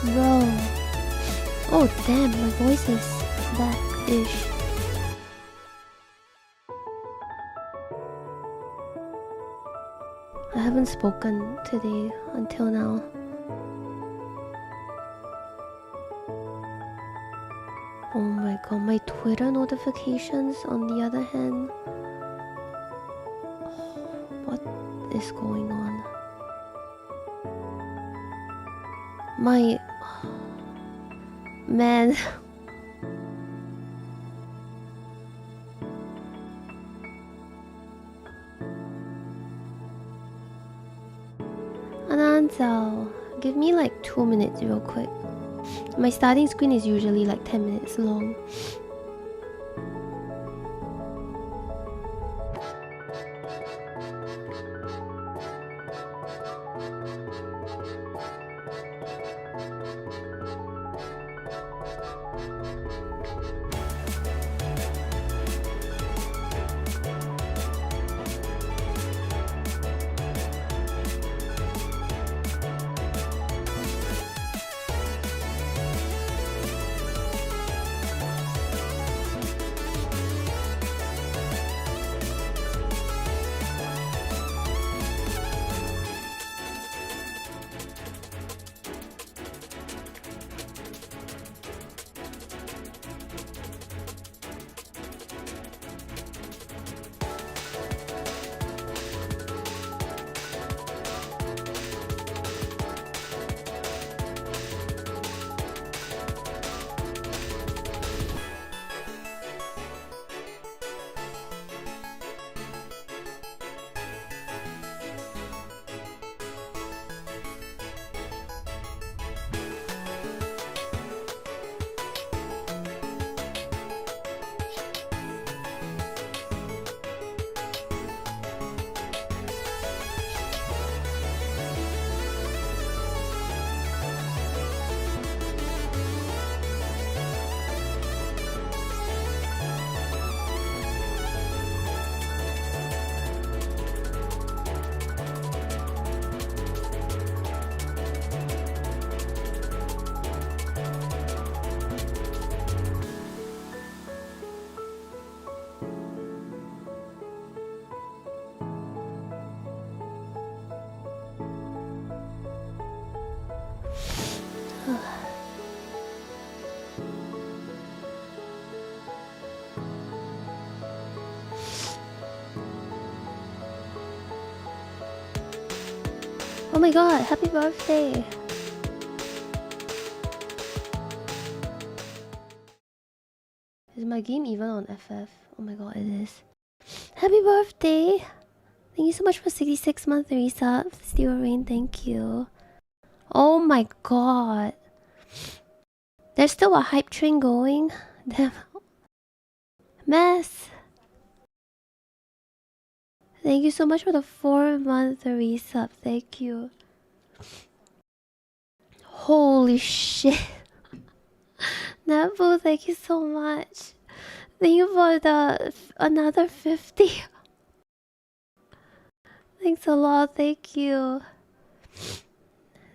Bro. Oh damn, my voice is that-ish. I haven't spoken today until now. Oh my god, my Twitter notifications on the other hand. What is going on? My... man... Ananzao, give me like 2 minutes real quick. My starting screen is usually like 10 minutes long. Oh my god, happy birthday! Is my game even on FF? Oh my god, it is. Happy birthday! Thank you so much for 66 month resubs. Steel Rain, thank you. Oh my god. There's still a hype train going? Damn. Mess! Thank you so much for the 4-month resub. Thank you. Holy shit. Nabu, thank you so much. Thank you for the another 50. Thanks a lot, thank you.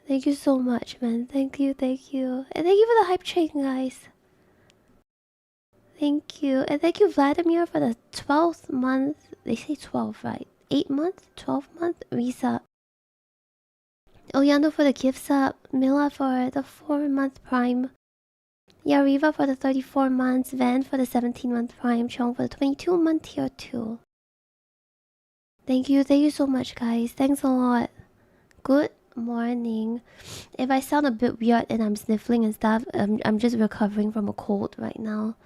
Thank you so much, man. Thank you, thank you. And thank you for the hype train, guys. Thank you. And thank you, Vladimir, for the 12th month. They say 12, right? 8 months? 12 month resub. Oyano for the gift sub. Mila for the 4-month prime. Yariva for the 34 months. Van for the 17-month prime. Chong for the 22-month tier 2. Thank you so much, guys. Thanks a lot. Good morning. If I sound a bit weird and I'm sniffling and stuff, I'm just recovering from a cold right now.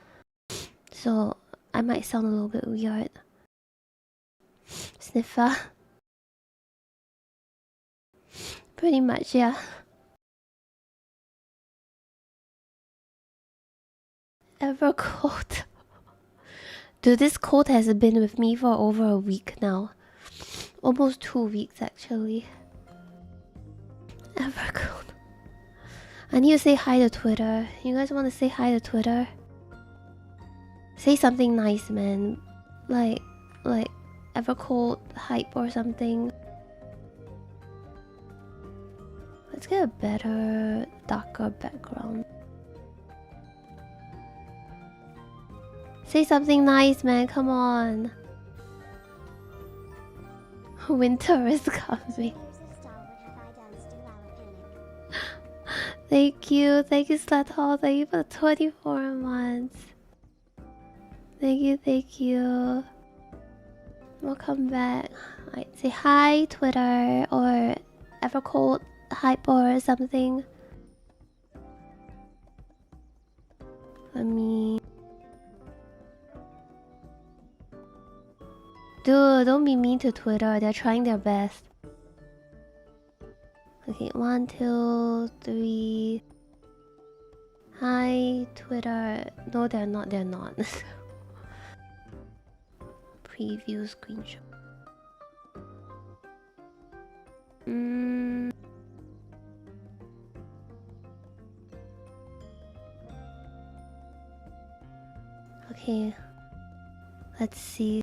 So I might sound a little bit weird. Sniffer. Pretty much, yeah. Ever cold. Dude, this cold has been with me for over a week now. Almost 2 weeks, actually. Ever cold. I need to say hi to Twitter. You guys want to say hi to Twitter? Say something nice, man. Like Evercold hype or something. Let's get a better, darker background. Say something nice, man. Come on. Winter is coming. Thank you Slathall. Thank you for the 24 months. Thank you. Welcome back. Alright, say hi, Twitter, or Evercold hype or something. Let me... Dude, don't be mean to Twitter. They're trying their best. Okay, 1, 2, 3. Hi, Twitter. No, they're not. Preview screenshot. Okay. Let's see.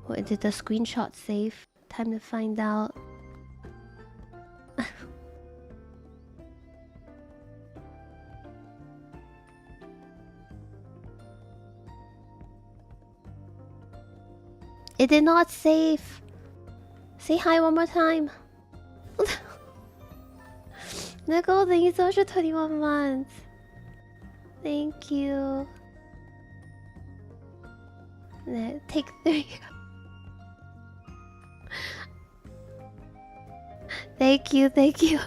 What did the screenshot save? Time to find out. It did not save. Say hi one more time. Nicole, thank you so much for 21 months. Thank you. Take 3. Thank you.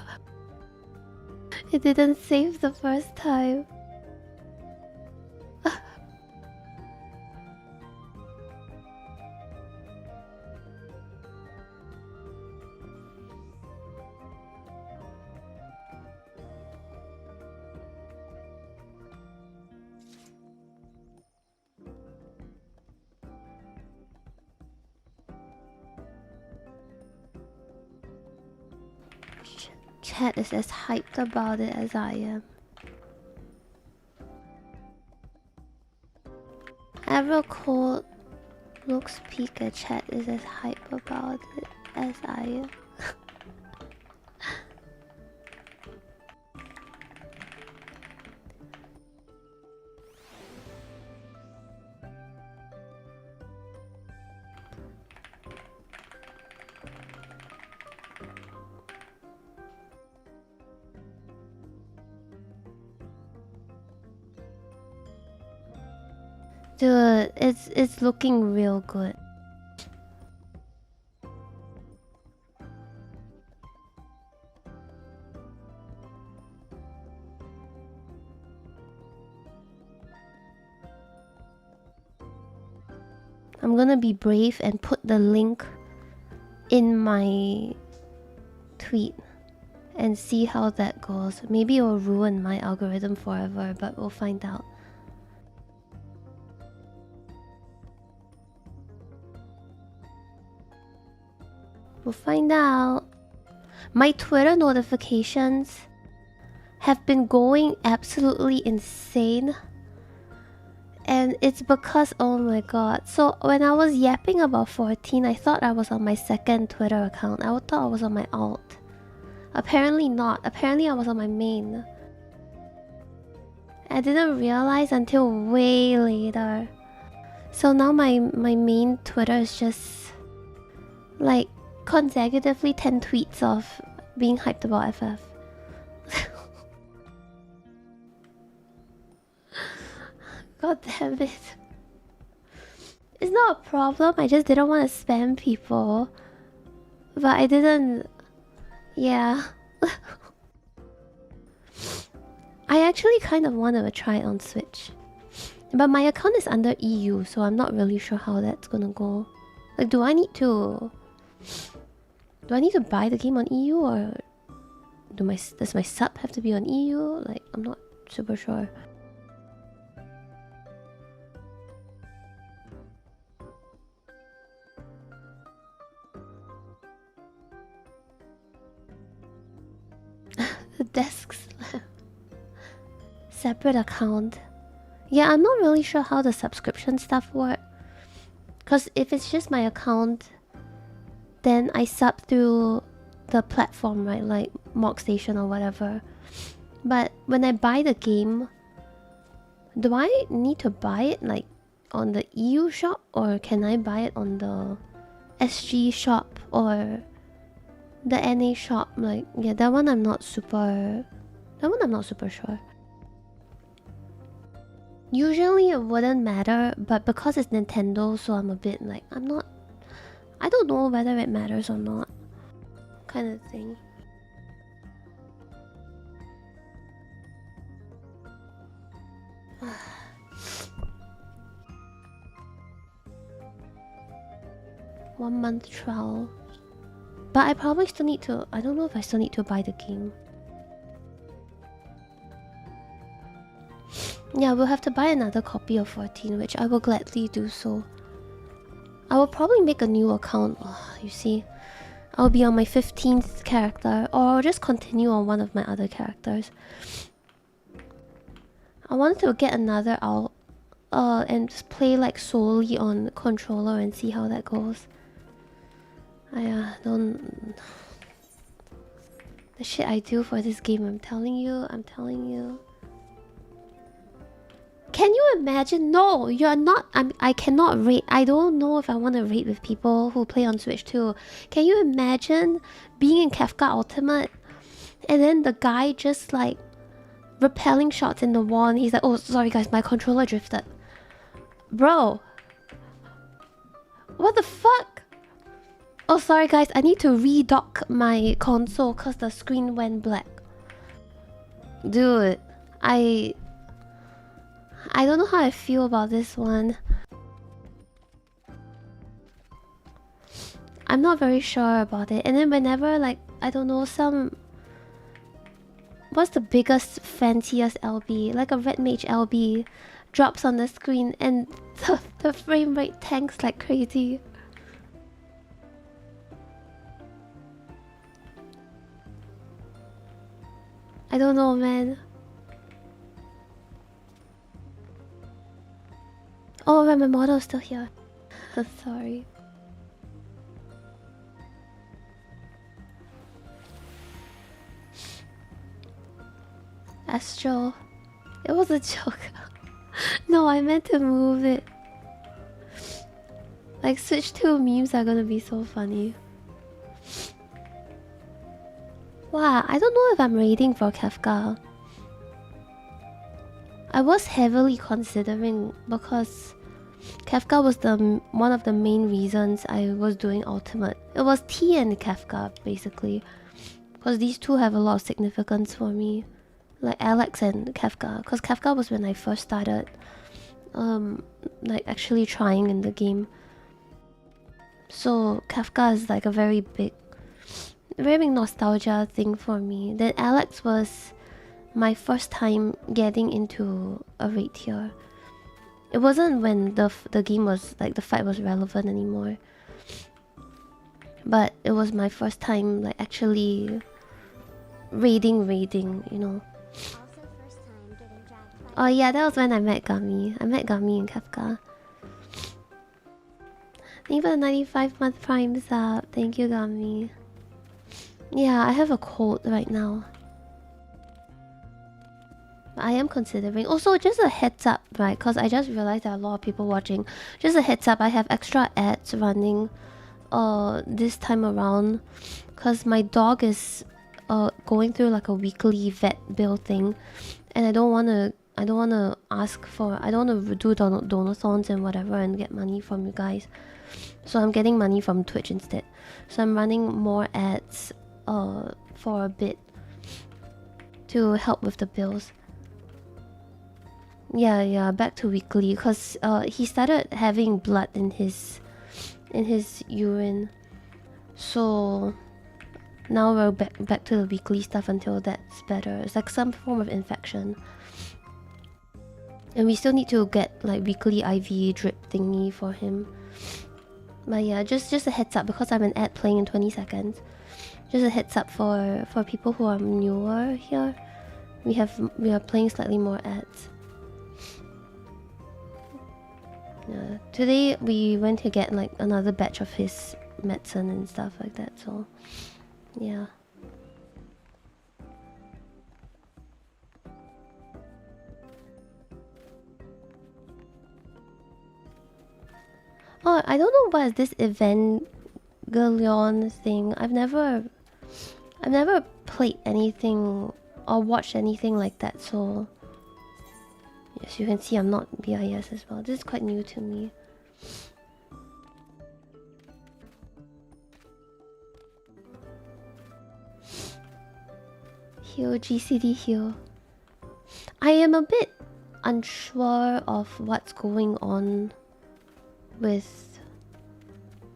It didn't save the first time. Chat is as hyped about it as I am. Evercold looks peak at chat is as hyped about it as I am. Dude, it's looking real good. I'm gonna be brave and put the link in my tweet and see how that goes. Maybe it'll ruin my algorithm forever, but we'll find out. We'll find out. My Twitter notifications have been going absolutely insane. And it's because, oh my god. So when I was yapping about 14, I thought I was on my second Twitter account. I thought I was on my alt. Apparently not. Apparently I was on my main. I didn't realize until way later. So now my main Twitter is just like consecutively 10 tweets of being hyped about FF. God damn it. It's not a problem, I just didn't want to spam people. But I didn't... Yeah. I actually kind of wanted to try it on Switch. But my account is under EU, so I'm not really sure how that's gonna go. Like, do I need to buy the game on EU, or does my sub have to be on EU? Like, I'm not super sure. The desk slam. Separate account. Yeah, I'm not really sure how the subscription stuff works. Because if it's just my account, then I sub through the platform, right? Like MogStation or whatever. But when I buy the game, do I need to buy it like on the EU shop, or can I buy it on the SG shop or the NA shop? Like, yeah, that one I'm not super sure. Usually it wouldn't matter, but because it's Nintendo, so I'm a bit like, I don't know whether it matters or not, kind of thing. One month trial. But I probably still need to... I don't know if I still need to buy the game. Yeah, we'll have to buy another copy of 14, which I will gladly do so. I will probably make a new account. Oh, you see, I'll be on my 15th character, or I'll just continue on one of my other characters. I wanted to get another out and just play like solely on controller and see how that goes. I don't... The shit I do for this game, I'm telling you. Can you imagine? No, you're not. I cannot rate. I don't know if I want to rate with people who play on Switch too. Can you imagine being in Kafka Ultimate and then the guy just like repelling shots in the wall and he's like, oh, sorry guys, my controller drifted. Bro. What the fuck? Oh, sorry guys, I need to redock my console because the screen went black. Dude, I don't know how I feel about this one. I'm not very sure about it. And then whenever, like, I don't know, what's the biggest, fanciest LB? Like a Red Mage LB drops on the screen and the frame rate tanks like crazy. I don't know, man. Oh, right, my model is still here. I'm sorry. Astro. It was a joke. No, I meant to move it. Like, Switch 2 memes are gonna be so funny. Wow, I don't know if I'm rating for Kafka. I was heavily considering because Kefka was one of the main reasons I was doing Ultimate. It was T and Kefka, basically. Because these two have a lot of significance for me. Like Alex and Kefka. Because Kefka was when I first started like actually trying in the game. So Kefka is like a very big nostalgia thing for me. Then Alex was my first time getting into a raid tier. It wasn't when the game was like the fight was relevant anymore, but it was my first time like actually raiding, you know. Also first time getting dragged. Oh yeah, that was when I met Gummy. I met Gummy in Kefka. Thank you for the 95-month Prime sub. Thank you, Gummy. Yeah, I have a cold right now. I am considering. Also, just a heads up, right? Because I just realized there are a lot of people watching. Just a heads up, I have extra ads running this time around. Because my dog is going through like a weekly vet bill thing. And I don't want to ask for... I don't want to do donathons and whatever and get money from you guys. So I'm getting money from Twitch instead. So I'm running more ads for a bit. To help with the bills. Yeah, back to weekly, because he started having blood in his urine, so now we're back to the weekly stuff until that's better. It's like some form of infection, and we still need to get like weekly IV drip thingy for him. But yeah, just a heads up, because I'm an ad playing in 20 seconds. Just a heads up for people who are newer here. We are playing slightly more ads. Yeah. Today we went to get like another batch of his medicine and stuff like that, so yeah. Oh, I don't know what is this Evangelion thing. I've never played anything or watched anything like that, so yes, you can see I'm not BIS as well. This is quite new to me. Heal, GCD heal. I am a bit unsure of what's going on with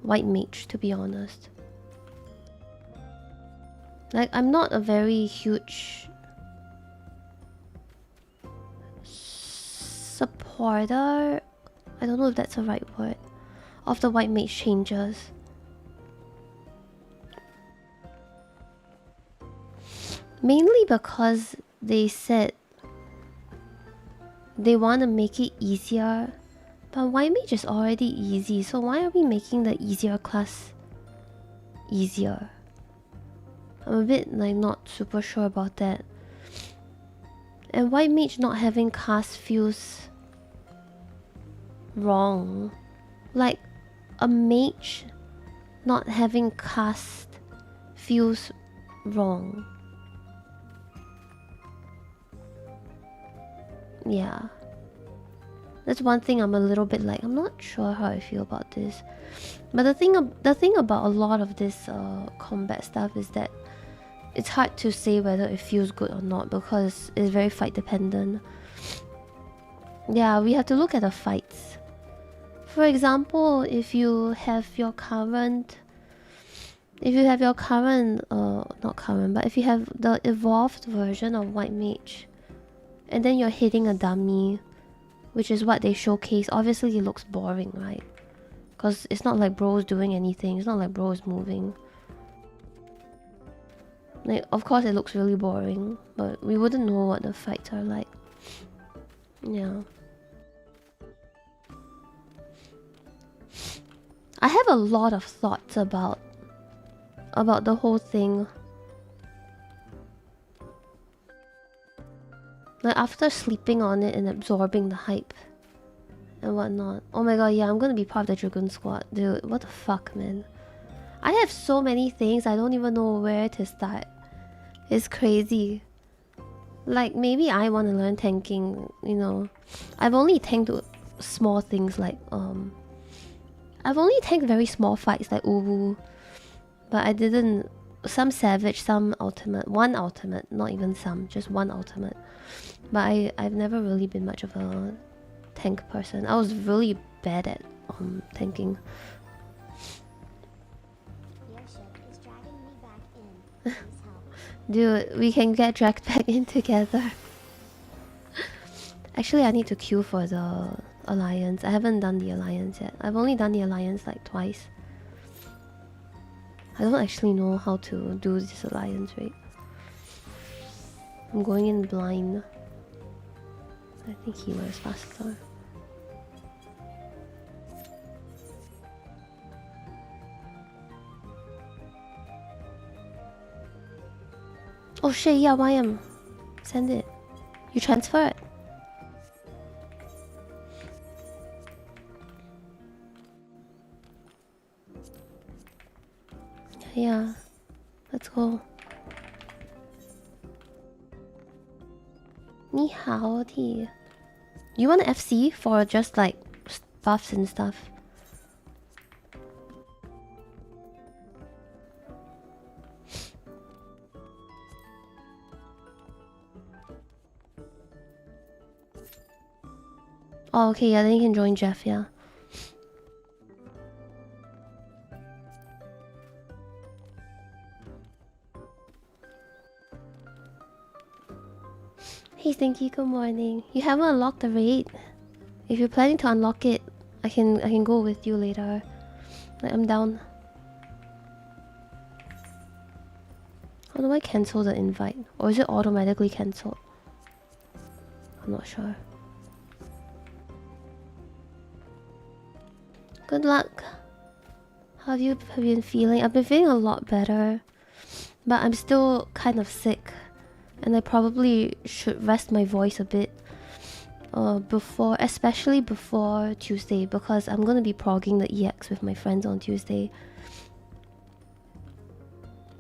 White Mage, to be honest. Like, I'm not a very huge supporter, I don't know if that's the right word, of the White Mage changes. Mainly because they said they want to make it easier, but White Mage is already easy, so why are we making the easier class easier? I'm a bit like not super sure about that. And White Mage not having cast feels wrong. Like, a mage not having cast feels wrong. Yeah. That's one thing I'm a little bit like, I'm not sure how I feel about this. But the thing about a lot of this combat stuff is that it's hard to say whether it feels good or not, because it's very fight dependent. Yeah, we have to look at the fights. For example, if you have your current... If you have the evolved version of White Mage, and then you're hitting a dummy, which is what they showcase, obviously it looks boring, right? Because it's not like bro's doing anything, it's not like bro is moving. Like, of course it looks really boring, but we wouldn't know what the fights are like. Yeah. I have a lot of thoughts about the whole thing. Like, after sleeping on it and absorbing the hype and whatnot. Oh my god, yeah, I'm gonna be part of the Dragoon Squad. Dude, what the fuck, man. I have so many things, I don't even know where to start. It's crazy. Like, maybe I want to learn tanking, you know. I've only tanked small things like I've only tanked very small fights like Uwu, but I didn't. Some Savage, some Ultimate, one Ultimate, not even some, just one Ultimate. But I've never really been much of a tank person. I was really bad at tanking. Your ship is dragging me back in. Please help. Dude, we can get dragged back in together. Actually, I need to queue for the Alliance. I haven't done the Alliance yet. I've only done the Alliance like twice. I don't actually know how to do this Alliance, right? I'm going in blind. I think healer is faster. Oh shit, yeah, YM. Send it. You transfer it. Yeah. Let's go. 你好, T. You want an FC for just like buffs and stuff? Oh, okay, yeah, then you can join Jeff, yeah. Hey Stinky, good morning. You haven't unlocked the raid? If you're planning to unlock it, I can go with you later. Like, I'm down. How do I cancel the invite? Or is it automatically cancelled? I'm not sure. Good luck. How have you been feeling? I've been feeling a lot better. But I'm still kind of sick. And I probably should rest my voice a bit. Especially before Tuesday. Because I'm gonna be progging the EX with my friends on Tuesday.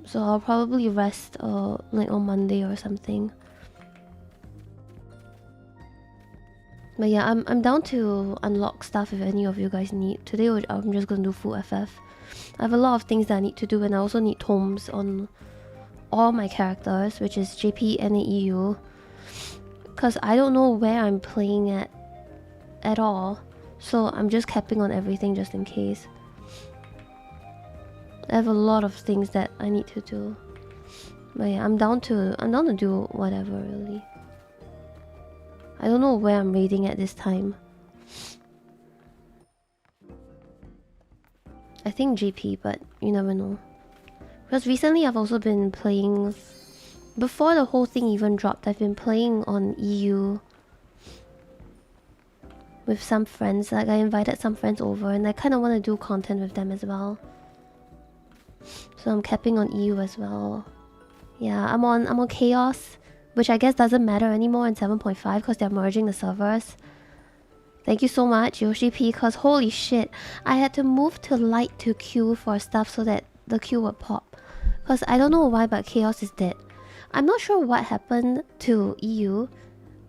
So I'll probably rest like on Monday or something. But yeah, I'm down to unlock stuff if any of you guys need. Today I'm just gonna do full FF. I have a lot of things that I need to do, and I also need tomes on all my characters, which is JP and EU. Because I don't know where I'm playing at all. So I'm just capping on everything just in case. I have a lot of things that I need to do. But yeah, I'm down to do whatever really. I don't know where I'm raiding at this time. I think GP, but you never know. Because recently I've also been playing... Before the whole thing even dropped, I've been playing on EU with some friends. Like, I invited some friends over and I kind of want to do content with them as well. So I'm capping on EU as well. Yeah, I'm on Chaos, which I guess doesn't matter anymore in 7.5 because they're merging the servers. Thank you so much, Yoshi P, because holy shit, I had to move to light to queue for stuff so that the queue would pop. Because I don't know why, but Chaos is dead. I'm not sure what happened to EU,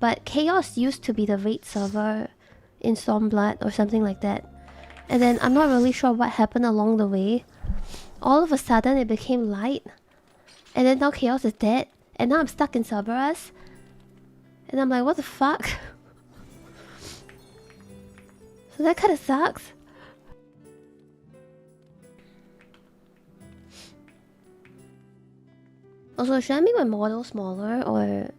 but Chaos used to be the raid server in Stormblood or something like that. And then I'm not really sure what happened along the way. All of a sudden it became light. And then now Chaos is dead. And now I'm stuck in Cerberus. And I'm like, what the fuck? So that kind of sucks. Also, should I make my model smaller or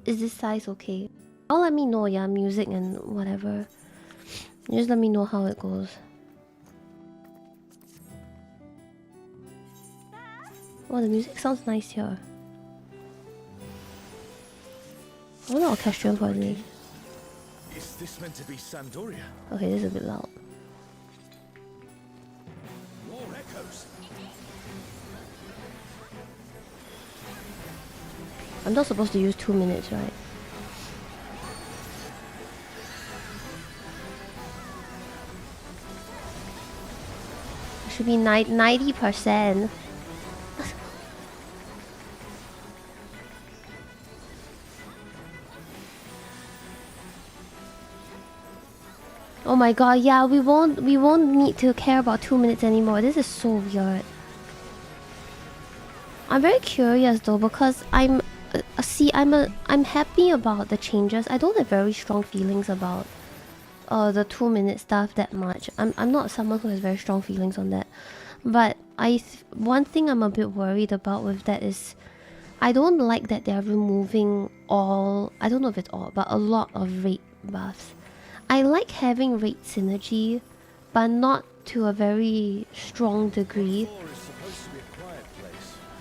is this size okay? I'll let me know, yeah, music and whatever. Just let me know how it goes. Oh, the music sounds nice here. I want the orchestral for this. Is this meant to be Sandoria? Okay, this is a bit loud. More echoes. I'm not supposed to use 2 minutes, right? It should be 90%. Oh my god, yeah, we won't need to care about 2 minutes anymore. This is so weird. I'm very curious though, because I'm happy about the changes. I don't have very strong feelings about the 2 minute stuff that much. I'm not someone who has very strong feelings on that. But one thing I'm a bit worried about with that is I don't like that they're removing all, I don't know if it's all, but a lot of raid buffs. I like having raid synergy, but not to a very strong degree.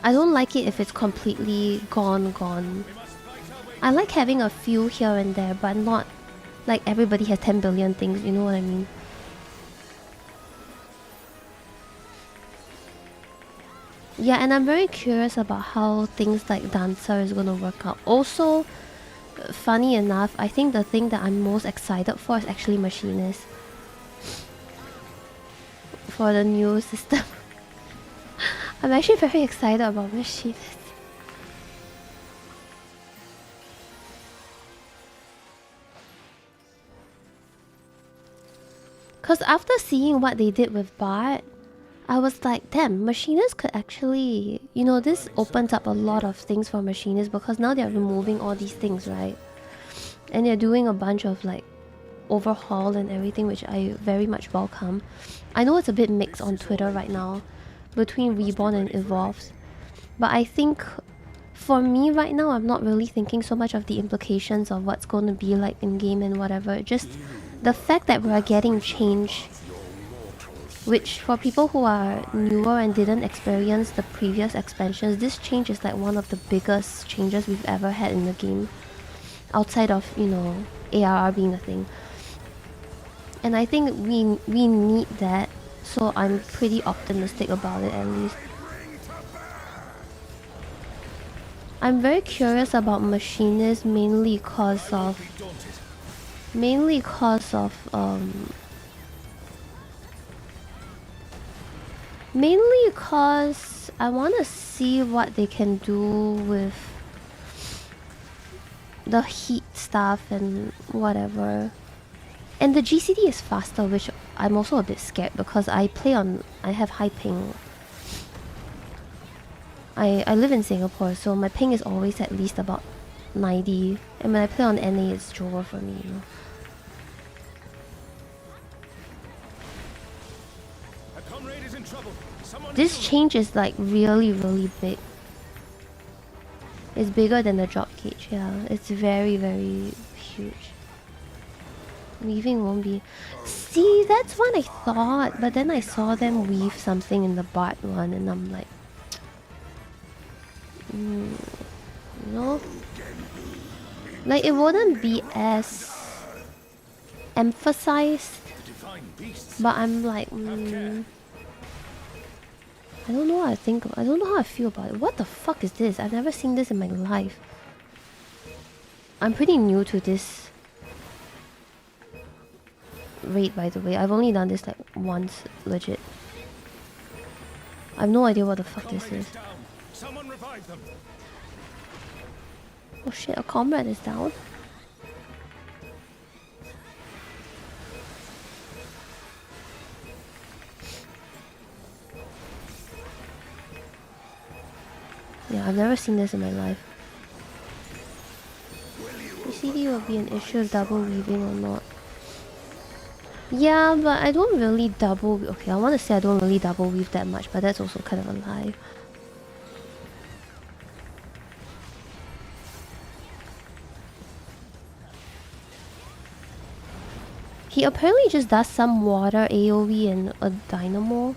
I don't like it if it's completely gone. I like having a few here and there, but not like everybody has 10 billion things, you know what I mean? Yeah, and I'm very curious about how things like Dancer is gonna work out. Also, funny enough, I think the thing that I'm most excited for is actually Machinist. For the new system. I'm actually very excited about Machinist. Cause after seeing what they did with Bart, I was like, damn, Machinists could actually... You know, this opens up a lot of things for Machinists because now they're removing all these things, right? And they're doing a bunch of like overhaul and everything, which I very much welcome. I know it's a bit mixed on Twitter right now between Reborn and Evolves, but I think for me right now, I'm not really thinking so much of the implications of what's going to be like in game and whatever. Just the fact that we're getting change, which for people who are newer and didn't experience the previous expansions, this change is like one of the biggest changes we've ever had in the game, outside of, you know, ARR being a thing. And I think we need that, so I'm pretty optimistic about it at least. I'm very curious about Machinists mainly cause of I want to see what they can do with the heat stuff and whatever. And the GCD is faster, which I'm also a bit scared because I have high ping. I live in Singapore, so my ping is always at least about 90. And when I play on NA, it's Jover for me, you know. This change is like really big. It's bigger than the drop gauge, yeah. It's very huge. Weaving won't be... See, that's what I thought, but then I saw them weave something in the Bart one and I'm like... No? Like, it wouldn't be as emphasized, but I'm like... I don't know what I think. I don't know how I feel about it. What the fuck is this? I've never seen this in my life. I'm pretty new to this raid, by the way. I've only done this like once, legit. I have no idea what the fuck this is. Oh shit, a comrade is down. Yeah, I've never seen this in my life. CCD will be an issue of double weaving or not. Yeah, but I don't really double... Okay, I want to say I don't really double weave that much, but that's also kind of a lie. He apparently just does some water AoE and a dynamo.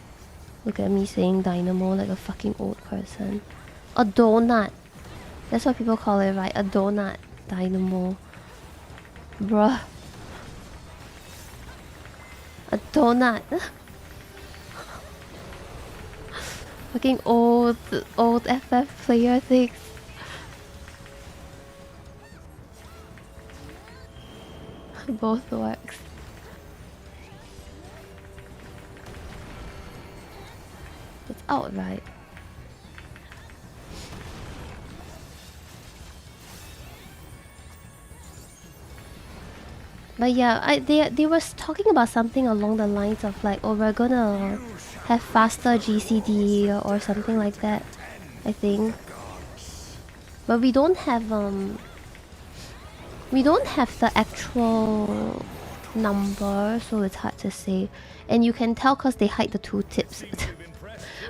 Look at me saying dynamo like a fucking old person. A donut. That's what people call it, right? A donut dynamo. Bruh. A donut. Fucking old FF player things. Both works. It's out, right? But yeah, they were talking about something along the lines of like, oh, we're gonna have faster GCD or something like that, I think. But we don't have the actual number, so it's hard to say. And you can tell because they hide the tooltips.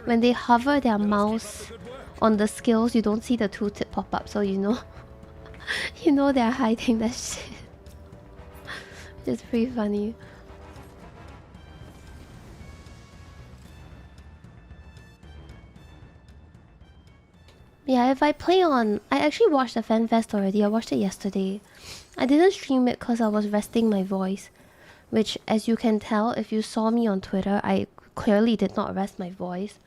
When they hover their mouse on the skills, you don't see the tooltip pop up, so you know you know they're hiding that shit. It's pretty funny. Yeah, if I play on... I actually watched the FanFest already. I watched it yesterday. I didn't stream it because I was resting my voice. Which, as you can tell, if you saw me on Twitter, I clearly did not rest my voice.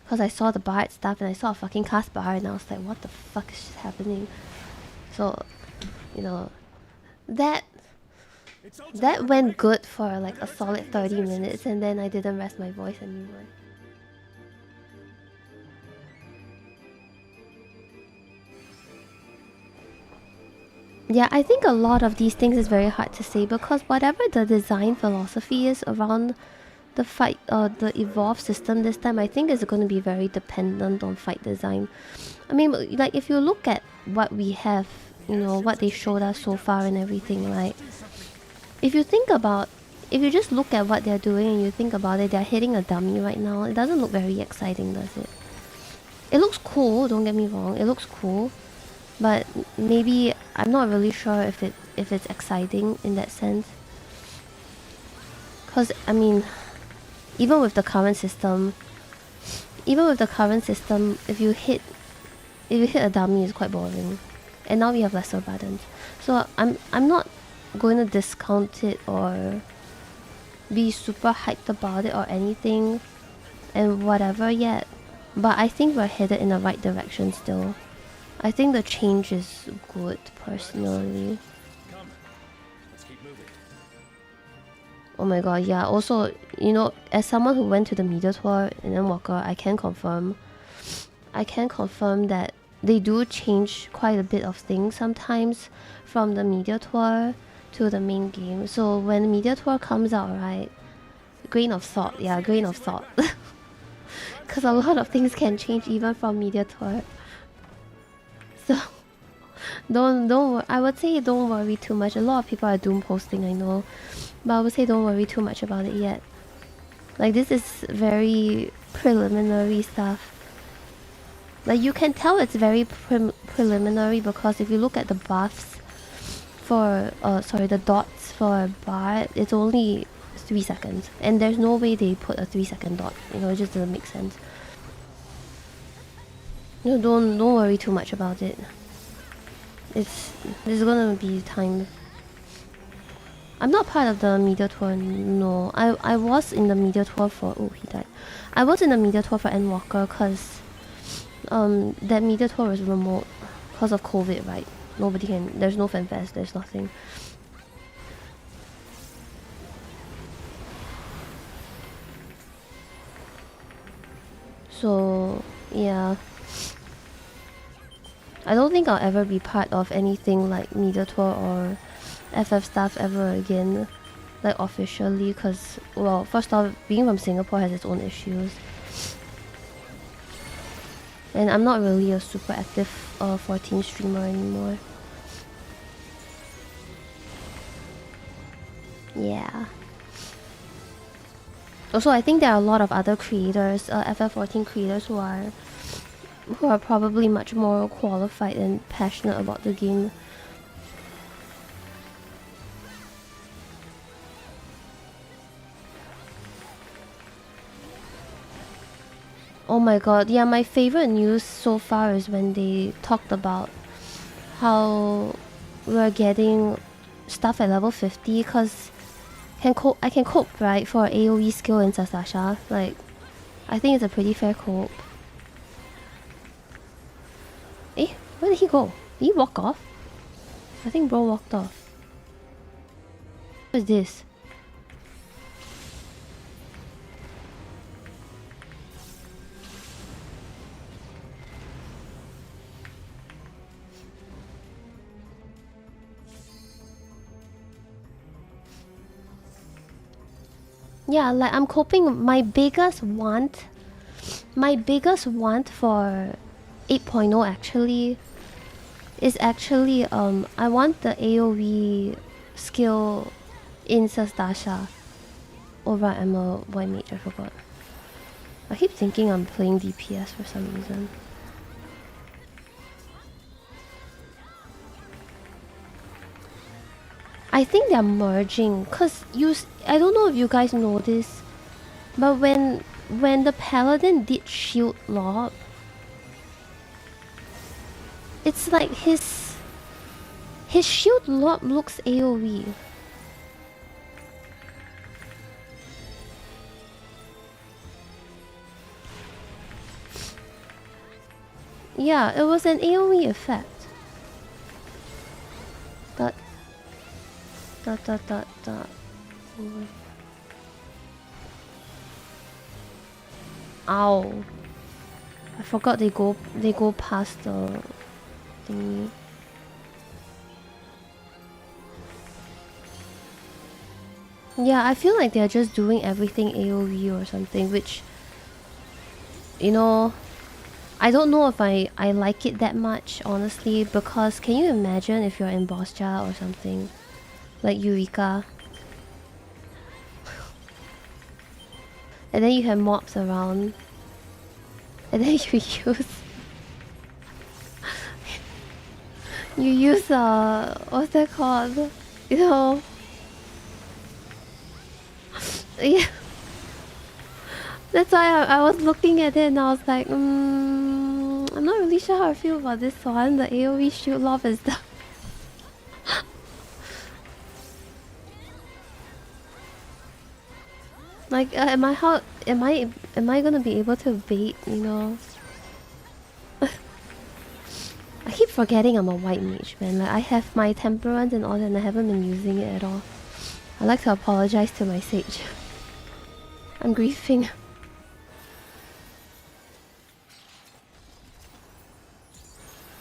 Because I saw the Bard stuff and I saw a fucking cast bar and I was like, what the fuck is happening? So, you know... That went good for like a solid 30 minutes and then I didn't rest my voice anymore. Yeah, I think a lot of these things is very hard to say because whatever the design philosophy is around the fight the evolve system this time, I think is going to be very dependent on fight design. I mean, like if you look at what we have, you know, what they showed us so far and everything, right? If you just look at what they're doing and you think about it, they're hitting a dummy right now. It doesn't look very exciting, does it? It looks cool, don't get me wrong. It looks cool. But maybe I'm not really sure if it's exciting in that sense. Cause I mean, even with the current system, if you hit a dummy, it's quite boring. And now we have lesser buttons. So I'm not going to discount it or be super hyped about it or anything and whatever yet. But I think we're headed in the right direction still. I think the change is good, personally. Come, let's keep moving. Oh my god, yeah. Also, you know, as someone who went to the media tour in Endwalker, I can confirm that they do change quite a bit of things sometimes from the media tour to the main game. So when the media tour comes out, right, grain of salt. Because a lot of things can change even from media tour. So I would say don't worry too much. A lot of people are doom posting, I know, but I would say don't worry too much about it yet. Like, this is very preliminary stuff. Like, you can tell it's very preliminary because if you look at the buffs for the dots for Bard, it's only 3 seconds, and there's no way they put a 3-second dot. You know, it just doesn't make sense. No, don't worry too much about it. There's gonna be time. I'm not part of the media tour, no. I was in the media tour for... Oh, he died. I was in the media tour for Endwalker because that media tour was remote because of COVID, right? Nobody can... There's no FanFest, there's nothing. So, yeah. I don't think I'll ever be part of anything like media tour or FF stuff ever again, like officially, because, well, first off, being from Singapore has its own issues. And I'm not really a super active 14 streamer anymore. Yeah. Also, I think there are a lot of other creators, FF14 creators who are probably much more qualified and passionate about the game. Oh my god, yeah, my favorite news so far is when they talked about how we're getting stuff at level 50 because I can cope, right, for AoE skill in Sasasha. Like, I think it's a pretty fair cope. Eh, where did he go? Did he walk off? I think bro walked off. What is this? Yeah, like I'm coping. My biggest want for 8.0 actually is actually I want the AoE skill in Sastasha. Oh right, I'm a white mage, I forgot. I keep thinking I'm playing DPS for some reason. I think they're merging, cause I don't know if you guys know this, but when the paladin did shield lob, it's like his shield lob looks AoE. Yeah, it was an AoE effect. Dot dot dot dot dot. Ow. I forgot they go past the thingy. Yeah, I feel like they're just doing everything AoE or something, which, you know, I don't know if I like it that much, honestly, because can you imagine if you're in Bosja or something? Like Eureka. And then you have mobs around. And then you use... you use, what's that called? You know... yeah. That's why I was looking at it and I was like, I'm not really sure how I feel about this one. The AoE shield lob is the... like, am I gonna be able to bait, you know? I keep forgetting I'm a white mage, man. Like, I have my temperance and all that and I haven't been using it at all. I'd like to apologize to my sage. I'm grieving.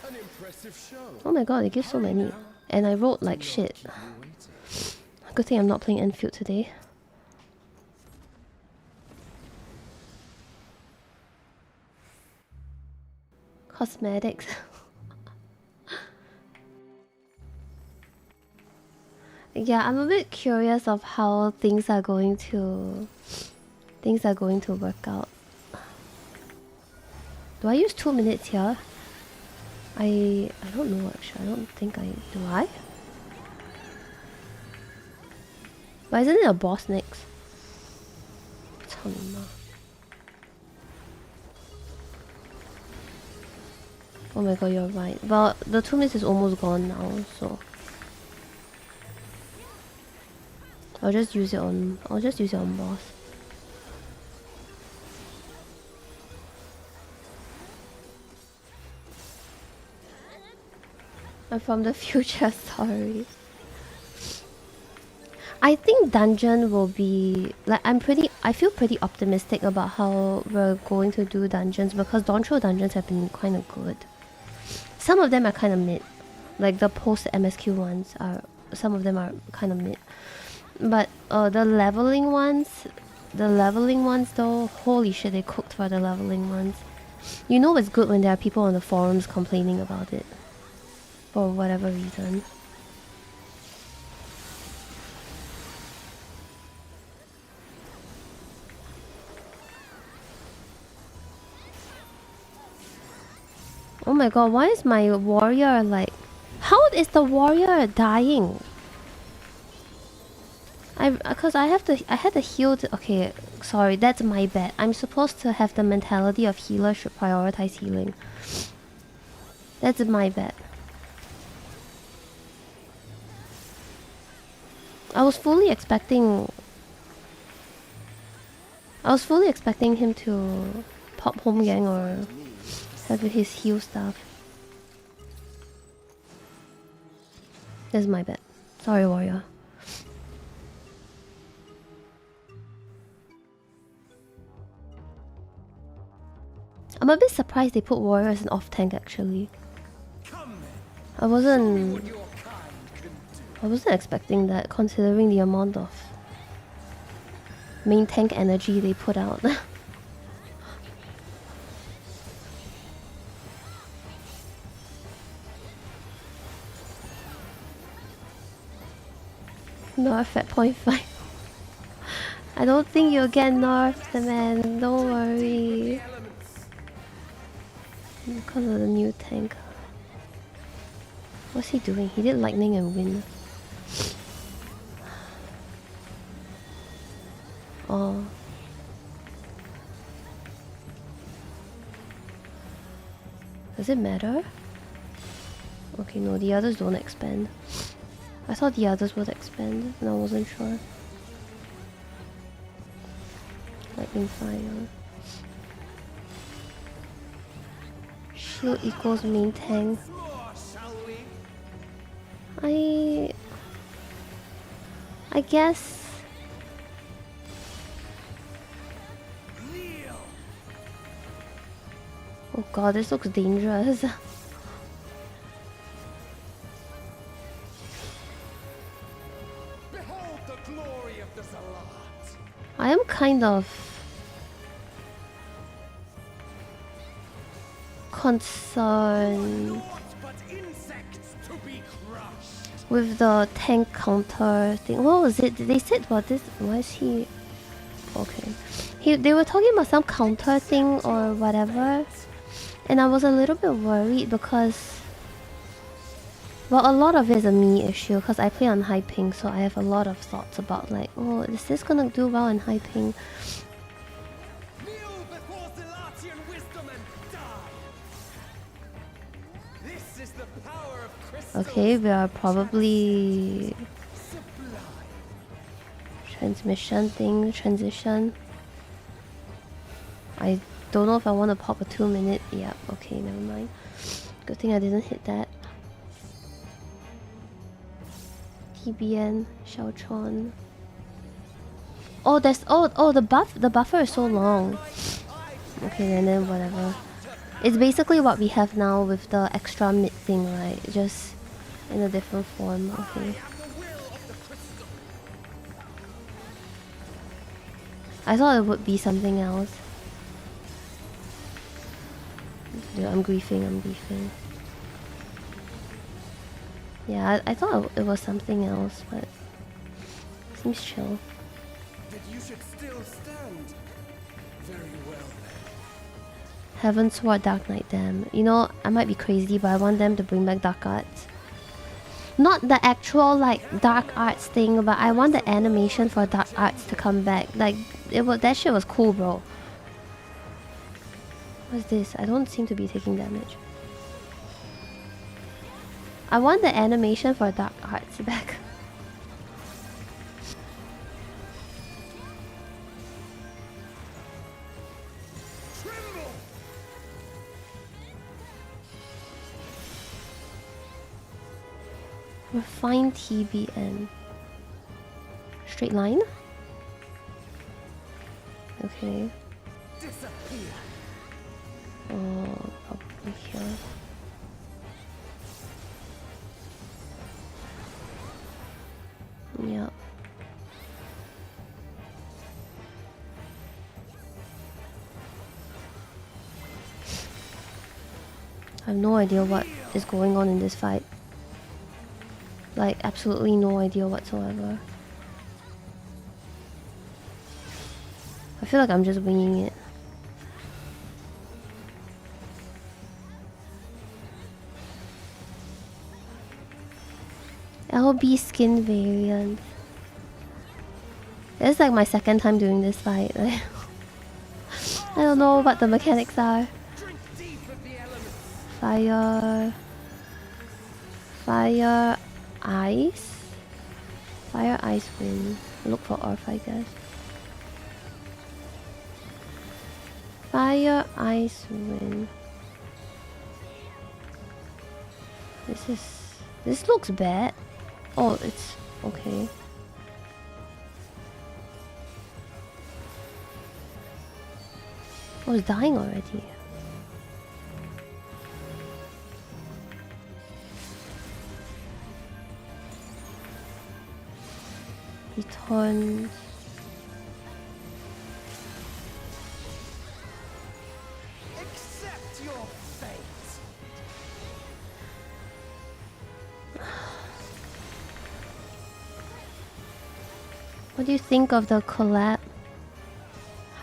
An impressive show. Oh my god, it gives so many. And I rolled like shit. Good thing I'm not playing Enfield today. Cosmetics. Yeah, I'm a bit curious of how things are going to work out. Do I use 2 minutes here? I don't know actually. I don't think I do. I? But isn't it a boss next? Oh my god, you're right. Well, the 2 minutes is almost gone now, so I'll just use it on boss. I'm from the future, sorry. I think dungeon will be like I feel pretty optimistic about how we're going to do dungeons because Dawntrail dungeons have been kind of good. Some of them are kind of mid, like the post MSQ ones are. Some of them are kind of mid, but the leveling ones though, holy shit, they cooked for the leveling ones. You know it's good when there are people on the forums complaining about it for whatever reason. Oh my god, why is my warrior like... How is the warrior dying? Because I had to heal... Okay, sorry, that's my bad. I'm supposed to have the mentality of healer should prioritize healing. That's my bad. I was fully expecting him to pop home gang or have his heal stuff. That's my bad. Sorry, warrior. I'm a bit surprised they put warrior as an off tank actually. I wasn't expecting that considering the amount of main tank energy they put out. Nerf at 0.5. I don't think you'll get nerfed, man. Don't worry. Because of the new tank. What's he doing? He did lightning and wind. Oh. Does it matter? Okay, no, the others don't expand. I thought the others would expand, and I wasn't sure. Lightning fire. Shield equals main tank. I guess. Oh god, this looks dangerous. Behold the glory of the Zalat. I am kind of concerned But insects to be crushed. with the tank counter thing. What was it? They said about this. Why is he? Okay. They were talking about some counter thing or whatever. And I was a little bit worried because... Well, a lot of it is a me issue because I play on high ping, so I have a lot of thoughts about like, oh, is this gonna do well in high ping? Kneel before Zalatian wisdom and die. This is the power of crystals. Okay, we are probably... Sublime. Transmission thing, transition. I don't know if I want to pop a 2-minute. Yeah, okay, never mind. Good thing I didn't hit that. TBN, Xiaotron. Oh, there's the buffer is so long. Okay, then whatever. It's basically what we have now with the extra mid thing, right? Just in a different form. Okay. I thought it would be something else. Dude, I'm griefing. Yeah, I thought it was something else, but seems chill. That you should still stand. Very well then. Heaven Sword, Dark Knight, damn. You know, I might be crazy, but I want them to bring back Dark Arts. Not the actual like Dark Arts thing, but I want the animation for Dark Arts to come back. Like, that shit was cool, bro. What's this? I don't seem to be taking damage. I want the animation for Dark Arts back. Tremble. Refine TBN. Straight line? Okay. Disappear. Oh, probably here. Yeah. I have no idea what is going on in this fight. Like, absolutely no idea whatsoever. I feel like I'm just winging it. LB skin variant. It's like my second time doing this fight. I don't know what the mechanics are. Drink deep of the elements. Fire... Fire... Ice? Fire, ice, wind. Look for Earth, I guess. Fire, ice, wind. This looks bad. Oh, it's okay. Oh, it's dying already. He turns. What do you think of the collab?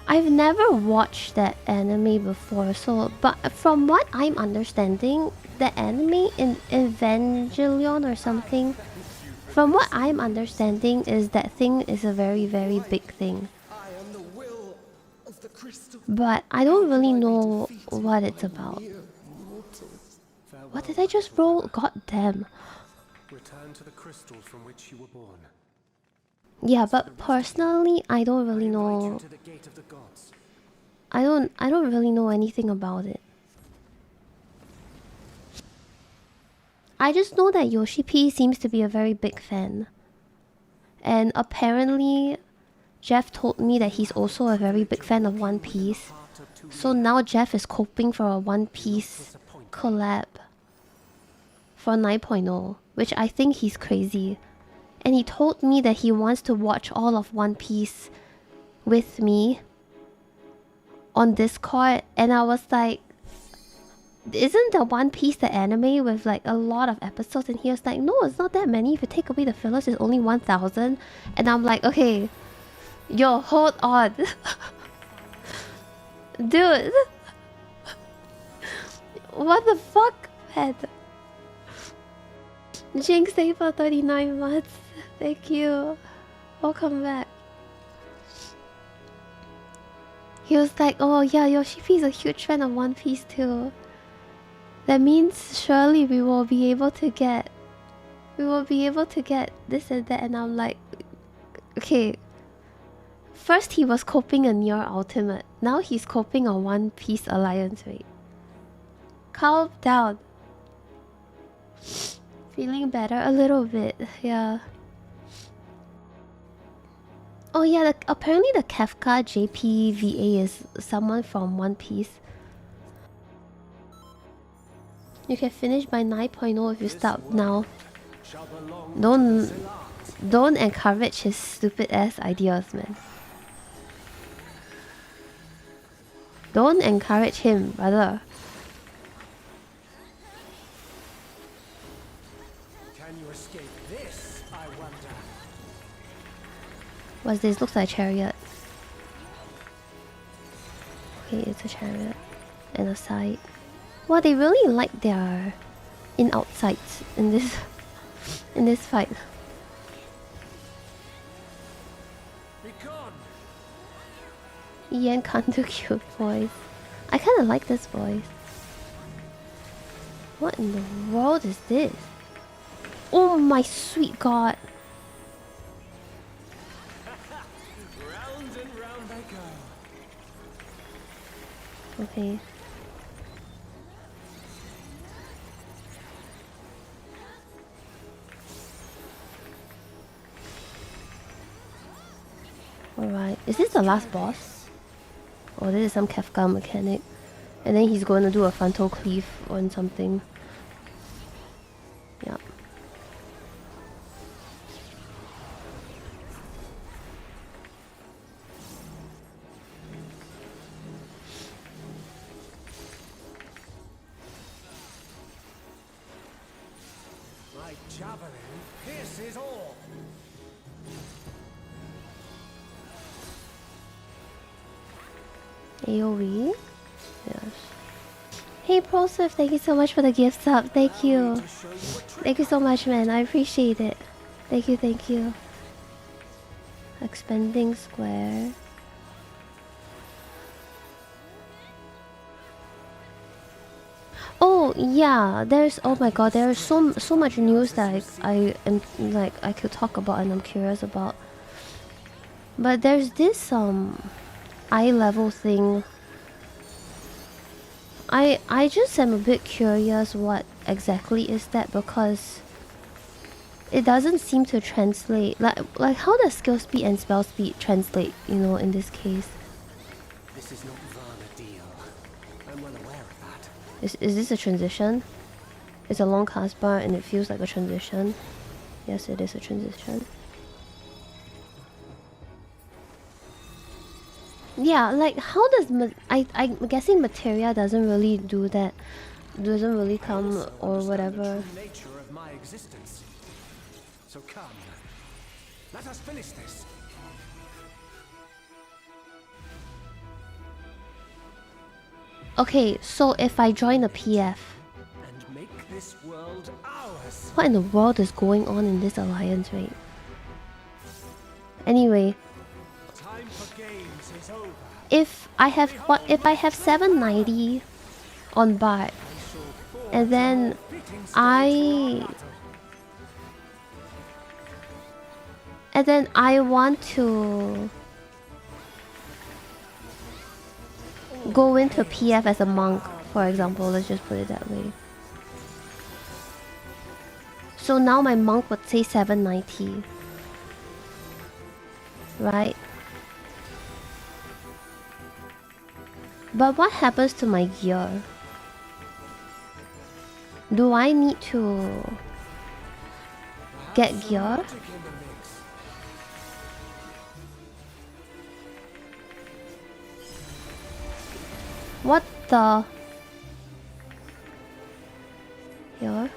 I've never watched that anime before, so but from what I'm understanding, the anime in Evangelion or something, from what I'm understanding is that thing is a very, very big thing. I am the will of the crystal. But I don't really know what it's about. What did I just roll? God damn. Return to the crystal from which you were born. Yeah, but personally, I don't really know. To the gate of the gods. I don't really know anything about it. I just know that Yoshi P seems to be a very big fan. And apparently, Jeff told me that he's also a very big fan of One Piece. So now Jeff is hoping for a One Piece collab for 9.0, which I think he's crazy. And he told me that he wants to watch all of One Piece with me on Discord, and I was like, isn't the One Piece the anime with like a lot of episodes? And he was like, no, it's not that many. If you take away the fillers, it's only 1,000. And I'm like, okay, yo, hold on. Dude. What the fuck, man? Jinx, thank you for 39 months. Thank you. Welcome back. He was like, oh yeah, Yoshi P is a huge fan of One Piece too. That means surely we will be able to get this and that. And I'm like, okay. First he was coping a Nier Ultimate. Now he's coping a One Piece Alliance raid. Calm down. Feeling better a little bit, yeah. Oh yeah, apparently the Kefka JPVA is someone from One Piece. You can finish by 9.0 if you start now. Don't encourage his stupid ass ideas, man. Don't encourage him, brother. Can you escape this, I wonder? What's this? Looks like a chariot. Okay, it's a chariot. And a side. Wow, they really like their in-outsides in this in this fight. Be gone. Ian can't do cute voice. I kinda like this voice. What in the world is this? Oh my sweet god. Round and round I go. Okay. Alright, is this the last boss? Or this is some Kefka mechanic? And then he's going to do a frontal cleave on something. Yeah. My javelin pierces all. AoE? Yes. Hey Prosif, thank you so much for the gift sub. Thank you. Thank you so much, man. I appreciate it. Thank you, thank you. Expanding square. Oh yeah, there's, oh my god, there's so much news that I am like I could talk about and I'm curious about. But there's this eye level thing. I just am a bit curious what exactly is that, because it doesn't seem to translate. Like how does skill speed and spell speed translate, you know, in this case? This is not Varna deal. I'm well aware of that. Is this a transition? It's a long cast bar and it feels like a transition. Yes, it is a transition. Yeah, like how does I'm guessing materia doesn't really do that, doesn't really come or whatever. Nature of my existence. So come. Let us finish this. Okay, so if I join a PF, And make this world ours. what in the world is going on in this alliance, right? Anyway, Time for games is over. if I have 790 on Bart, and then I want to go into PF as a monk, for example. Let's just put it that way. So now my monk would say 790, right? But what happens to my gear? Do I need to get gear? What the? Here?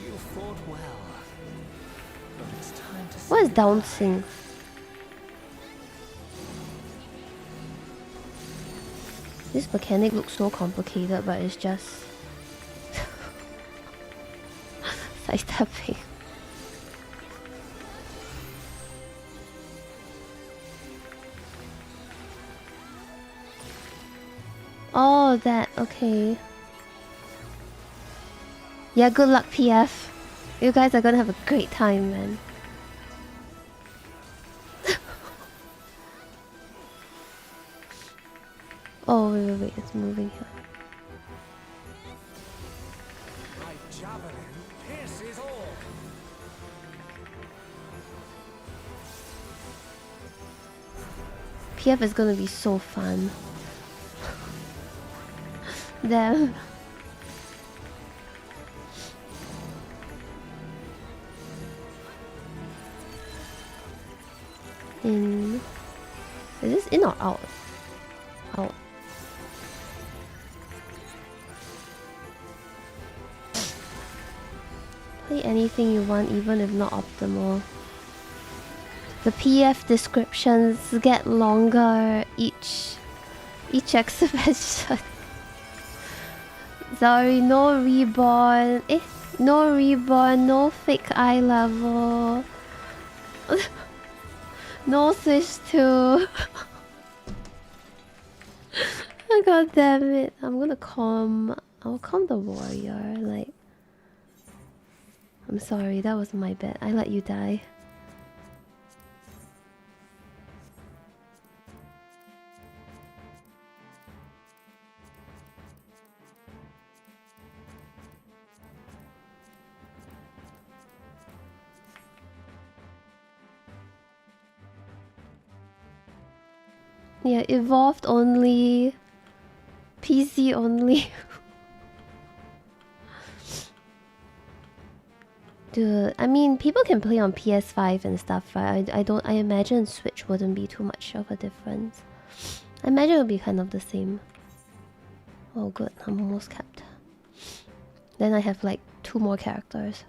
You fought well. But it's time to What is downsync? This mechanic looks so complicated, but it's just sidestepping. Oh, that, okay. Yeah, good luck, PF. You guys are gonna have a great time, man. Oh, wait, it's moving here. My javelin pierces all. PF is gonna be so fun. Damn. In... Is this in or out? Out. Play anything you want, even if not optimal. The PF descriptions get longer each exhibition. Sorry, no reborn. No reborn, no fake eye level. No switch to. God damn it. I'll calm the warrior, like. I'm sorry, that was my bad. I let you die. Yeah, evolved only. PC only. Dude, I mean, people can play on PS5 and stuff, right? I imagine Switch wouldn't be too much of a difference. I imagine it would be kind of the same. Oh good, I'm almost capped. Then I have like 2 more characters.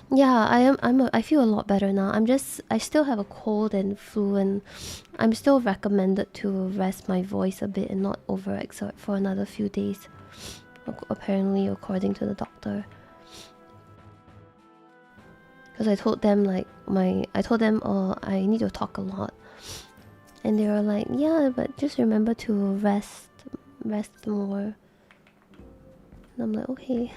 Yeah, I feel a lot better now. I still have a cold and flu, and I'm still recommended to rest my voice a bit and not overexert for another few days. Apparently, according to the doctor. Because I told them like I need to talk a lot. And they were like, yeah, but just remember to rest more. And I'm like, okay.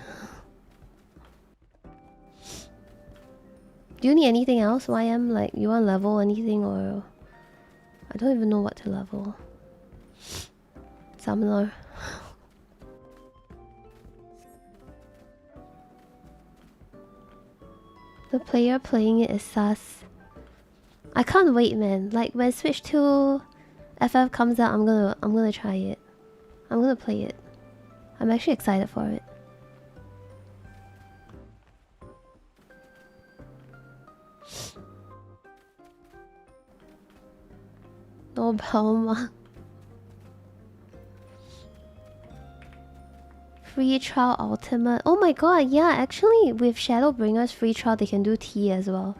Do you need anything else, YM? Like, you want to level anything, or... I don't even know what to level. Summoner. The player playing it is sus. I can't wait, man. Like, when Switch 2 FF comes out, I'm gonna try it. I'm gonna play it. I'm actually excited for it. No Balma. Free trial ultimate. Oh my god, yeah, actually with Shadowbringers free trial they can do tea as well.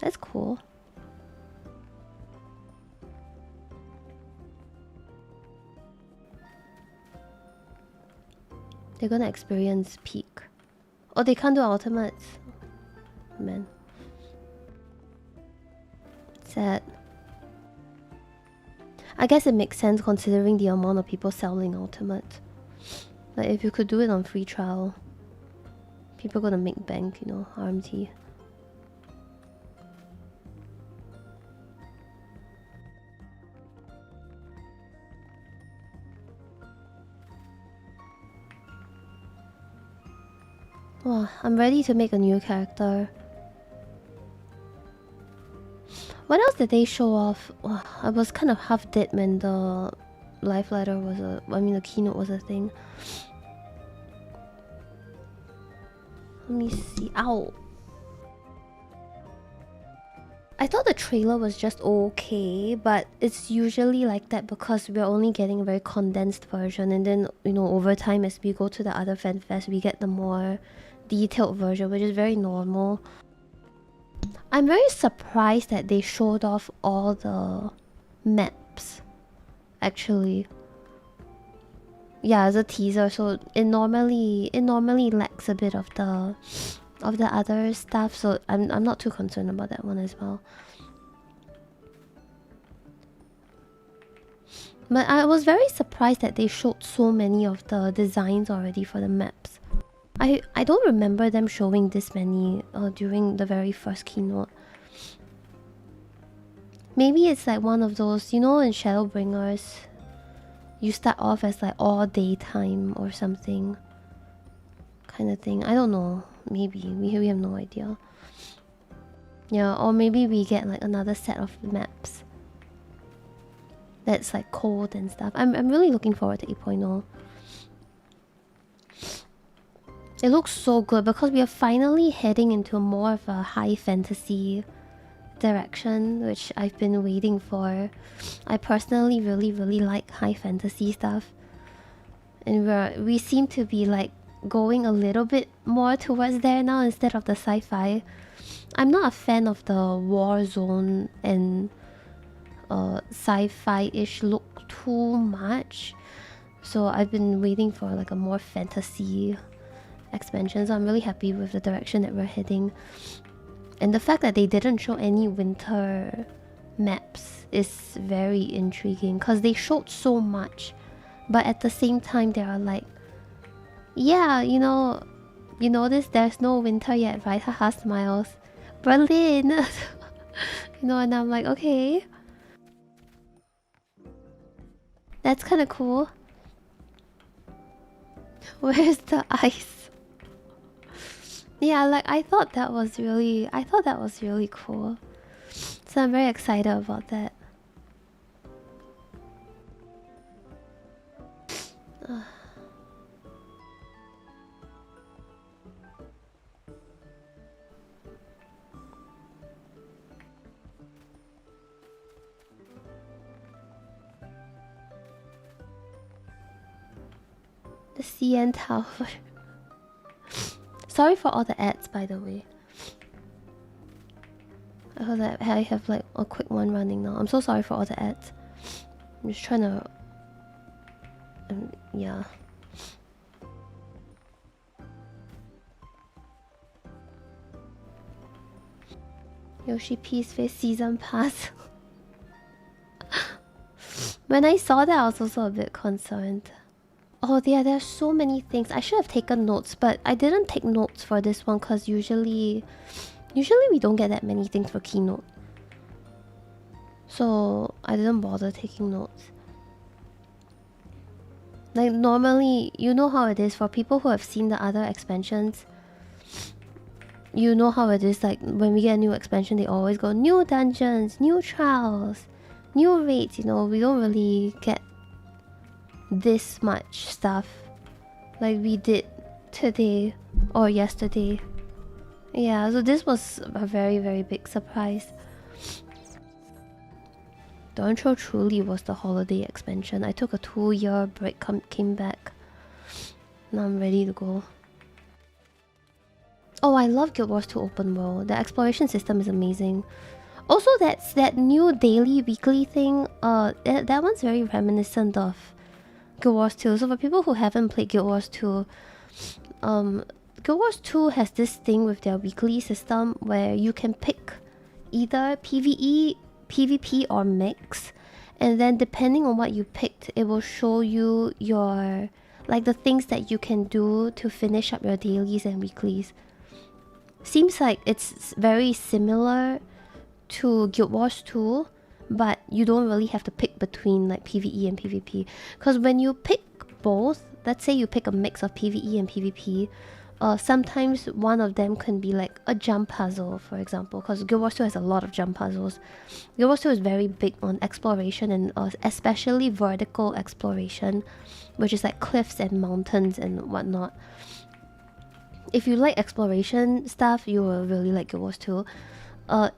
That's cool. They're gonna experience peak. Oh, they can't do ultimates. Man. Sad. I guess it makes sense considering the amount of people selling ultimates. Like if you could do it on free trial, people gonna make bank, you know, RMT. Wow, I'm ready to make a new character. What else did they show off? Wow, I was kind of half dead when the live letter was the keynote was a thing. Let me see. Ow! I thought the trailer was just okay, but it's usually like that because we're only getting a very condensed version, and then, you know, over time as we go to the other fan fest, we get the more detailed version, which is very normal. I'm very surprised that they showed off all the maps, actually. Yeah, as a teaser, so it normally lacks a bit of the other stuff, so I'm not too concerned about that one as well. But I was very surprised that they showed so many of the designs already for the maps. I don't remember them showing this many during the very first keynote. Maybe it's like one of those, you know, in Shadowbringers, you start off as like all daytime or something kind of thing. I don't know. Maybe we have no idea. Yeah, or maybe we get like another set of maps that's like cold and stuff. I'm really looking forward to 8.0. It looks so good because we are finally heading into more of a high fantasy direction, which I've been waiting for. I personally really like high fantasy stuff, and we seem to be like going a little bit more towards there now instead of the sci-fi. I'm not a fan of the war zone and sci-fi-ish look too much, so I've been waiting for like a more fantasy expansion. So I'm really happy with the direction that we're heading, and the fact that they didn't show any winter maps is very intriguing because they showed so much, but at the same time they are like, yeah, you notice there's no winter yet, right? Haha, smiles. Berlin. You know, and I'm like, okay, that's kind of cool. Where's the ice? Yeah, like I thought that was really cool. So I'm very excited about that. The CN Tower. Sorry for all the ads, by the way. I heard that I have like a quick one running now. I'm so sorry for all the ads. I'm just trying to... yeah. Yoshi P's face season pass. When I saw that, I was also a bit concerned. Oh yeah, there's so many things. I should have taken notes, but I didn't take notes for this one because usually we don't get that many things for keynote. So I didn't bother taking notes. Like normally, you know how it is for people who have seen the other expansions. You know how it is, like when we get a new expansion, they always go new dungeons, new trials, new raids. You know, we don't really get this much stuff like we did today or yesterday. Yeah, so this was a very big surprise. The intro truly was the holiday expansion. I took a 2-year break, came back. Now I'm ready to go. Oh, I love Guild Wars 2 Open World. The exploration system is amazing. Also, that new daily, weekly thing. That one's very reminiscent of Guild Wars 2. So for people who haven't played Guild Wars 2, Guild Wars 2 has this thing with their weekly system where you can pick either PvE, PvP, or mix. And then depending on what you picked, it will show you your, like, the things that you can do to finish up your dailies and weeklies. Seems like it's very similar to Guild Wars 2, but you don't really have to pick between like PvE and PvP. Because when you pick both, let's say you pick a mix of PvE and PvP, sometimes one of them can be like a jump puzzle, for example, because Guild Wars 2 has a lot of jump puzzles. Guild Wars 2 is very big on exploration, and especially vertical exploration, which is like cliffs and mountains and whatnot. If you like exploration stuff, you will really like Guild Wars 2.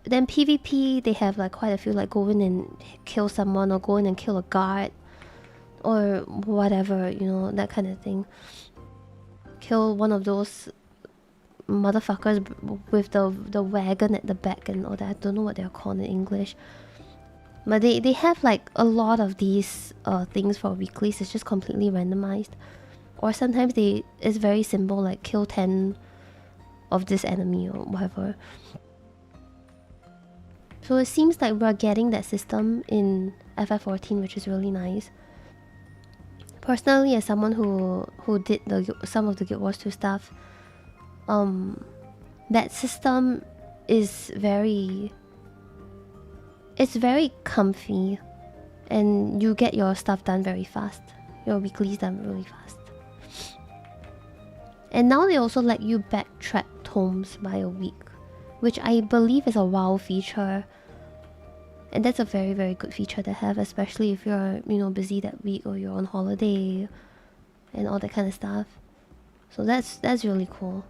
Then PvP, they have like quite a few, like go in and kill someone, or go in and kill a guard, or whatever, you know, that kind of thing. Kill one of those motherfuckers with the wagon at the back and all that. I don't know what they're called in English. But they have like a lot of these things for weeklies. It's just completely randomized. Or sometimes it's very simple, like kill 10 of this enemy or whatever. So it seems like we're getting that system in FF14, which is really nice. Personally, as someone who did some of the Guild Wars 2 stuff, that system is very comfy, and you get your stuff done very fast. Your weeklies done really fast. And now they also let you backtrack tomes by a week, which I believe is a WoW feature. And that's a very, very good feature to have, especially if you're, you know, busy that week, or you're on holiday and all that kind of stuff. So that's really cool.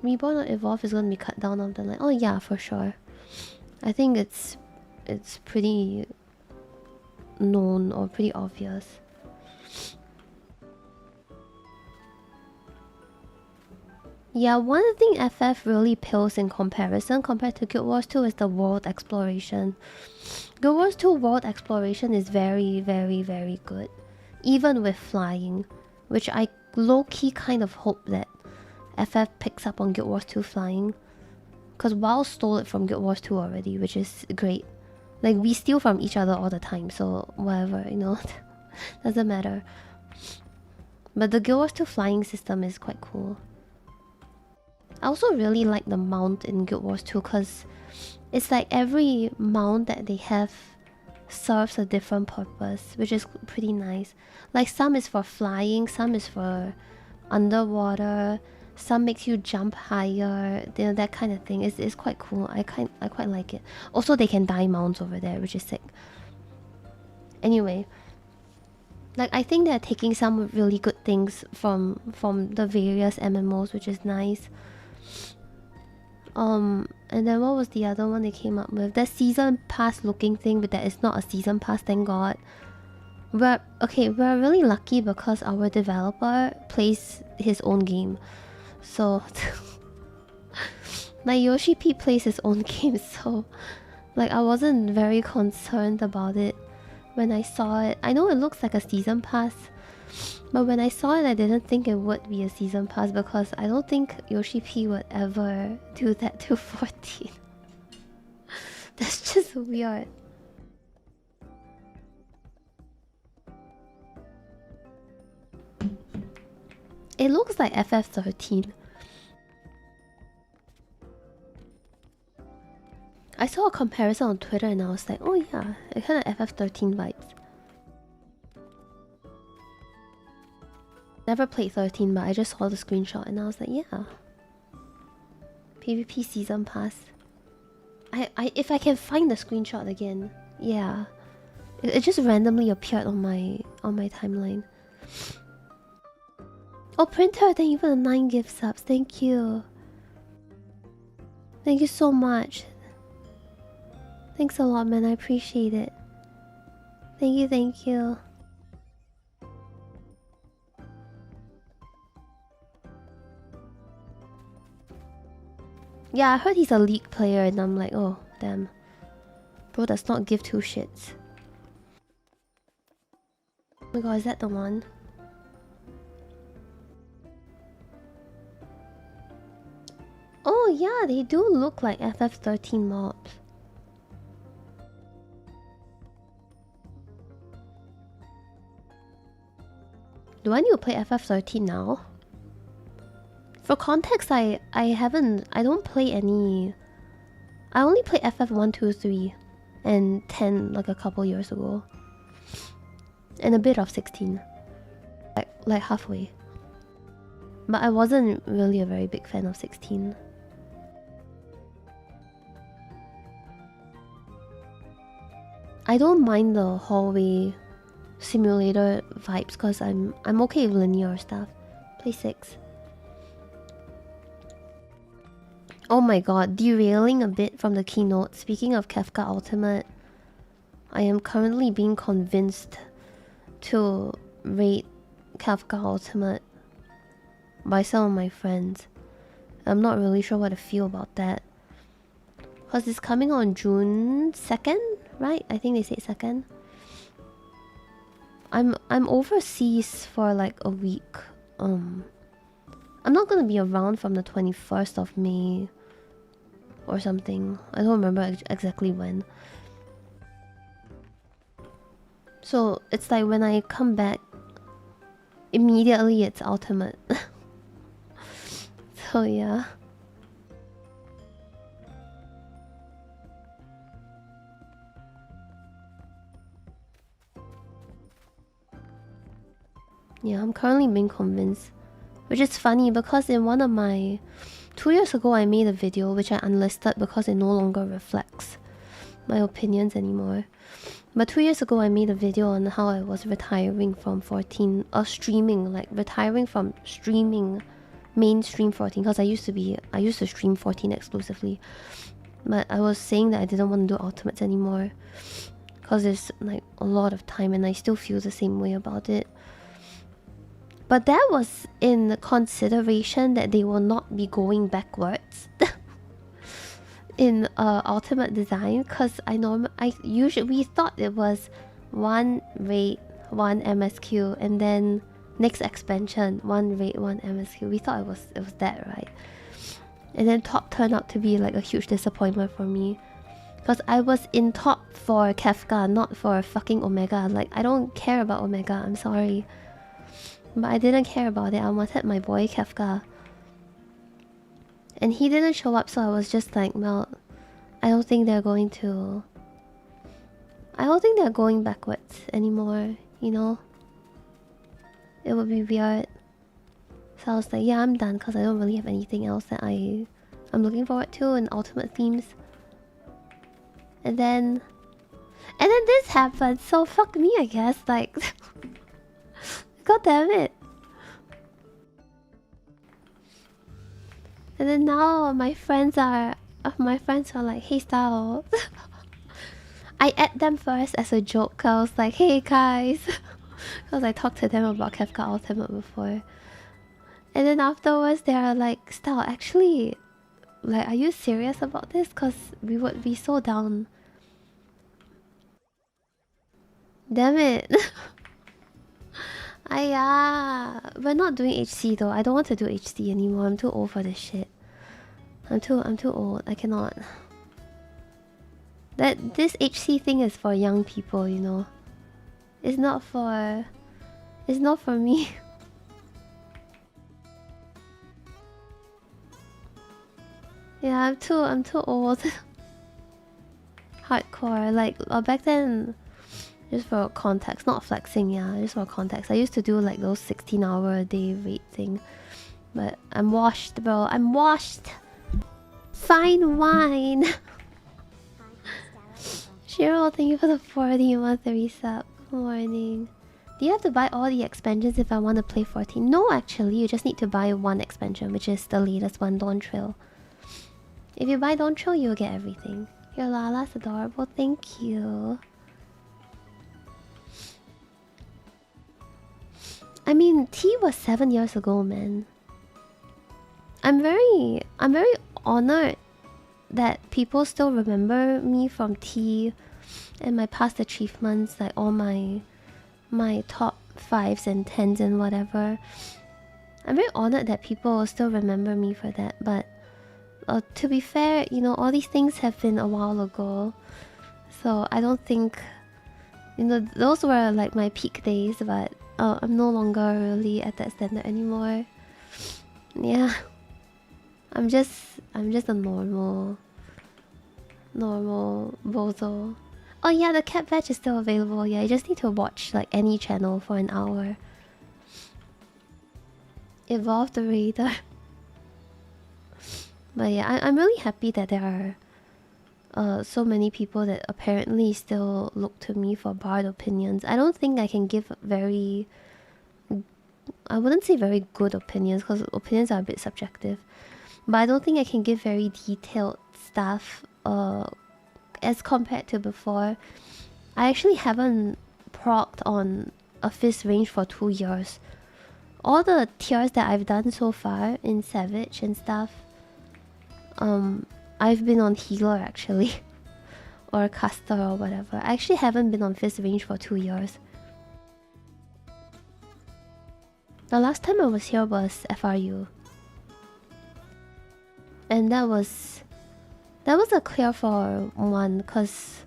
Reborn or Evolve is going to be cut down on the line. Oh yeah, for sure. I think it's pretty known or pretty obvious. Yeah, one thing FF really pales in comparison compared to Guild Wars 2 is the world exploration. Guild Wars 2 world exploration is very, very, very good. Even with flying, which I low-key kind of hope that FF picks up on Guild Wars 2 flying. Because WoW stole it from Guild Wars 2 already, which is great. Like, we steal from each other all the time, so whatever, you know. Doesn't matter. But the Guild Wars 2 flying system is quite cool. I also really like the mount in Guild Wars 2 because it's like every mount that they have serves a different purpose, which is pretty nice. Like some is for flying, some is for underwater, some makes you jump higher, you know, that kind of thing. It's quite cool. I quite like it. Also, they can dye mounts over there, which is sick. Anyway, like I think they're taking some really good things from the various MMOs, which is nice. And then what was the other one they came up with? That season pass looking thing, but that is not a season pass, thank god. We're really lucky because our developer plays his own game. So my Yoshi P plays his own game, so like I wasn't very concerned about it when I saw it. I know it looks like a season pass, but when I saw it, I didn't think it would be a season pass because I don't think Yoshi P would ever do that to 14. That's just weird. It looks like FF13. I saw a comparison on Twitter and I was like, oh yeah, it kind of FF13 vibes. Never played 13, but I just saw the screenshot and I was like, yeah. PvP season pass. If I can find the screenshot again, yeah. It just randomly appeared on my timeline. Oh, Printer, thank you for the 9 gift subs. Thank you. Thank you so much. Thanks a lot, man. I appreciate it. Thank you, thank you. Yeah, I heard he's a League player and I'm like, oh, damn. Bro does not give two shits. Oh my god, is that the one? Oh yeah, they do look like FF13 mobs. Do I need to play FF13 now? For context, I don't play any... I only play FF1, 2, 3 and 10 like a couple years ago. And a bit of 16. Like halfway. But I wasn't really a very big fan of 16. I don't mind the hallway simulator vibes because I'm okay with linear stuff. Play 6. Oh my god, derailing a bit from the keynote. Speaking of Kefka Ultimate, I am currently being convinced to rate Kefka Ultimate by some of my friends. I'm not really sure what to feel about that. Because it's coming on June 2nd, right? I think they say 2nd. I'm overseas for like a week. I'm not gonna be around from the 21st of May or something. I don't remember exactly when. So it's like when I come back, immediately it's Ultimate. So yeah. Yeah, I'm currently being convinced. Which is funny because in one of my... 2 years ago I made a video which I unlisted because it no longer reflects my opinions anymore. But 2 years ago I made a video on how I was retiring from 14... streaming, like retiring from streaming mainstream 14 because I used to stream 14 exclusively. But I was saying that I didn't want to do Ultimates anymore because there's like a lot of time and I still feel the same way about it. But that was in consideration that they will not be going backwards in Ultimate design, because we thought it was one rate, one MSQ, and then next expansion, one rate, one MSQ. We thought it was that, right? And then top turned out to be like a huge disappointment for me. Because I was in top for Kefka, not for fucking Omega. Like, I don't care about Omega, I'm sorry. But I didn't care about it. I wanted my boy Kefka. And he didn't show up, so I was just like, well, I don't think they're going backwards anymore, you know? It would be weird. So I was like, yeah, I'm done because I don't really have anything else that I'm looking forward to in Ultimate themes. And then this happened, so fuck me, I guess. Like, god damn it. And then now my friends are like, hey stal. I add them first as a joke. I was like, hey guys. Because I talked to them about Kefka Ultimate before. And then afterwards they are like, stal, actually, like, are you serious about this? Because we would be so down. Damn it. We're not doing HC though. I don't want to do HC anymore. I'm too old for this shit. I'm too old. I cannot. This HC thing is for young people, you know. It's not for me. Yeah, I'm too old. Hardcore. Like, back then, just for context, not flexing, yeah, just for context, I used to do like those 16-hour-a-day rate thing. But I'm washed, bro. I'm washed. Fine wine. Cheryl, thank you for the 40-month resub. Good morning. Do you have to buy all the expansions if I want to play 14? No, actually, you just need to buy one expansion, which is the latest one, Dawn Trail. If you buy Dawn Trail, you'll get everything. Your Lala's adorable, thank you. I mean, T was 7 years ago, man. I'm very honored that people still remember me from T and my past achievements, like all my top 5s and 10s and whatever. I'm very honored that people still remember me for that, but to be fair, you know, all these things have been a while ago, so I don't think, you know, those were like my peak days, but I'm no longer really at that standard anymore. Yeah, I'm just a normal bozo. Oh yeah, the cat badge is still available. Yeah, you just need to watch like any channel for an hour. Evolve the Raider. But yeah, I'm really happy that there are so many people that apparently still look to me for bard opinions. I don't think I can give very... I wouldn't say very good opinions, because opinions are a bit subjective. But I don't think I can give very detailed stuff as compared to before. I actually haven't procced on a fist range for 2 years. All the tiers that I've done so far in Savage and stuff, I've been on healer actually. Or caster or whatever. I actually haven't been on fist range for 2 years. The last time I was here was FRU. And that was a clear for one, because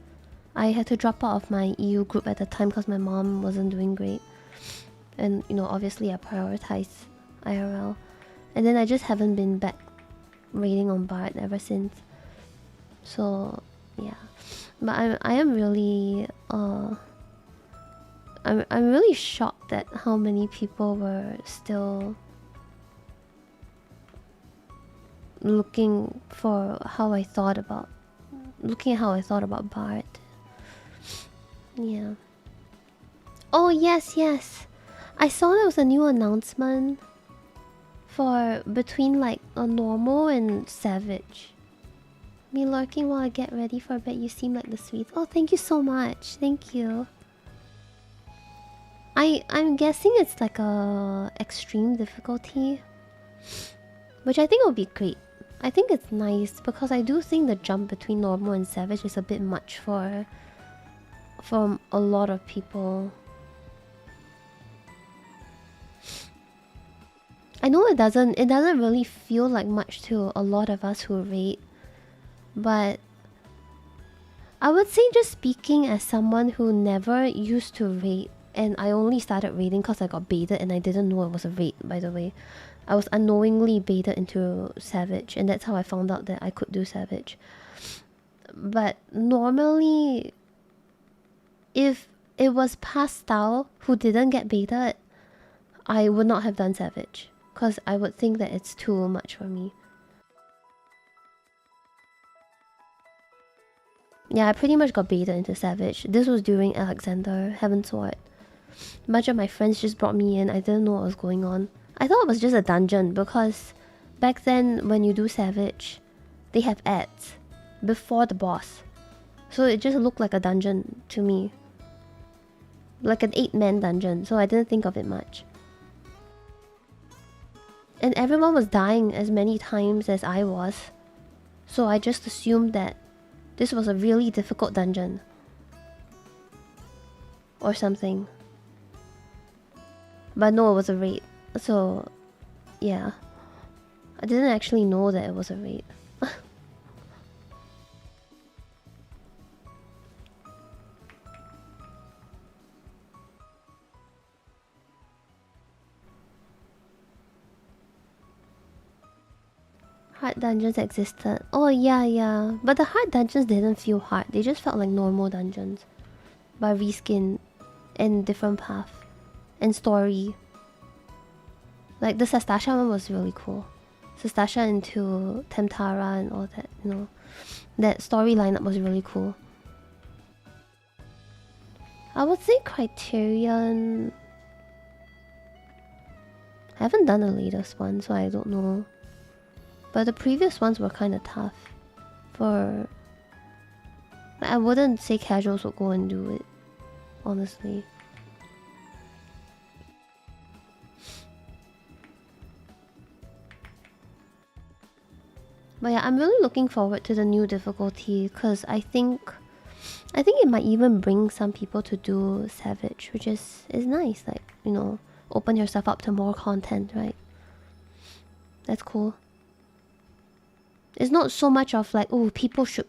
I had to drop out of my EU group at the time because my mom wasn't doing great. And, you know, obviously I prioritize IRL. And then I just haven't been back raiding on Bard ever since. So, yeah. But I am really... I'm really shocked at how many people were still looking for how I thought about... Looking at how I thought about Bard. Yeah. Oh, yes, yes. I saw there was a new announcement for between like a normal and savage. Me lurking while I get ready for bed. You seem like the sweet. Oh, thank you so much. Thank you. I'm guessing it's like a extreme difficulty, which I think would be great. I think it's nice because I do think the jump between normal and savage is a bit much for a lot of people. I know it doesn't really feel like much to a lot of us who raid, but I would say, just speaking as someone who never used to raid, and I only started raiding because I got baited and I didn't know it was a raid, by the way. I was unknowingly baited into Savage, and that's how I found out that I could do Savage. But normally, if it was past stal who didn't get baited, I would not have done Savage, because I would think that it's too much for me. Yeah, I pretty much got baited into Savage. This was during Alexander, Heaven's Sword. A bunch of my friends just brought me in. I didn't know what was going on. I thought it was just a dungeon because back then when you do Savage, they have ads before the boss. So it just looked like a dungeon to me. Like an 8-man dungeon, so I didn't think of it much. And everyone was dying as many times as I was. So I just assumed that this was a really difficult dungeon. Or something. But no, it was a raid. So, yeah. I didn't actually know that it was a raid. Hard dungeons existed. Oh, yeah. But the hard dungeons didn't feel hard. They just felt like normal dungeons. But reskin and different path. And story. Like the Sastasha one was really cool. Sastasha into Temtara and all that, you know. That story lineup was really cool. I would say Criterion... I haven't done the latest one, so I don't know. But the previous ones were kind of tough. For... I wouldn't say casuals would go and do it, honestly. But yeah, I'm really looking forward to the new difficulty because I think it might even bring some people to do Savage, which is nice. Like, you know, open yourself up to more content, right? That's cool. It's not so much of like, oh, people should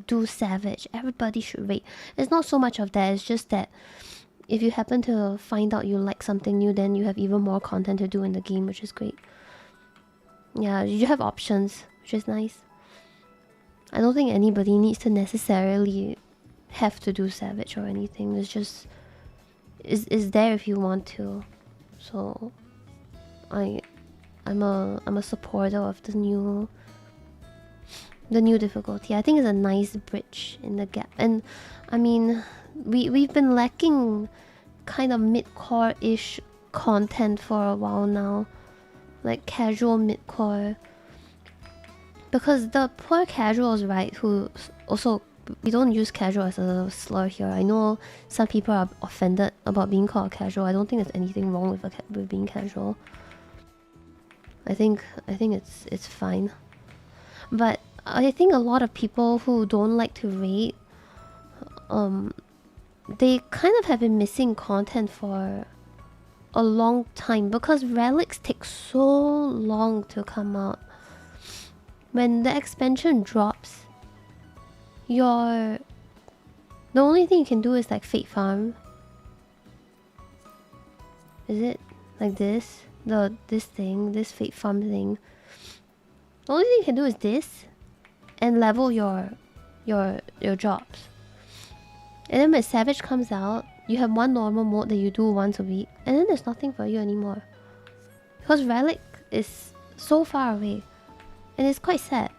do Savage, everybody should rate. It's not so much of that. It's just that if you happen to find out you like something new, then you have even more content to do in the game, which is great. Yeah, you have options, which is nice. I don't think anybody needs to necessarily have to do Savage or anything. It's just is there if you want to. So I'm a supporter of the new difficulty. I think it's a nice bridge in the gap. And I mean, we've been lacking kind of mid-core-ish content for a while now, like casual mid-core, because the poor casuals, right, who also, we don't use casual as a slur here. I know some people are offended about being called casual. I don't think there's anything wrong with being casual. I think it's fine. But I think a lot of people who don't like to rate, they kind of have been missing content for a long time because relics take so long to come out. When the expansion drops, the only thing you can do is like fate farm. Is it like this? This fate farm thing. The only thing you can do is this and level your jobs. And then when Savage comes out, you have one normal mode that you do once a week, and then there's nothing for you anymore. Because Relic is so far away. And it's quite sad.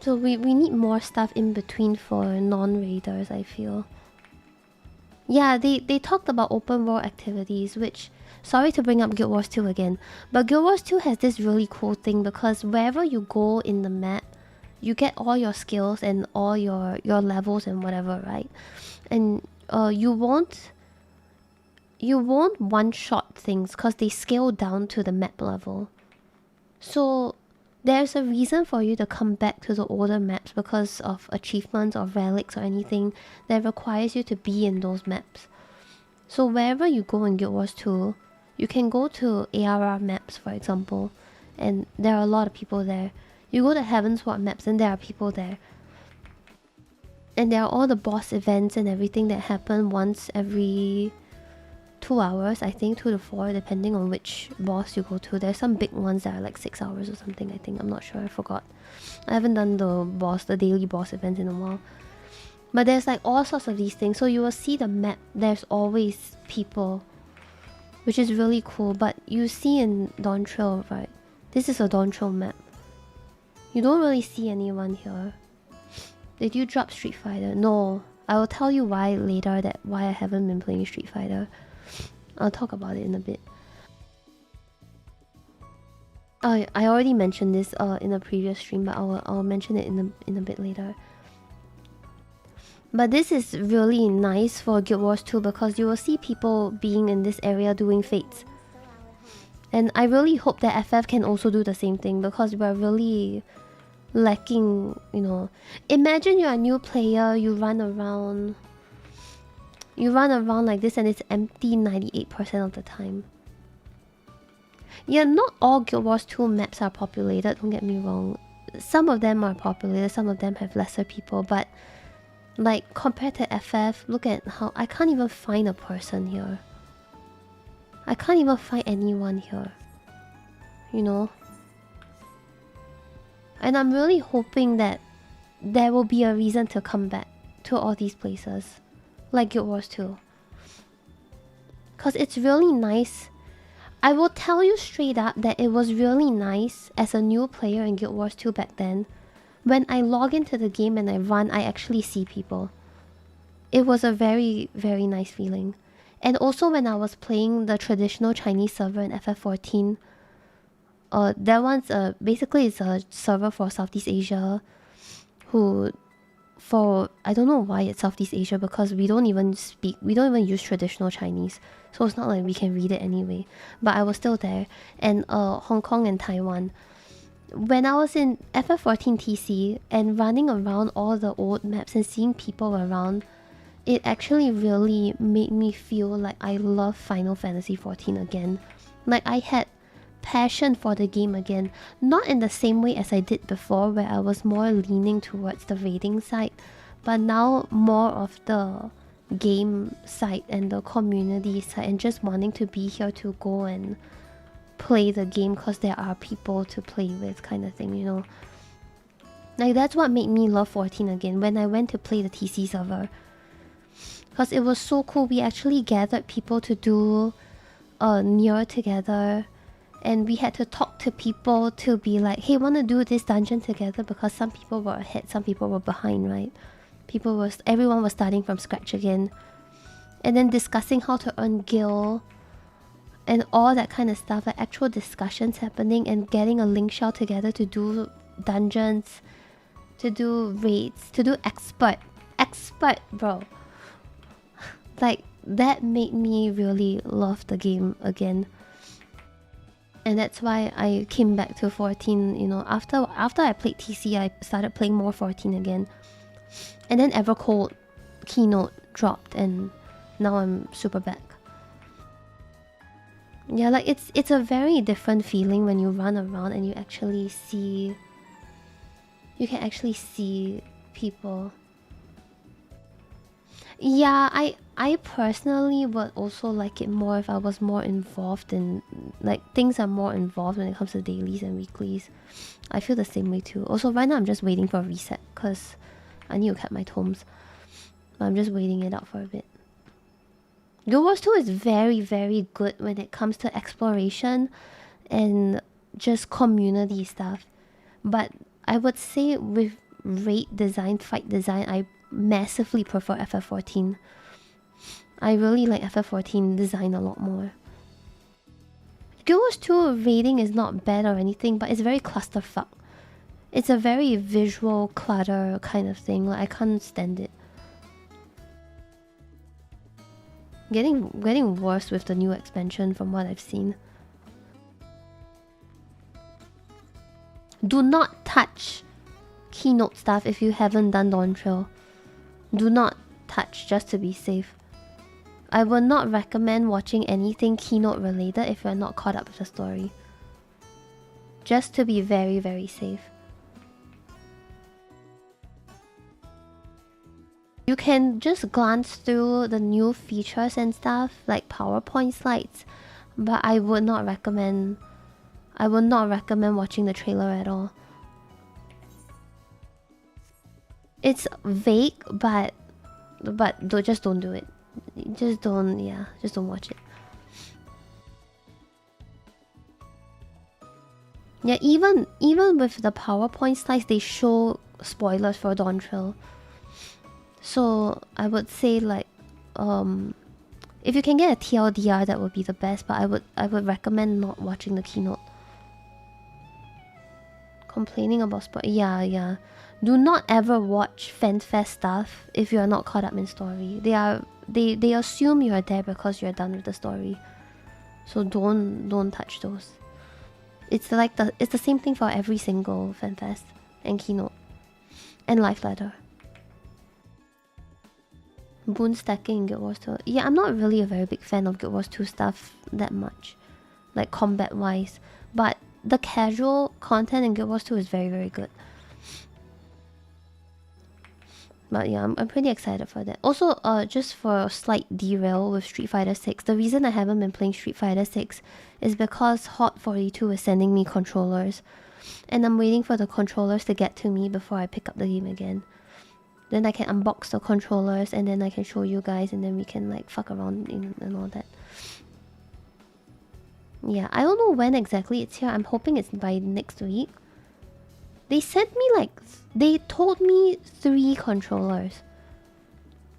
So we need more stuff in between for non-raiders, I feel. Yeah, they talked about open world activities, which, sorry to bring up Guild Wars 2 again, but Guild Wars 2 has this really cool thing because wherever you go in the map, you get all your skills and all your levels and whatever, right? And you won't one-shot things because they scale down to the map level. So there's a reason for you to come back to the older maps because of achievements or relics or anything that requires you to be in those maps. So wherever you go in Guild Wars 2, you can go to ARR maps, for example, and there are a lot of people there. You go to Heavensward maps and there are people there. And there are all the boss events and everything that happen once every 2 hours, I think, 2 to 4, depending on which boss you go to. There's some big ones that are like 6 hours or something, I think. I'm not sure, I forgot. I haven't done the daily boss events in a while. But there's like all sorts of these things. So you will see the map, there's always people, which is really cool. But you see in Dawn Trail, right? This is a Dawn Trail map. You don't really see anyone here. Did you drop Street Fighter? No. I will tell you why later, why I haven't been playing Street Fighter. I'll talk about it in a bit. I already mentioned this in a previous stream, but I'll mention it in a bit later. But this is really nice for Guild Wars 2 because you will see people being in this area doing fates. And I really hope that FF can also do the same thing because we're really lacking, you know. Imagine you're a new player, you run around like this and it's empty 98% of the time. Yeah, not all Guild Wars 2 maps are populated, don't get me wrong. Some of them are populated, some of them have lesser people, but like compared to FF, look at how I can't even find a person here. I can't even find anyone here. You know? And I'm really hoping that there will be a reason to come back to all these places. Like Guild Wars 2. Because it's really nice. I will tell you straight up that it was really nice as a new player in Guild Wars 2 back then. When I log into the game and I run, I actually see people. It was a very, very nice feeling. And also when I was playing the traditional Chinese server in FF14, that one's basically it's a server for Southeast Asia who for, I don't know why it's Southeast Asia, because we don't even use traditional Chinese, so it's not like we can read it anyway. But I was still there. And Hong Kong and Taiwan, when I was in FF14 TC and running around all the old maps and seeing people around, it actually really made me feel like I love Final Fantasy XIV again. Like I had passion for the game again, not in the same way as I did before, where I was more leaning towards the raiding side, but now more of the game side and the community side, and just wanting to be here to go and play the game because there are people to play with, kind of thing, you know. Like that's what made me love 14 again when I went to play the TC server, because it was so cool. We actually gathered people to do Nier together, and we had to talk to people to be like, hey, want to do this dungeon together, because some people were ahead, some people were behind, right? Everyone was starting from scratch again, and then discussing how to earn gil and all that kind of stuff, like actual discussions happening, and getting a link shell together to do dungeons, to do raids, to do expert, bro. Like that made me really love the game again. And that's why I came back to 14, you know, after I played TC, I started playing more 14 again. And then Evercold Keynote dropped, and now I'm super back. Yeah, like it's a very different feeling when you run around and you can actually see people. Yeah, I personally would also like it more if I was more involved in, like, things are more involved when it comes to dailies and weeklies. I feel the same way too. Also, right now I'm just waiting for a reset because I need to cut my tomes. But I'm just waiting it out for a bit. Guild Wars 2 is very, very good when it comes to exploration and just community stuff. But I would say with raid design, fight design, I massively prefer FF14. I really like FF14 design a lot more. Guild Wars 2 raiding is not bad or anything, but it's very clusterfuck. It's a very visual clutter kind of thing. Like, I can't stand it. Getting worse with the new expansion from what I've seen. Do not touch Keynote stuff if you haven't done Dawn Trail. Do not touch, just to be safe. I would not recommend watching anything Keynote related if you're not caught up with the story. Just to be very, very safe. You can just glance through the new features and stuff, like PowerPoint slides, but I would not recommend watching the trailer at all. It's vague, but just don't do it. Just don't watch it. Yeah, even with the PowerPoint slides, they show spoilers for Dawn Trail. So I would say, like, if you can get a TLDR, that would be the best. But I would recommend not watching the keynote. Complaining about yeah. Do not ever watch FanFest stuff if you are not caught up in story. They assume you are there because you're done with the story. So don't touch those. It's the same thing for every single FanFest and keynote and live ladder. Boon stacking in Guild Wars 2. Yeah, I'm not really a very big fan of Guild Wars 2 stuff that much, like combat wise, but the casual content in Guild Wars 2 is very, very good. But yeah, I'm pretty excited for that. Also, just for a slight derail with Street Fighter 6, the reason I haven't been playing Street Fighter 6 is because Hot 42 is sending me controllers, and I'm waiting for the controllers to get to me before I pick up the game again. Then I can unbox the controllers, and then I can show you guys, and then we can like fuck around and all that. Yeah, I don't know when exactly it's here. I'm hoping it's by next week. They sent me they told me 3 controllers.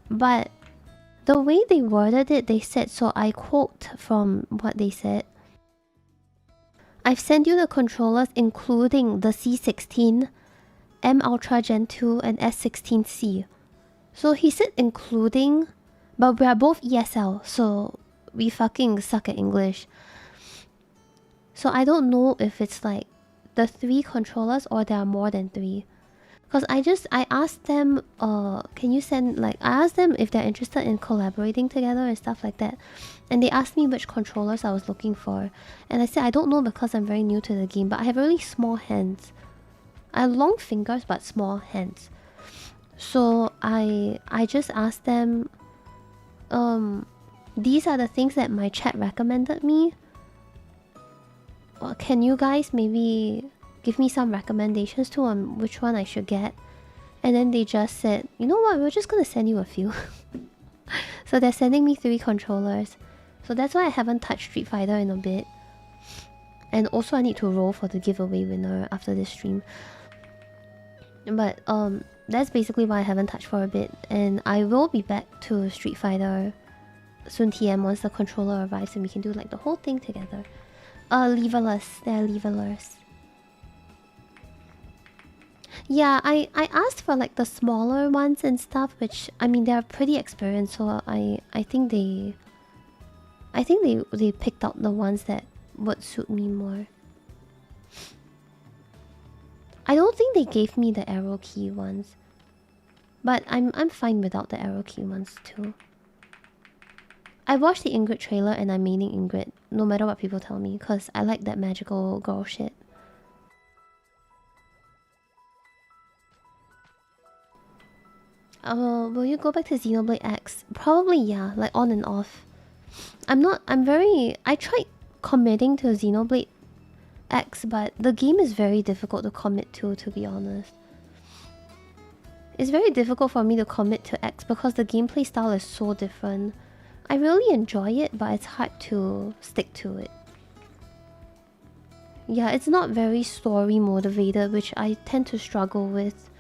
But the way they worded it, they said, so I quote from what they said. I've sent you the controllers including the C16 M Ultra Gen 2 and S16C. So he said including, but we are both ESL, so we fucking suck at English. So I don't know if it's like the 3 controllers or there are more than 3. Because I asked them, can you send, like, I asked them if they're interested in collaborating together and stuff like that. And they asked me which controllers I was looking for. And I said, I don't know because I'm very new to the game, but I have really small hands. I have long fingers, but small hands. So I just asked them, these are the things that my chat recommended me. Well, can you guys maybe give me some recommendations too on which one I should get? And then they just said, you know what, we're just gonna send you a few. So they're sending me 3 controllers. So that's why I haven't touched Street Fighter in a bit. And also I need to roll for the giveaway winner after this stream. But that's basically why I haven't touched for a bit. And I will be back to Street Fighter soon TM once the controller arrives and we can do like the whole thing together. Levelers. They're levelers. Yeah, I asked for like the smaller ones and stuff, which I mean they're pretty experienced, so I think they picked out the ones that would suit me more. I don't think they gave me the arrow key ones, but I'm fine without the arrow key ones too. I watched the Ingrid trailer and I'm maining Ingrid, no matter what people tell me, because I like that magical girl shit. Will you go back to Xenoblade X? Probably yeah, like on and off. I tried committing to Xenoblade X, but the game is very difficult to commit to be honest. It's very difficult for me to commit to X because the gameplay style is so different. I really enjoy it, but it's hard to stick to it. Yeah, it's not very story motivated, which I tend to struggle with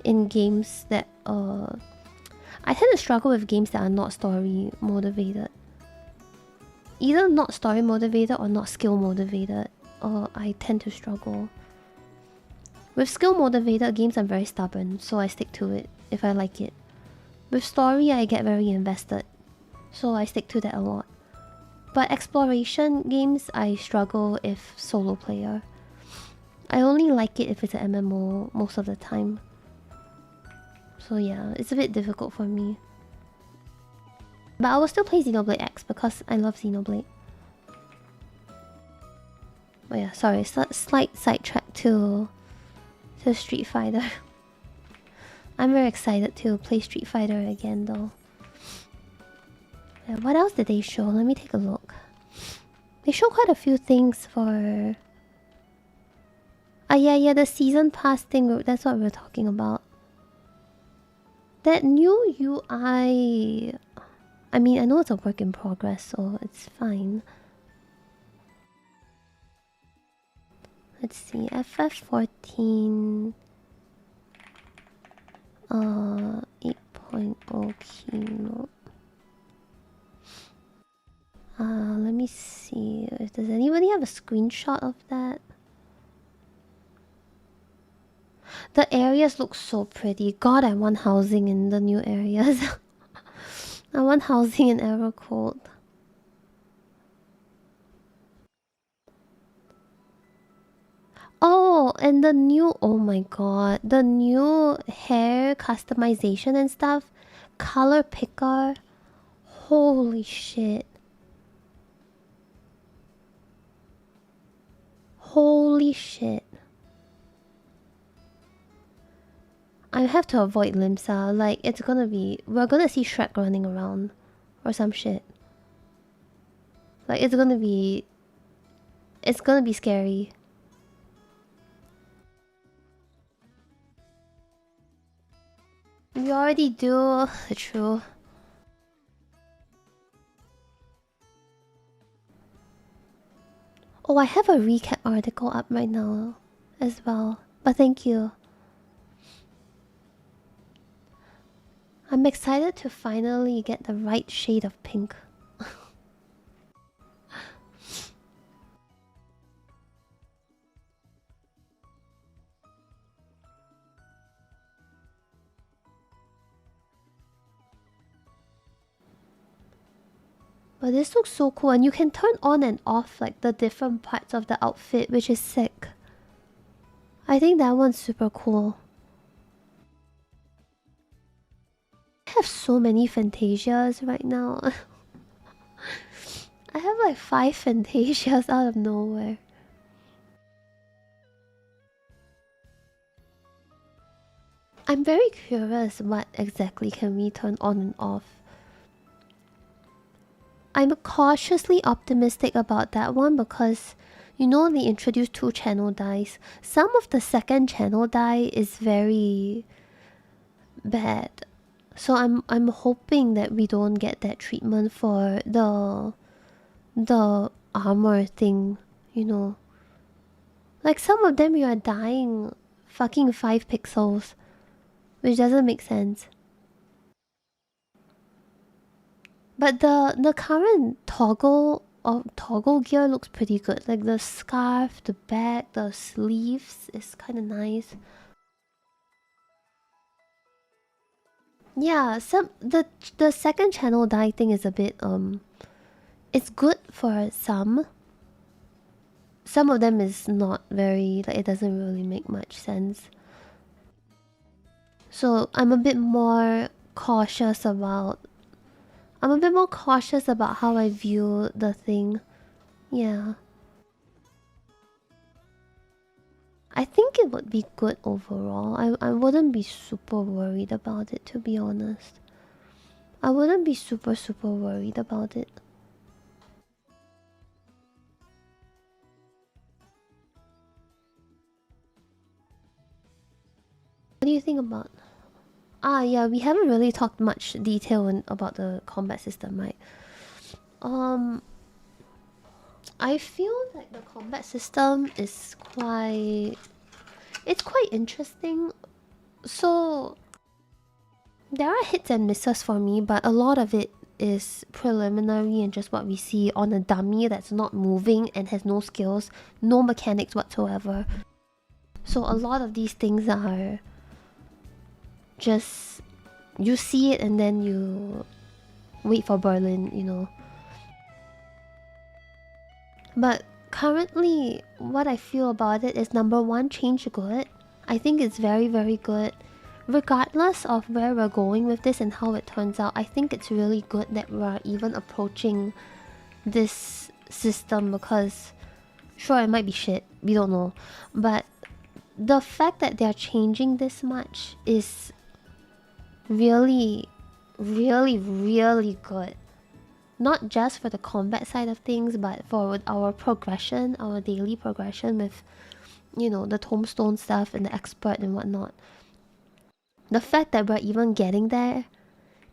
in games that I tend to struggle with games that are not story motivated. Either not story motivated or not skill motivated. I tend to struggle. With skill motivated games I'm very stubborn, so I stick to it if I like it. With story I get very invested, so I stick to that a lot. But exploration games I struggle if solo player. I only like it if it's an MMO most of the time. So yeah, it's a bit difficult for me. But I will still play Xenoblade X because I love Xenoblade. Oh yeah, sorry, slight sidetrack to Street Fighter. I'm very excited to play Street Fighter again though. Yeah, what else did they show? Let me take a look. They show quite a few things for... yeah, the season pass thing, that's what we're talking about. That new UI... I mean, I know it's a work in progress, so it's fine. Let's see, FF14... 8.0 keynote. Let me see. Does anybody have a screenshot of that? The areas look so pretty. God, I want housing in the new areas. I want housing in Evercold. Oh, and the new... Oh my god. The new hair customization and stuff. Color picker. Holy shit. Holy shit. I have to avoid Limsa. Like, it's gonna be... We're gonna see Shrek running around. Or some shit. Like, it's gonna be... It's gonna be scary. We already do. True. Oh, I have a recap article up right now as well. But thank you. I'm excited to finally get the right shade of pink. But this looks so cool, and you can turn on and off like the different parts of the outfit, which is sick. I think that one's super cool. I have so many Fantasias right now. I have like 5 Fantasias out of nowhere. I'm very curious what exactly can we turn on and off. I'm cautiously optimistic about that one because, you know, they introduced 2 channel dies. Some of the second channel die is very bad. So I'm hoping that we don't get that treatment for the armor thing, you know. Like some of them you are dying fucking 5 pixels, which doesn't make sense. But the current toggle gear looks pretty good. Like the scarf, the bag, the sleeves is kind of nice. Yeah, the second channel dye thing is a bit it's good for some. Some of them is not very, like, it doesn't really make much sense. So I'm a bit more cautious about how I view the thing. Yeah. I think it would be good overall. I wouldn't be super worried about it, to be honest. I wouldn't be super worried about it. What do you think about... Ah, yeah, we haven't really talked much detail about the combat system, right? I feel like the combat system is quite... It's quite interesting. So... There are hits and misses for me, but a lot of it is preliminary and just what we see on a dummy that's not moving and has no skills, no mechanics whatsoever. So a lot of these things are just... You see it and then you wait for Berlin, you know. But currently, what I feel about it is, number one, change good. I think it's very, very good. Regardless of where we're going with this and how it turns out, I think it's really good that we're even approaching this system because... Sure, it might be shit, we don't know. But the fact that they're changing this much is really, really, really good. Not just for the combat side of things, but for our progression, our daily progression with, you know, the tombstone stuff and the expert and whatnot. The fact that we're even getting there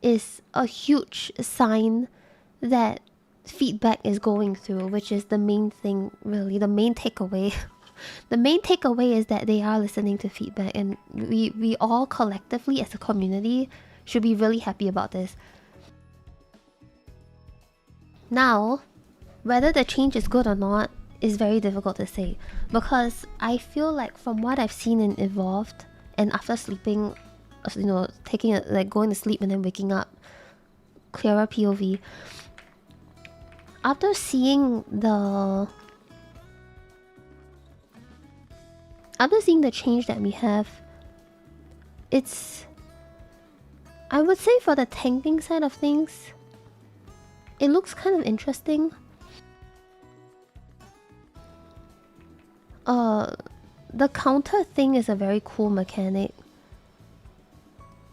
is a huge sign that feedback is going through, which is the main thing, really, the main takeaway. The main takeaway is that they are listening to feedback, and we all collectively as a community should be really happy about this. Now, whether the change is good or not is very difficult to say, because I feel like from what I've seen in Evolved, and after sleeping, you know, taking it, like going to sleep and then waking up, clearer POV. After seeing the change that we have, it's... I would say for the tanking side of things, it looks kind of interesting. The counter thing is a very cool mechanic.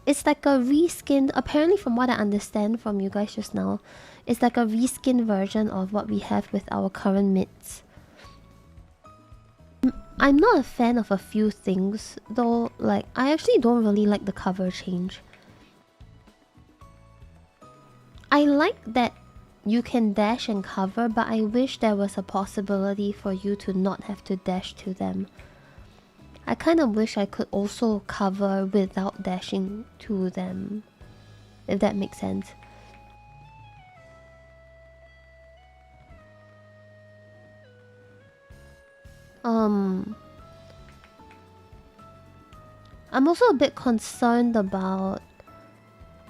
It's like a reskinned... Apparently, from what I understand from you guys just now, it's like a reskinned version of what we have with our current mids. I'm not a fan of a few things, though. Like, I actually don't really like the cover change. I like that you can dash and cover, but I wish there was a possibility for you to not have to dash to them. I kind of wish I could also cover without dashing to them, if that makes sense. I'm also a bit concerned about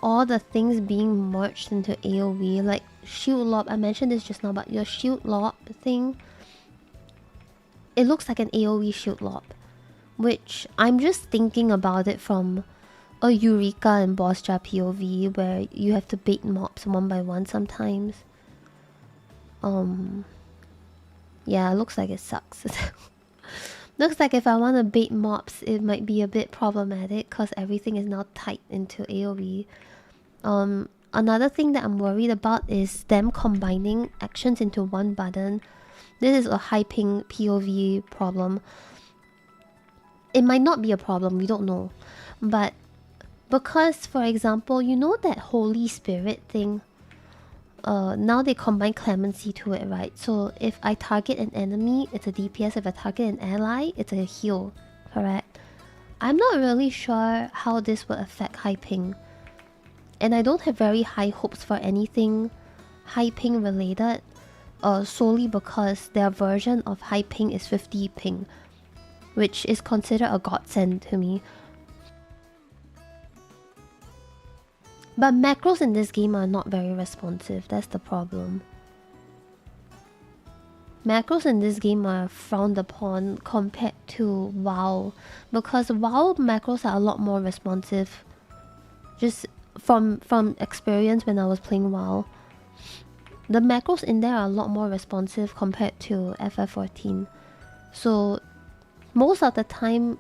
all the things being merged into AoE, like shield lob. I mentioned this just now, but your shield lob thing, it looks like an AoE shield lob, which I'm just thinking about it from a Eureka and Boss Trap POV where you have to bait mobs one by one sometimes. Yeah, it looks like it sucks. Looks like if I want to bait mobs, it might be a bit problematic because everything is now tied into AoE. Another thing that I'm worried about is them combining actions into one button. This is a high ping POV problem. It might not be a problem, we don't know. But because, for example, you know that Holy Spirit thing? Now they combine Clemency to it, right? So if I target an enemy, it's a DPS. If I target an ally, it's a heal, correct? I'm not really sure how this will affect high ping. And I don't have very high hopes for anything high ping related, solely because their version of high ping is 50 ping, which is considered a godsend to me. But macros in this game are not very responsive, that's the problem. Macros in this game are frowned upon compared to WoW, because WoW macros are a lot more responsive. Just from experience when I was playing WoW, the macros in there are a lot more responsive compared to FF14. So most of the time,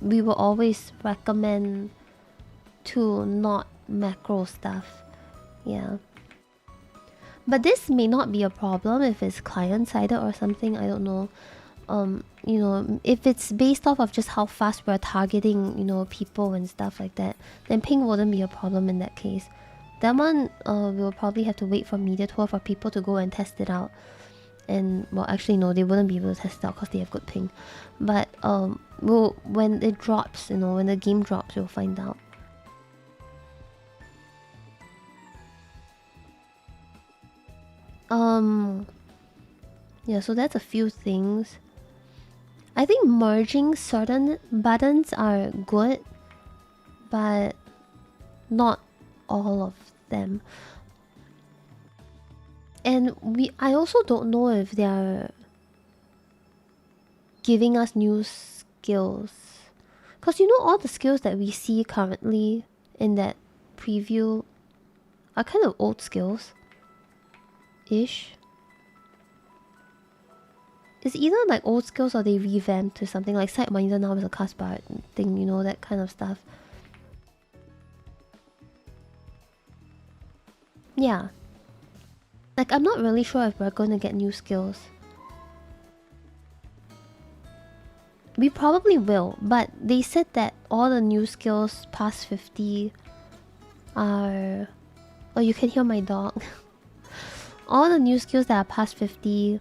we will always recommend to not macro stuff. Yeah. But this may not be a problem if it's client-sided or something, I don't know. You know, if it's based off of just how fast we're targeting, you know, people and stuff like that, then ping wouldn't be a problem in that case. That one, we'll probably have to wait for media tour for people to go and test it out. And, well, actually no, they wouldn't be able to test it out because they have good ping. But, when it drops, you know, when the game drops, we'll find out. Yeah, so that's a few things. I think merging certain buttons are good, but not all of them. And I also don't know if they're giving us new skills. Because you know, all the skills that we see currently in that preview are kind of old skills-ish. It's either like old skills or they revamped to something like Sidewinder now is a cast bar thing, you know, that kind of stuff. Yeah. Like, I'm not really sure if we're going to get new skills. We probably will, but they said that all the new skills past 50 are... Oh, you can hear my dog. All the new skills that are past 50...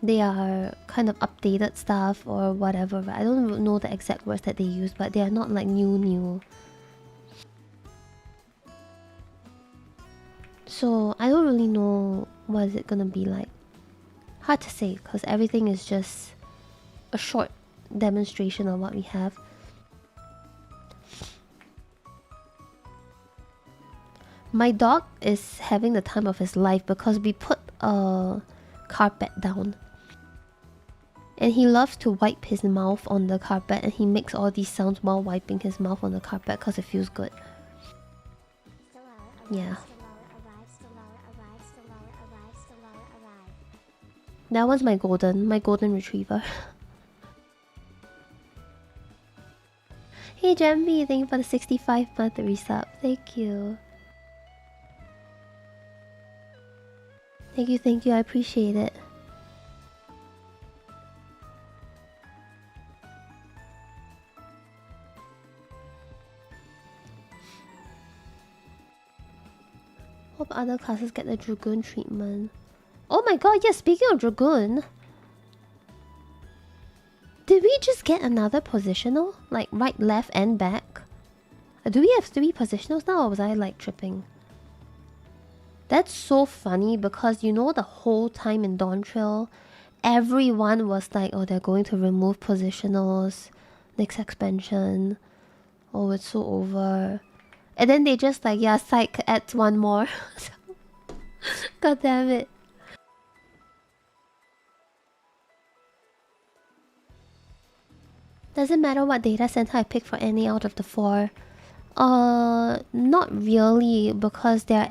they are kind of updated stuff or whatever. I don't know the exact words that they use, but they are not like new. So I don't really know what is it gonna be like. Hard to say, because everything is just a short demonstration of what we have. My dog is having the time of his life because we put a carpet down. And he loves to wipe his mouth on the carpet, and he makes all these sounds while wiping his mouth on the carpet because it feels good. Yeah. That one's my golden retriever. Hey Jambi, thank you for the 65-month resub. Thank you. Thank you, I appreciate it. Hope other classes get the Dragoon treatment. Oh my god, yeah, speaking of Dragoon... Did we just get another positional? Like right, left, and back? Do we have 3 positionals now, or was I like tripping? That's so funny because you know the whole time in Dawn Trail, everyone was like, oh, they're going to remove positionals next expansion. Oh, it's so over. And then they just like, yeah, psych, adds one more. God damn it. Doesn't matter what data center I pick for any out of the 4. Not really, because they're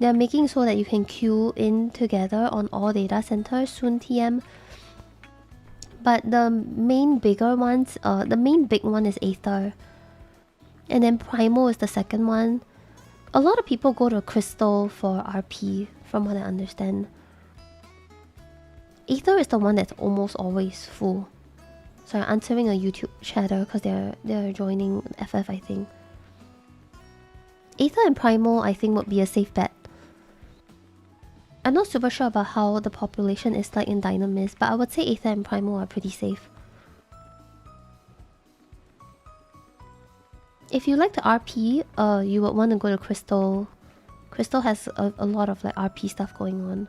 making so that you can queue in together on all data centers soon, TM. But the main bigger ones, the main big one is Aether. And then Primal is the second one. A lot of people go to Crystal for RP, from what I understand. Aether is the one that's almost always full. So I'm answering a YouTube chatter because they're joining FF, I think. Aether and Primal, I think, would be a safe bet. I'm not super sure about how the population is like in Dynamis, but I would say Aether and Primal are pretty safe. If you like to RP, you would want to go to Crystal. Crystal has a lot of like RP stuff going on.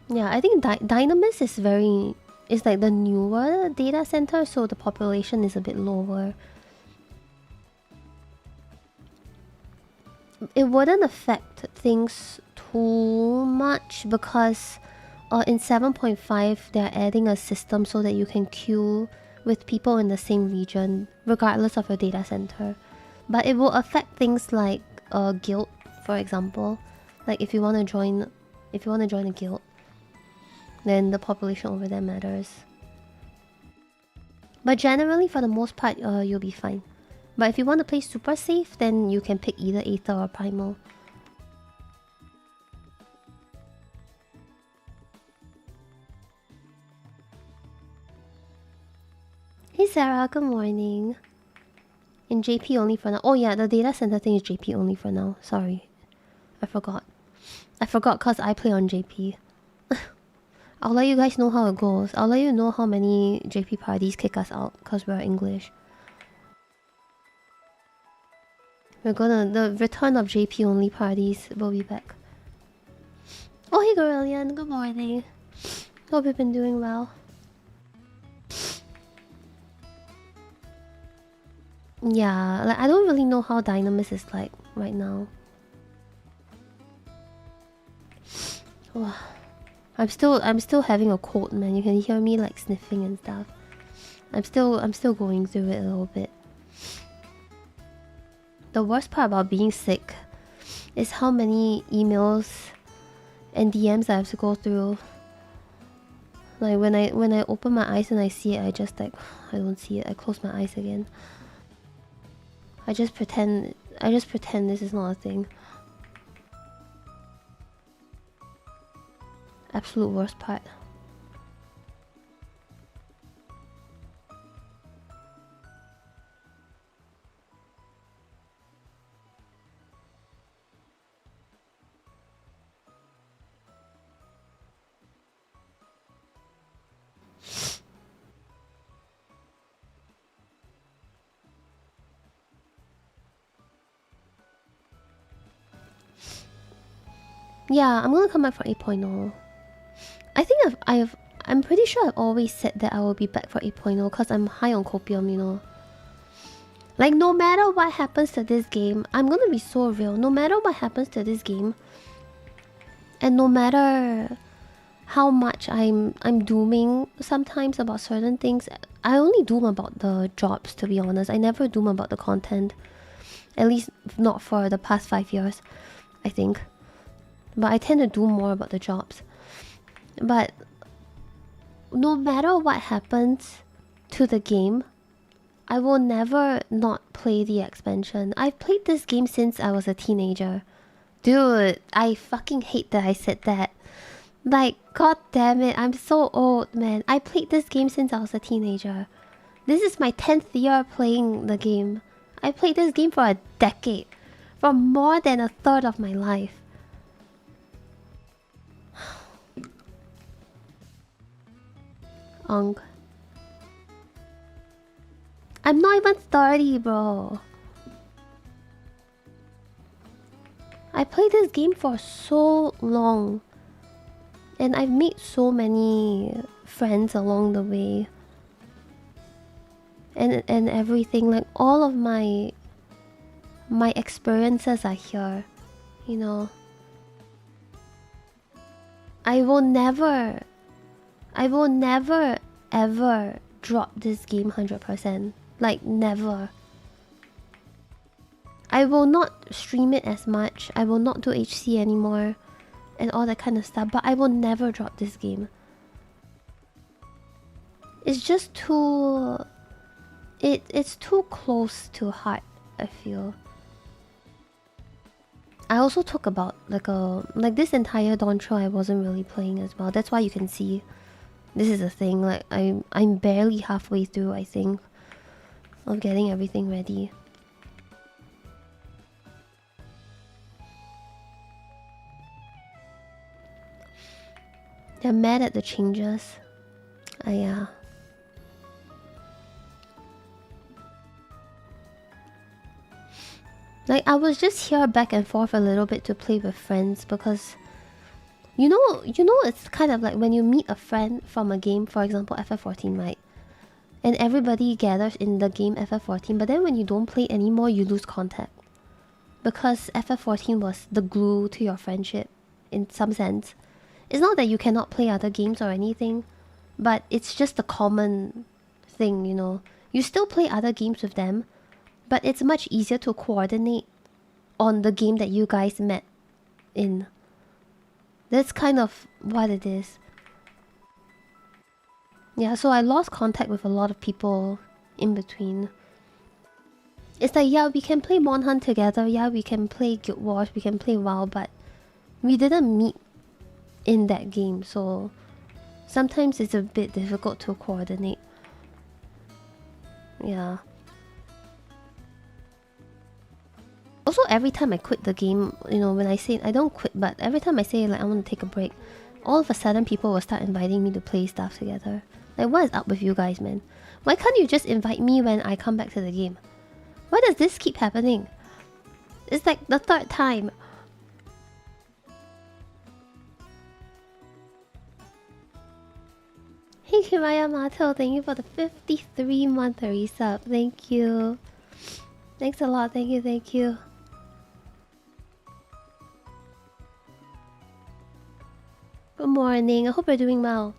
Yeah, I think Dynamis is like the newer data center, so the population is a bit lower. It wouldn't affect things too much because in 7.5 they're adding a system so that you can queue with people in the same region regardless of your data center. But it will affect things like guild, for example. Like if you want to join a guild, then the population over there matters. But generally, for the most part, you'll be fine. But if you want to play super safe, then you can pick either Aether or Primal. Hey Sarah, good morning. In JP only for now. Oh yeah, the data center thing is JP only for now. Sorry. I forgot because I play on JP. I'll let you guys know how it goes. I'll let you know how many JP parties kick us out because we're English. The return of JP only parties will be back. Oh hey Gorillian, good morning. Hope you've been doing well. Yeah, like I don't really know how Dynamis is like right now. Oh, I'm still having a cold, man. You can hear me like sniffing and stuff. I'm still going through it a little bit. The worst part about being sick is how many emails and DMs I have to go through. Like when I open my eyes and I see it, I just like I don't see it. I close my eyes again. I just pretend this is not a thing. Absolute worst part. Yeah, I'm gonna come back for 8.0. I think I'm pretty sure I've always said that I will be back for 8.0 because I'm high on copium, you know. Like no matter what happens to this game, I'm gonna be so real. No matter what happens to this game, and no matter how much I'm dooming sometimes about certain things, I only doom about the jobs, to be honest. I never doom about the content. At least not for the past 5 years, I think. But I tend to do more about the jobs. But no matter what happens to the game, I will never not play the expansion. I've played this game since I was a teenager. Dude, I fucking hate that I said that. Like, god damn it, I'm so old, man. I played this game since I was a teenager. This is my 10th year playing the game. I played this game for a decade. For more than a third of my life. I'm not even 30, bro. I played this game for so long. And I've made so many friends along the way. And everything, like all of my experiences are here, you know. I will never ever drop this game 100%. Like, never. I will not stream it as much. I will not do HC anymore and all that kind of stuff, but I will never drop this game. It's just too... It's too close to heart, I feel. I also took about like this entire Dawn Trail I wasn't really playing as well. That's why you can see this is a thing. Like I'm barely halfway through, I think, of getting everything ready. They're mad at the changes. Yeah. Like, I was just here back and forth a little bit to play with friends because you know it's kind of like when you meet a friend from a game, for example FF14, right? And everybody gathers in the game FF14, but then when you don't play anymore, you lose contact. Because FF14 was the glue to your friendship, in some sense. It's not that you cannot play other games or anything, but it's just a common thing, you know. You still play other games with them, but it's much easier to coordinate on the game that you guys met in. That's kind of what it is. Yeah, so I lost contact with a lot of people in between. It's like, yeah, we can play Monhan together, yeah, we can play Guild Wars, we can play WoW, but we didn't meet in that game, so sometimes it's a bit difficult to coordinate. Yeah. Also, every time I quit the game, you know, when I say, I don't quit, but every time I say like I want to take a break, all of a sudden people will start inviting me to play stuff together. Like, what is up with you guys, man? Why can't you just invite me when I come back to the game? Why does this keep happening? It's like the third time. Hey Kiraya Mato, thank you for the 53-month resub. Thank you. Thanks a lot, thank you, thank you. Good morning, I hope you're doing well.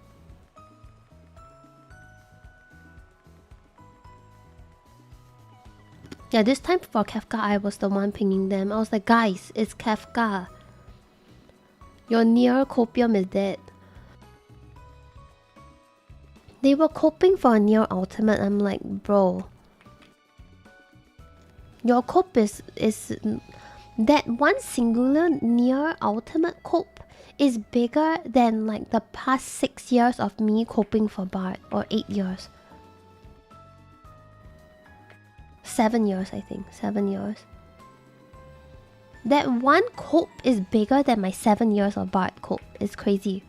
Yeah, this time for Kefka, I was the one pinging them. I was like, guys, it's Kefka. Your near copium is dead. They were coping for a near ultimate. I'm like, bro. Your cope is that one singular near ultimate cope is bigger than like the past 6 years of me coping for Bard, or 8 years. 7 years, I think. 7 years. That one cope is bigger than my 7 years of Bard cope. It's crazy.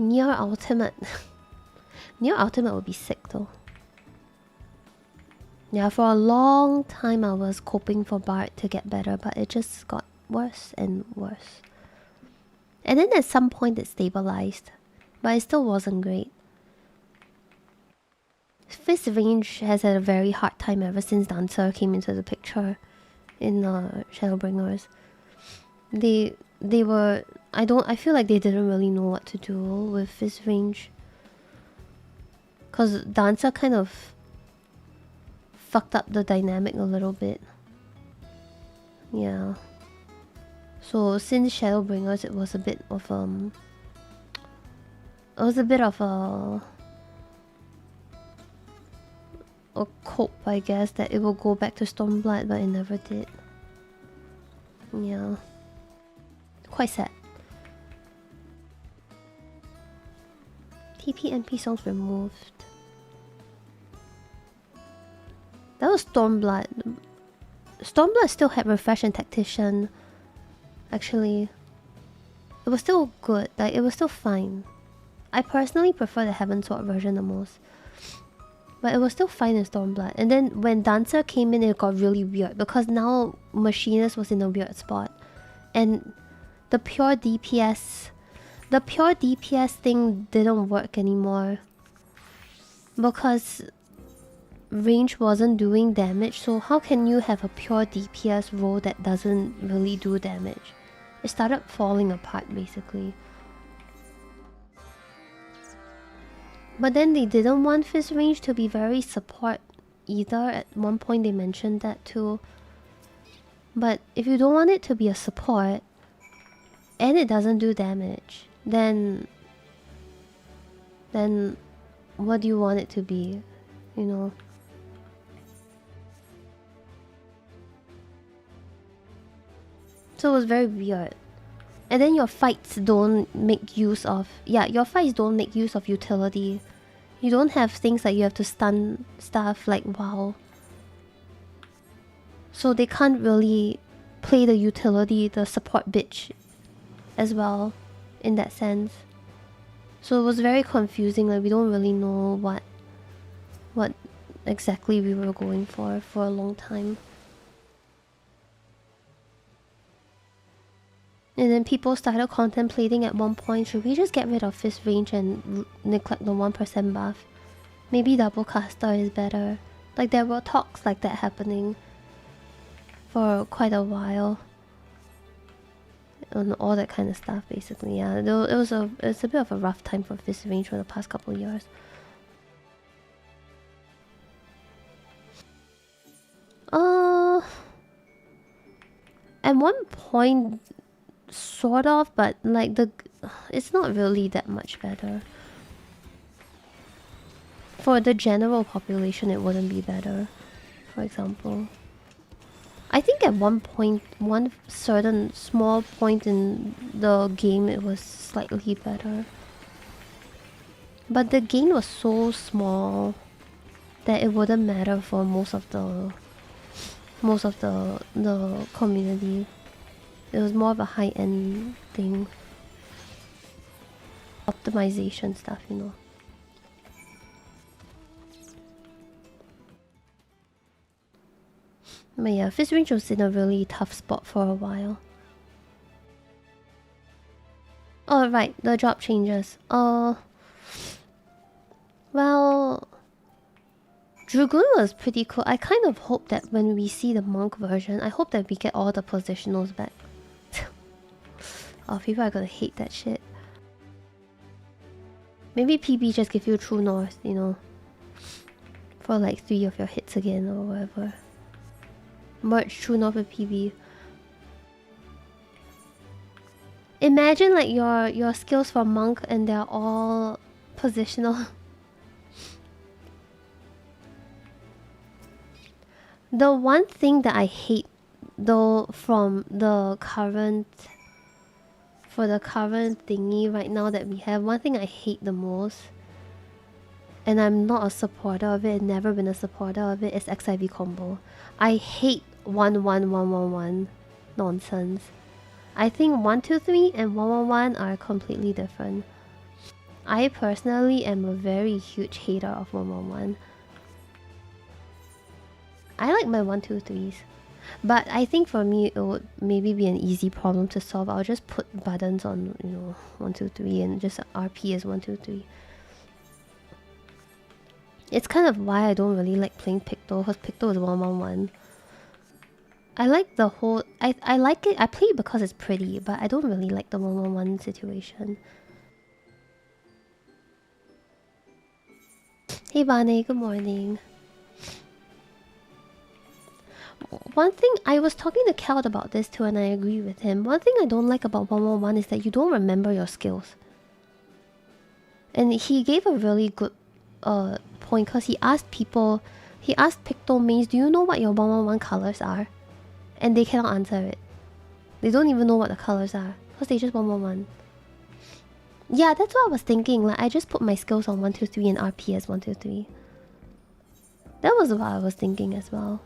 Near ultimate. Near ultimate would be sick though. Yeah, for a long time I was coping for Bard to get better, but it just got worse and worse. And then at some point it stabilized, but it still wasn't great. Fist range has had a very hard time ever since Dancer came into the picture in Shadowbringers. They were... I feel like they didn't really know what to do with fist range. Cause Dancer kind of fucked up the dynamic a little bit. Yeah. So since Shadowbringers, it was a bit of a cope, I guess, that it will go back to Stormblood, but it never did. Yeah. Quite sad. TP songs removed. That was Stormblood. Stormblood still had Refresh and Tactician. Actually, it was still good. Like, it was still fine. I personally prefer the Heavensward version the most. But it was still fine in Stormblood. And then when Dancer came in, it got really weird. Because now Machinist was in a weird spot. and the pure DPS thing didn't work anymore because range wasn't doing damage. So how can you have a pure DPS role that doesn't really do damage? It started falling apart basically. But then they didn't want fist range to be very support either. At one point they mentioned that too. But if you don't want it to be a support and it doesn't do damage, then what do you want it to be? You know? So it was very weird. And then your fights don't make use of... Yeah, your fights don't make use of utility. You don't have things like you have to stun stuff like WoW. So they can't really play the utility, the support bitch as well, in that sense. So it was very confusing, like we don't really know what exactly we were going for a long time. And then people started contemplating at one point, should we just get rid of fist range and neglect the 1% buff? Maybe double caster is better. Like there were talks like that happening for quite a while. And all that kind of stuff basically, yeah. Though it was a bit of a rough time for fist range for the past couple of years. At one point sort of, but like it's not really that much better. For the general population it wouldn't be better, for example. I think at one point, one certain small point in the game it was slightly better. But the gain was so small that it wouldn't matter for most of the community. It was more of a high-end thing. Optimization stuff, you know. But yeah, fist range was in a really tough spot for a while. Oh right, the job changes. Well, Dragoon was pretty cool. I kind of hope that when we see the monk version, I hope that we get all the positionals back. Oh, people are gonna hate that shit. Maybe PB just give you True North, you know, for like 3 of your hits again or whatever. Merge True North with PB. Imagine like your skills for monk and they're all positional. The one thing that I hate though from the current thingy right now that we have, one thing I hate the most, and I'm not a supporter of it, never been a supporter of it, is XIV combo. I hate 1-1-1-1-1 nonsense. I think 1-2-3 and 1-1-1 are completely different. I personally am a very huge hater of 1-1-1. I like my 1-2-3s. But I think for me it would maybe be an easy problem to solve. I'll just put buttons on, you know, 1-2-3 and just RP as 1-2-3. It's kind of why I don't really like playing Picto, because Picto is 1-1-1. I like the whole... I like it, I play it because it's pretty, but I don't really like the 1-1-1 situation. Hey Vane, good morning. One thing, I was talking to Kel about this too and I agree with him. One thing I don't like about 1-1-1 is that you don't remember your skills. And he gave a really good point because he asked people... He asked Picto mains, do you know what your 1-1-1 colors are? And they cannot answer it. They don't even know what the colors are because they just 1-1-1. Yeah, that's what I was thinking. Like, I just put my skills on 1-2-3 and RP as 1-2-3. That was what I was thinking as well.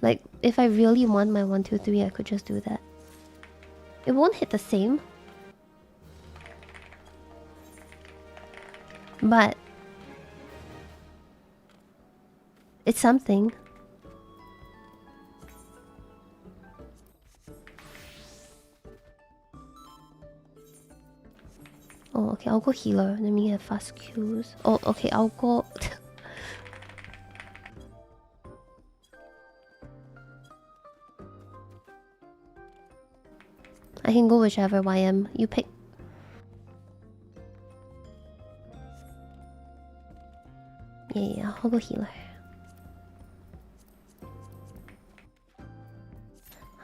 Like, if I really want my 1-2-3, I could just do that. It won't hit the same. But it's something. Oh, okay, I'll go healer. Let me have fast Qs. Oh, okay, I'll go... I can go whichever YM. You pick. Yeah, I'll go healer.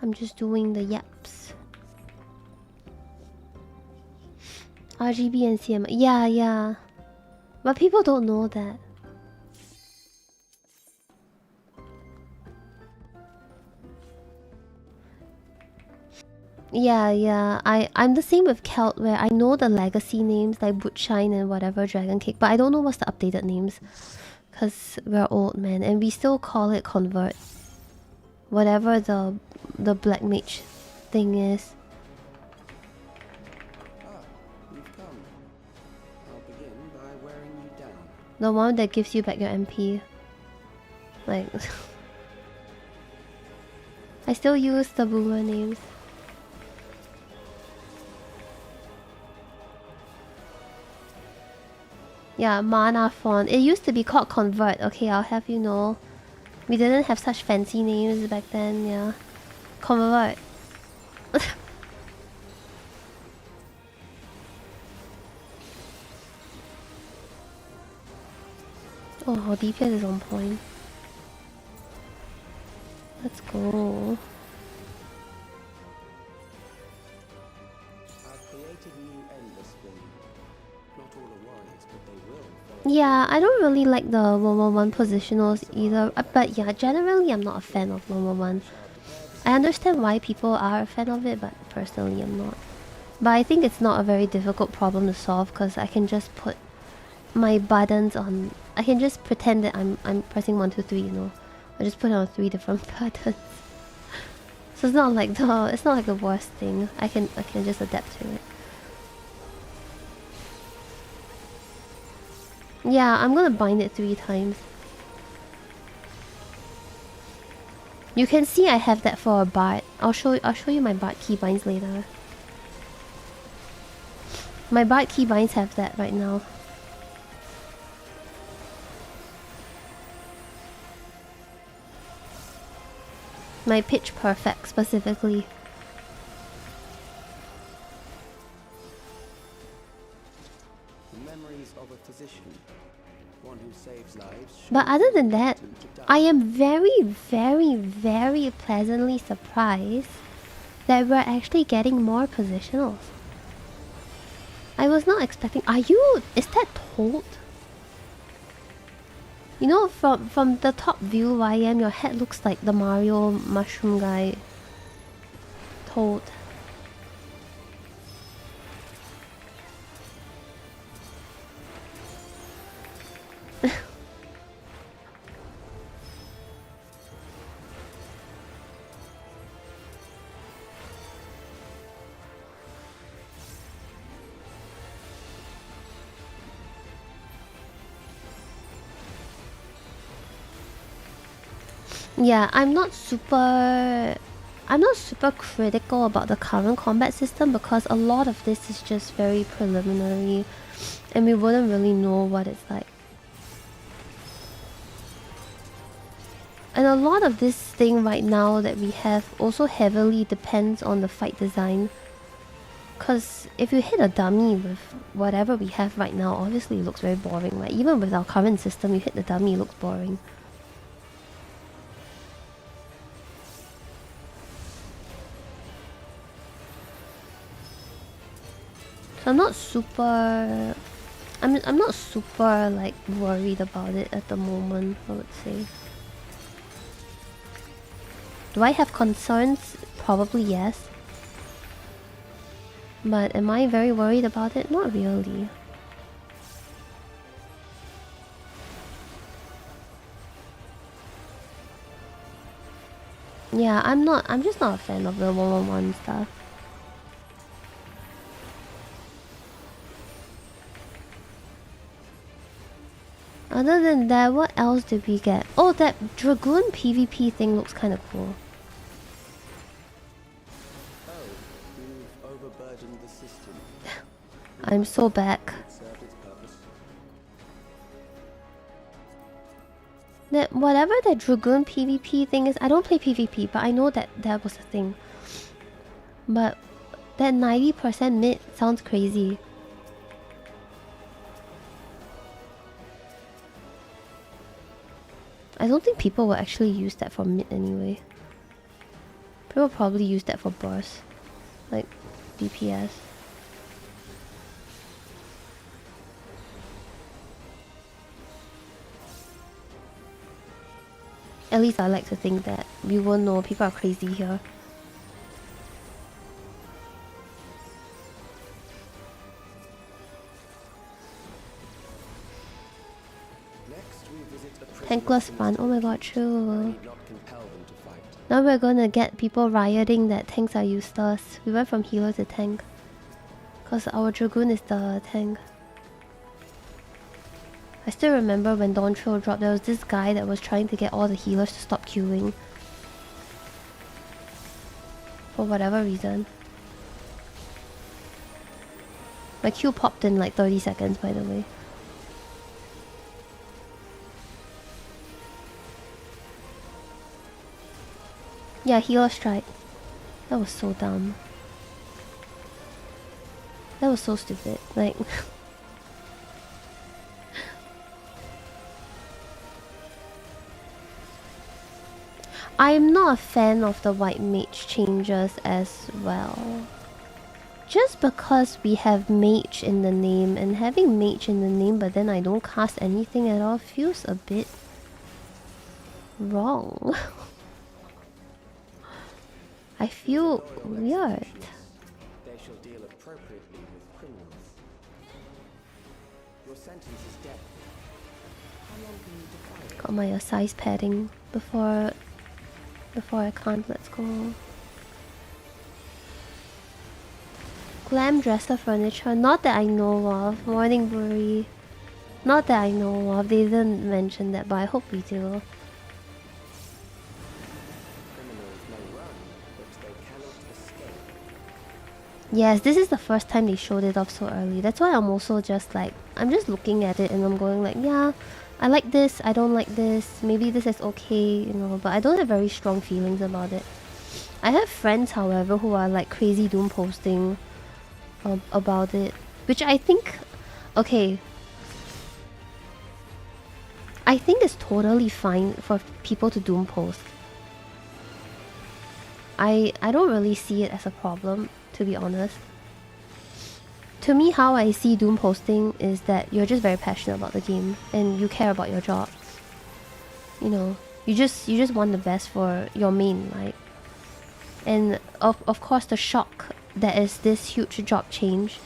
I'm just doing the yaps. RGB and CM. Yeah. But people don't know that. Yeah. I'm the same with Celt, where I know the legacy names like Bootshine and whatever, Dragon Cake, but I don't know what's the updated names. Cause we're old, man, and we still call it Convert. Whatever the Black Mage thing is. You've come. I'll begin by wearing you down. The one that gives you back your MP. Like... I still use the boomer names. Yeah, Mana Font. It used to be called Convert, okay, I'll have you know. We didn't have such fancy names back then, yeah. Convert. Oh, our DPS is on point. Let's go. I've created new endless for you. Not all are wise, but they will follow. Yeah, I don't really like the 111 positionals either. But yeah, generally I'm not a fan of 111. I understand why people are a fan of it, but personally I'm not. But I think it's not a very difficult problem to solve because I can just put my buttons on... I can just pretend that I'm pressing 1, 2, 3, you know. I just put it on 3 different buttons. So it's not like the worst thing. I can just adapt to it. Yeah, I'm gonna bind it 3 times. You can see I have that for a Bard. I'll show you my Bard keybinds later. My Bard keybinds have that right now. My Pitch Perfect specifically. Memories of a physician. One who saves lives. But other than that, I am very, very, very pleasantly surprised that we're actually getting more positionals. I was not expecting... Is that Toad? You know, from the top view, YM, your head looks like the Mario mushroom guy. Toad. Yeah, I'm not super critical about the current combat system because a lot of this is just very preliminary and we wouldn't really know what it's like. And a lot of this thing right now that we have also heavily depends on the fight design. Because if you hit a dummy with whatever we have right now, obviously it looks very boring, right? Even with our current system, you hit the dummy, it looks boring. So I'm not super like worried about it at the moment, I would say. Do I have concerns? Probably yes. But am I very worried about it? Not really. Yeah, I'm just not a fan of the 111 stuff. Other than that, what else did we get? Oh, that Dragoon PvP thing looks kind of cool. Oh, you've overburdened the system. I'm so back. It served its purpose. That whatever that Dragoon PvP thing is, I don't play PvP, but I know that that was a thing. But that 90% mid sounds crazy. I don't think people will actually use that for mid anyway. People probably use that for burst, like DPS. At least I like to think that. We won't know, people are crazy here. Tankless fun, oh my god, true. Now we're gonna get people rioting that tanks are useless. We went from healer to tank. Cause our Dragoon is the tank. I still remember when Dawn Trail dropped, there was this guy that was trying to get all the healers to stop queuing. For whatever reason. My queue popped in like 30 seconds, by the way. Yeah, healer strike. That was so dumb. That was so stupid. Like... I'm not a fan of the white mage changes as well. Just because we have mage in the name, and having mage in the name but then I don't cast anything at all feels a bit... wrong. I feel weird. They shall deal appropriately with criminals. Your sentence is death. How long can you defy it? Got my size padding before I can't. Let's go. Glam dresser furniture, not that I know of. Morning Brewery, not that I know of. They didn't mention that, but I hope we do. Yes, this is the first time they showed it off so early. That's why I'm also just like, I'm just looking at it and I'm going like, yeah, I like this, I don't like this, maybe this is okay, you know, but I don't have very strong feelings about it. I have friends, however, who are like crazy doom posting about it, which I think, okay, I think it's totally fine for people to doom post. I don't really see it as a problem, to be honest. To me, how I see doom posting is that you're just very passionate about the game and you care about your job. You know, you just want the best for your main, right? And of course the shock that is this huge job change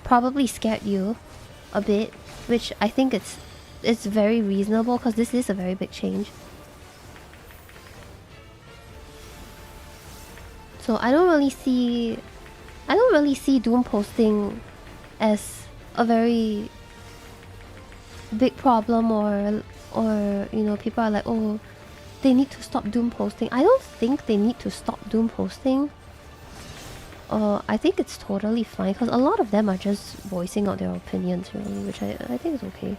probably scared you a bit, which I think it's very reasonable because this is a very big change. So I don't really see doom posting as a very big problem, or you know, people are like, oh, they need to stop doom posting. I don't think they need to stop doom posting. I think it's totally fine because a lot of them are just voicing out their opinions, really, which I think is okay.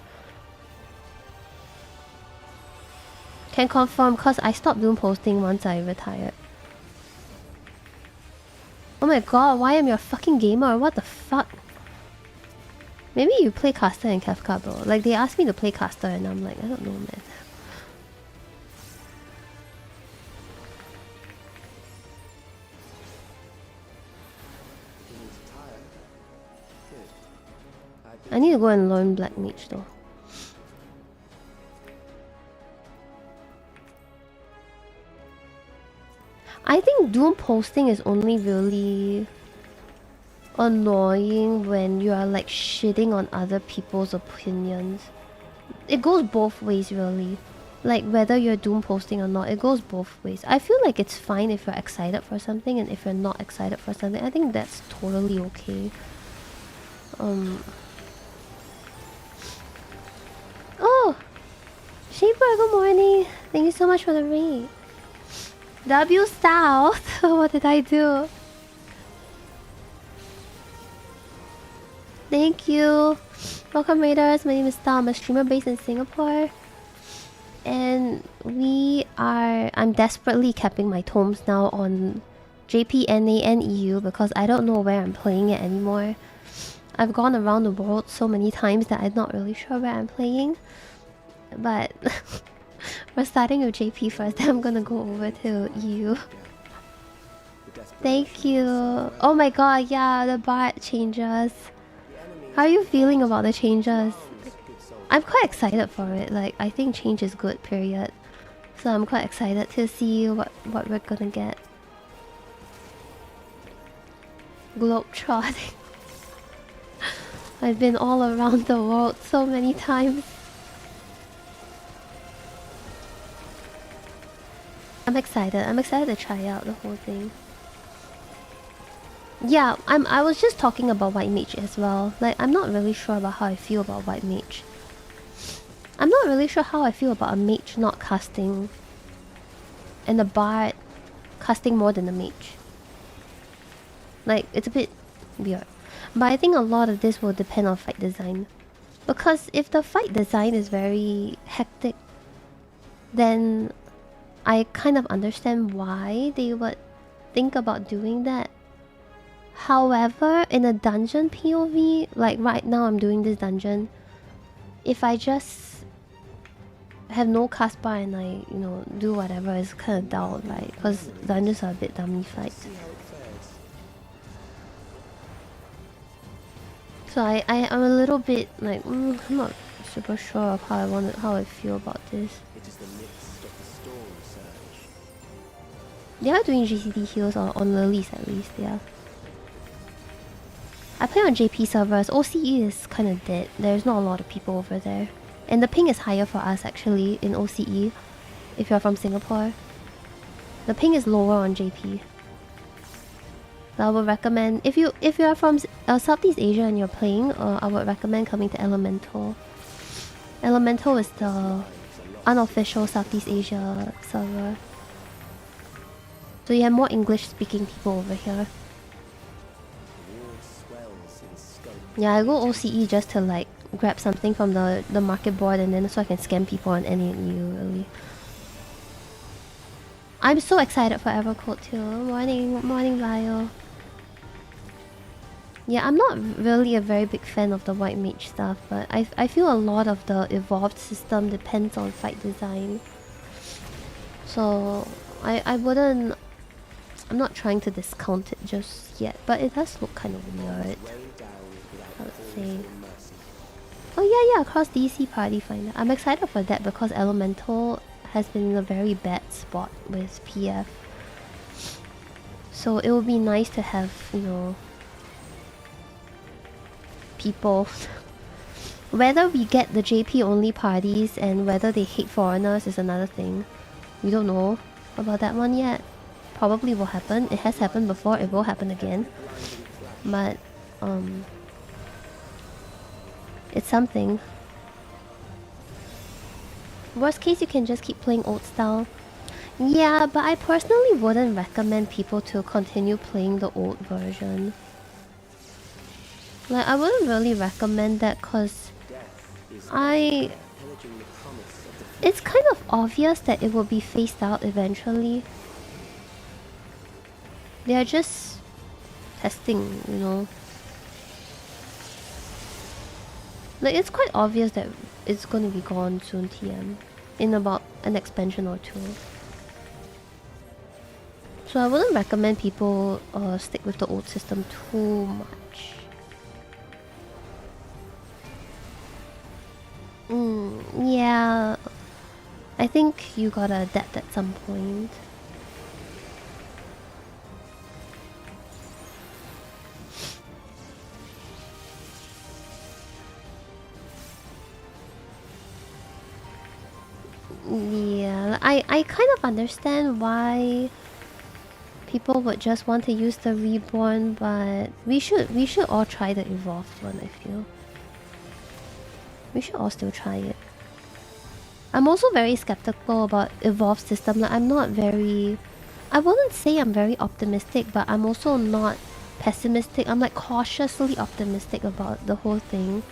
Can confirm because I stopped doom posting once I retired. Oh my god, why am you a fucking gamer? What the fuck? Maybe you play caster and Kefka, bro. Like, they asked me to play caster and I'm like, I don't know, man. I need to go and learn Black Mage though. I think doom posting is only really annoying when you are like shitting on other people's opinions. It goes both ways, really. Like, whether you're doom posting or not, it goes both ways. I feel like it's fine if you're excited for something, and if you're not excited for something, I think that's totally okay. Oh! Shaper, good morning! Thank you so much for the raid. W Stal! What did I do? Thank you. Welcome Raiders, my name is Stal. I'm a streamer based in Singapore. And I'm desperately capping my tomes now on JPNA and EU because I don't know where I'm playing it anymore. I've gone around the world so many times that I'm not really sure where I'm playing. But we're starting with JP first, then I'm gonna go over to EU. Thank you. Oh my god, yeah, the bard changes. How are you feeling about the changes? I'm quite excited for it. Like, I think change is good, period. So I'm quite excited to see what we're gonna get. Globetrotting. I've been all around the world so many times. I'm excited. I'm excited to try out the whole thing. Yeah, I was just talking about White Mage as well. Like, I'm not really sure about how I feel about White Mage. I'm not really sure how I feel about a mage not casting and a bard casting more than a mage. Like, it's a bit weird. But I think a lot of this will depend on fight design. Because if the fight design is very hectic, then I kind of understand why they would think about doing that. However, in a dungeon POV, like right now I'm doing this dungeon, if I just have no cast bar and I, you know, do whatever, it's kind of dull, right? Because dungeons are a bit dummy fights. So I'm a little bit like, I'm not super sure of how I feel about this. They are doing GCD heals on Lilies at least, yeah. I play on JP servers. OCE is kind of dead. There's not a lot of people over there. And the ping is higher for us actually in OCE. If you're from Singapore. The ping is lower on JP. So I would recommend, if you are from Southeast Asia and you're playing, I would recommend coming to Elemental. Elemental is the unofficial Southeast Asia server. So you have more English speaking people over here. Yeah, I go OCE just to like grab something from the market board and then so I can scam people on any EU really. I'm so excited for Evercoat too. Morning Lyle. Yeah, I'm not really a very big fan of the White Mage stuff, but I feel a lot of the evolved system depends on fight design. So I wouldn't... I'm not trying to discount it just yet, but it does look kind of weird, I would say. Oh yeah, cross DC party finder. I'm excited for that because Elemental has been in a very bad spot with PF. So it would be nice to have, you know, people. Whether we get the JP only parties and whether they hate foreigners is another thing. We don't know about that one yet. Probably will happen. It has happened before, it will happen again. But it's something. Worst case, you can just keep playing old style. Yeah, but I personally wouldn't recommend people to continue playing the old version. Like, I wouldn't really recommend that because it's kind of obvious that it will be phased out eventually. They are just testing, you know. Like, it's quite obvious that it's going to be gone soon, TM. In about an expansion or two. So I wouldn't recommend people stick with the old system too much. Yeah. I think you gotta adapt at some point. Yeah, I kind of understand why people would just want to use the reborn, but we should all try the evolved one, I feel. We should all still try it. I'm also very skeptical about evolved system. Like, I'm not very... I wouldn't say I'm very optimistic, but I'm also not pessimistic. I'm like cautiously optimistic about the whole thing.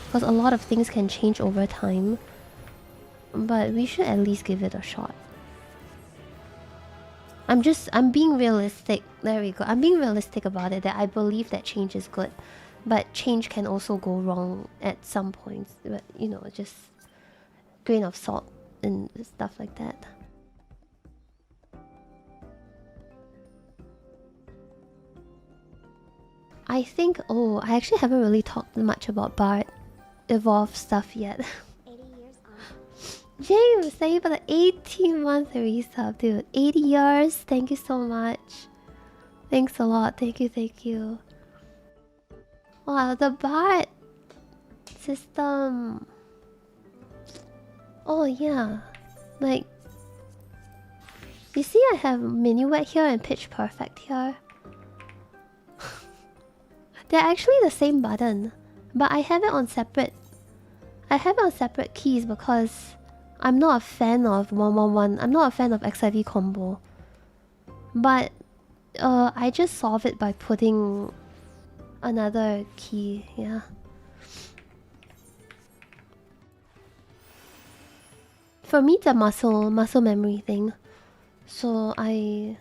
Because a lot of things can change over time. But we should at least give it a shot. I'm being realistic. There we go. I'm being realistic about it, that I believe that change is good. But change can also go wrong at some points. But, you know, just grain of salt and stuff like that. I think... Oh, I actually haven't really talked much about Bard Evolve stuff yet. 80 years on. James, thank you for the 18-month resub, dude. 80 years. Thank you so much. Thanks a lot. Thank you, thank you. Wow, the Bard system. Oh, yeah. Like, you see I have Minuet here and Pitch Perfect here. They're actually the same button, but I have it on separate... I have it on separate keys because I'm not a fan of 111. I'm not a fan of XIV combo. But I just solve it by putting another key, yeah. For me, it's a muscle memory thing. So I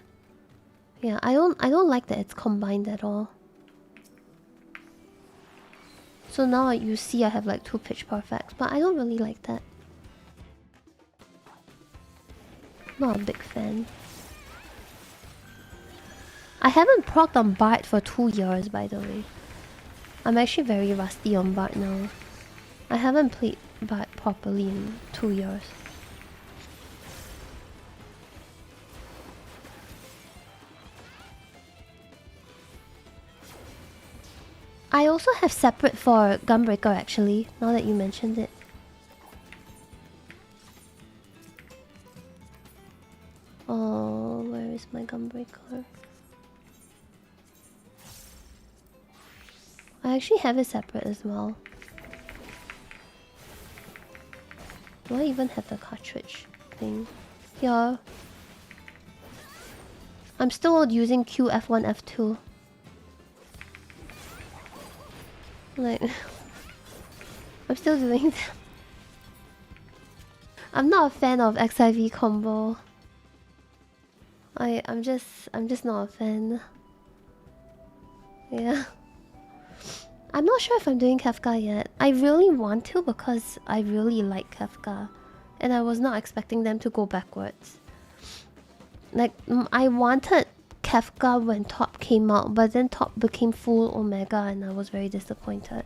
don't like that it's combined at all. So now you see I have like 2 Pitch Perfects, but I don't really like that. Not a big fan. I haven't procced on Bard for 2 years, by the way. I'm actually very rusty on Bard now. I haven't played Bard properly in 2 years. I also have separate for Gunbreaker actually, now that you mentioned it. Oh, where is my Gunbreaker? I actually have it separate as well. Do I even have the cartridge thing? Here. I'm still using Q, F1, F2. Like, I'm still doing that. I'm not a fan of XIV combo. I'm just not a fan. Yeah. I'm not sure if I'm doing Kefka yet. I really want to because I really like Kefka. And I was not expecting them to go backwards. Like, I wanted Kefka when Top came out, but then Top became full Omega and I was very disappointed.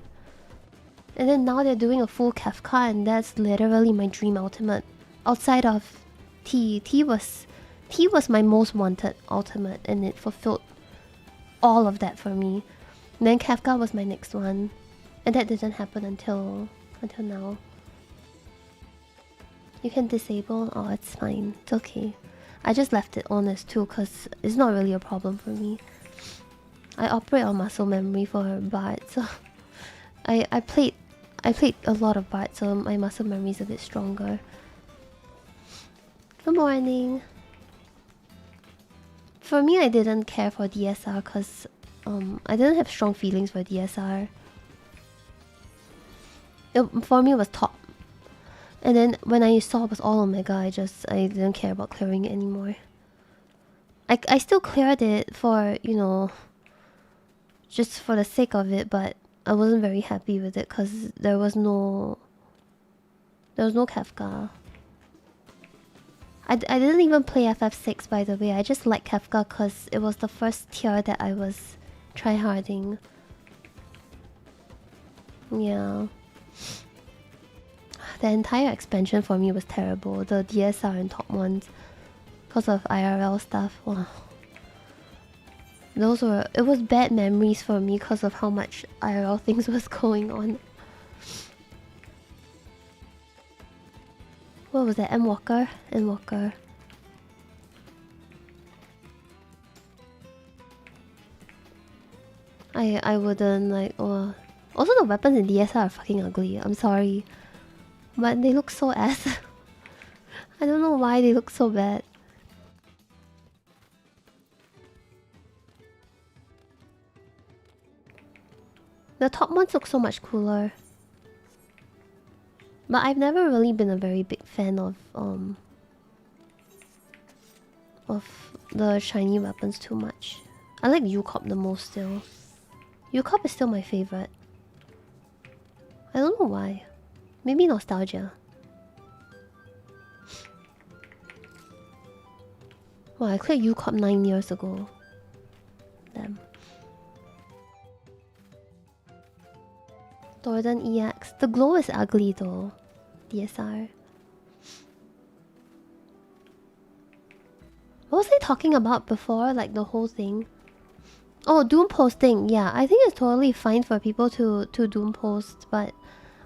And then now they're doing a full Kefka and that's literally my dream ultimate. Outside of T. T was my most wanted ultimate and it fulfilled all of that for me. And then Kefka was my next one. And that didn't happen until now. You can disable? Oh, it's fine. It's okay. I just left it on as 2 because it's not really a problem for me. I operate on muscle memory for Bard, so I played a lot of Bard, so my muscle memory is a bit stronger. Good morning. For me, I didn't care for DSR because I didn't have strong feelings for DSR. For me, it was Top. And then when I saw it was all Omega, I didn't care about clearing it anymore. I still cleared it for, you know, just for the sake of it, but I wasn't very happy with it because there was no Kefka. I didn't even play FF6, by the way. I just liked Kefka because it was the first tier that I was tryharding. Yeah. The entire expansion for me was terrible. The DSR and Top ones. Because of IRL stuff. Wow. It was bad memories for me because of how much IRL things was going on. What was that? Endwalker? Endwalker. I wouldn't like... Oh. Also the weapons in DSR are fucking ugly. I'm sorry. But they look so ass. I don't know why they look so bad. The top ones look so much cooler. But I've never really been a very big fan of the shiny weapons too much. I like Yukop the most still. Yukop is still my favorite. I don't know why. Maybe nostalgia. Well, I cleared Yukop 9 years ago. Damn. Thornton EX. The glow is ugly though. DSR. What was I talking about before? Like the whole thing? Oh, doom posting. Yeah, I think it's totally fine for people to doom post, but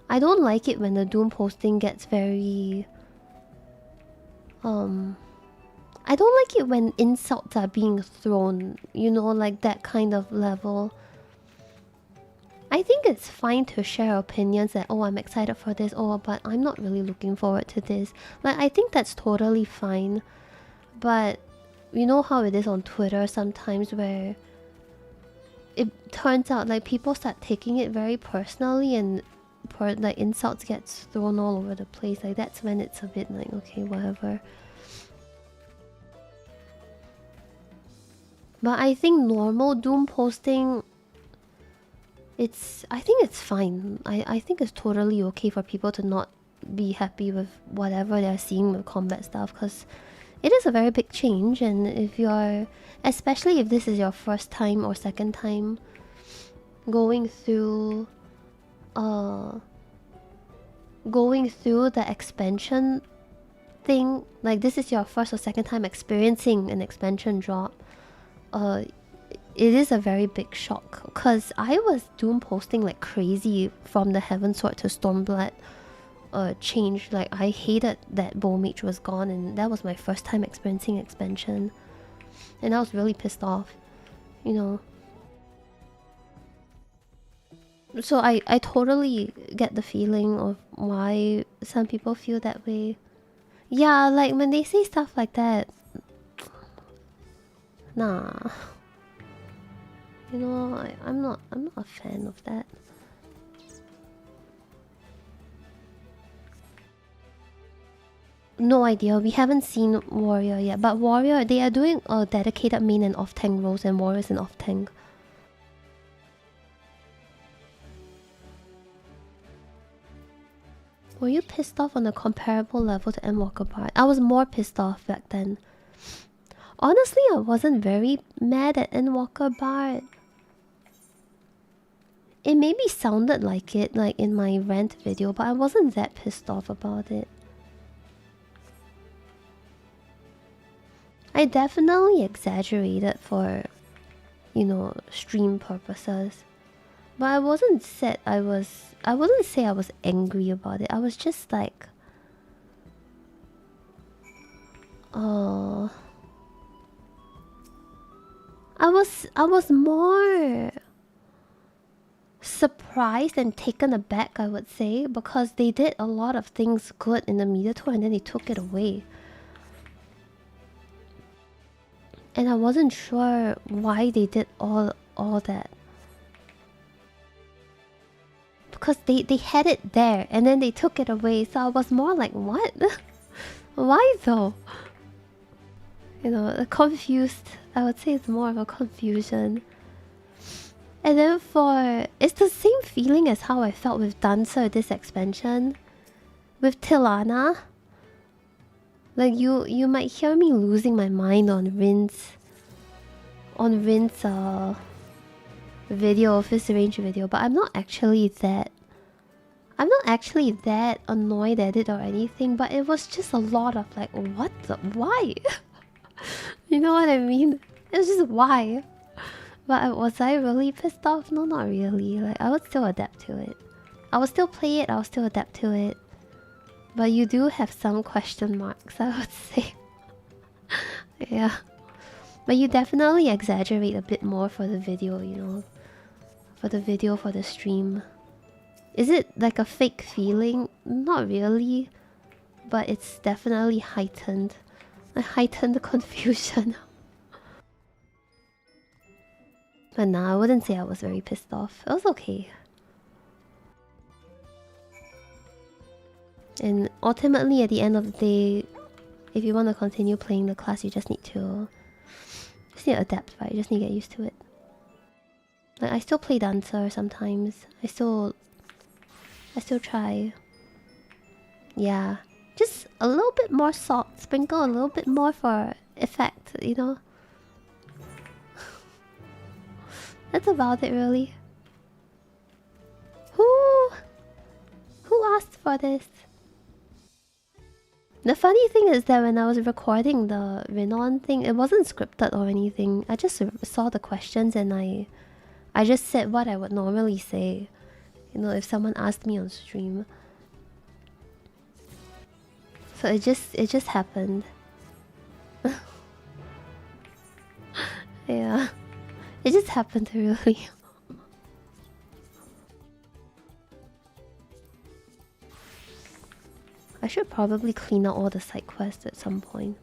I don't like it when the doom posting gets very... I don't like it when insults are being thrown, you know, like that kind of level. I think it's fine to share opinions that, oh, I'm excited for this, oh, but I'm not really looking forward to this. Like, I think that's totally fine. But you know how it is on Twitter sometimes where it turns out like people start taking it very personally and like insults gets thrown all over the place. Like that's when it's a bit like, okay, whatever. But I think normal doom posting, I think it's fine. I think it's totally okay for people to not be happy with whatever they're seeing with combat stuff, because it is a very big change. And if you're, especially if this is your first time or second time going through the expansion thing, like this is your first or second time experiencing an expansion drop, it is a very big shock, because I was doom posting like crazy from the Heavensward to Stormblood change. Like I hated that Bow Mage was gone, and that was my first time experiencing expansion, and I was really pissed off, you know. So I totally get the feeling of why some people feel that way. Yeah, like when they say stuff like that, nah. You know, I'm not a fan of that. No idea, we haven't seen Warrior yet, but Warrior, they are doing a dedicated main and off tank roles, and Warrior's an off tank. Were you pissed off on a comparable level to Endwalker Bard? I was more pissed off back then. Honestly, I wasn't very mad at Endwalker Bard. It maybe sounded like it, like in my rant video, but I wasn't that pissed off about it. I definitely exaggerated for, you know, stream purposes. But I wouldn't say I was angry about it. I was just like, oh, I was more surprised and taken aback, I would say, because they did a lot of things good in the media tour and then they took it away. And I wasn't sure why they did all that. Because they had it there and then they took it away, so I was more like, what? Why though? You know, confused. I would say it's more of a confusion. And then it's the same feeling as how I felt with Dancer this expansion. With Tilana. Like you might hear me losing my mind on Rin's video, Fist Range video, but I'm not actually that annoyed at it or anything, but it was just a lot of like, what the, why? You know what I mean? It's just why. But was I really pissed off? No, not really. Like, I would still adapt to it. I would still play it, I would still adapt to it. But you do have some question marks, I would say. Yeah. But you definitely exaggerate a bit more for the video, you know. For the stream. Is it like a fake feeling? Not really. But it's definitely heightened. A heightened confusion. But nah, I wouldn't say I was very pissed off. It was okay. And ultimately, at the end of the day, if you want to continue playing the class, you just need to adapt, right? You just need to get used to it. Like, I still play dancer sometimes. I still try. Yeah, just a little bit more salt, sprinkle a little bit more for effect, you know. That's about it, really. Who asked for this? The funny thing is that when I was recording the Renon thing, it wasn't scripted or anything. I just saw the questions and I just said what I would normally say, you know, if someone asked me on stream. So it just happened. Yeah, it just happened, really. I should probably clean out all the side quests at some point.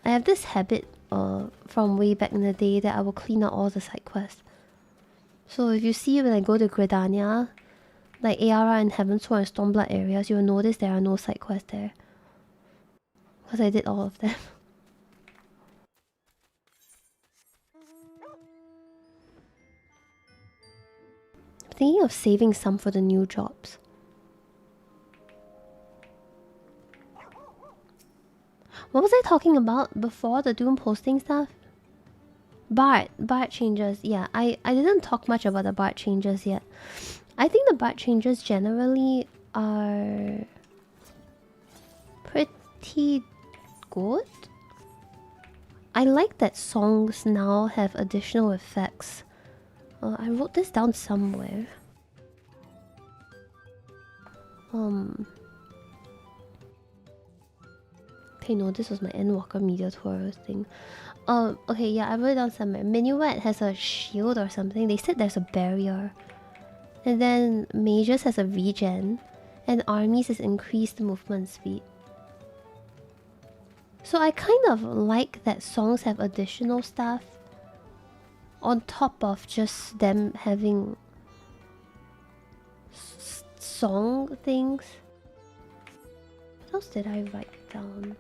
I have this habit from way back in the day that I will clean out all the side quests. So if you see when I go to Gridania, like ARA and Heavensward and Stormblood areas, you'll notice there are no side quests there. Because I did all of them. I'm thinking of saving some for the new jobs. What was I talking about before the Doom posting stuff? Bard changes. Yeah, I didn't talk much about the Bard changes yet. I think the Bard changes generally are pretty good. I like that songs now have additional effects. I wrote this down somewhere. Okay, no, this was my Endwalker Media Tour thing. Okay, yeah, I wrote it down somewhere. Minuet has a shield or something. They said there's a barrier. And then Mages has a regen. And Armies is increased movement speed. So I kind of like that songs have additional stuff on top of just them having song things. What else did I write down?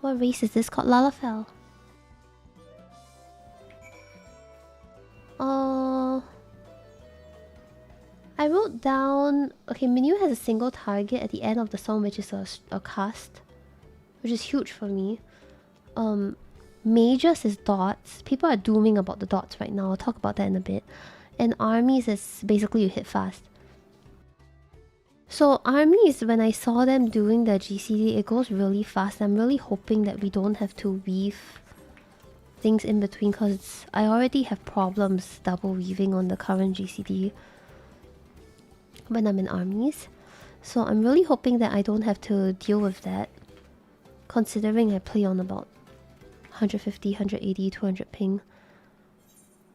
What race is this called? Lalafell. I wrote down... Okay, Minu has a single target at the end of the song, which is a cast. Which is huge for me. Mages is dots. People are dooming about the dots right now. I'll talk about that in a bit. And armies is basically you hit fast. So armies, when I saw them doing the GCD, it goes really fast. I'm really hoping that we don't have to weave things in between, because I already have problems double weaving on the current GCD when I'm in armies. So I'm really hoping that I don't have to deal with that, considering I play on about 150, 180, 200 ping.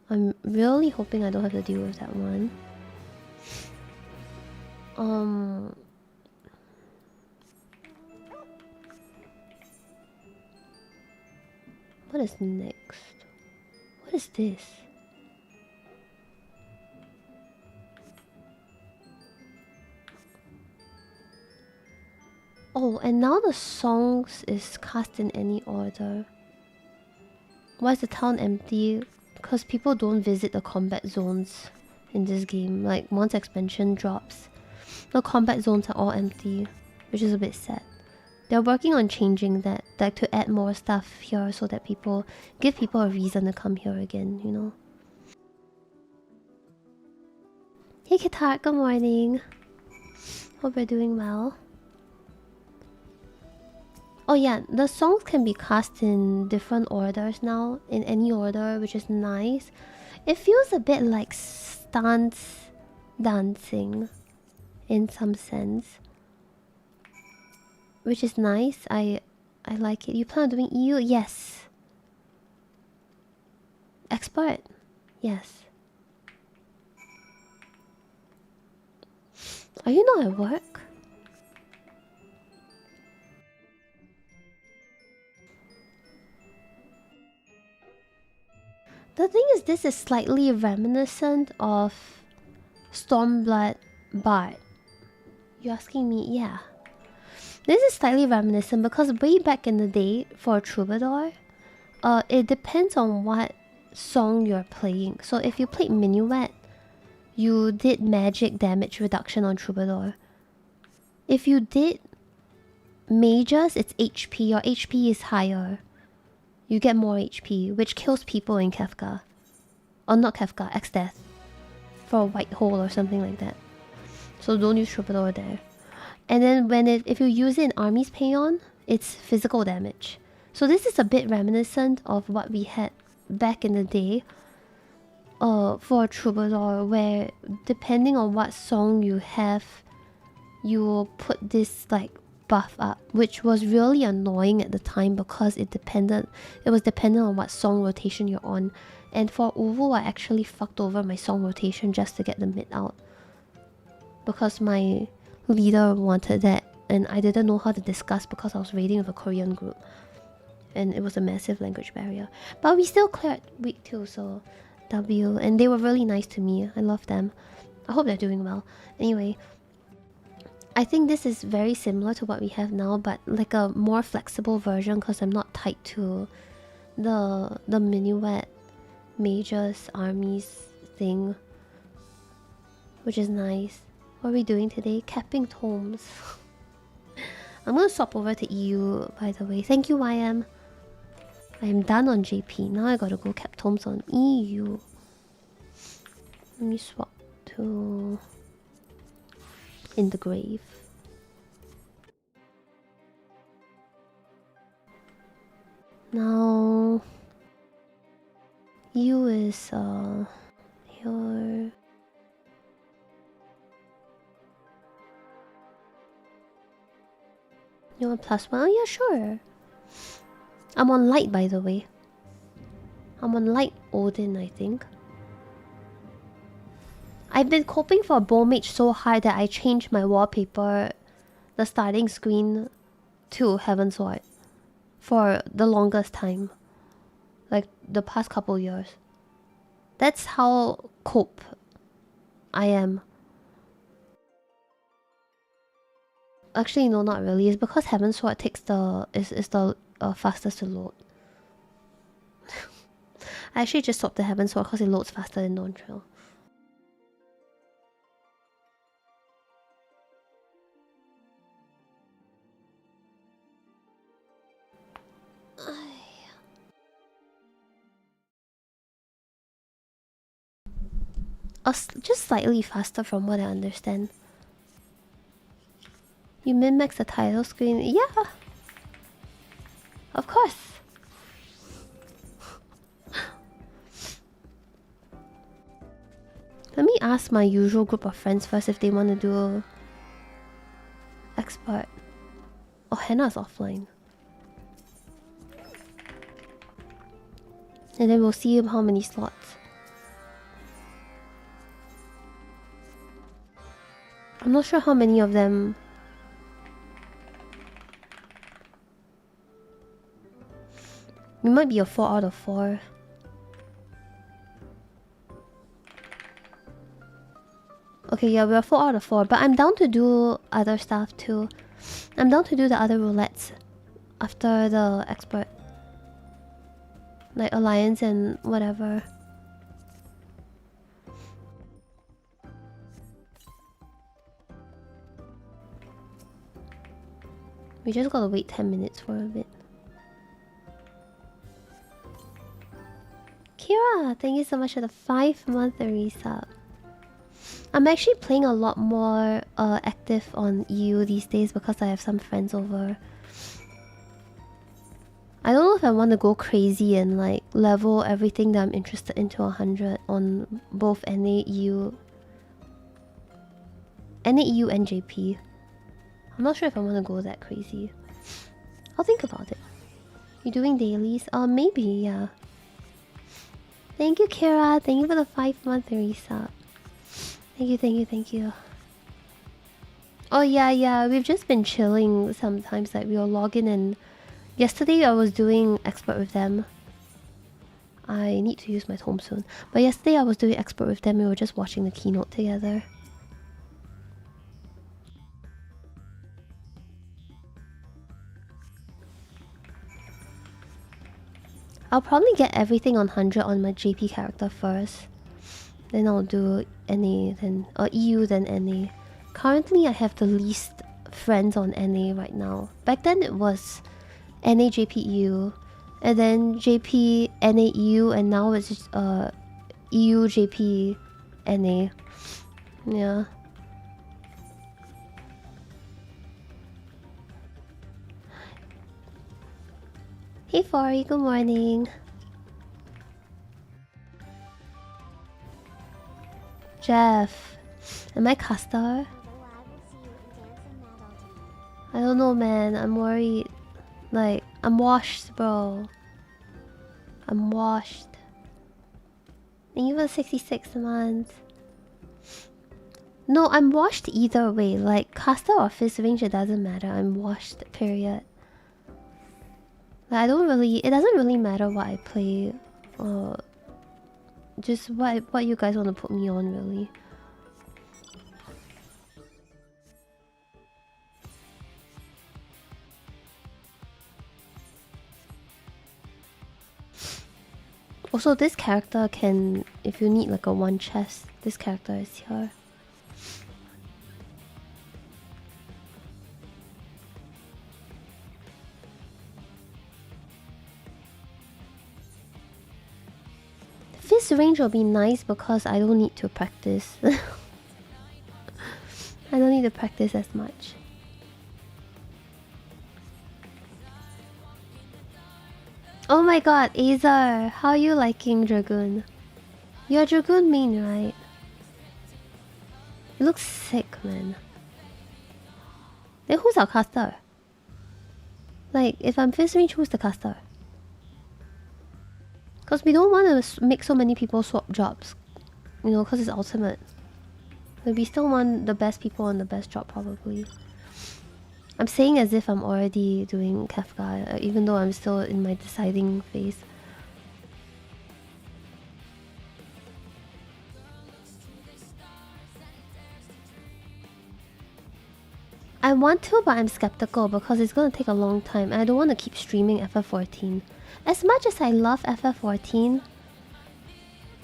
I'm really hoping I don't have to deal with that one. What is next? What is this? Oh, and now the songs is cast in any order. Why is the town empty? Because people don't visit the combat zones in this game. Like, once expansion drops, the combat zones are all empty, which is a bit sad. They're working on changing that, like to add more stuff here so that give people a reason to come here again, you know? Hey Kitar, good morning. Hope you're doing well. Oh yeah, the songs can be cast in different orders now, in any order, which is nice. It feels a bit like stance dancing in some sense, which is nice. I like it. You plan on doing EU? Yes. Expert? Yes. Are you not at work? The thing is, this is slightly reminiscent of Stormblood Bard. You asking me? Yeah. This is slightly reminiscent because way back in the day for Troubadour, it depends on what song you're playing. So if you played Minuet, you did magic damage reduction on Troubadour. If you did Mages, it's HP. Your HP is higher. You get more HP, which kills people in Kefka. Or not Kefka, X-Death. For a white hole or something like that. So don't use Troubadour there. And then if you use it in Army's Payon, it's physical damage. So this is a bit reminiscent of what we had back in the day for Troubadour, where depending on what song you have, you will put this like buff up, which was really annoying at the time because it was dependent on what song rotation you're on. And for Uwu, I actually fucked over my song rotation just to get the mid out, because my leader wanted that and I didn't know how to discuss because I was raiding with a Korean group and it was a massive language barrier. But we still cleared week 2, so W, and they were really nice to me. I love them. I hope they're doing well. Anyway, I think this is very similar to what we have now, but like a more flexible version because I'm not tied to the Minuet Mages Armies thing, which is nice. What are we doing today? Capping tomes. I'm gonna swap over to EU, by the way. Thank you, YM. I am done on JP. Now I gotta go cap tomes on EU. Let me swap to In the Grave. Now EU is your... You want +1? Oh, yeah, sure. I'm on light, by the way. I'm on light Odin, I think. I've been coping for Bow Mage so hard that I changed my wallpaper, the starting screen, to Heavensward for the longest time. Like the past couple years. That's how cope I am. Actually, no, not really. It's because Heavensward takes is the fastest to load. I actually just swapped to Heavensward because it loads faster than Dawn Trail. Just slightly faster from what I understand. You min-max the title screen? Yeah! Of course! Let me ask my usual group of friends first if they want to do expert. Oh, Hannah's offline. And then we'll see how many slots. I'm not sure how many of them. We might be a 4 out of 4. Okay, yeah, we're 4 out of 4. But I'm down to do other stuff too. I'm down to do the other roulettes after the expert. Like Alliance and whatever. We just gotta wait 10 minutes for a bit. Kira, thank you so much for the 5-month resub. I'm actually playing a lot more active on EU these days because I have some friends over. I don't know if I want to go crazy and like level everything that I'm interested in to 100 on both NAEU and JP. I'm not sure if I want to go that crazy. I'll think about it. You doing dailies? Maybe, yeah. Thank you, Kira. Thank you for the 5-month resub. Thank you. Oh yeah, we've just been chilling sometimes. Like we'll log in and... Yesterday I was doing expert with them. I need to use my tome soon. But yesterday I was doing expert with them. We were just watching the keynote together. I'll probably get everything on 100 on my JP character first. Then I'll do NA, then or EU, then NA. Currently I have the least friends on NA right now. Back then it was NA JP EU, and then JP NA EU, and now it's just, EU JP NA. Yeah. Hey Fori, good morning. Jeff, am I Castor? Although I will see you in dancing mad ultimate. I don't know, man. I'm worried. Like, I'm washed, bro. I'm washed. And you were 66 months. No, I'm washed either way. Like, caster or fist range, it doesn't matter. I'm washed, period. Like, it doesn't really matter what I play. Just what you guys want to put me on, really. Also, this character can, if you need like a one chest, this character is here. Fist range will be nice because I don't need to practice. I don't need to practice as much. Oh my god, Azer, how are you liking Dragoon? You're Dragoon main, right? It looks sick, man. Then who's our caster? Like, if I'm fist range, who's the caster? Because we don't want to make so many people swap jobs. You know, because it's ultimate. But we still want the best people on the best job, probably. I'm saying as if I'm already doing Kefka, even though I'm still in my deciding phase. I want to, but I'm skeptical because it's going to take a long time. And I don't want to keep streaming FF14. As much as I love FF14,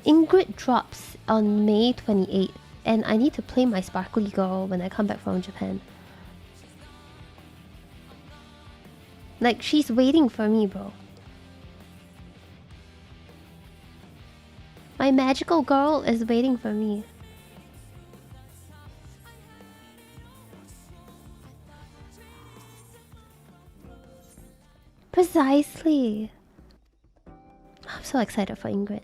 Ingrid drops on May 28th, and I need to play my Sparkly Girl when I come back from Japan. Like, she's waiting for me, bro. My magical girl is waiting for me. Precisely. I'm so excited for Ingrid.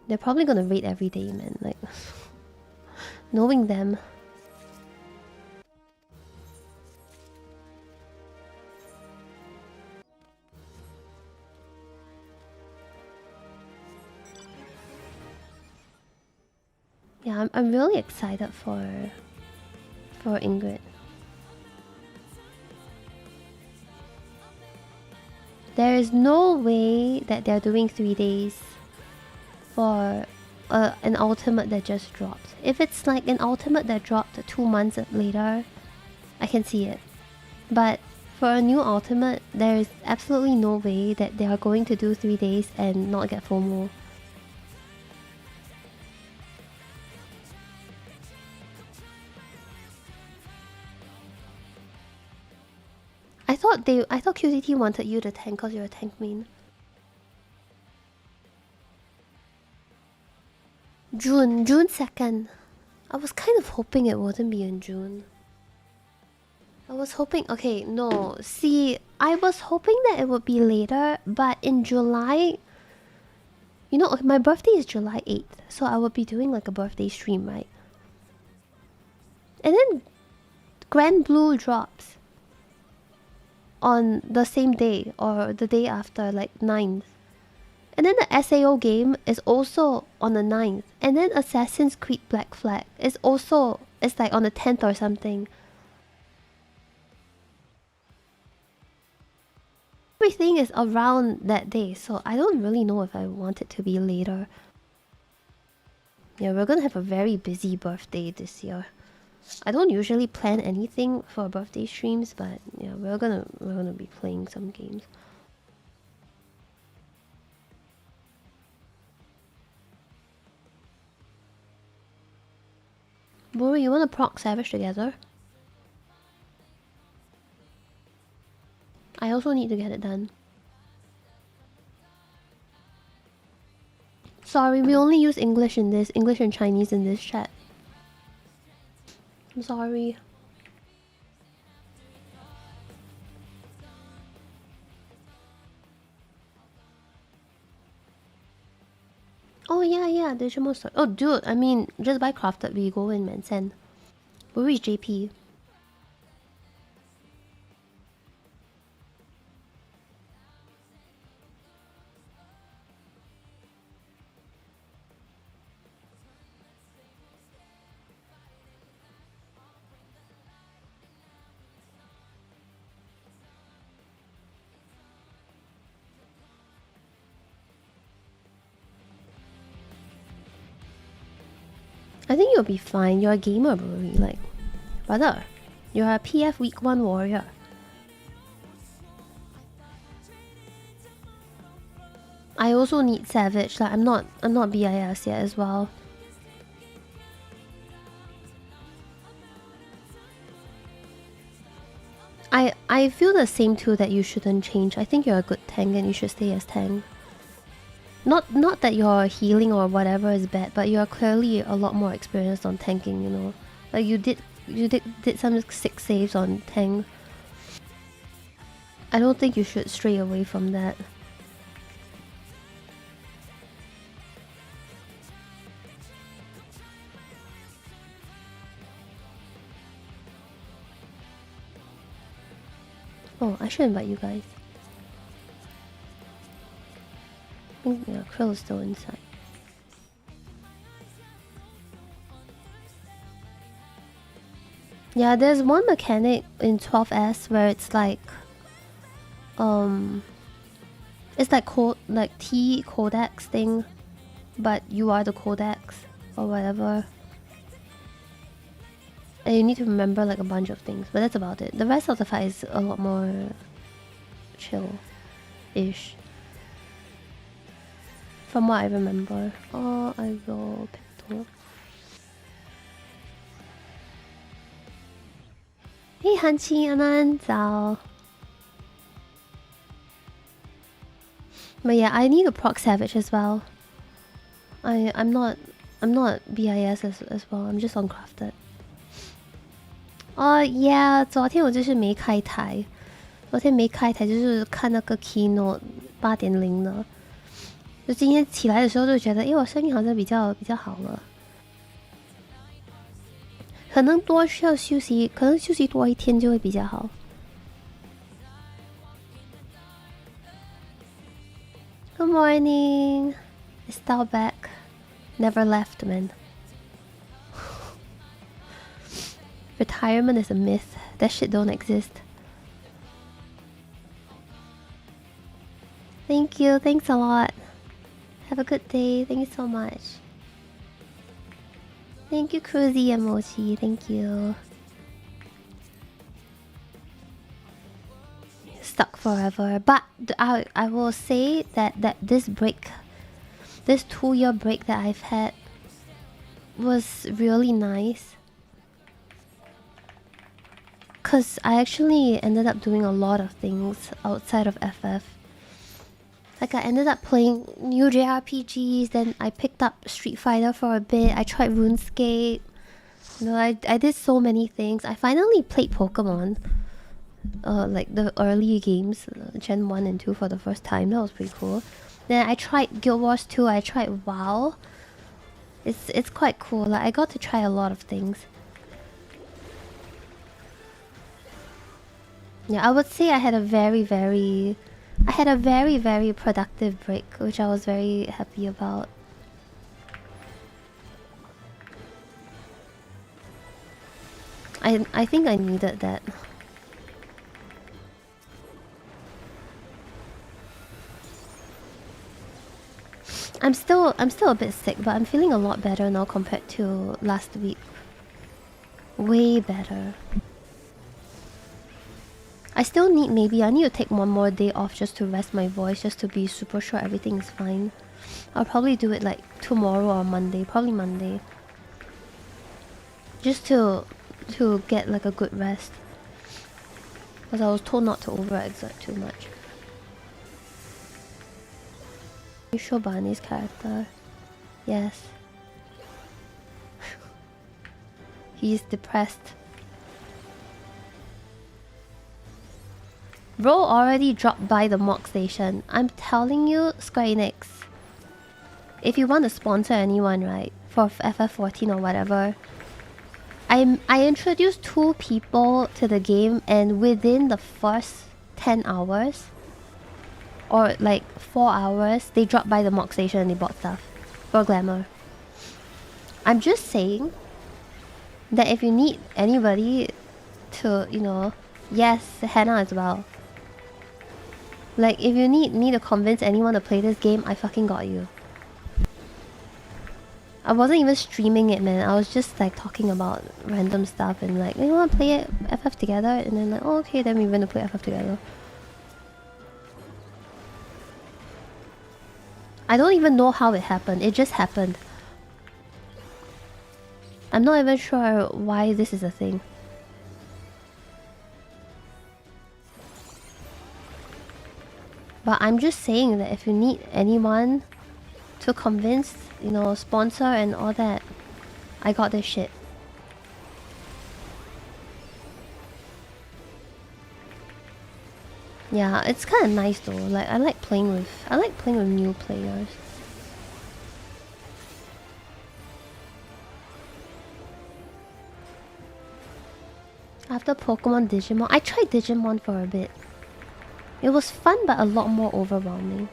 They're probably gonna raid every day, man. Like, knowing them. Yeah, I'm really excited for Ingrid. There is no way that they're doing 3 days for an ultimate that just dropped. If it's like an ultimate that dropped 2 months later, I can see it. But for a new ultimate, there is absolutely no way that they are going to do 3 days and not get FOMO. I thought QCT wanted you to tank because you're a tank main. June 2nd. I was kind of hoping it wouldn't be in June. I was hoping, okay, no. See, I was hoping that it would be later, but in July, you know, my birthday is July 8th, so I would be doing like a birthday stream, right? And then Grand Blue drops on the same day or the day after, like 9th. And then the SAO game is also on the 9th. And then Assassin's Creed Black Flag is also, it's like on the 10th or something. everything is around that day, so I don't really know if I want it to be later. Yeah, we're gonna have a very busy birthday this year. I don't usually plan anything for birthday streams, but yeah, we're gonna be playing some games. Buru, you wanna proc Savage together? I also need to get it done. Sorry, we only use English and Chinese in this chat. I'm sorry. Oh yeah, Digimon store. Oh dude, I mean, just buy crafted, we go in and send. Where is JP? I think you'll be fine. You're a gamer, bro. Like, brother, you're a PF Week 1 warrior. I also need Savage. Like, I'm not BIS yet as well. I feel the same too, that you shouldn't change. I think you're a good tank and you should stay as tank. Not that your healing or whatever is bad, but you're clearly a lot more experienced on tanking, you know. Like you did some 6 saves on tank. I don't think you should stray away from that. Oh, I should invite you guys. I think yeah, Krill is still inside. Yeah, there's one mechanic in 12S where it's like it's like T codex thing, but you are the codex or whatever. And you need to remember like a bunch of things, but that's about it. The rest of the fight is a lot more chill-ish. From what I remember. Oh, I will pick. Hey, Hanchi, Anan, Zao. But yeah, I need to proc Savage as well. I'm not BIS as well. I'm just on crafted. Yeah， 昨天我就是没开台，就是看那个 keynote 8.0的。就今天起来的时候就觉得，我声音好像比较好了。可能多需要休息，可能休息多一天就会比较好。Good morning, stal back, never left, man. Retirement is a myth. That shit don't exist. Thank you. Thanks a lot. Have a good day. Thank you so much. Thank you, Cruzy emoji. Thank you. Stuck forever. But I will say that this break, this 2-year break that I've had was really nice. Because I actually ended up doing a lot of things outside of FF. Like I ended up playing new JRPGs, then I picked up Street Fighter for a bit, I tried RuneScape. You know, I did so many things. I finally played Pokemon. Like the early games, Gen 1 and 2 for the first time. That was pretty cool. Then I tried Guild Wars 2, I tried WoW. It's quite cool. Like I got to try a lot of things. Yeah, I would say I had a very productive break, which I was very happy about. I think I needed that. I'm still a bit sick, but I'm feeling a lot better now compared to last week. Way better. I still need I need to take one more day off just to rest my voice, just to be super sure everything is fine. I'll probably do it like tomorrow or Monday, probably Monday. Just to get like a good rest. Because I was told not to overexert too much. You show Barney's character. Yes. He's depressed. Bro already dropped by the mock station. I'm telling you, Square Enix. If you want to sponsor anyone, right? For FF14 or whatever. I introduced 2 people to the game, and within the first 10 hours or like 4 hours, they dropped by the mock station and they bought stuff for glamour. I'm just saying that if you need anybody to, you know, yes, Hannah as well. Like, if you need me to convince anyone to play this game, I fucking got you. I wasn't even streaming it, man. I was just like talking about random stuff and like, you want to play it FF together? And then like, oh, okay, then we're gonna play FF together. I don't even know how it happened. It just happened. I'm not even sure why this is a thing. But I'm just saying that if you need anyone to convince, you know, sponsor and all that, I got this shit. Yeah, it's kind of nice though. Like, I like playing with new players. After Pokemon Digimon, I tried Digimon for a bit. It was fun, but a lot more overwhelming.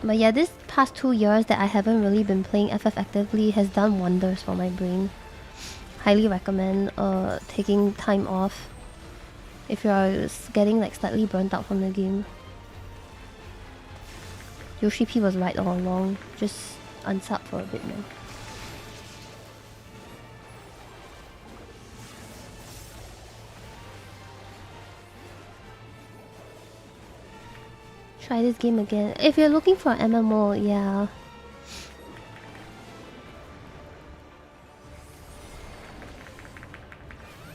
But yeah, this past 2 years that I haven't really been playing FF actively has done wonders for my brain. Highly recommend taking time off if you're getting like slightly burnt out from the game. Yoshi P was right all along. Just unsub for a bit, man. Try this game again. If you're looking for an MMO, yeah.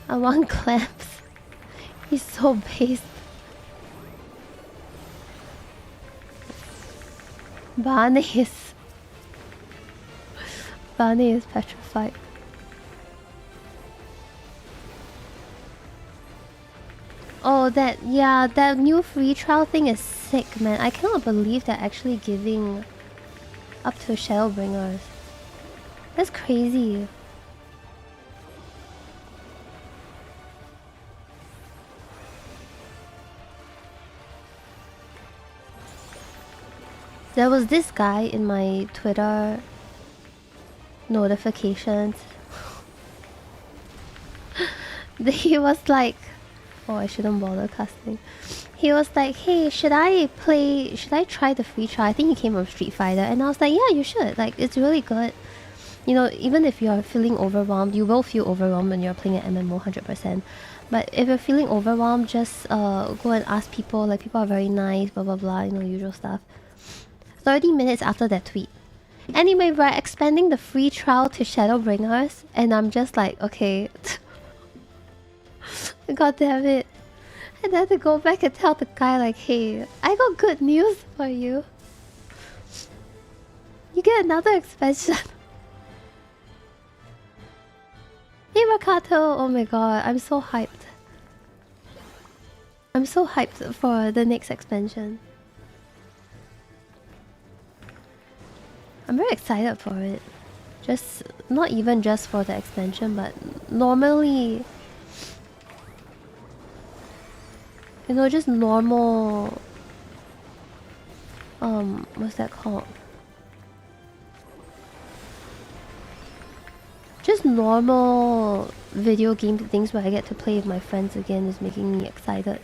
I want clamps. He's so based. Barney is petrified. Oh, that new free trial thing is sick, man. I cannot believe they're actually giving up to Shadowbringers. That's crazy. There was this guy in my Twitter notifications. He was like, oh, I shouldn't bother casting. He was like, hey, should I try the free trial? I think he came from Street Fighter. And I was like, yeah, you should. Like, it's really good. You know, even if you're feeling overwhelmed, you will feel overwhelmed when you're playing an MMO 100%. But if you're feeling overwhelmed, just go and ask people. Like, people are very nice, blah, blah, blah, you know, usual stuff. 30 minutes after that tweet. Anyway, we're expanding the free trial to Shadowbringers. And I'm just like, okay. God damn it. And I had to go back and tell the guy like, hey, I got good news for you. You get another expansion. Hey Rakato, oh my god, I'm so hyped. I'm so hyped for the next expansion. I'm very excited for it. Just, not even just for the expansion, but normally... You know, just normal... what's that called? Just normal video game things where I get to play with my friends again is making me excited.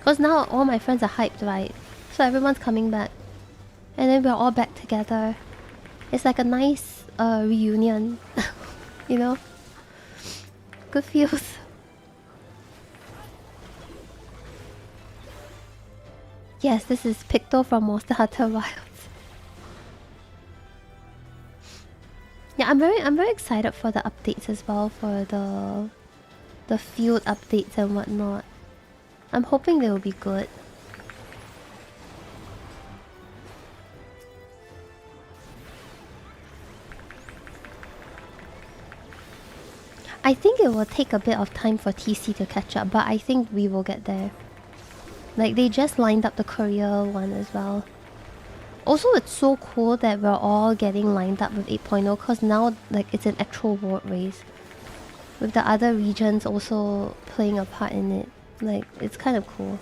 Cause now all my friends are hyped, right? So everyone's coming back. And then we're all back together. It's like a nice reunion. You know? Good feels. Yes, this is Picto from Monster Hunter Wilds. Yeah, I'm very excited for the updates as well, for the field updates and whatnot. I'm hoping they will be good. I think it will take a bit of time for TC to catch up, but I think we will get there. Like, they just lined up the Korea one as well. Also, it's so cool that we're all getting lined up with 8.0, because now, like, it's an actual world race. With the other regions also playing a part in it. Like, it's kind of cool.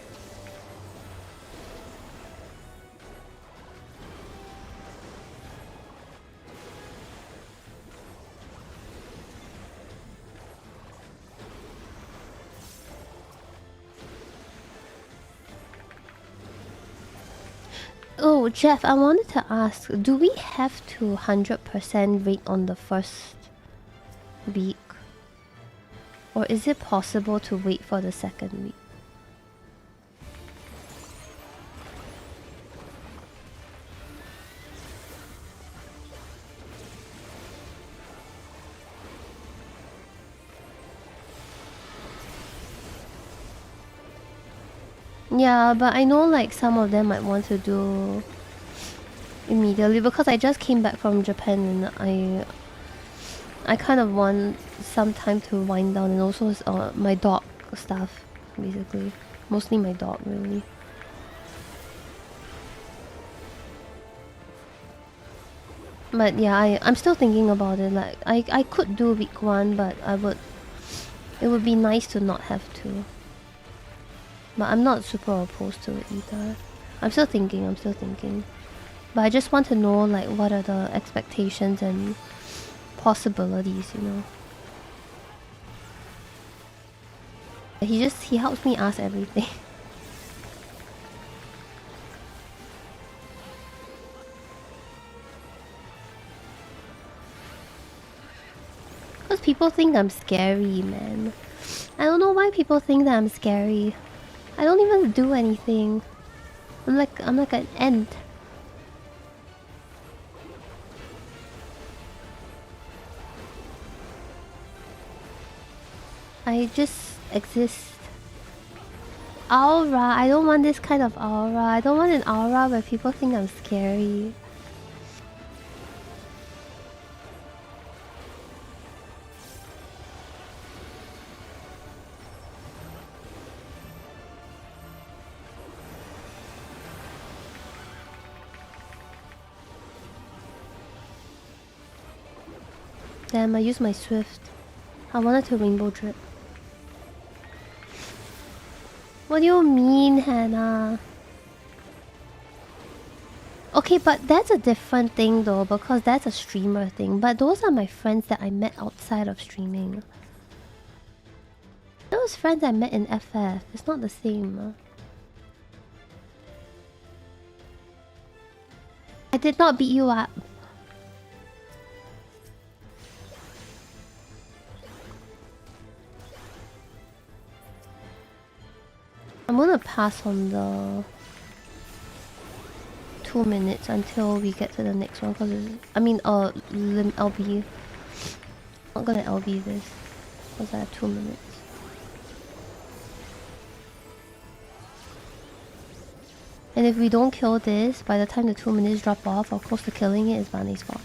Oh, Jeff, I wanted to ask, do we have to 100% rate on the first week? Or is it possible to wait for the second week? Yeah, but I know like some of them might want to do immediately because I just came back from Japan and I kind of want some time to wind down, and also my dog stuff, basically. Mostly my dog, really. But yeah, I'm still thinking about it. Like I could do week 1, but it would be nice to not have to. But I'm not super opposed to it either. I'm still thinking. But I just want to know like what are the expectations and possibilities, you know. He helps me ask everything. Because people think I'm scary, man. I don't know why people think that I'm scary. I don't even do anything. I'm like an ant. I just exist. Aura. I don't want this kind of aura. I don't want an aura where people think I'm scary. Damn, I used my Swift. I wanted to rainbow drip. What do you mean, Hannah? Okay, but that's a different thing though, because that's a streamer thing. But those are my friends that I met outside of streaming. Those friends I met in FF, it's not the same. I did not beat you up. I'm gonna pass on the 2 minutes until we get to the next one, cause I mean LB. I'm not gonna LB this cause I have 2 minutes. And if we don't kill this, by the time the 2 minutes drop off or close to killing it, it's Vani's fault.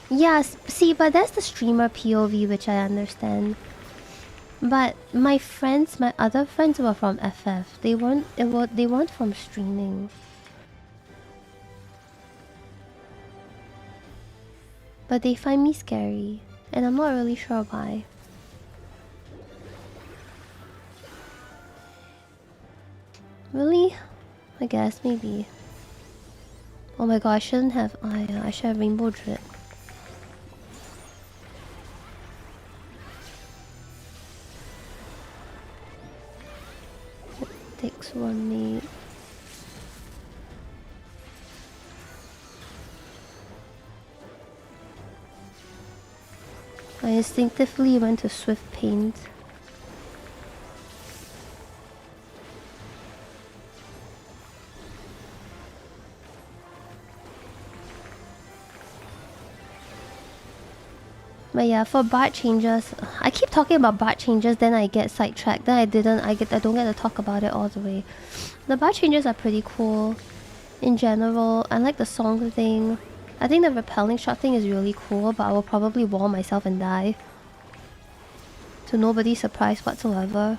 Yes, see, but that's the streamer POV, which I understand. But my other friends were from FF. They weren't from streaming. But they find me scary, and I'm not really sure why. Really? I guess, maybe. Oh my god, I shouldn't have... Oh yeah, I should have Rainbow Drip. It takes 1 minute. I instinctively went to Swift Paint. But yeah, for bard changes, I keep talking about bard changes, then I get sidetracked. Then I don't get to talk about it all the way. The bard changes are pretty cool. In general, I like the song thing. I think the repelling shot thing is really cool, but I will probably wall myself and die. To nobody's surprise whatsoever.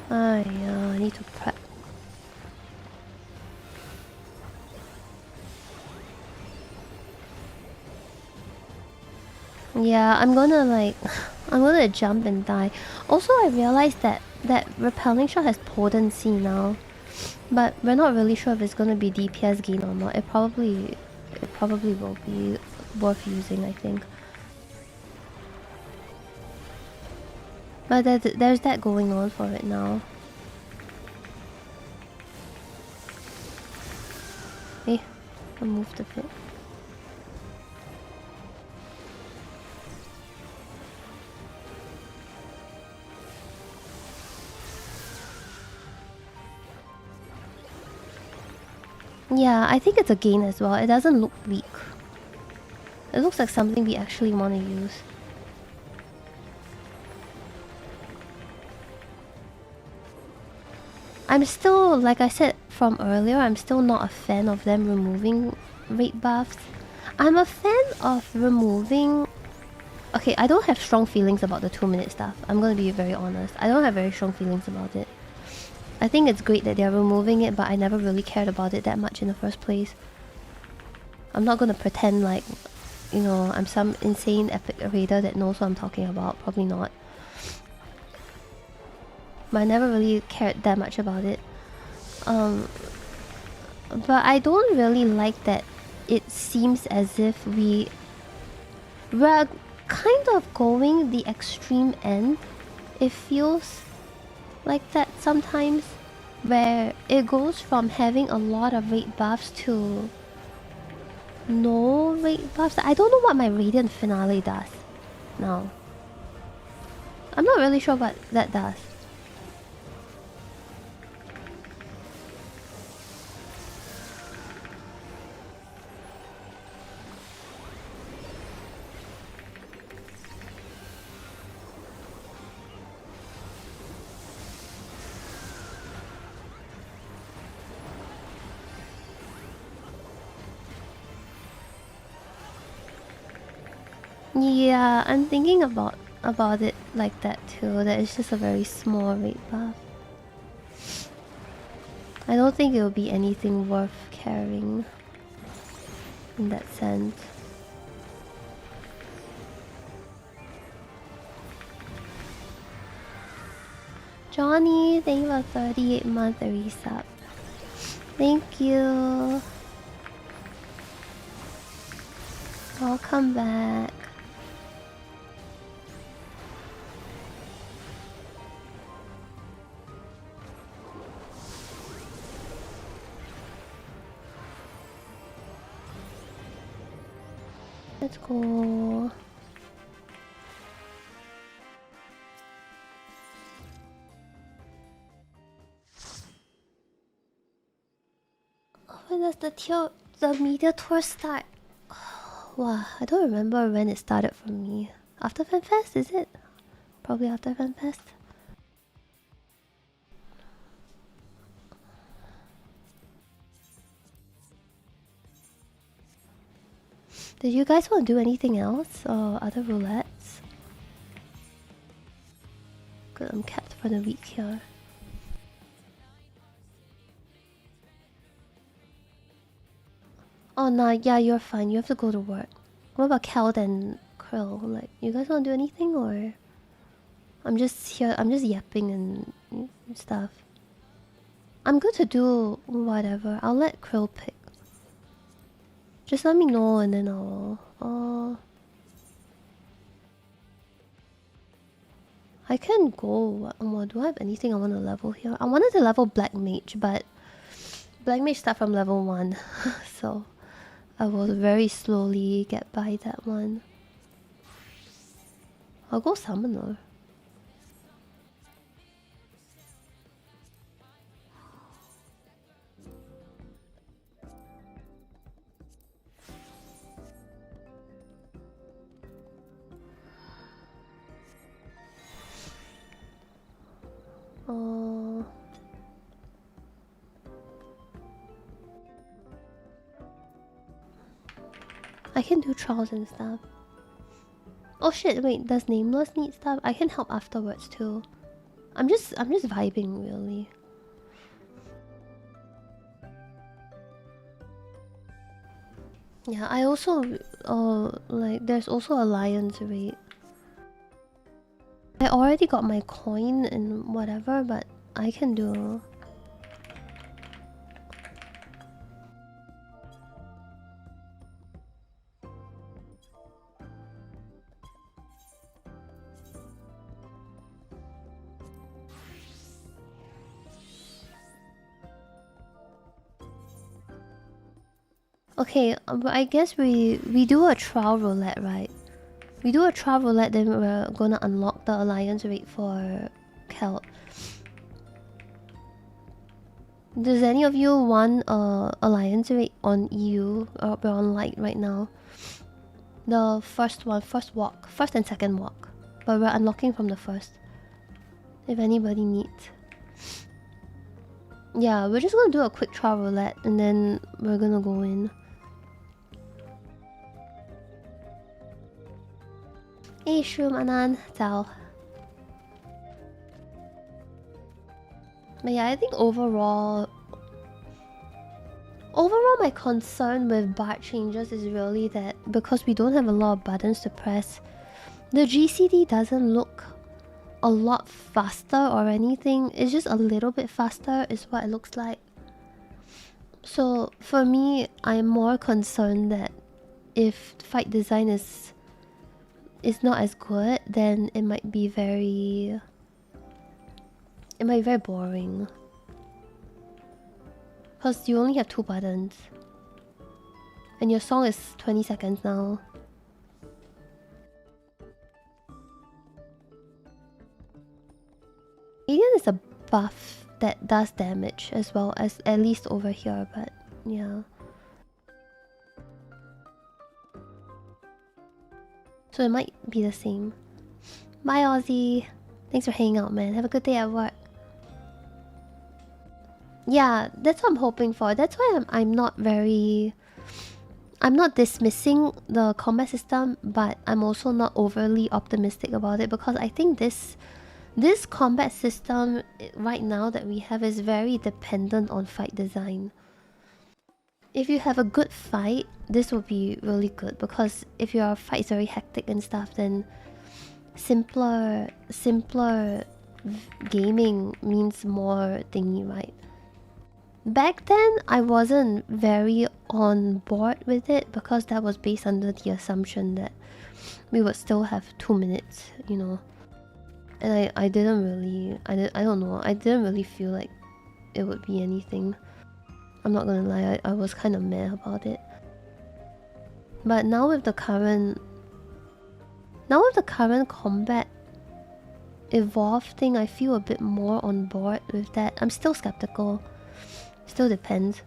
Yeah, I need to prep. Yeah, I'm gonna like... I'm gonna jump and die. Also, I realized that repelling shot has potency now. But we're not really sure if it's gonna be DPS gain or not. It probably will be worth using, I think. But there's that going on for it now. Hey, I moved a bit. Yeah, I think it's a gain as well. It doesn't look weak. It looks like something we actually want to use. I'm still, like I said from earlier, I'm still not a fan of them removing rate buffs. I'm a fan of removing... Okay, I don't have strong feelings about the 2-minute stuff. I'm gonna be very honest. I don't have very strong feelings about it. I think it's great that they're removing it, but I never really cared about it that much in the first place. I'm not gonna pretend like, you know, I'm some insane epic raider that knows what I'm talking about. Probably not. But I never really cared that much about it. But I don't really like that it seems as if we're kind of going the extreme end. It feels like that sometimes, where it goes from having a lot of rate buffs to no rate buffs. I don't know what my Radiant Finale does now. I'm not really sure what that does. Yeah, I'm thinking about it like that too. That it's just a very small rate buff. I don't think it will be anything worth carrying in that sense. Johnny, thank you for 38-month resub. Thank you. Welcome back. Let's go. When does the media tour start? Wow, I don't remember when it started for me. After FanFest, is it? Probably after FanFest. Did you guys want to do anything else or other roulettes? Good, I'm capped for the week here. Oh, nah, yeah, you're fine. You have to go to work. What about Kel and Krill? Like, you guys want to do anything, or...? I'm just here, I'm just yapping and stuff. I'm good to do whatever. I'll let Krill pick. Just let me know and then I'll... I can go... do I have anything I want to level here? I wanted to level Black Mage, but... Black Mage start from level 1. So... I will very slowly get by that one. I'll go Summoner. I can do trials and stuff. Oh shit, wait, does Nameless need stuff? I can help afterwards too. I'm just vibing really. Yeah, I also like there's also Alliance rate. I already got my coin and whatever, but I can do... Okay, but I guess we do a trial roulette, right? We do a trial roulette, then we're gonna unlock the Alliance rate for Kelt. Does any of you want Alliance rate on EU? We're on light right now. The first one, first walk, first and second walk. But we're unlocking from the first. If anybody needs. Yeah, we're just gonna do a quick trial roulette and then we're gonna go in. Hey Shroom Anan, Zao. But yeah, I think overall my concern with Bard changes is really that because we don't have a lot of buttons to press, the GCD doesn't look a lot faster or anything. It's just a little bit faster is what it looks like. So for me, I'm more concerned that if fight design is not as good, then it might be very boring. Because you only have 2 buttons. And your song is 20 seconds now. Alien is a buff that does damage as well, as at least over here, but yeah. So it might be the same. Bye Ozzy. Thanks for hanging out, man. Have a good day at work. Yeah, that's what I'm hoping for. That's why I'm not dismissing the combat system, but I'm also not overly optimistic about it because I think this combat system right now that we have is very dependent on fight design. If you have a good fight, this will be really good because if your fight is very hectic and stuff, then simpler gaming means more thingy, right? Back then, I wasn't very on board with it because that was based under the assumption that we would still have 2 minutes, you know. And I didn't really... I don't know. I didn't really feel like it would be anything. I'm not gonna lie, I was kind of meh about it. But now with the current combat evolve thing, I feel a bit more on board with that. I'm still skeptical. Still depends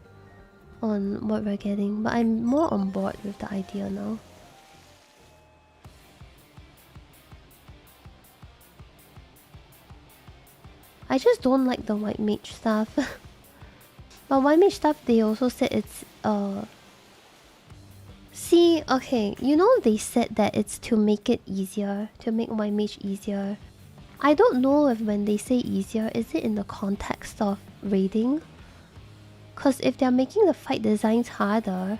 on what we're getting, but I'm more on board with the idea now. I just don't like the white mage stuff. But white mage stuff, they also said it's see, okay, you know they said that it's to make it easier, to make white mage easier. I don't know if when they say easier, is it in the context of raiding? Because if they're making the fight designs harder,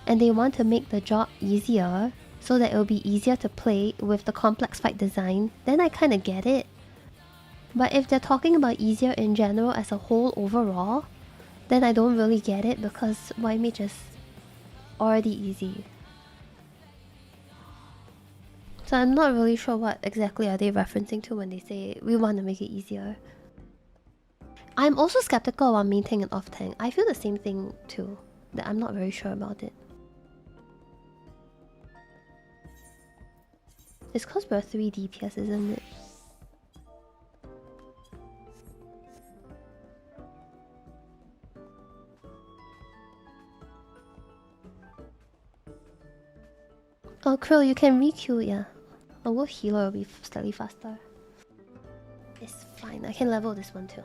and they want to make the job easier so that it'll be easier to play with the complex fight design, then I kinda get it. But if they're talking about easier in general as a whole overall, then I don't really get it, because why make just already easy? So I'm not really sure what exactly are they referencing to when they say we want to make it easier. I'm also skeptical about main tank and off tank. I feel the same thing too, that I'm not very sure about it. It's cause we're 3 DPS, isn't it? Oh, Krill, you can re-queue, yeah. A wolf healer will be slightly faster. It's fine, I can level this one too.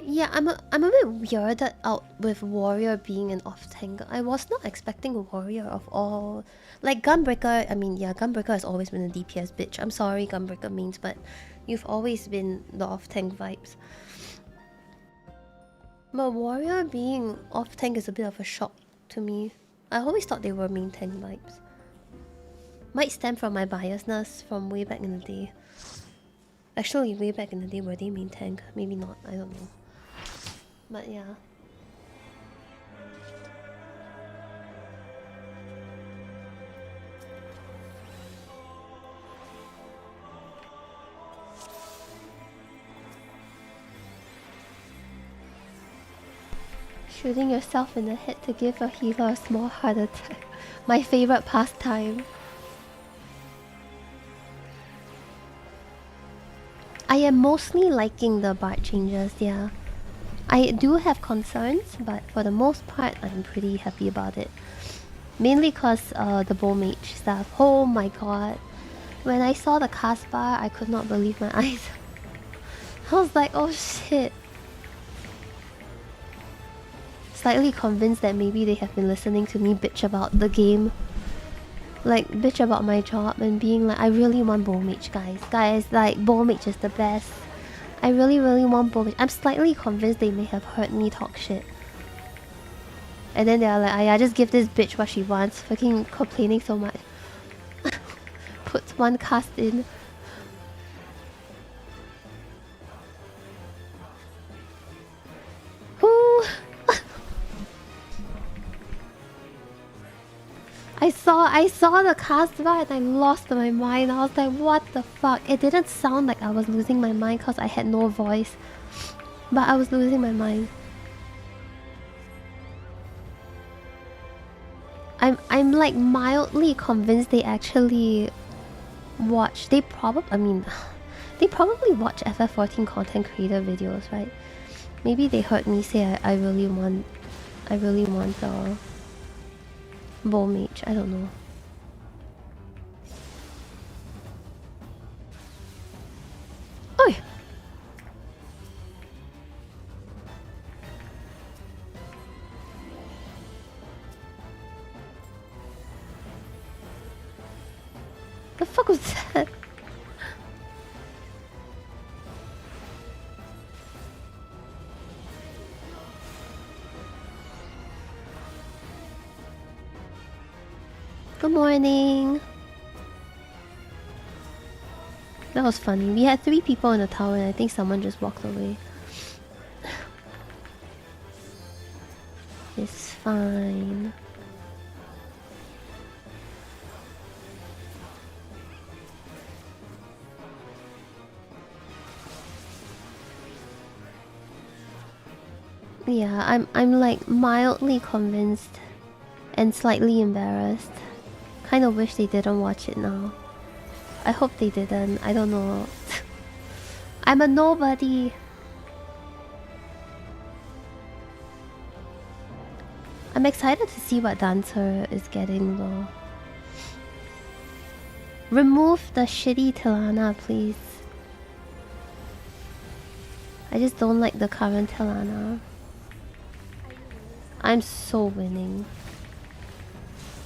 Yeah, I'm a bit weirded out with Warrior being an off tank. I was not expecting Warrior of all. Like Gunbreaker, I mean, yeah, Gunbreaker has always been a DPS bitch. I'm sorry, Gunbreaker means, but you've always been the off tank vibes. But Warrior being off tank is a bit of a shock to me. I always thought they were main tank vibes. Might stem from my biasness from way back in the day. Actually, way back in the day, were they main tank? Maybe not, I don't know. But yeah. Shooting yourself in the head to give a healer a small heart attack. My favorite pastime. I am mostly liking the bard changes, yeah. I do have concerns, but for the most part, I'm pretty happy about it. Mainly cause the bow mage stuff. Oh my god. When I saw the cast bar, I could not believe my eyes. I was like, oh shit. Slightly convinced that maybe they have been listening to me bitch about the game. Like, bitch about my job and being like, I really want bow mage, guys. Guys, like, bow mage is the best. I really, really want bow mage. I'm slightly convinced they may have heard me talk shit. And then they're like, I just give this bitch what she wants. Fucking complaining so much. Puts one cast in. Whoo! I saw the cast bar and I lost my mind. I was like, what the fuck? It didn't sound like I was losing my mind because I had no voice. But I was losing my mind. I'm like mildly convinced they actually watch. They probably watch FF14 content creator videos, right? Maybe they heard me say I really want bow mage. I don't know. Oi! The fuck was that? Good morning. That was funny. We had 3 people in the tower and I think someone just walked away. It's fine. Yeah, I'm like mildly convinced and slightly embarrassed. Kind of wish they didn't watch it now. I hope they didn't. I don't know. I'm a nobody. I'm excited to see what Dancer is getting though. Remove the shitty Tilana, please. I just don't like the current Tilana. I'm so winning.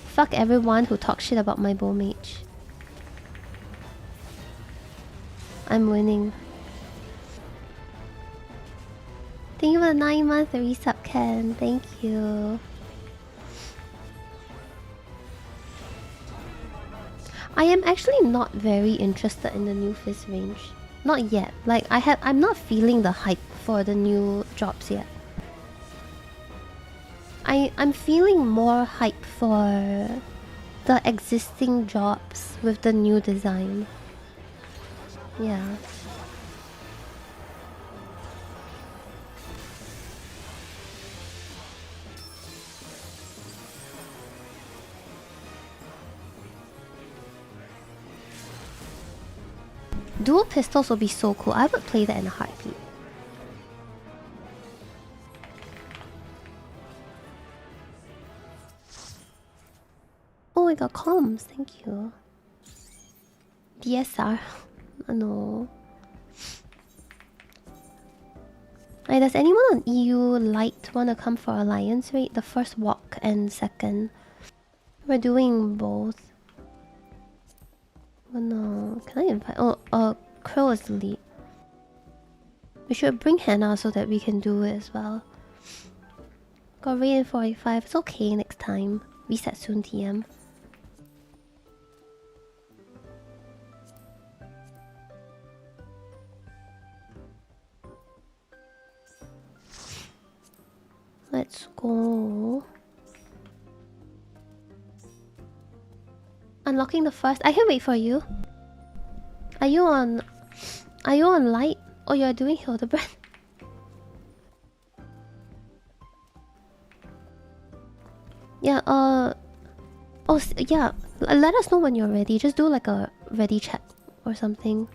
Fuck everyone who talks shit about my bow mage. I'm winning. Thank you for the 9-month resub, Ken. Thank you. I am actually not very interested in the new Fizz range. Not yet. Like I'm not feeling the hype for the new drops yet. I'm feeling more hype for the existing drops with the new design. Yeah. Dual pistols will be so cool. I would play that in a heartbeat. Oh, I got comms. Thank you. DSR. No. Hey, does anyone on EU Light want to come for Alliance raid? The first walk and second. We're doing both. Oh no. Can I invite? Oh, Crow is the lead. We should bring Hannah so that we can do it as well. Got raid in 45. It's okay next time. Reset soon, TM. Let's go. Unlocking the first. I can wait for you. Are you on light? Or you're doing Hildebrand? Yeah, oh, yeah. Let us know when you're ready. Just do like a ready check or something.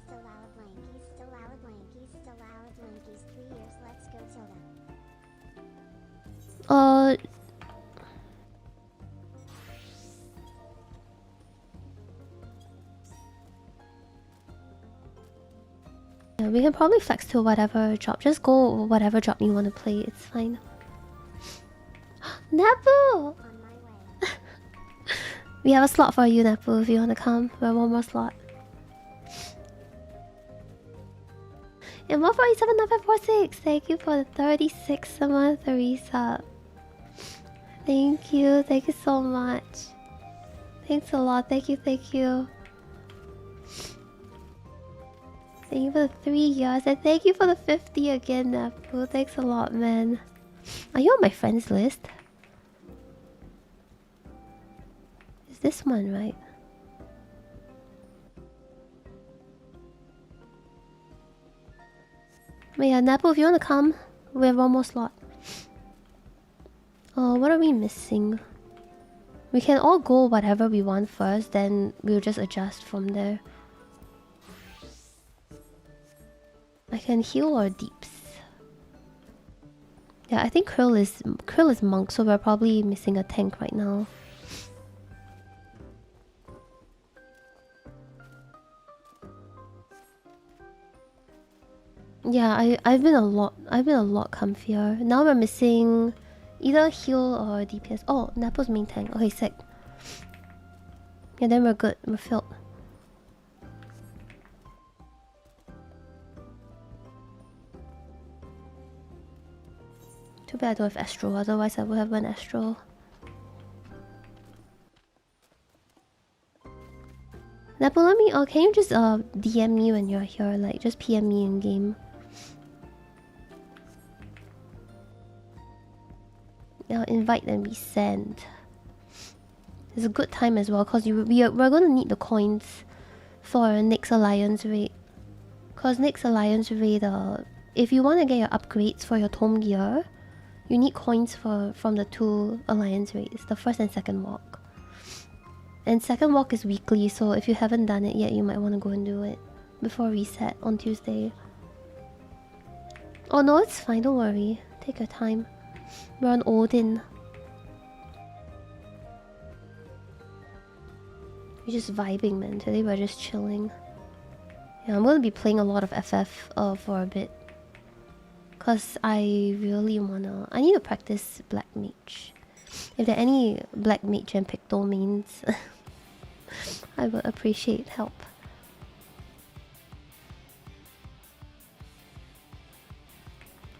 Still out blankies, still out blankies, still out blankies. 3 years, let's go Tilda. Yeah, we can probably flex to whatever drop. Just go whatever drop you want to play. It's fine. Napu! On my way. We have a slot for you, Napu, if you want to come. We have one more slot. And 1479546. Thank you for the 36 month resub. Thank you. Thank you so much. Thanks a lot. Thank you. Thank you. Thank you for the 3 years. And thank you for the 50 again, Napu. Thanks a lot, man. Are you on my friends list? Is this one right? But yeah, Napu, if you want to come, we have one more slot. Oh, what are we missing? We can all go whatever we want first, then we'll just adjust from there. I can heal or deeps. Yeah, I think Krill is monk, so we're probably missing a tank right now. Yeah, I've been a lot comfier. Now we're missing either heal or DPS. Oh, Napo's main tank. Okay, sick. Yeah, then we're good. We're filled. Too bad I don't have Astro, otherwise I would have an Astro. Napo, let me... can you just DM me when you're here? Like, just PM me in game. I'll invite and resend. It's a good time as well, because we're gonna need the coins for next Alliance raid. Because next Alliance raid, if you want to get your upgrades for your tome gear, you need coins from the 2 Alliance raids, the first and second walk. And second walk is weekly, so if you haven't done it yet, you might want to go and do it before reset on Tuesday. Oh no, it's fine, don't worry. Take your time. We're on Odin. We're just vibing, man. Today we're just chilling. Yeah, I'm gonna be playing a lot of FF for a bit. Cause I really wanna... I need to practice Black Mage. If there are any Black Mage and Picto mains I would appreciate help.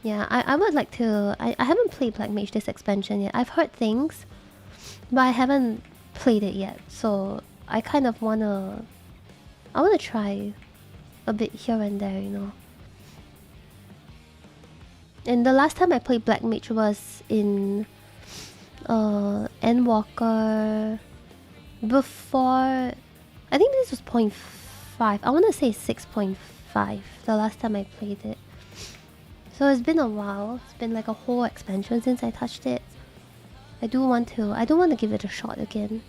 Yeah, I would like to... I haven't played Black Mage this expansion yet. I've heard things, but I haven't played it yet. So I kind of wanna... I wanna try a bit here and there, you know. And the last time I played Black Mage was in... Endwalker... Before... I think this was 0.5. I wanna say 6.5 the last time I played it. So it's been a while. It's been like a whole expansion since I touched it. I do want to give it a shot again.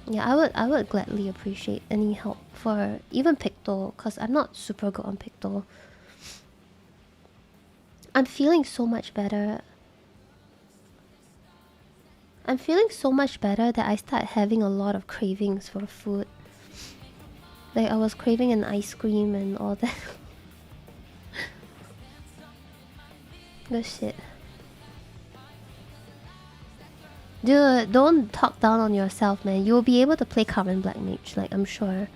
Yeah, I would gladly appreciate any help for even Picto, cause I'm not super good on Picto. I'm feeling so much better. I'm feeling so much better that I start having a lot of cravings for food. Like I was craving an ice cream and all that. Good shit. Dude, don't talk down on yourself, man. You'll be able to play current Black Mage, like I'm sure.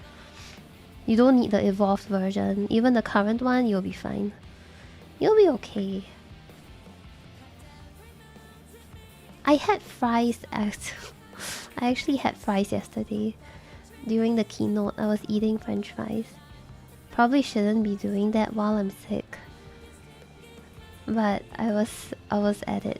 You don't need the evolved version. Even the current one, you'll be fine. You'll be okay. I had fries I actually had fries yesterday. During the keynote, I was eating french fries. Probably shouldn't be doing that while I'm sick. But I was at it.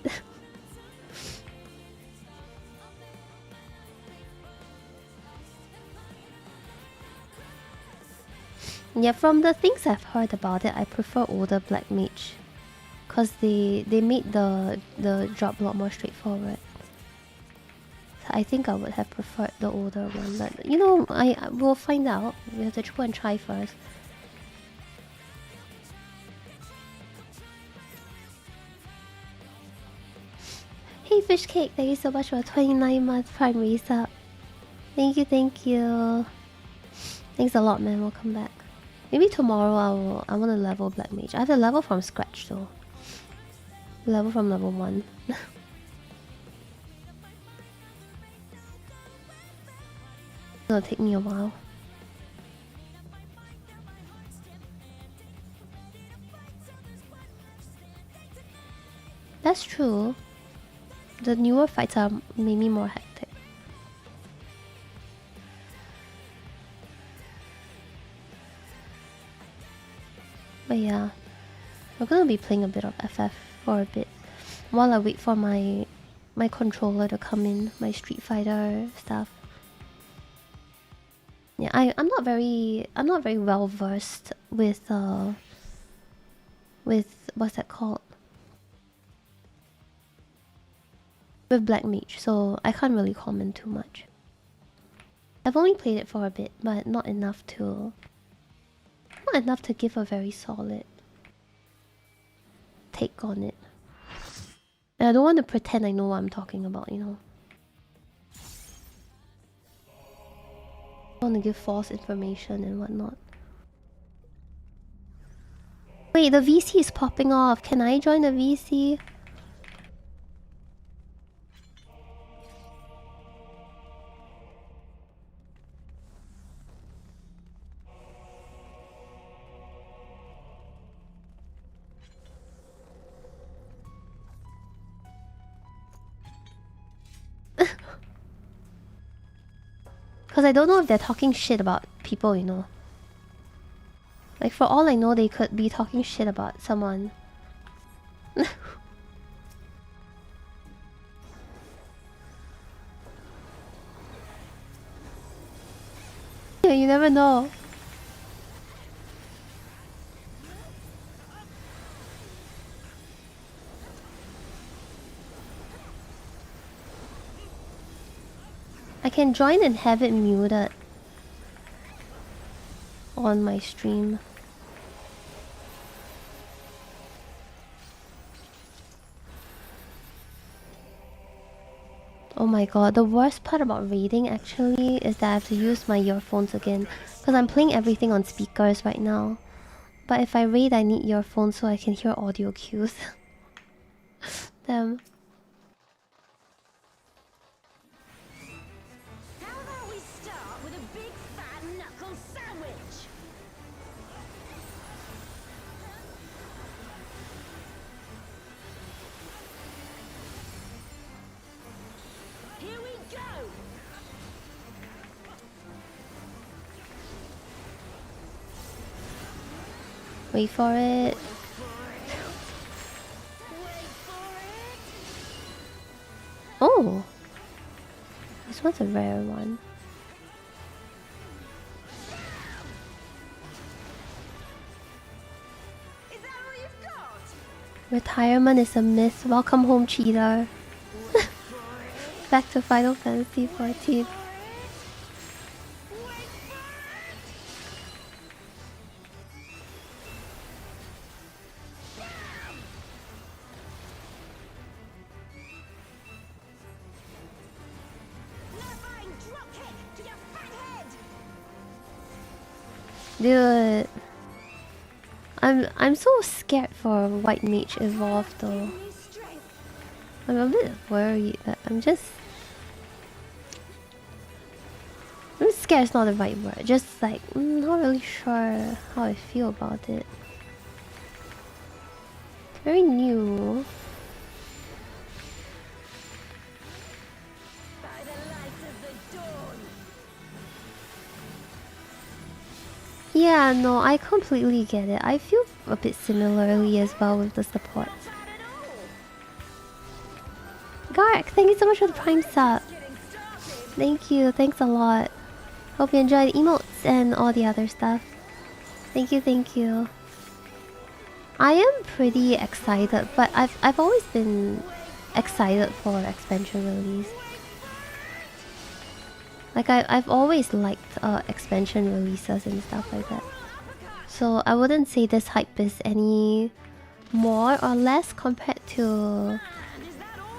Yeah, from the things I've heard about it, I prefer older Black Mage. Cause they made the job a lot more straightforward. So I think I would have preferred the older one, but you know, I will find out. We have to go and try first. Hey Fishcake, thank you so much for a 29-month Prime resub. Thank you, thank you. Thanks a lot, man. Welcome back. Maybe tomorrow I want to level Black Mage. I have to level from scratch though. Level from level 1. It'll take me a while. That's true. The newer fights are maybe more hectic. But yeah, we're gonna be playing a bit of FF for a bit while I wait for my controller to come in, my Street Fighter stuff. Yeah, I'm not very well versed with what's that called? With Black Mage, so I can't really comment too much. I've only played it for a bit, but not enough to give a very solid take on it. And I don't want to pretend I know what I'm talking about, you know. I don't want to give false information and whatnot. Wait, the VC is popping off. Can I join the VC? Because I don't know if they're talking shit about people, you know. Like, for all I know, they could be talking shit about someone. Yeah, you never know. I can join and have it muted on my stream. Oh my god, the worst part about raiding actually is that I have to use my earphones again. Because I'm playing everything on speakers right now. But if I raid, I need earphones so I can hear audio cues. Damn. Wait for it. Oh! This one's a rare one. Retirement is a myth. Welcome home, cheater. Back to Final Fantasy XIV. Dude, I'm so scared for White Mage Evolve though. I'm a bit worried that I'm scared is not the right word. Just like not really sure how I feel about it. It's very new. Yeah, no, I completely get it. I feel a bit similarly as well with the support. Gark, thank you so much for the Prime sub. Thank you, thanks a lot. Hope you enjoy the emotes and all the other stuff. Thank you, thank you. I am pretty excited, but I've always been excited for expansion release. Like I've always liked expansion releases and stuff like that. So I wouldn't say this hype is any more or less compared to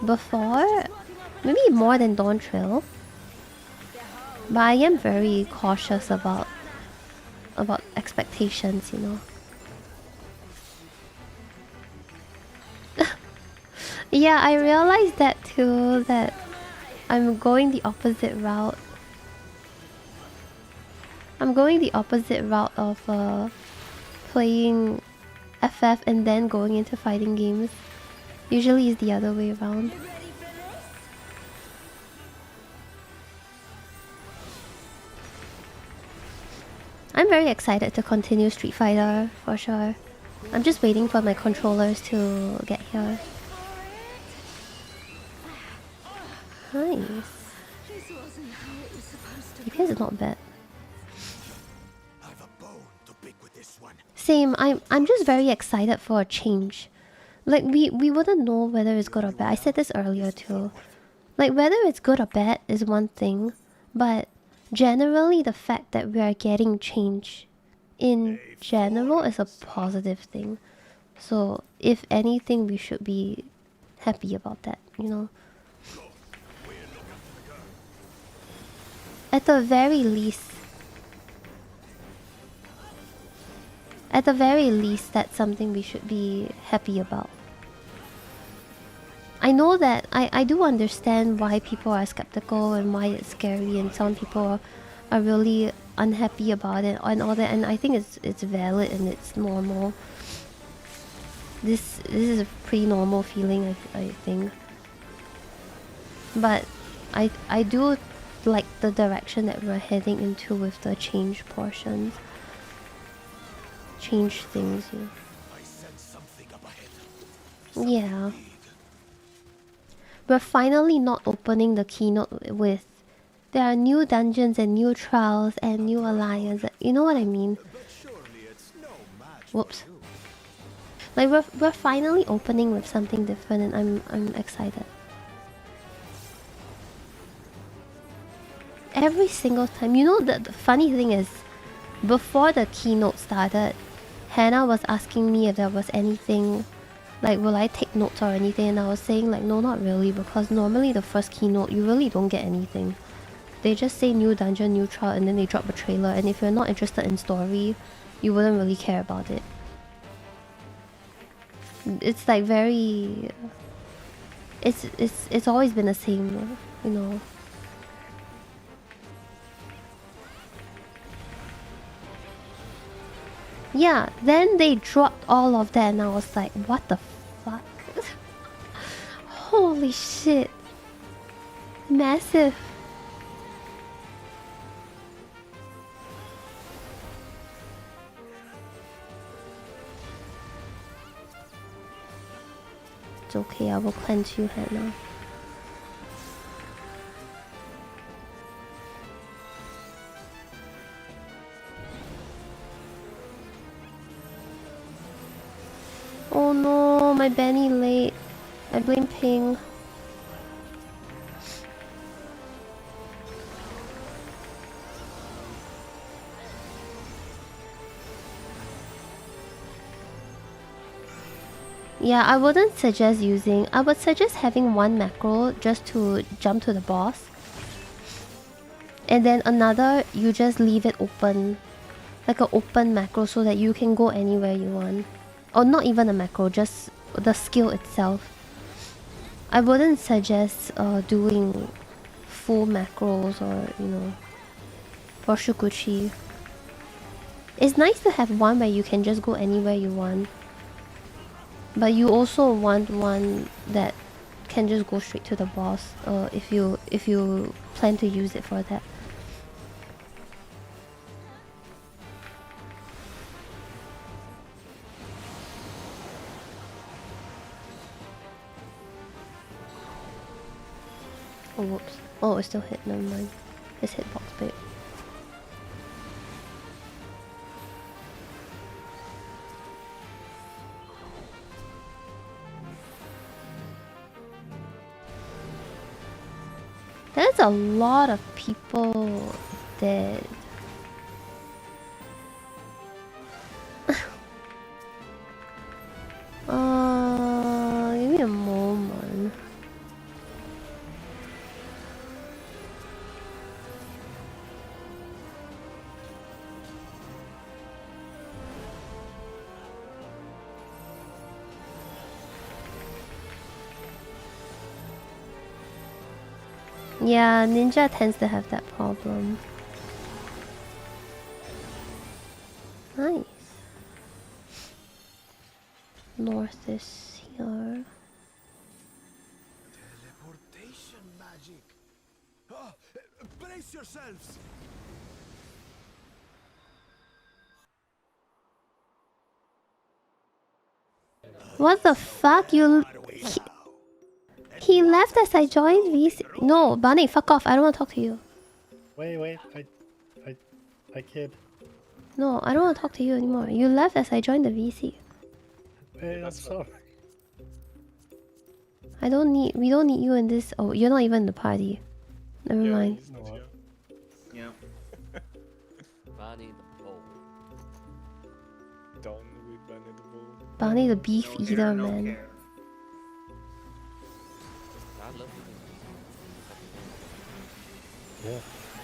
before. Maybe more than Dawn Trail. But I am very cautious about expectations, you know. Yeah, I realized that too, that I'm going the opposite route. I'm going the opposite route of playing FF and then going into fighting games. Usually it's the other way around. I'm very excited to continue Street Fighter, for sure. I'm just waiting for my controllers to get here. Nice. Because it's not bad. Same, I'm just very excited for a change. Like we wouldn't know whether it's good or bad. I said this earlier too. Like whether it's good or bad is one thing, but generally the fact that we are getting change in general is a positive thing. So if anything, we should be happy about that, you know. At the very least, that's something we should be happy about. I know that I do understand why people are skeptical and why it's scary, and some people are really unhappy about it and all that, and I think it's valid and it's normal. This is a pretty normal feeling, I think. But I do like the direction that we're heading into with the change portions. Change things, yeah. We're finally not opening the keynote with there are new dungeons and new trials and new alliances. You know what I mean? Whoops. Like we're finally opening with something different, and I'm excited. Every single time, you know, the funny thing is, before the keynote started, Hannah was asking me if there was anything, like will I take notes or anything, and I was saying like no, not really, because normally the first keynote you really don't get anything. They just say new dungeon, new trial, and then they drop a trailer, and if you're not interested in story, you wouldn't really care about it. It's like very... It's always been the same, you know. Yeah, then they dropped all of that and I was like, what the fuck? Holy shit. Massive. It's okay, I will cleanse you, Hannah. Oh no, my Benny late. I blame Ping. Yeah, I wouldn't suggest using... I would suggest having one macro just to jump to the boss. And then another, you just leave it open. Like an open macro so that you can go anywhere you want. Or not even a macro, just the skill itself. I wouldn't suggest doing full macros or, you know, for Shukuchi. It's nice to have one where you can just go anywhere you want. But you also want one that can just go straight to the boss if you plan to use it for that. Oh whoops. Oh, it still hit, never mind. It's hitbox bait. There's a lot of people dead. Give me a moment. Yeah, Ninja tends to have that problem. Nice. North is here. Teleportation magic. Ah, brace yourselves. What the fuck? He left as I joined VC. No, Bunny, fuck off. I don't want to talk to you. Wait, I kid. No, I don't want to talk to you anymore. You left as I joined the VC. Hey, I'm sorry. We don't need you in this. Oh, you're not even in the party. Never mind. No, Yeah. Bunny the bowl. Done with Bunny the Bull. Bunny the beef No eater, hair, no man. care. I love eating Yeah,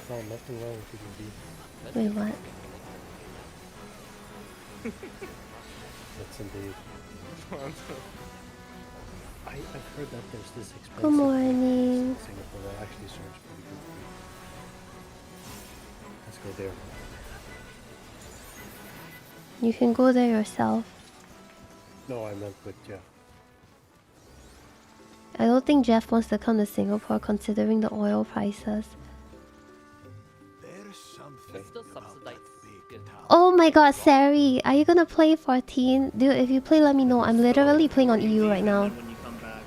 no, nothing wrong with eating beef. beef. Wait, what? That's indeed. I've heard that there's this expensive Good morning. in Singapore that actually serves pretty good beef. Let's go there. You can go there yourself. No, I meant with Jeff. I don't think Jeff wants to come to Singapore considering the oil prices. There's something It's still about subsidized. that Good. big town. Oh my god, Sari, are you gonna play 14? Dude, if you play, let me know. I'm literally playing on EU right now. When you come back.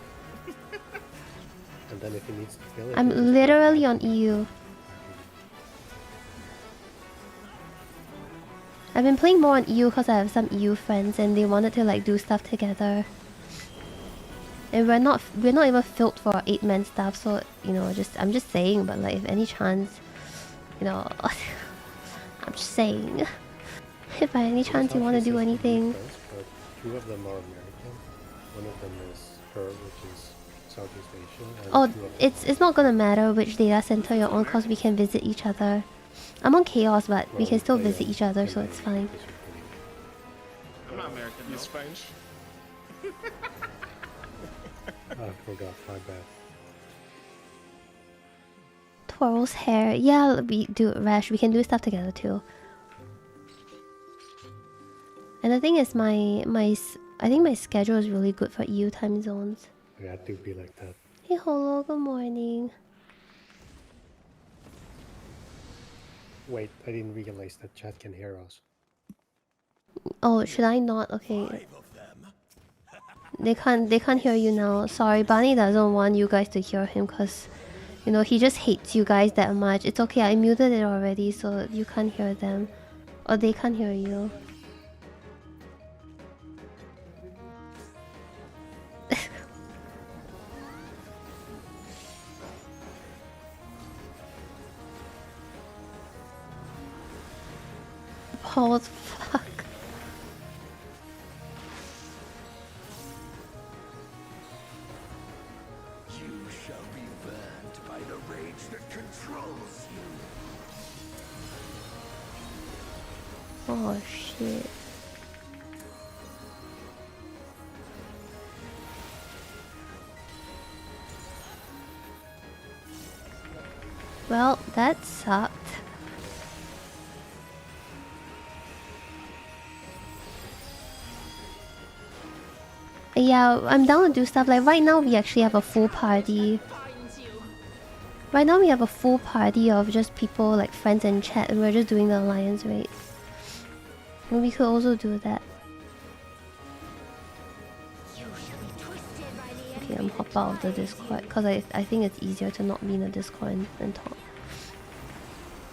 And then if he needs to kill it, I'm he'll just literally come on back. EU. I've been playing more on EU because I have some EU friends and they wanted to like do stuff together. And we're not even filled for 8-man stuff, so you know, I'm just saying, but like if any chance, you know, I'm just saying, if by any chance you want to do anything. Friends, but two of them are American. One of them is her, which is Southeast Asian. And Oh, two of them it's not gonna matter which data center you're on because we can visit each other. I'm on Chaos, but we well, can still play visit on each other, so Canadian it's fine. because we're Canadian. I'm not American. He's though. French. I forgot, my bad. Twirl's hair. Yeah, we do Rash. We can do stuff together too. And the thing is, I think my schedule is really good for EU time zones. We had to be like that. Hey, hello, good morning. Wait, I didn't realize that chat can hear us. Oh, should I not? Okay. 5 of them. They can't hear you now. Sorry, Barney doesn't want you guys to hear him because, you know, he just hates you guys that much. It's okay, I muted it already, so you can't hear them. Or they can't hear you. Oh, fuck. You shall be burned by the rage that controls you. Oh, shit. Well, that sucked. Yeah, I'm down to do stuff. Like right now we actually have a full party. Right now we have a full party of just people, like friends in chat, and we're just doing the alliance raid. And we could also do that. Okay, I'm hop out of the Discord because I think it's easier to not be in the Discord and talk.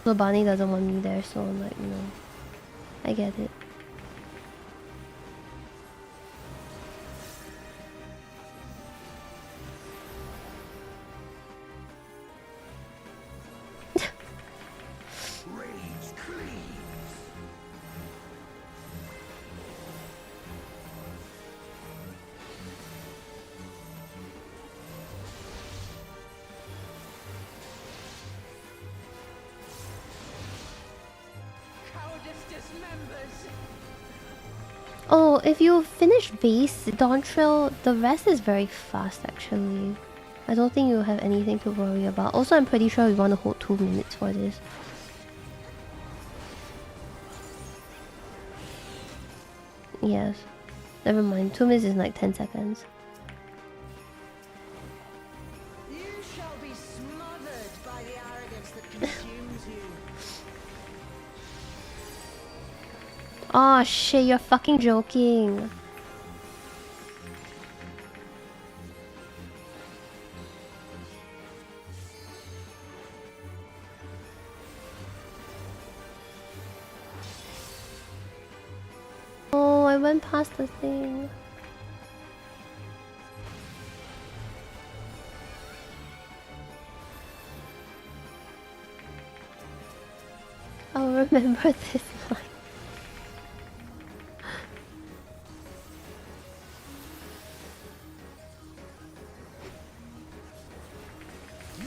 So Barney doesn't want me there, so I'm like, you know, I get it. Rage cleaves. Oh, if you finish base Dawn Trail, the rest is very fast actually. I don't think you'll have anything to worry about. Also, I'm pretty sure we want to hold 2 minutes for this. Yes. Never mind. 2 minutes is like 10 seconds. You shall be smothered by the arrogance that consumes you. Oh shit, you're fucking joking. Oh, I went past the thing. I'll remember this line.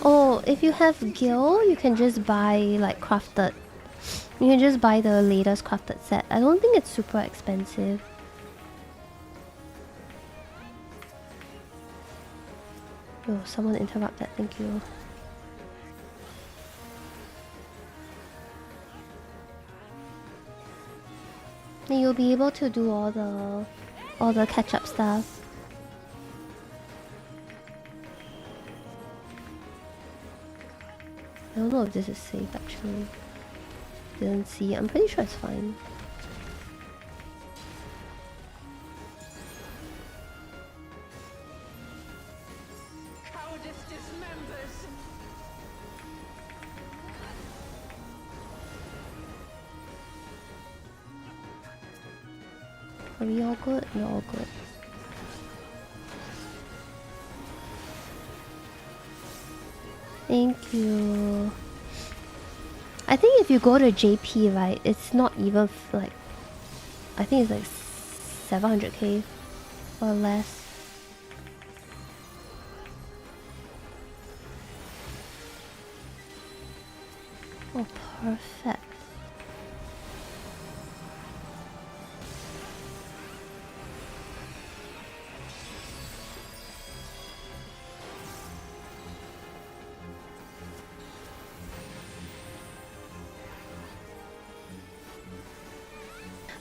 Oh, if you have Gil, you can just buy like crafted. You can just buy the latest crafted set. I don't think it's super expensive. Yo, someone interrupt that, thank you. And you'll be able to do all the catch-up stuff. I don't know if this is safe actually. Didn't see. I'm pretty sure it's fine. Cowardice dismembers. Are we all good? We're all good. Thank you. I think if you go to JP, right, it's not even like... I think it's like 700k or less. Oh, perfect.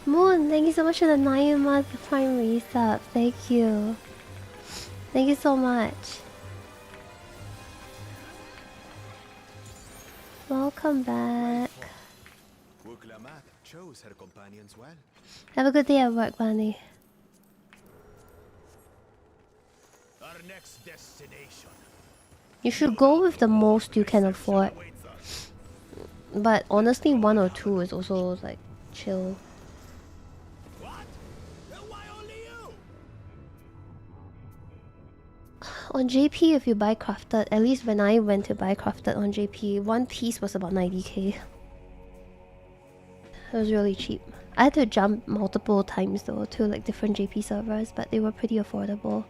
Moon, thank you so much for the 9-month Prime resub. Thank you. Thank you so much. Welcome back. Wuklamat chose her companions well. Have a good day at work, Bunny. our next destination. You should go with the most you can afford. But honestly, 1 or 2 is also like chill. What? Why only you? On JP, if you buy crafted, at least when I went to buy crafted on JP, one piece was about 90k. It was really cheap. I had to jump multiple times though to like different JP servers, but they were pretty affordable.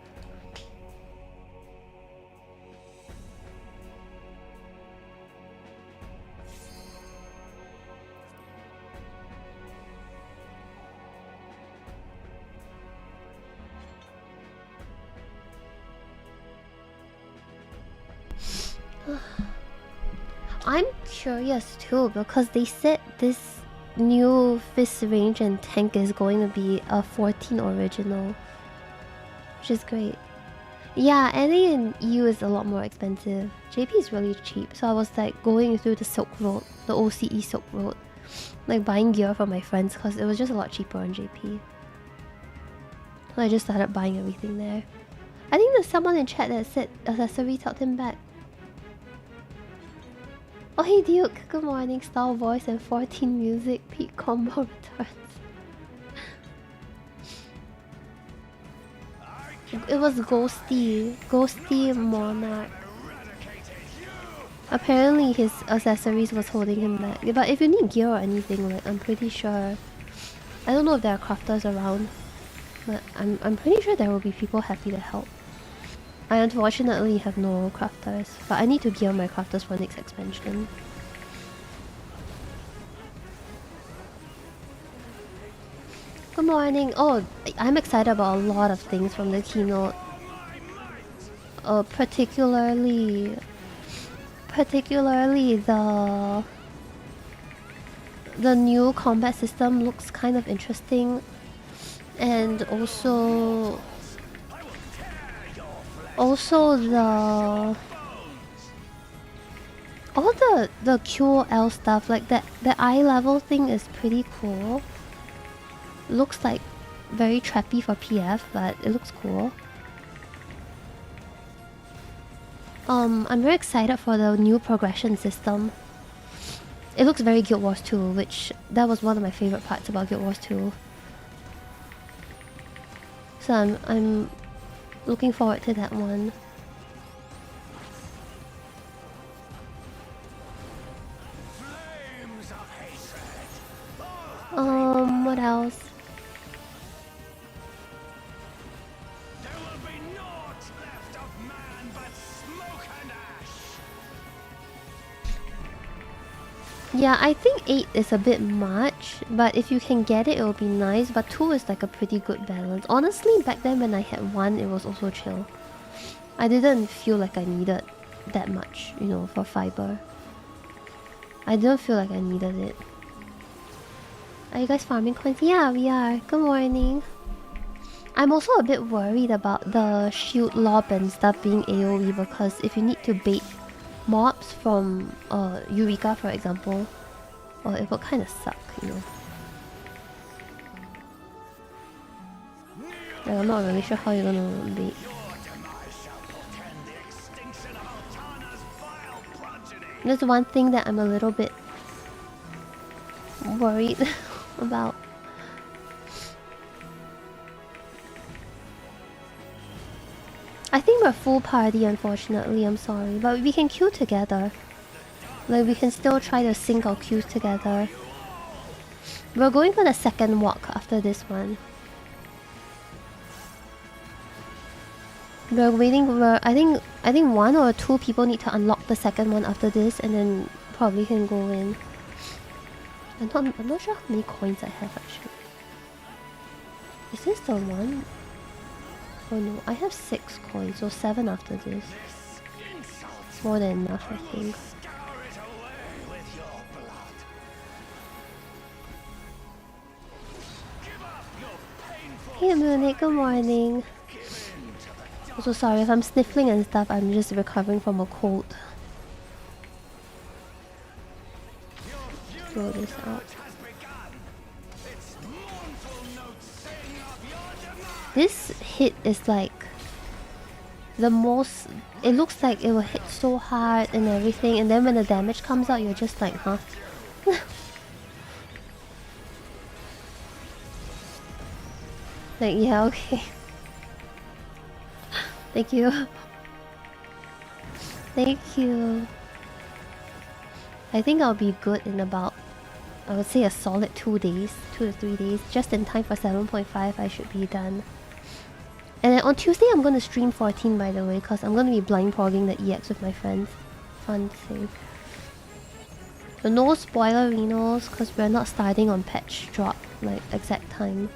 I'm curious too because they said this new fist range and tank is going to be a 14 original, which is great. Yeah, NA and EU is a lot more expensive. JP is really cheap, so I was like going through the Silk Road, the OCE Silk Road, like buying gear from my friends because it was just a lot cheaper on JP. So I just started buying everything there. I think there's someone in chat that said accessories held him back. Oh hey Duke, good morning. Star voice and 14 music. Peak combo returns. It was Ghosty Monarch. Apparently his accessories was holding him back. But if you need gear or anything, like I'm pretty sure, I don't know if there are crafters around, but I'm pretty sure there will be people happy to help. I unfortunately have no crafters, but I need to gear my crafters for next expansion. Good morning. Oh, I'm excited about a lot of things from the keynote. Particularly the new combat system looks kind of interesting, and also the QL stuff, like that the eye level thing is pretty cool. Looks like very trappy for PF, but it looks cool. I'm very excited for the new progression system. It looks very Guild Wars 2, which that was one of my favorite parts about Guild Wars 2. So I'm looking forward to that one. What else? There will be naught left of man but smoke and ash. Yeah, I think 8 is a bit much, but if you can get it, it will be nice. But 2 is like a pretty good balance. Honestly, back then when I had 1, it was also chill. I didn't feel like I needed that much, you know, for fiber. I didn't feel like I needed it. Are you guys farming coins? Yeah, we are. Good morning. I'm also a bit worried about the shield lob and stuff being AoE, because if you need to bait mobs from Eureka, for example, it will kind of suck, you know. Like, I'm not really sure how you're gonna bait. There's one thing that I'm a little bit worried about. I think we're full party, unfortunately. I'm sorry, but we can queue together. Like, we can still try to sync our queues together. We're going for the second walk after this one. We're waiting. I think 1 or 2 people need to unlock the second one after this, and then probably can go in. I'm not sure how many coins I have actually. Is this the one? Oh no, I have 6 coins, so 7 after this. More than enough, I think. Hey Munich, good morning. Also sorry if I'm sniffling and stuff, I'm just recovering from a cold. Throw this out. This hit is like the most... It looks like it will hit so hard and everything, and then when the damage comes out, you're just like, huh? Like, yeah, okay. Thank you. Thank you. I think I'll be good in about, I would say a solid 2 days, 2 to 3 days. Just in time for 7.5, I should be done. And then on Tuesday, I'm gonna stream 14, by the way, because I'm gonna be blind progging the EX with my friends. Fun thing. So no spoiler renos, because we're not starting on patch drop, like exact time.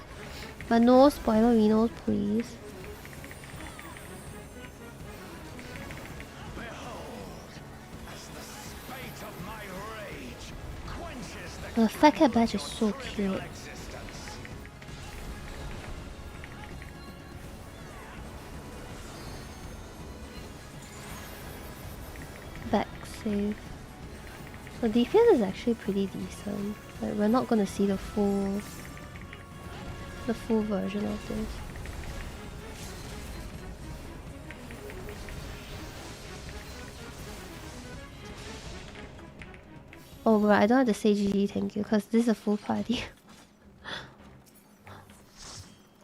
But no spoiler renos, please. The Fat Cat badge is so cute. Back save. The defense is actually pretty decent. Like, we're not gonna see the full version of this. Oh bro, I don't have to say GG thank you because this is a full party.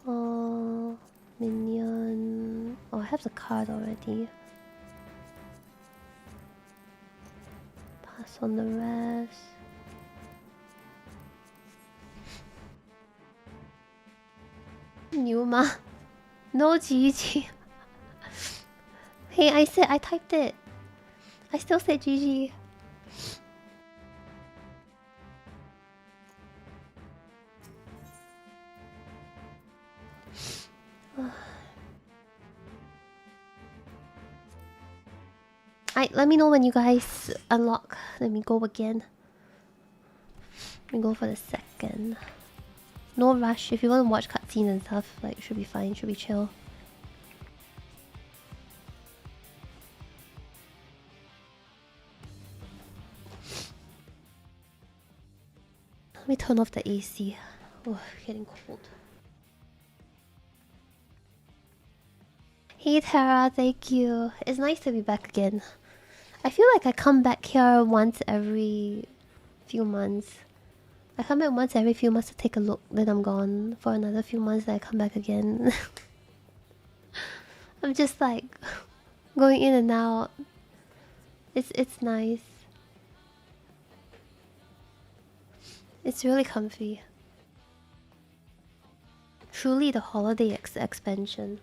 Oh, minion. Oh, I have the card already. Pass on the rest. Numa. No GG. Hey, I typed it. I still said GG. Let me know when you guys unlock. Let me go again. Let me go for the second. No rush. If you want to watch cutscenes and stuff, like, should be fine. Should be chill. Let me turn off the AC. Oh, getting cold. Hey Tara, thank you. It's nice to be back again. I feel like I come back here once every few months. I come back once every few months to take a look, then I'm gone for another few months, then I come back again. I'm just like going in and out. It's nice. It's really comfy. Truly the holiday expansion.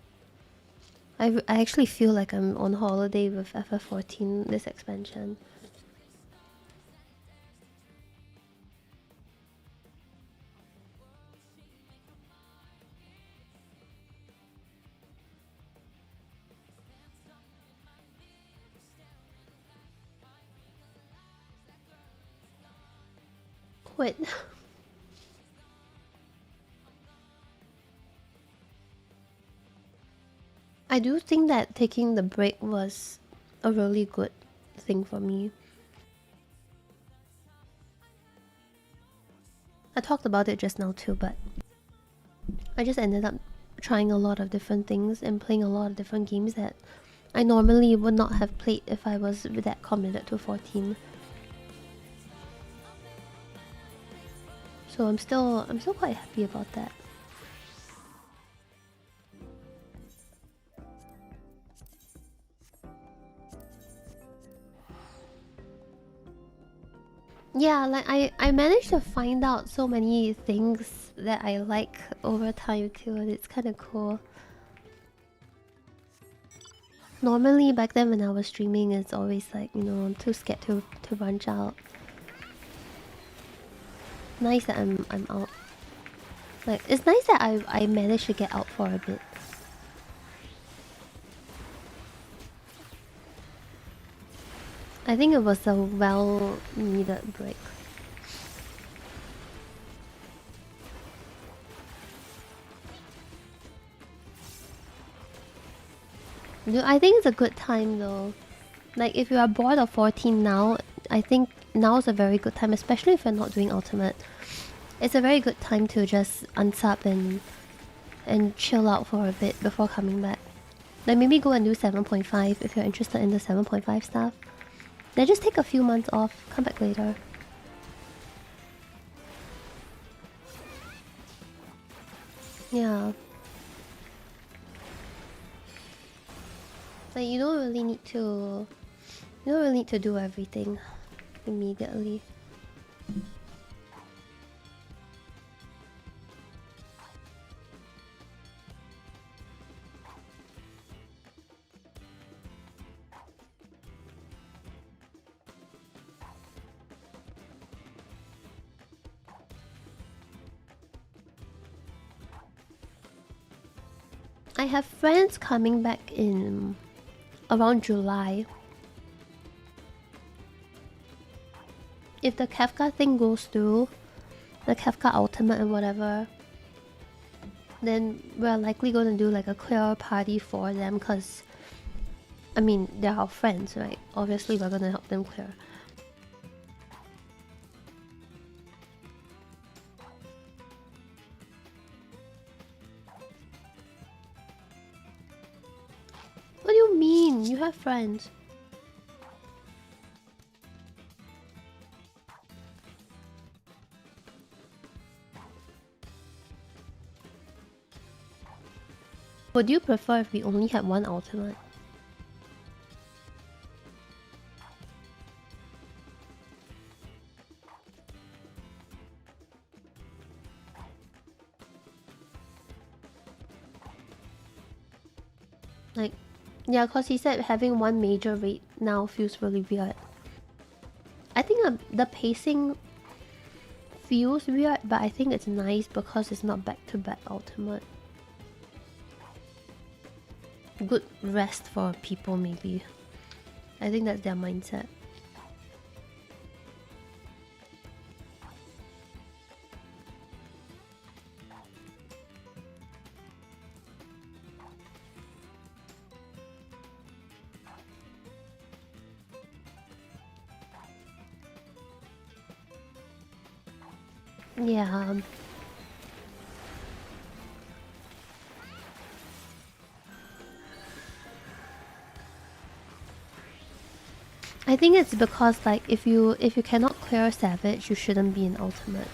I actually feel like I'm on holiday with FF14 this expansion. Quit. I do think that taking the break was a really good thing for me. I talked about it just now too, but I just ended up trying a lot of different things and playing a lot of different games that I normally would not have played if I was that committed to 14. So I'm still quite happy about that. Yeah, like I managed to find out so many things that I like over time too, and it's kind of cool. Normally back then when I was streaming, it's always like, you know, I'm too scared to branch out. Nice that I'm out. Like, it's nice that I managed to get out for a bit. I think it was a well-needed break. I think it's a good time though. Like, if you are bored of 14 now, I think now is a very good time, especially if you're not doing Ultimate. It's a very good time to just unsub and chill out for a bit before coming back. Like maybe go and do 7.5 if you're interested in the 7.5 stuff. Then just take a few months off, come back later. Yeah. Like you don't really need to do everything immediately. I have friends coming back in around July. If the Kafka thing goes through, the Kafka Ultimate and whatever, then we're likely going to do like a clear party for them, because I mean they're our friends, right? Obviously we're going to help them clear. What do you mean? You have friends. Would you prefer if we only had one ultimate? Like, yeah, cause he said having one major raid now feels really weird. I think the pacing feels weird, but I think it's nice because it's not back-to-back ultimate. Good rest for people, maybe. I think that's their mindset. Yeah. I think it's because like if you cannot clear Savage, you shouldn't be in ultimate.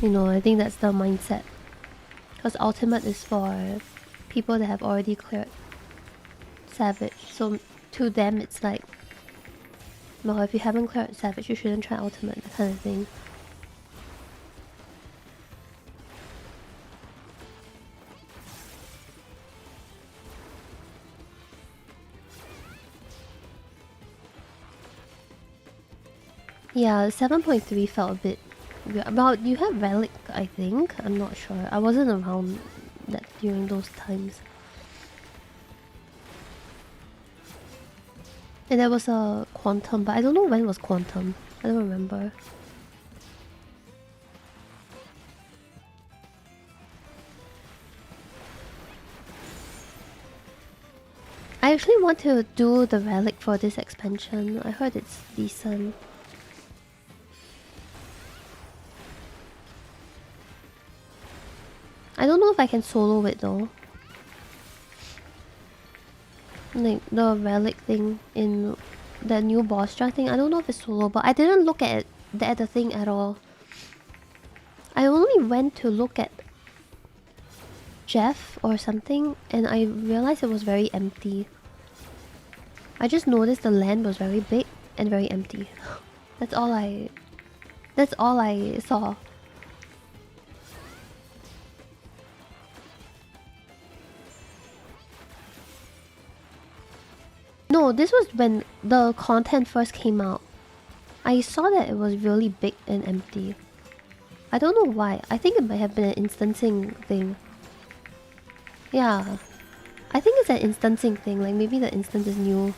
You know, I think that's the mindset. Because ultimate is for people that have already cleared Savage. So to them it's like, well, if you haven't cleared Savage, you shouldn't try ultimate, that kind of thing. Yeah, 7.3 felt a bit weird. Well, you had Relic, I think. I'm not sure. I wasn't around that during those times. And there was a Quantum, but I don't know when was Quantum. I don't remember. I actually want to do the Relic for this expansion. I heard it's decent. I don't know if I can solo it though. Like the Relic thing in the new boss strat thing, I don't know if it's solo, but I didn't look at the thing at all. I only went to look at Jeff or something, and I realized it was very empty. I just noticed the land was very big and very empty. That's all I saw. No, this was when the content first came out. I saw that it was really big and empty. I don't know why. I think it might have been an instancing thing. Yeah. I think it's an instancing thing. Like maybe the instance is new.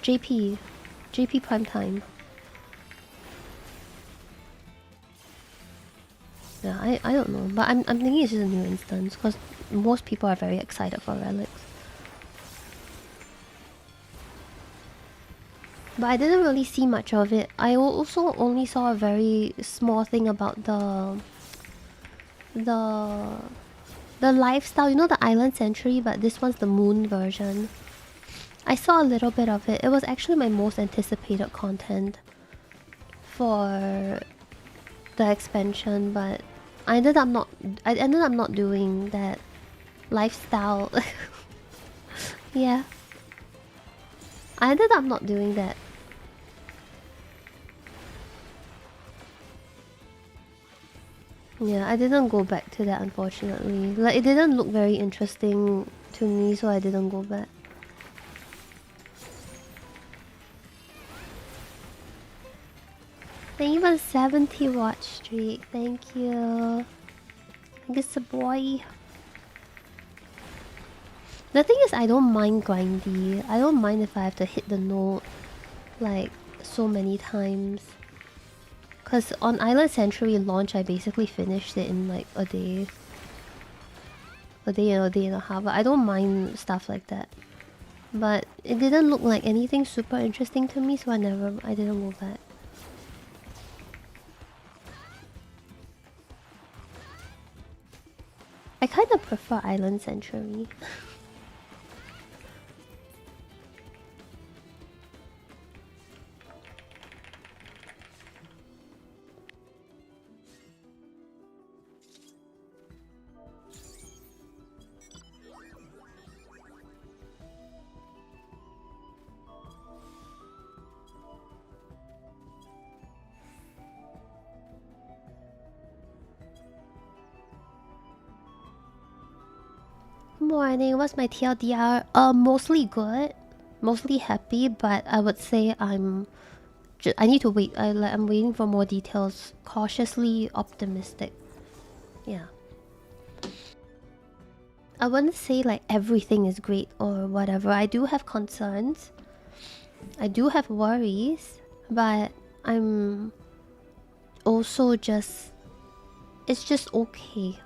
JP prime time. Yeah, I don't know. But I'm thinking it's just a new instance. Because most people are very excited for relics. But I didn't really see much of it. I also only saw a very small thing about the The lifestyle, you know, the Island Century, but this one's the moon version. I saw a little bit of it. It was actually my most anticipated content for the expansion, but I ended up not doing that lifestyle. Yeah. I ended up not doing that. Yeah, I didn't go back to that, unfortunately. Like, it didn't look very interesting to me, so I didn't go back. Thank you for the 70 watch streak. Thank you. I guess a boy. The thing is, I don't mind grindy. I don't mind if I have to hit the note like so many times. Cause on Island Century launch, I basically finished it in like a day. A day and a half. But I don't mind stuff like that. But it didn't look like anything super interesting to me, so I didn't go back. I kind of prefer Island Century. Morning, what's my TLDR? Mostly good, mostly happy, but I would say I need to wait. I'm waiting for more details. Cautiously optimistic. Yeah. I wouldn't say like everything is great or whatever. I do have concerns. I do have worries, but I'm also just... It's just okay.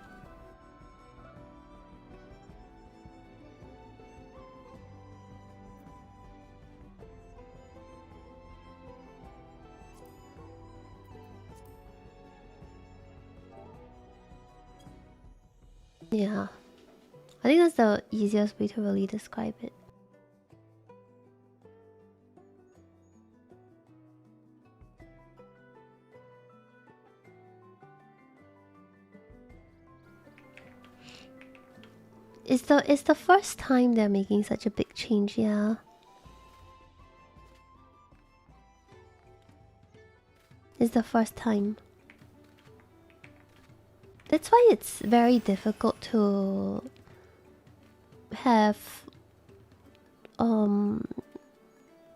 Yeah. I think that's the easiest way to really describe it. It's the first time they're making such a big change, yeah. It's the first time. That's why it's very difficult to have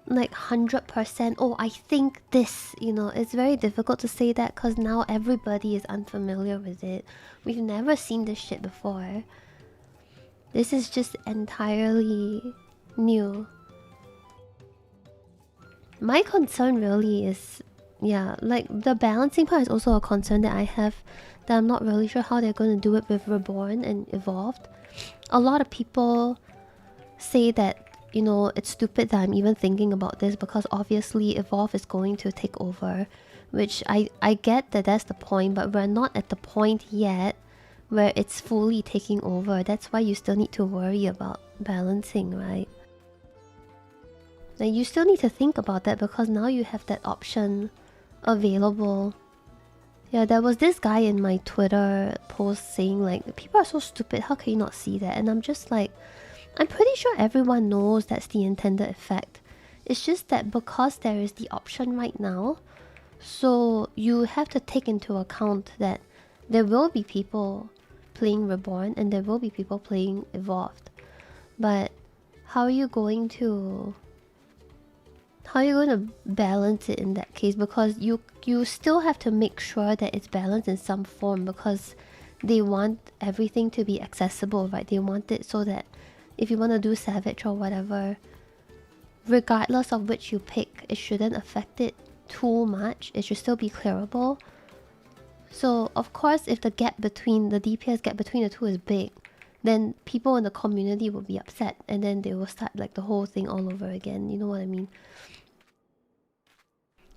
like 100%, oh, I think this, you know. It's very difficult to say that because now everybody is unfamiliar with it. We've never seen this shit before. This is just entirely new. My concern really is, yeah, like the balancing part is also a concern that I have, that I'm not really sure how they're going to do it with Reborn and Evolved. A lot of people say that, you know, it's stupid that I'm even thinking about this because obviously Evolve is going to take over, which I get that that's the point, but we're not at the point yet where it's fully taking over. That's why you still need to worry about balancing, right? Like, you still need to think about that because now you have that option available. Yeah, there was this guy in my Twitter post saying like, people are so stupid, how can you not see that? And I'm just like, I'm pretty sure everyone knows that's the intended effect. It's just that because there is the option right now, so you have to take into account that there will be people playing Reborn and there will be people playing Evolved. But how are you going to balance it in that case? Because you still have to make sure that it's balanced in some form, because they want everything to be accessible, right? They want it so that if you want to do Savage or whatever, regardless of which you pick, it shouldn't affect it too much. It should still be clearable. So of course, if the DPS gap between the two is big, then people in the community will be upset, and then they will start like the whole thing all over again. You know what I mean?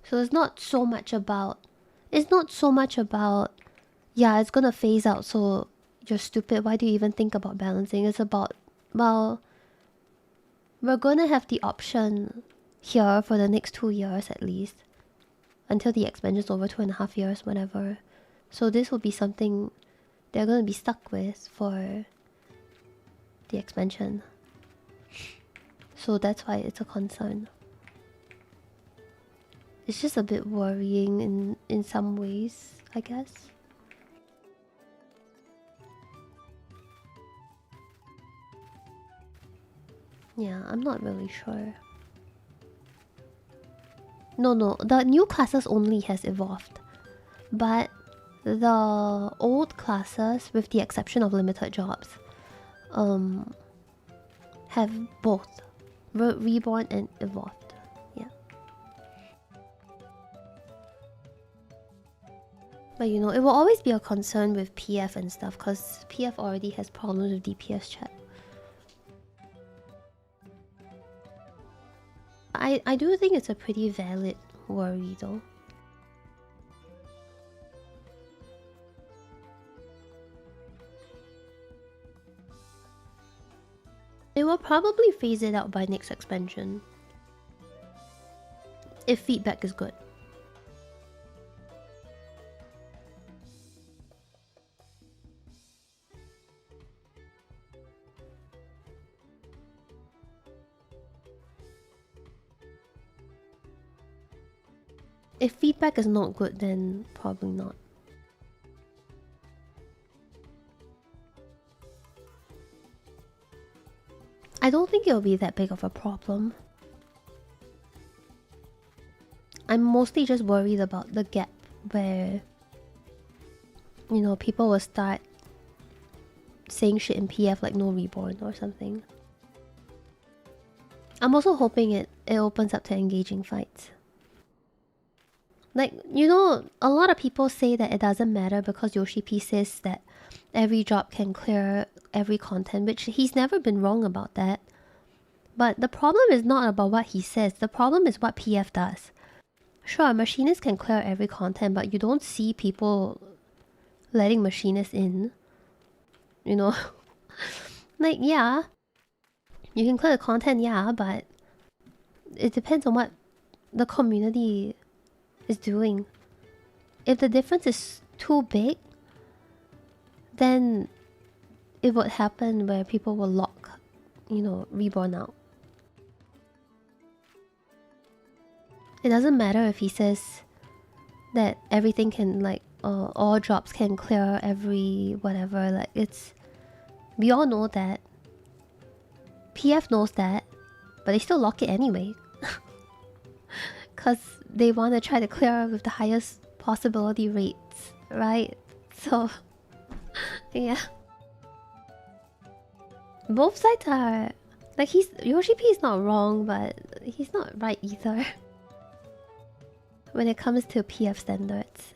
So it's not so much about, yeah, it's gonna phase out, so you're stupid. Why do you even think about balancing? It's about, well, we're gonna have the option here for the next 2 years at least. Until the expansion's over, 2.5 years, whatever. So this will be something they're gonna be stuck with for the expansion. So that's why it's a concern. It's just a bit worrying in some ways, I guess. Yeah, I'm not really sure. No, the new classes only has evolved. But the old classes, with the exception of limited jobs, have both reborn and evolved. Yeah. But you know, it will always be a concern with PF and stuff, because PF already has problems with DPS chat. I do think it's a pretty valid worry though. They will probably phase it out by next expansion. If feedback is good. If feedback is not good, then probably not. I don't think it'll be that big of a problem. I'm mostly just worried about the gap where, you know, people will start saying shit in PF like no reborn or something. I'm also hoping it opens up to engaging fights. Like, you know, a lot of people say that it doesn't matter because Yoshi P says that every job can clear every content, which he's never been wrong about that. But the problem is not about what he says, the problem is what PF does. Sure, machinists can clear every content, but you don't see people letting machinists in. You know? Like, yeah, you can clear the content, yeah, but it depends on what the community is doing. If the difference is too big, then it would happen where people will lock, you know, reborn out. It doesn't matter if he says that everything can, like, all jobs can clear every whatever, like, it's... We all know that. PF knows that, but they still lock it anyway. Because they want to try to clear with the highest possibility rates, right? So, yeah. Both sides are... Like, Yoshi P is not wrong, but he's not right either. When it comes to PF standards.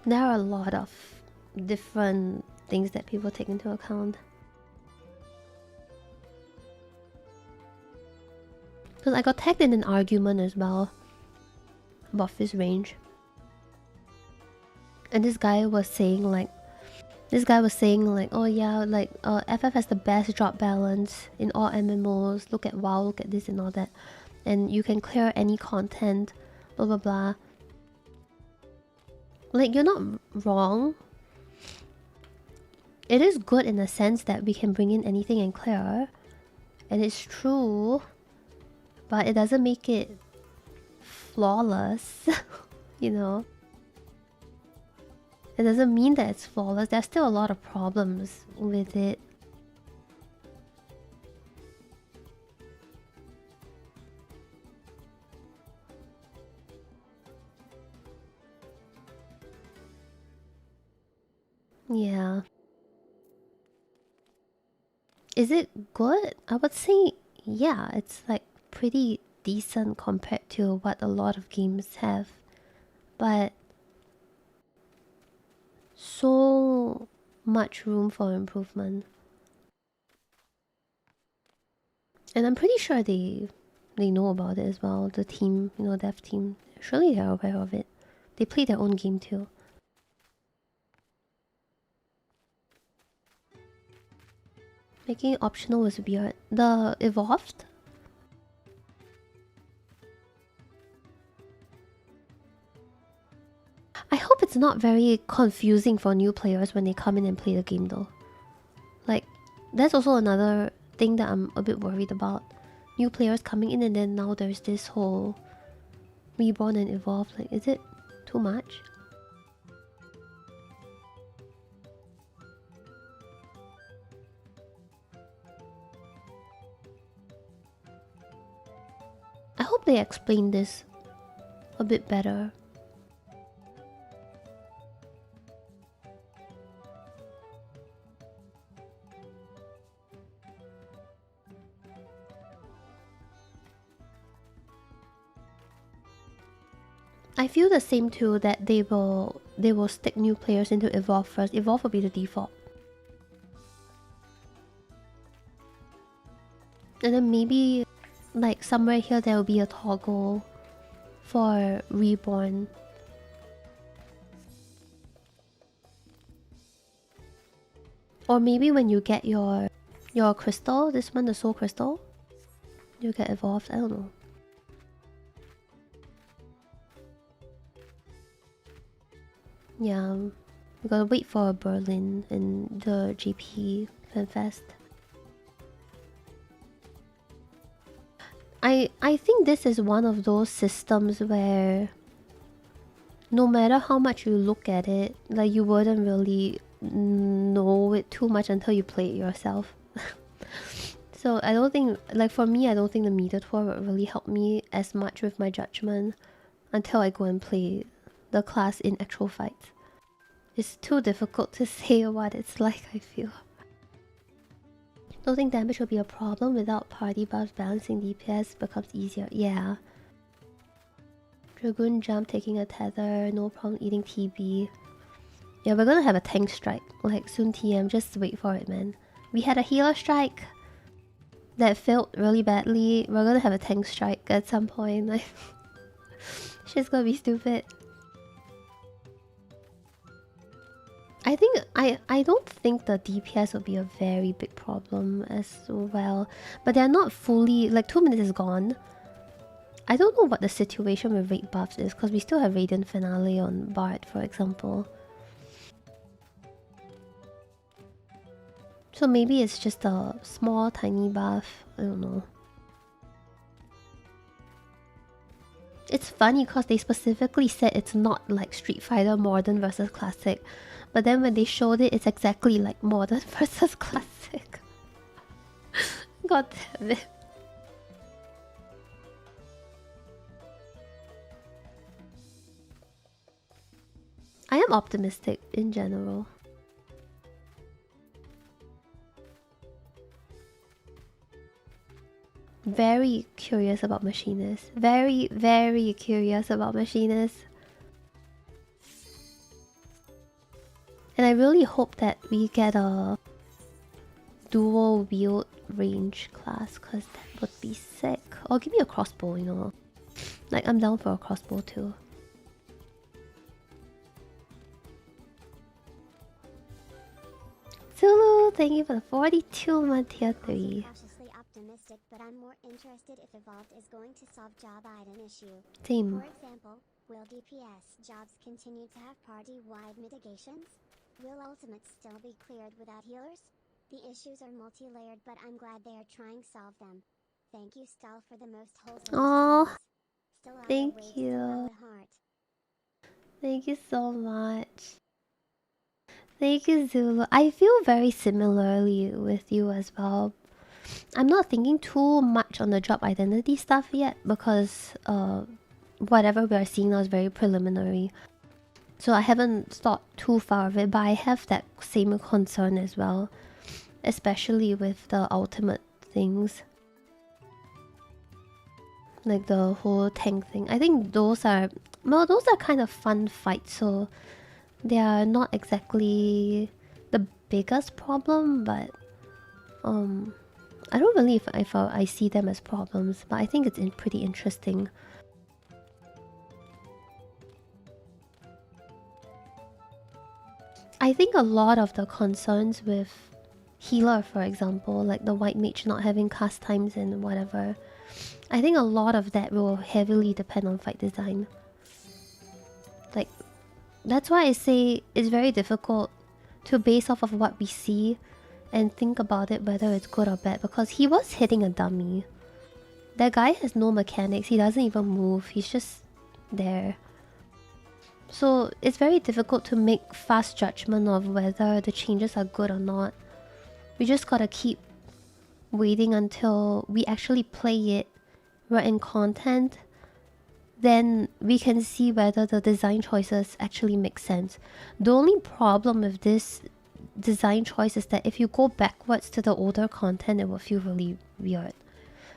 There are a lot of different things that people take into account. Because I got tagged in an argument as well about fist range. And this guy was saying like, oh yeah, like FF has the best drop balance in all MMOs. Look at WoW, look at this and all that. And you can clear any content, blah blah blah. Like, you're not wrong. It is good in the sense that we can bring in anything and clear. And it's true. But it doesn't make it flawless, you know. It doesn't mean that it's flawless. There's still a lot of problems with it. Yeah. Is it good? I would say, yeah, it's like pretty decent compared to what a lot of games have. But so much room for improvement. And I'm pretty sure they know about it as well. The team, you know, dev team. Surely they're aware of it. They play their own game too. Making it optional was weird. The evolved? I hope it's not very confusing for new players when they come in and play the game though. Like, that's also another thing that I'm a bit worried about. New players coming in and then now there's this whole reborn and evolve. Like, is it too much? I hope they explain this a bit better. I feel the same too, that they will stick new players into evolve first. Evolve will be the default. And then maybe like somewhere here there will be a toggle for reborn. Or maybe when you get your crystal, this one, the soul crystal, you get evolved. I don't know. Yeah, we gotta wait for Berlin and the GP FanFest. I think this is one of those systems where no matter how much you look at it, like you wouldn't really know it too much until you play it yourself. So I don't think, like for me, I don't think the meter tour would really help me as much with my judgment until I go and play the class in actual fights. It's too difficult to say what it's like, I feel. Don't think damage will be a problem without party buffs. Balancing DPS becomes easier. Yeah. Dragoon jump, taking a tether, no problem eating TB. Yeah, we're gonna have a tank strike. Like soon TM, just wait for it, man. We had a healer strike that failed really badly. We're gonna have a tank strike at some point. Like, shit's gonna be stupid. I don't think the DPS will be a very big problem as well. But they're not fully, like 2 minutes is gone. I don't know what the situation with raid buffs is, because we still have Radiant Finale on Bard, for example. So maybe it's just a small tiny buff. I don't know. It's funny because they specifically said it's not like Street Fighter Modern versus Classic. But then when they showed it, it's exactly like Modern versus Classic. God damn it. I am optimistic in general. Very curious about Machinists. Very, very curious about Machinists. And I really hope that we get a dual wield range class, because that would be sick. Or give me a crossbow, you know. Like, I'm down for a crossbow too. Zulu, thank you for the 42-month tier 3. Cautiously optimistic, but I'm more interested if Evolved is going to solve job item issue. Same. For example, will DPS jobs continue to have party-wide mitigations? Will ultimates still be cleared without healers? The issues are multi-layered, but I'm glad they are trying to solve them. Thank you, Stal, for the most wholesome Aww, response. Still out thank waves, you. still out heart. Thank you so much. Thank you, Zulu. I feel very similarly with you as well. I'm not thinking too much on the job identity stuff yet because whatever we are seeing now is very preliminary. So I haven't thought too far of it, but I have that same concern as well. Especially with the ultimate things. Like the whole tank thing. I think those are... Well, those are kind of fun fights, so... They are not exactly the biggest problem, but... I don't really if I see them as problems, but I think it's pretty interesting. I think a lot of the concerns with healer, for example, like the white mage not having cast times and whatever. I think a lot of that will heavily depend on fight design. Like, that's why I say it's very difficult to base off of what we see and think about it whether it's good or bad, because he was hitting a dummy. That guy has no mechanics, he doesn't even move, he's just there. So it's very difficult to make fast judgment of whether the changes are good or not. We just gotta keep waiting until we actually play it, we're in content, then we can see whether the design choices actually make sense. The only problem with this design choice is that if you go backwards to the older content, it will feel really weird.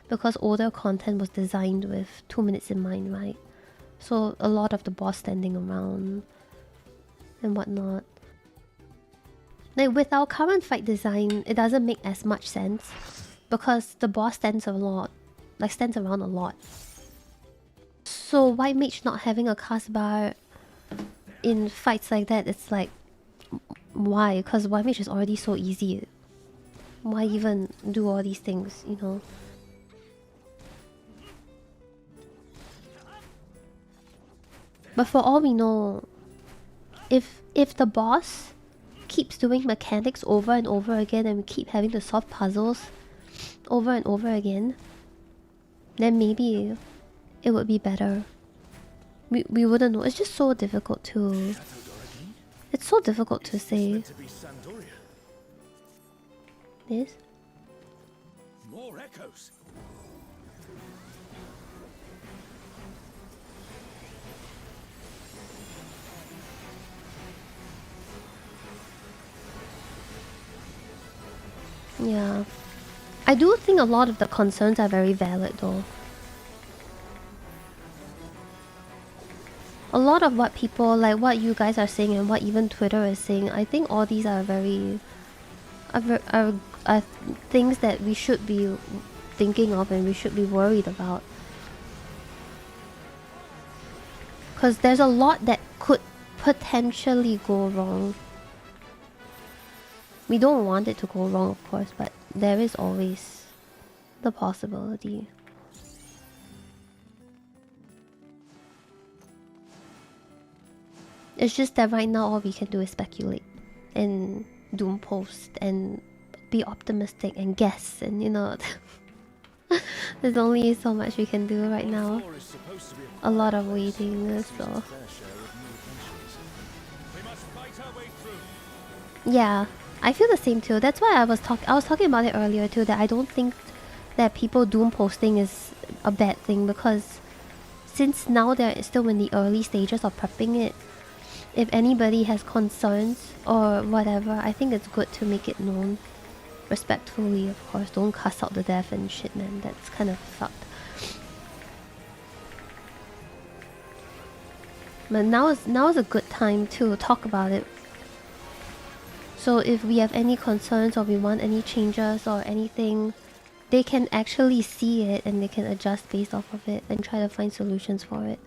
Because older content was designed with 2 minutes in mind, right? So a lot of the boss standing around and whatnot. Like with our current fight design, it doesn't make as much sense because the boss stands around a lot. So white mage not having a cast bar in fights like that, it's like, why? Because white mage is already so easy. Why even do all these things, you know? But for all we know, if the boss keeps doing mechanics over and over again and we keep having to solve puzzles over and over again, then maybe it would be better. We wouldn't know. It's just so difficult to... It's so difficult to say. This? More echoes. Yeah. I do think a lot of the concerns are very valid though. A lot of what people, like what you guys are saying and what even Twitter is saying, I think all these are very... are things that we should be thinking of and we should be worried about. Because there's a lot that could potentially go wrong. We don't want it to go wrong, of course, but there is always the possibility. It's just that right now all we can do is speculate and doom post and be optimistic and guess, and you know, there's only so much we can do right now. A lot of waiting, so yeah. I feel the same too. That's why I was talking about it earlier too, that I don't think that people doom posting is a bad thing, because since now they're still in the early stages of prepping it, if anybody has concerns or whatever, I think it's good to make it known respectfully, of course. Don't cuss out the death and shit, man. That's kind of fucked. But now is a good time to talk about it. So if we have any concerns or we want any changes or anything, they can actually see it and they can adjust based off of it and try to find solutions for it.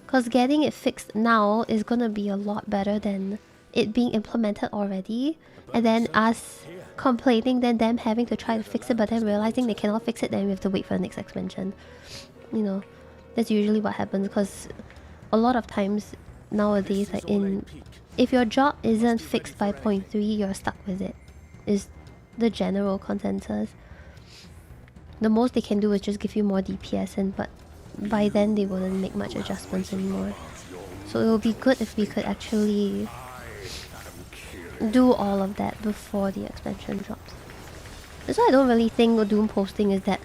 Because getting it fixed now is gonna be a lot better than it being implemented already, and then us complaining, then them having to try to fix it, but then realizing they cannot fix it, then we have to wait for the next expansion. You know, that's usually what happens, because a lot of times nowadays, like if your job isn't fixed by point 3, you're stuck with it, is the general consensus. The most they can do is just give you more DPS, and but by then they wouldn't make much adjustments anymore. So it would be good if we could actually do all of that before the expansion drops. That's why I don't really think doom posting is that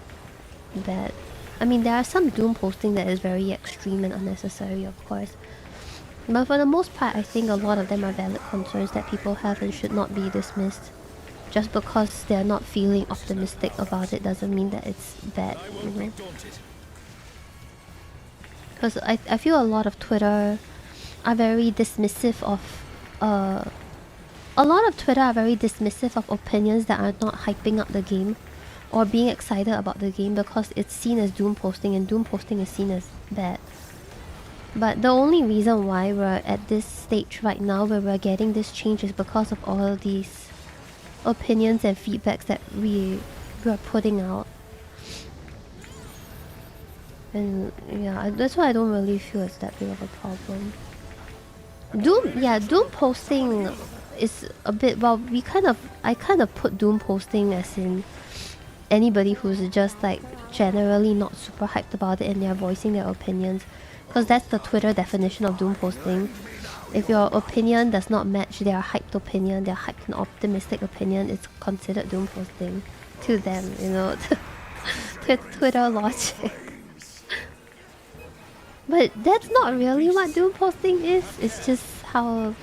bad. I mean, there are some doom posting that is very extreme and unnecessary, of course. But for the most part, I think a lot of them are valid concerns that people have and should not be dismissed. Just because they're not feeling optimistic about it doesn't mean that it's bad, you know? Because I feel a lot of Twitter are very dismissive of... a lot of Twitter are very dismissive of opinions that are not hyping up the game or being excited about the game, because it's seen as doom posting, and doom posting is seen as bad. But the only reason why we're at this stage right now where we're getting this change is because of all of these opinions and feedbacks that we are putting out. And yeah, that's why I don't really feel it's that big of a problem. Doom posting is a bit, well, I kind of put Doom posting as in anybody who's just like generally not super hyped about it and they're voicing their opinions, because that's the Twitter definition of Doom posting. If your opinion does not match their hyped opinion, their hyped and optimistic opinion, it's considered Doom posting to them, you know. Twitter logic. But that's not really what Doom posting is. It's just how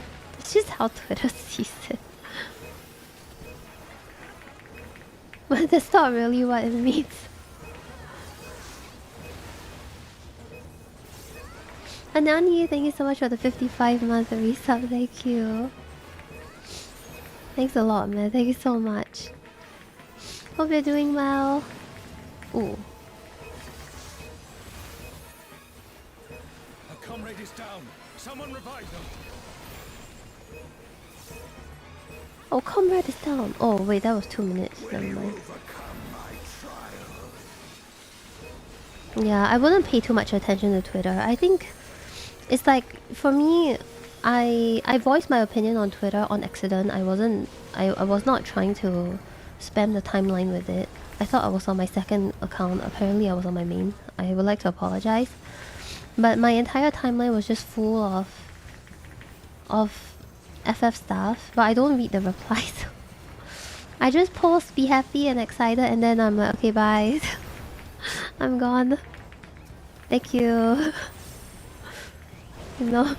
Twitter sees it. But that's not really what it means. Anani, thank you so much for the 55-month resub. Thank you. Thanks a lot, man. Thank you so much. Hope you're doing well. Ooh. A comrade is down. Someone revive them. Oh, comrade is down. Oh, wait, that was 2 minutes. Never mind. Yeah, I wouldn't pay too much attention to Twitter. I think it's like, for me, I voiced my opinion on Twitter on accident. I was not trying to spam the timeline with it. I thought I was on my second account. Apparently I was on my main. I would like to apologize. But my entire timeline was just full of FF stuff, but I don't read the replies. I just post, be happy and excited, and then I'm like, okay, bye. I'm gone. Thank you. You know?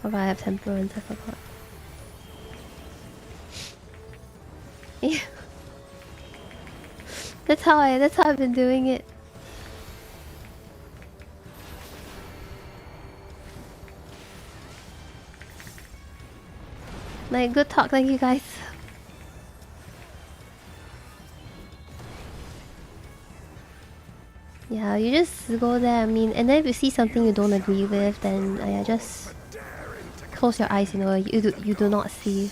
Oh, I have temperance, I forgot. Yeah. That's how I've been doing it. Like, good talk, thank you guys. Yeah, you just go there, I mean, and then if you see something you don't agree with, then yeah, just close your eyes, you know, you do not see.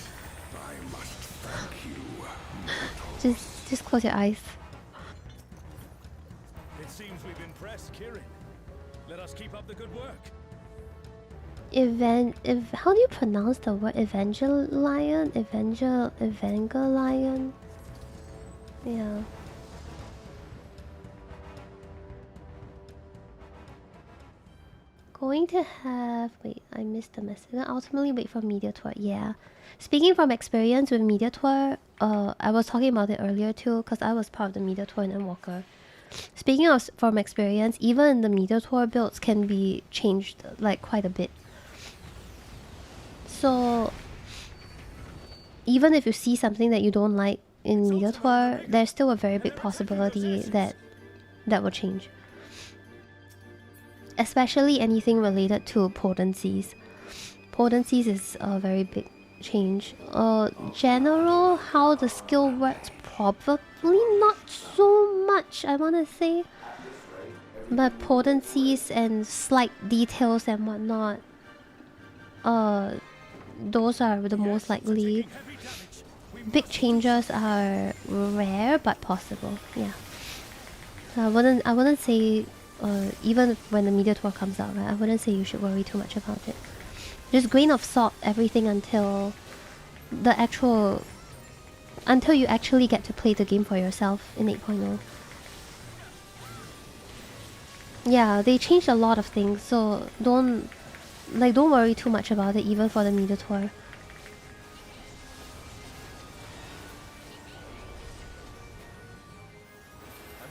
Just close your eyes. It seems we've impressed Kirin. Let us keep up the good work. How do you pronounce the word Evangelion? Evangelion? Yeah. Going to have... Wait, I missed the message. Ultimately wait for media tour. Yeah. Speaking from experience with media tour, I was talking about it earlier too, because I was part of the media tour in Endwalker. Speaking of from experience, even the media tour builds can be changed like quite a bit. So even if you see something that you don't like in media tour, there's still a very big possibility that will change. Especially anything related to potencies. Potencies is a very big change. General, how the skill works, probably not so much, I wanna say. But potencies and slight details and whatnot, those are the most likely. Big changes are rare but possible. Yeah. So I wouldn't say even when the media tour comes out, right? I wouldn't say you should worry too much about it. Just grain of salt everything until you actually get to play the game for yourself in 8.0. Yeah, they changed a lot of things, so don't worry too much about it, even for the media tour. I'm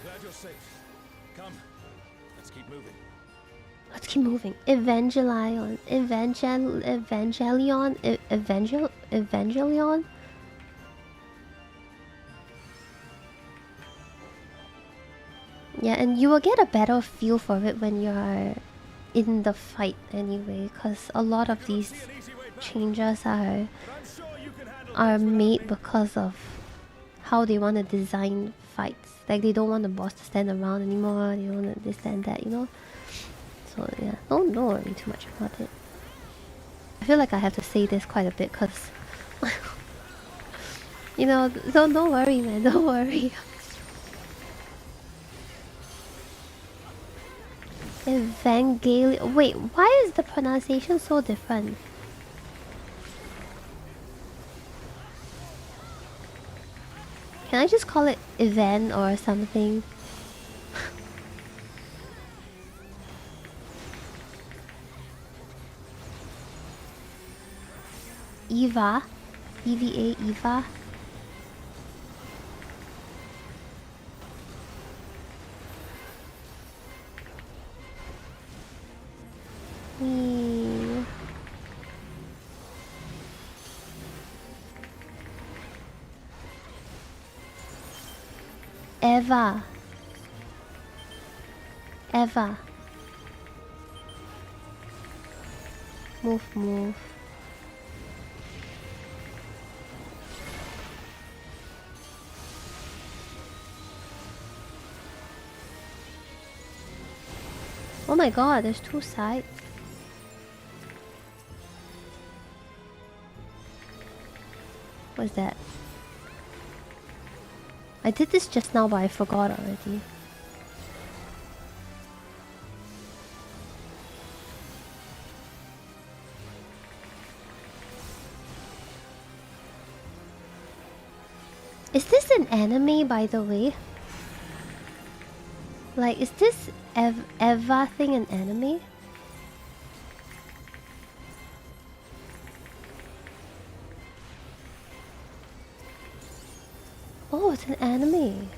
glad you're safe. Come, let's keep moving. Let's keep moving. Evangelion. Yeah, and you will get a better feel for it when you're in the fight anyway, because a lot of these changes are made because of how they want to design fights. Like, they don't want the boss to stand around anymore, they don't want this and that, you know? So yeah, don't worry too much about it. I feel like I have to say this quite a bit because You know, don't worry, man. Don't worry. Evangelion. Wait, why is the pronunciation so different? Can I just call it Evan or something? Eva? EVA, Eva? Hmm. Eva. Eva. Move, move. Oh my god, there's two sides. What's that? I did this just now, but I forgot already. Is this an anime, by the way? Like, is this Eva thing an anime? Oh, it's an anime.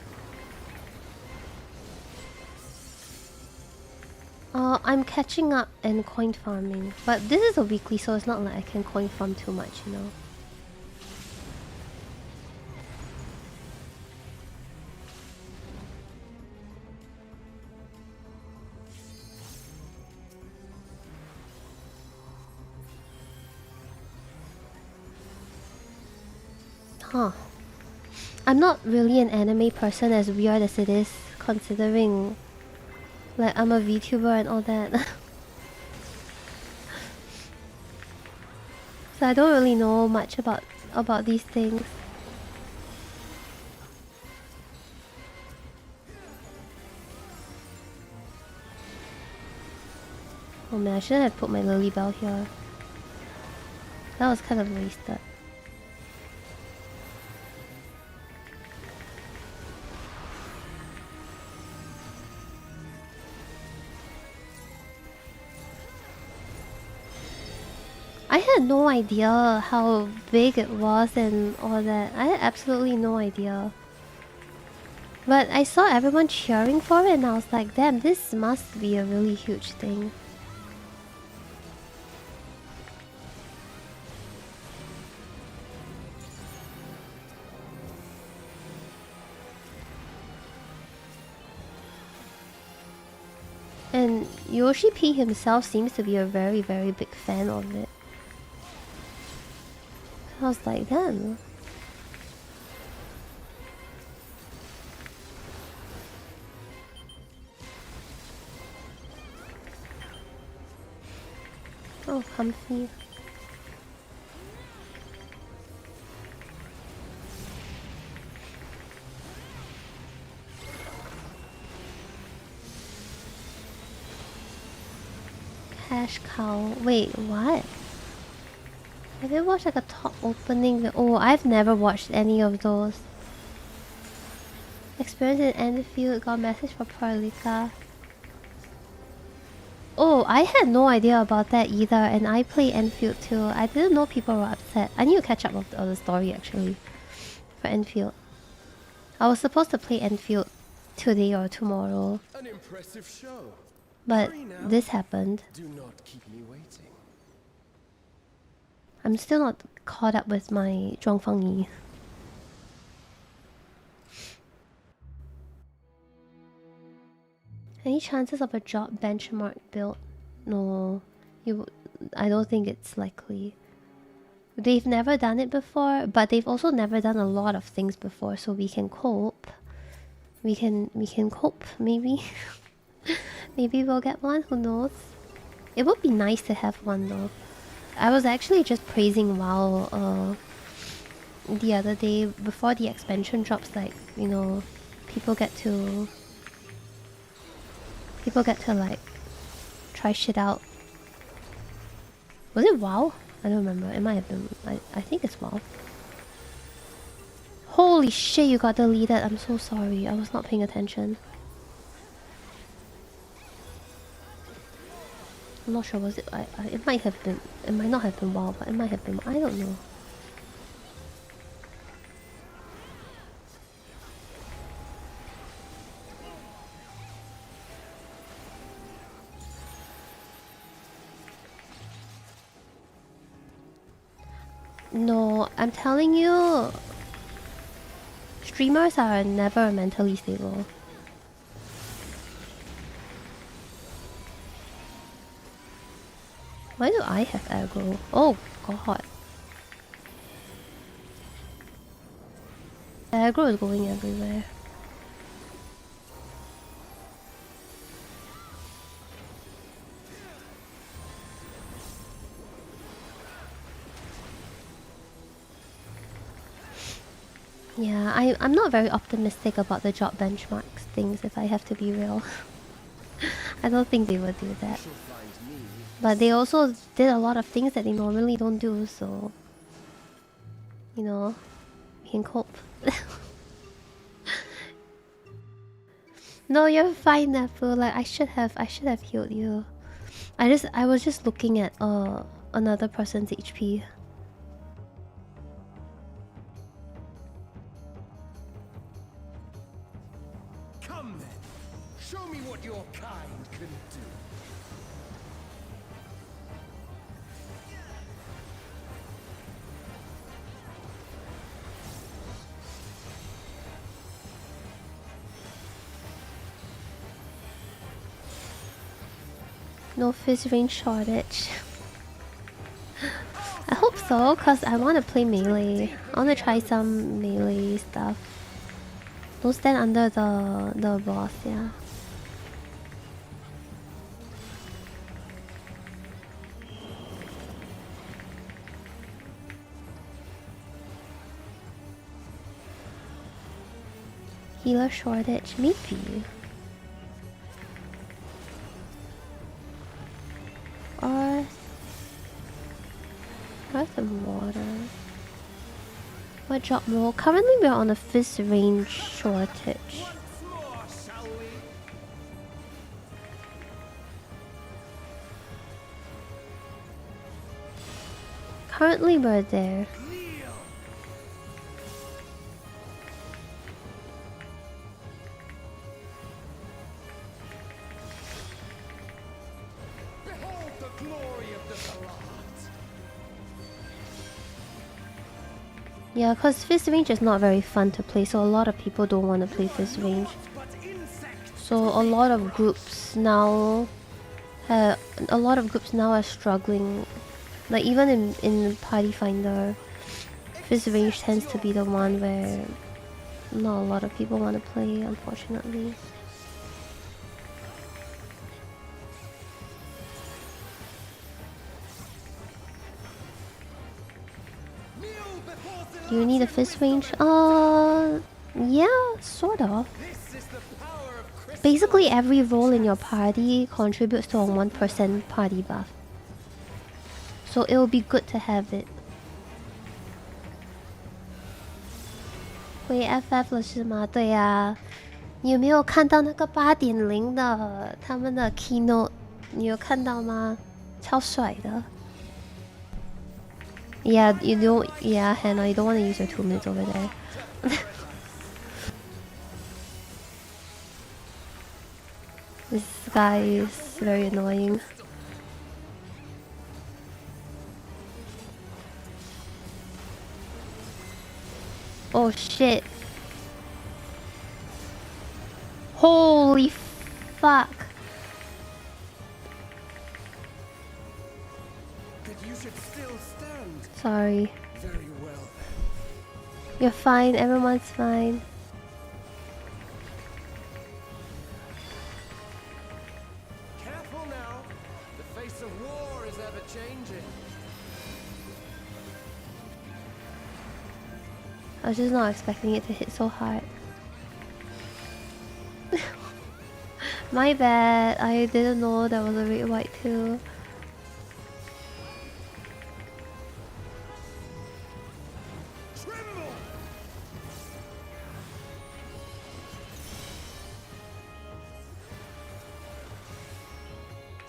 I'm catching up in coin farming. But this is a weekly, so it's not like I can coin farm too much, you know? Huh. I'm not really an anime person, as weird as it is, considering like I'm a VTuber and all that. So I don't really know much about these things. Oh man, I shouldn't have put my Lily Bell here. That was kind of wasted. I had no idea how big it was and all that. I had absolutely no idea. But I saw everyone cheering for it and I was like, damn, this must be a really huge thing. And Yoshi P himself seems to be a very, very big fan of it. I was like, damn. Oh, comfy. Cash cow. Wait, what? I did watch like a top opening. Oh, I've never watched any of those. Experience in Enfield, got a message for Parlika. Oh, I had no idea about that either, and I play Enfield too. I didn't know people were upset. I need to catch up with the story actually for Enfield. I was supposed to play Enfield today or tomorrow. An impressive show. But this happened. Do not keep me waiting. I'm still not caught up with my Zhuangfeng Yi. Any chances of a job benchmark build? No, I don't think it's likely. They've never done it before, but they've also never done a lot of things before, so we can cope. We can cope, maybe. Maybe we'll get one, who knows? It would be nice to have one though. I was actually just praising WoW the other day before the expansion drops, like, you know, people get to like try shit out. Was it WoW? I don't remember. It might have been. I think it's WoW. Holy shit, you got deleted. I'm so sorry. I was not paying attention. I'm not sure. Was it? It might have been. It might not have been WoW, but it might have been. I don't know. No, I'm telling you, streamers are never mentally stable. Why do I have aggro? Oh god. Aggro is going everywhere. Yeah, I'm not very optimistic about the job benchmarks things, if I have to be real. I don't think they would do that. But they also did a lot of things that they normally don't do, so... You know, we can cope. No, you're fine, Nafu. Like, I should have healed you. I was just looking at another person's HP. Come then, show me what your kind can do. No fizz range shortage. I hope so, cause I want to play melee. I want to try some melee stuff. Don't stand under the boss, yeah. Healer shortage, maybe. Or earth and water. What job role? Currently we're on a fizz range shortage. Currently we're there. Behold the glory of the Salat. Yeah, cause fizz range is not very fun to play, so a lot of people don't want to play fizz range. So a lot of groups now are struggling. Like even in Party Finder, fizz range tends to be the one where not a lot of people want to play, unfortunately. Do you need a fizz range? Yeah, sort of. Basically, every role in your party contributes to a 1% party buff. So it will be good to have it. 回 FF 了是吗？对呀。你有没有看到那个8.0的他们的 keynote？ 你有看到吗？超帅的。Yeah, you don't. Yeah, Hannah, you don't want to use your 2 minutes over there. This guy is very annoying. Oh shit. Holy fuck. That you should still stand. Sorry. Very well. You're fine, everyone's fine. Careful now. The face of war is ever changing. I was just not expecting it to hit so hard. My bad, I didn't know there was a red white too. Tremble!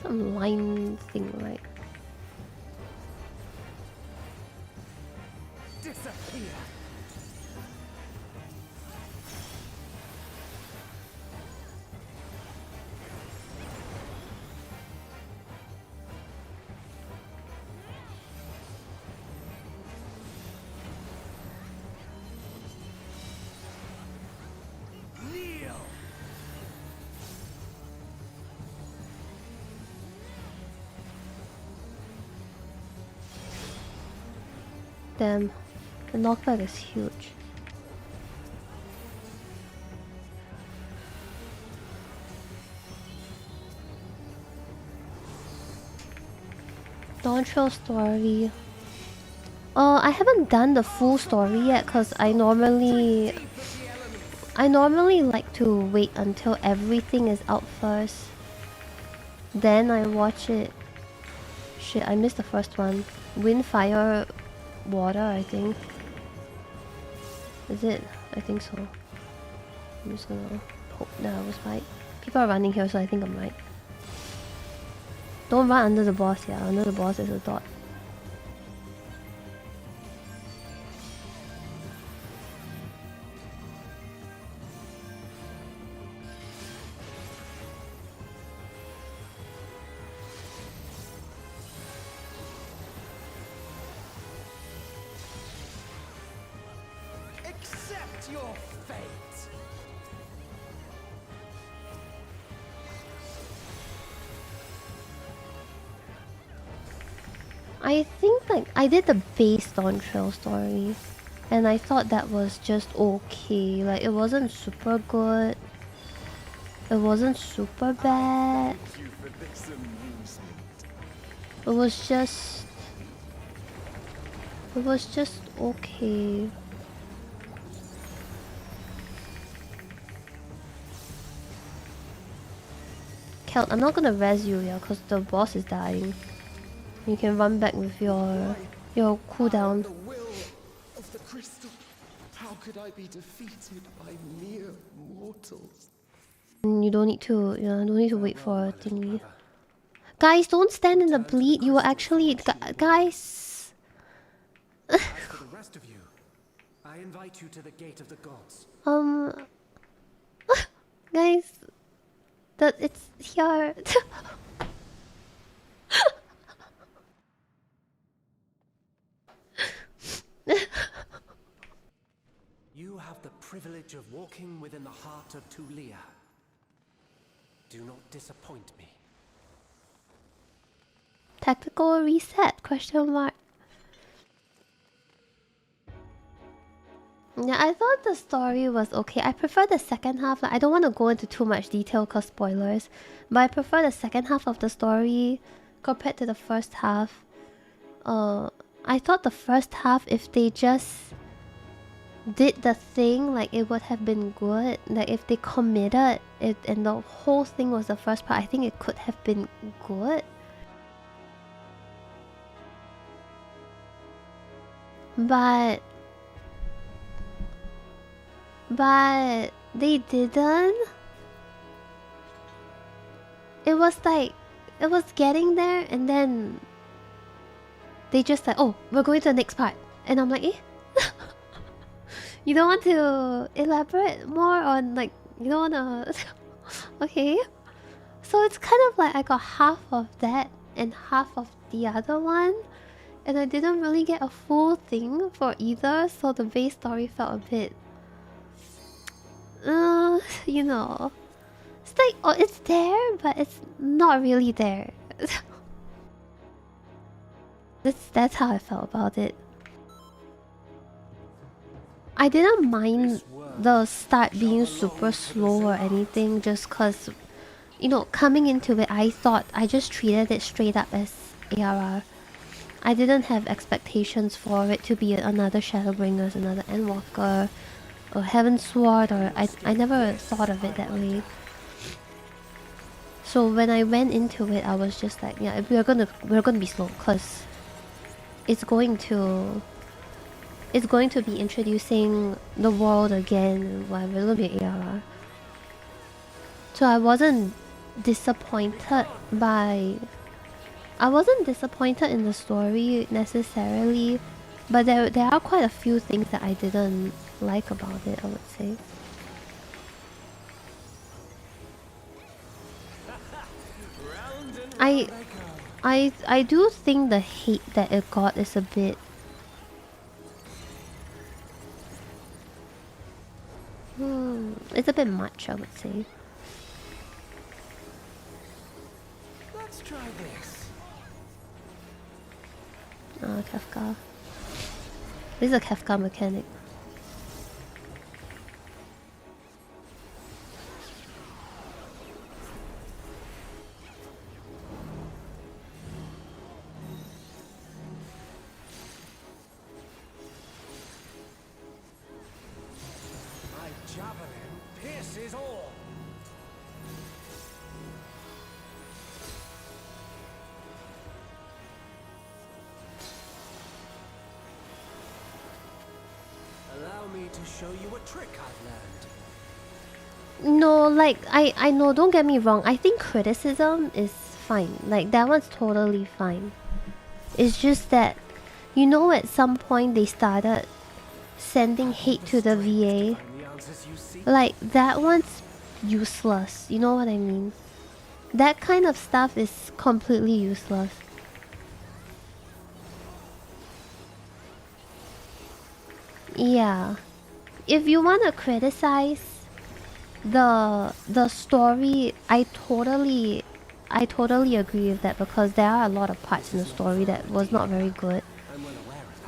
Some line thing, right? Disappear! Kneel! Damn, the knockback is huge. Dawn Trail story. I haven't done the full story yet because I normally like to wait until everything is out first. Then I watch it. Shit, I missed the first one. Wind, Fire, Water, I think. Is it? I think so. I'm just gonna hope that I was right. People are running here, so I think I'm right. Don't run under the boss, yeah. Under the boss is a dot. Accept your fate! I think like I did the base Dawn Trail story, and I thought that was just okay. Like it wasn't super good. It wasn't super bad. You for this amusement. It was just okay. Kel, I'm not gonna res you, yeah, cause the boss is dying. You can run back with your cooldown. The will of the crystal. How could I be defeated by mere mortals? You don't need to, don't need to wait for a thingy. Guys, don't stand in the bleed. You will actually, guys. As for the rest of you, I invite you to the gate of the gods. Guys, that it's here. You have the privilege of walking within the heart of Tulia. Do not disappoint me. Tactical reset? Question mark. Yeah, I thought the story was okay. I prefer the second half. Like, I don't want to go into too much detail cause spoilers, but I prefer the second half of the story compared to the first half. I thought the first half, if they just did the thing, like it would have been good. Like if they committed it and the whole thing was the first part, I think it could have been good. But they didn't. It was like, it was getting there and then they just like, oh, we're going to the next part. And I'm like, eh? You don't want to elaborate more on, like, you don't want to... Okay. So it's kind of like I got half of that and half of the other one. And I didn't really get a full thing for either, so the base story felt a bit... you know... It's like, oh, it's there, but it's not really there. That's how I felt about it. I didn't mind the start being super slow or anything, just cause, you know, coming into it, I thought I just treated it straight up as ARR. I didn't have expectations for it to be another Shadowbringers, another Endwalker, or Heavensward, or I never thought of it that way. So when I went into it, I was just like, yeah, we're gonna be slow, cause it's going to be introducing the world again, whatever, it'll be ARR. So I wasn't disappointed in the story necessarily, but there are quite a few things that I didn't like about it, I would say. I do think the hate that it got is a bit it's a bit much, I would say. Let's try this. Kefka. This is a Kefka mechanic. My javelin pierces all. Allow me to show you a trick I've learned. No, like, I know, don't get me wrong. I think criticism is fine. Like, that one's totally fine. It's just that, you know, at some point they started sending hate to the VA. Like, that one's useless. You know what I mean? That kind of stuff is completely useless. Yeah. If you want to criticize the story, I totally agree with that, because there are a lot of parts in the story that was not very good.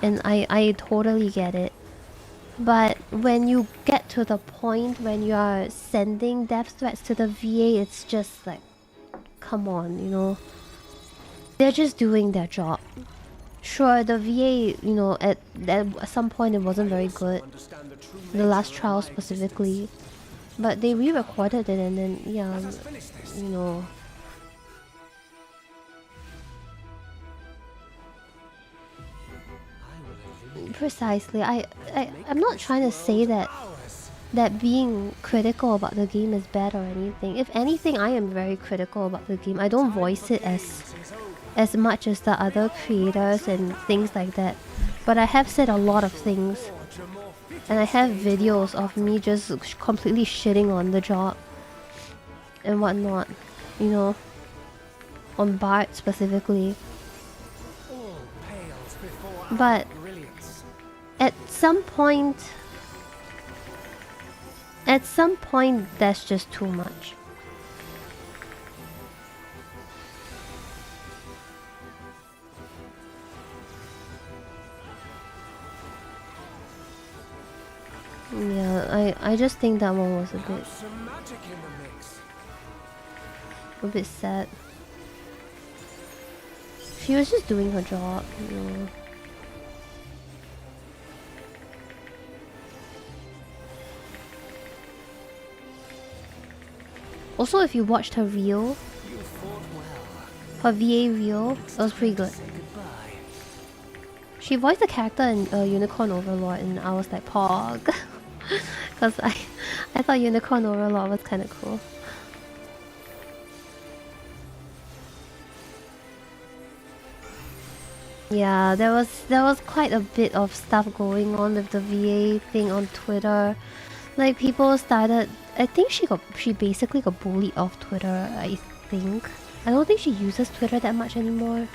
And I totally get it. But when you get to the point when you are sending death threats to the VA, it's just like, come on, you know. They're just doing their job. Sure, the VA, you know, at some point it wasn't very good. The last trial specifically. But they re-recorded it, and then, yeah, you know. Precisely. I'm not trying to say that being critical about the game is bad or anything. If anything, I am very critical about the game. I don't voice it as much as the other creators and things like that. But I have said a lot of things. And I have videos of me just completely shitting on the job and whatnot, you know, on Bart specifically. But at some point that's just too much. Yeah, I just think that one was a bit sad. She was just doing her job, you know. Also, if you watched her reel, her VA reel, it was pretty good. She voiced a character in Unicorn Overlord, and I was like, Pog. Because I thought Unicorn Overlord was kind of cool. Yeah, there was quite a bit of stuff going on with the VA thing on Twitter. Like, people started, I think she basically got bullied off Twitter, I think. I don't think she uses Twitter that much anymore.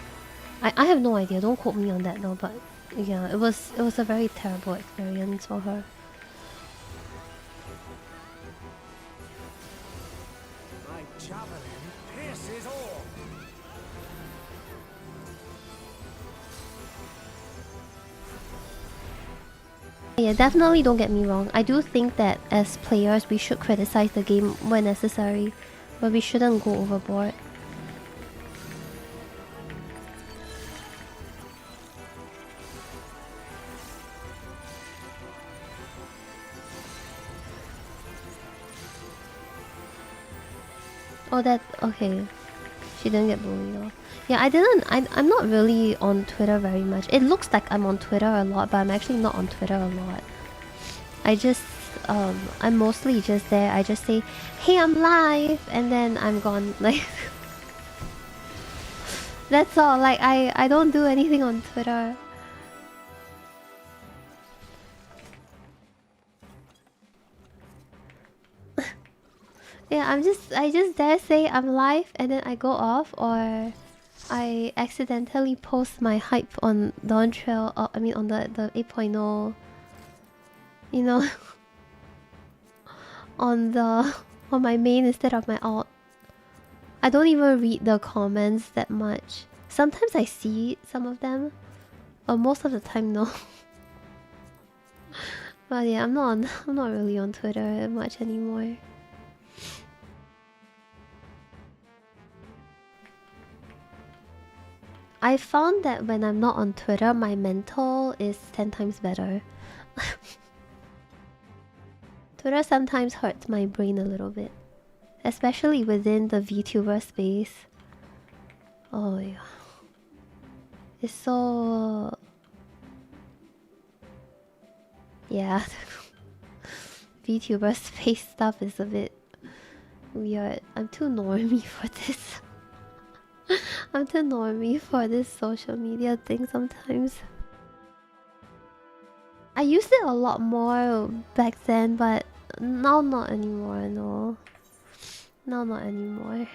I have no idea, don't quote me on that though, but yeah, it was a very terrible experience for her. My javelin pierces all. Yeah, definitely don't get me wrong. I do think that as players we should criticize the game when necessary, but we shouldn't go overboard. Oh, that okay. She didn't get bullied off. Yeah, I didn't. I'm not really on Twitter very much. It looks like I'm on Twitter a lot, but I'm actually not on Twitter a lot. I just I'm mostly just there. I just say, "Hey, I'm live," and then I'm gone. Like that's all. Like I don't do anything on Twitter. Yeah, I just dare say I'm live and then I go off, or I accidentally post my hype on Dawn Trail, I mean on the 8.0, you know, on the on my main instead of my alt. I don't even read the comments that much. Sometimes I see some of them, but most of the time no. But yeah, I'm not really on Twitter much anymore. I found that when I'm not on Twitter, my mental is 10 times better. Twitter sometimes hurts my brain a little bit, especially within the VTuber space. Oh yeah, it's so... yeah. VTuber space stuff is a bit weird. I'm too normie for this. I'm too normie for this social media thing sometimes. I used it a lot more back then, but now not anymore, no. Now not anymore.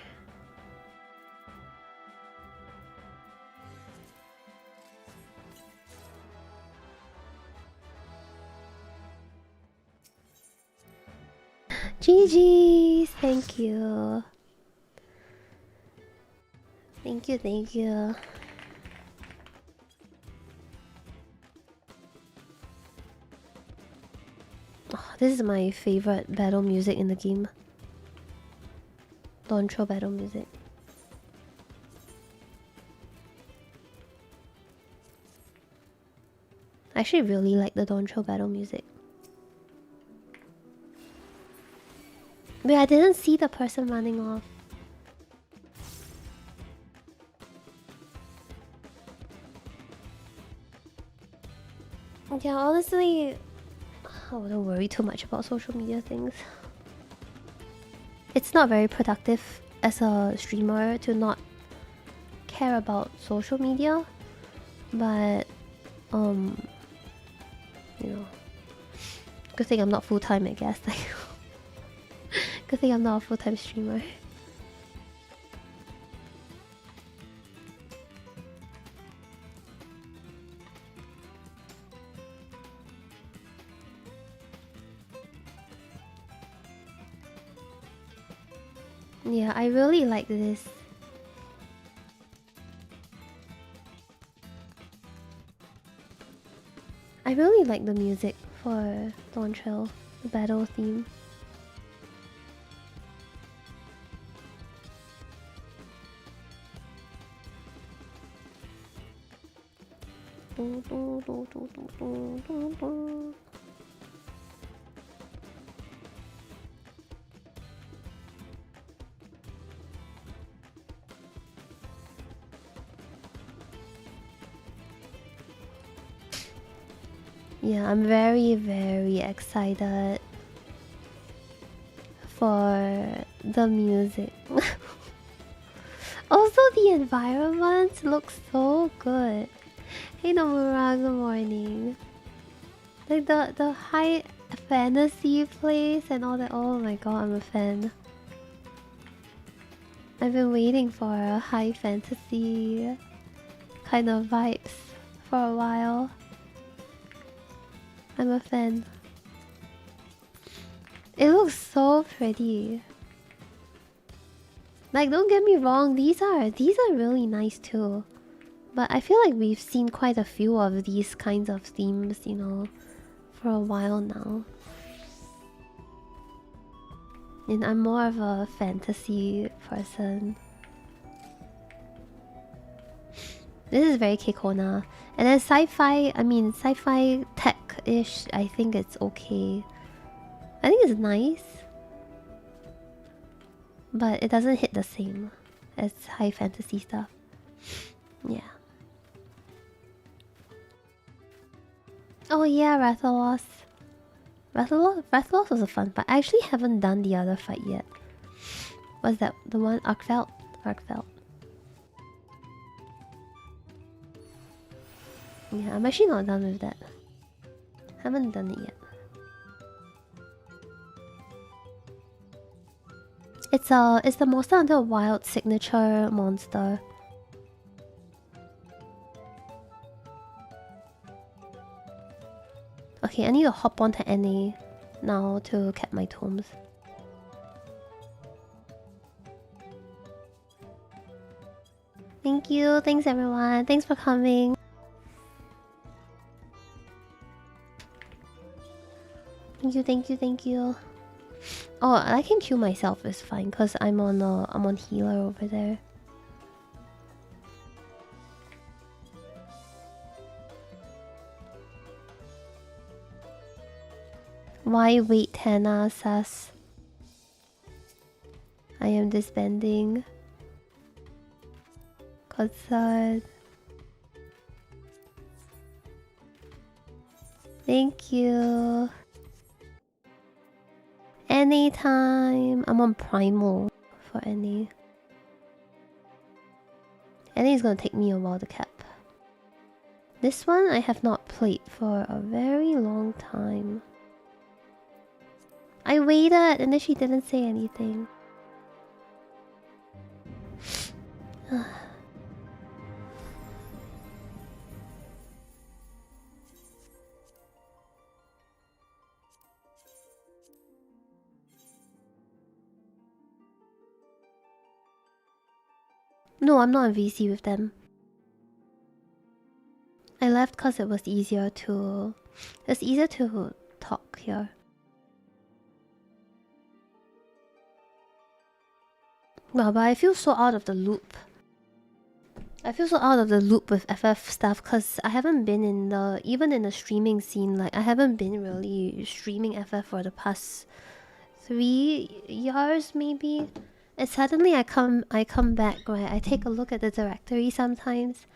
GG's! Thank you. Thank you, thank you. Oh, this is my favorite battle music in the game. Launcher battle music. I actually really like the Doncho battle music. Wait, I didn't see the person running off. Yeah, honestly, I wouldn't worry too much about social media things. It's not very productive as a streamer to not care about social media, but you know, good thing I'm not full-time, I guess. Good thing I'm not a full-time streamer. Yeah, I really like this. I really like the music for Dawn Trail, the battle theme. Yeah, I'm very excited for the music. Also, the environment looks so good. Hey Nomura, good morning. Like the high fantasy place and all that. Oh my god, I'm a fan. I've been waiting for a high fantasy kind of vibes for a while. I'm a fan. It looks so pretty. Like, don't get me wrong, these are really nice too. But I feel like we've seen quite a few of these kinds of themes, you know, for a while now. And I'm more of a fantasy person. This is very Kekona. And then sci-fi, I mean sci-fi tech-ish, I think it's okay. I think it's nice. but it doesn't hit the same as high fantasy stuff. Yeah. Oh yeah, Rathalos. Rathalos was a fun fight. I actually haven't done the other fight yet. What's that? The one? Arkfeld? Arkfeld. Yeah, I'm actually not done with that. Haven't done it yet. It's the Monster Hunter Wild signature monster. Okay, I need to hop onto NA now to cap my tomes. Thank you, thanks everyone, thanks for coming. Thank you. Oh, I can kill myself, it's fine, cause I'm on healer over there. Why wait, Hannah? Sus. I am disbanding. Concerned. Thank you. Anytime. I'm on primal for any. Any is gonna take me a while to cap. This one I have not played for a very long time. I waited and then she didn't say anything. No, I'm not on VC with them. I left because it was easier to... It's easier to talk here. Wow, but I feel so out of the loop. I feel so out of the loop with FF stuff because I haven't been in the... Even in the streaming scene, like I haven't been really streaming FF for the past 3 years maybe. And suddenly I come back, right? I take a look at the directory sometimes.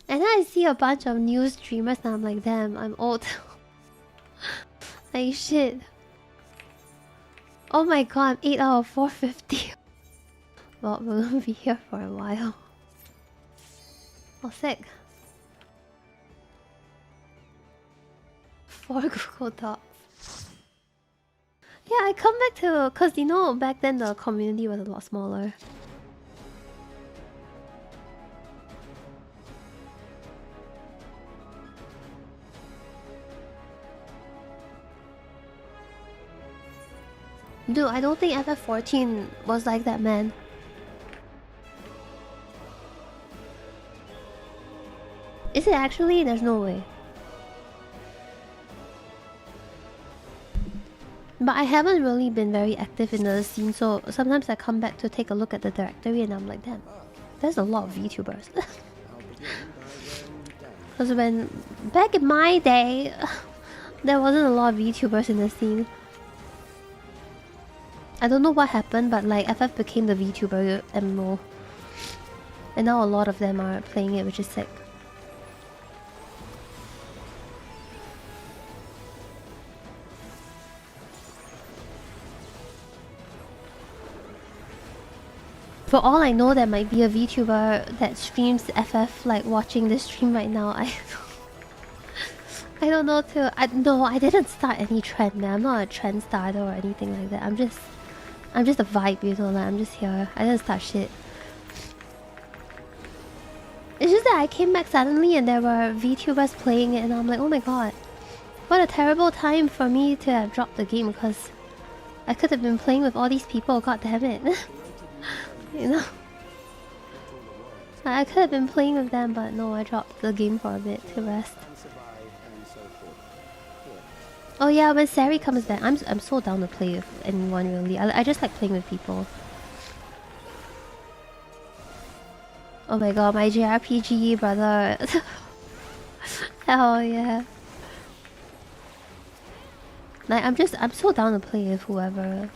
And then I see a bunch of new streamers and I'm like, damn, I'm old. Like shit. Oh my god, I'm 8 out of 450. Well, we're gonna be here for a while. Oh, sick. 4 Google Docs. Yeah, I come back to... Cause you know, back then the community was a lot smaller. Dude, I don't think FF14 was like that, man. Is it actually? There's no way. But I haven't really been very active in the scene, so sometimes I come back to take a look at the directory and I'm like, damn, there's a lot of VTubers. Because when... Back in my day, there wasn't a lot of VTubers in the scene. I don't know what happened, but like FF became the VTuber MMO. And now a lot of them are playing it, which is sick. For all I know, there might be a VTuber that streams FF like watching this stream right now. I don't know too. No, I didn't start any trend, man. I'm not a trend starter or anything like that. I'm just a vibe, you know, like I'm just here. I didn't start shit. It's just that I came back suddenly and there were VTubers playing it and I'm like, oh my god. What a terrible time for me to have dropped the game because I could have been playing with all these people, god damn it. You know? I could have been playing with them, but no, I dropped the game for a bit to rest. Oh yeah, when Sari comes back, I'm so down to play with anyone really. I just like playing with people. Oh my god, my JRPG brother. Hell yeah. Like I'm so down to play with whoever.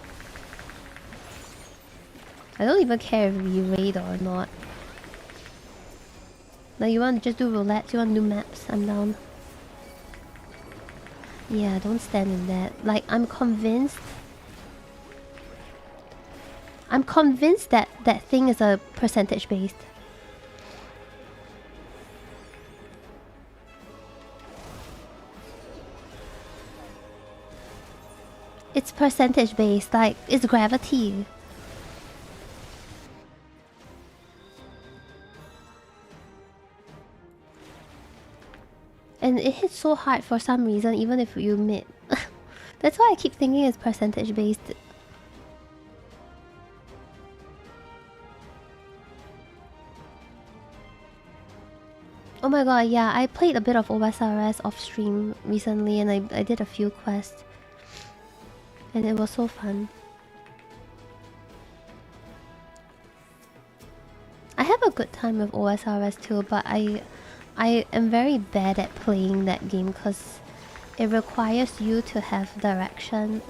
I don't even care if we raid or not. Like, you want to just do roulette? You want to do maps? I'm down. Yeah, don't stand in that. Like, I'm convinced that that thing is a percentage based. It's percentage based, like, it's gravity. And it hits so hard for some reason, even if you mid. That's why I keep thinking it's percentage based. Oh my god, yeah, I played a bit of OSRS off stream recently and I did a few quests. And it was so fun. I have a good time with OSRS too, but I am very bad at playing that game because it requires you to have direction.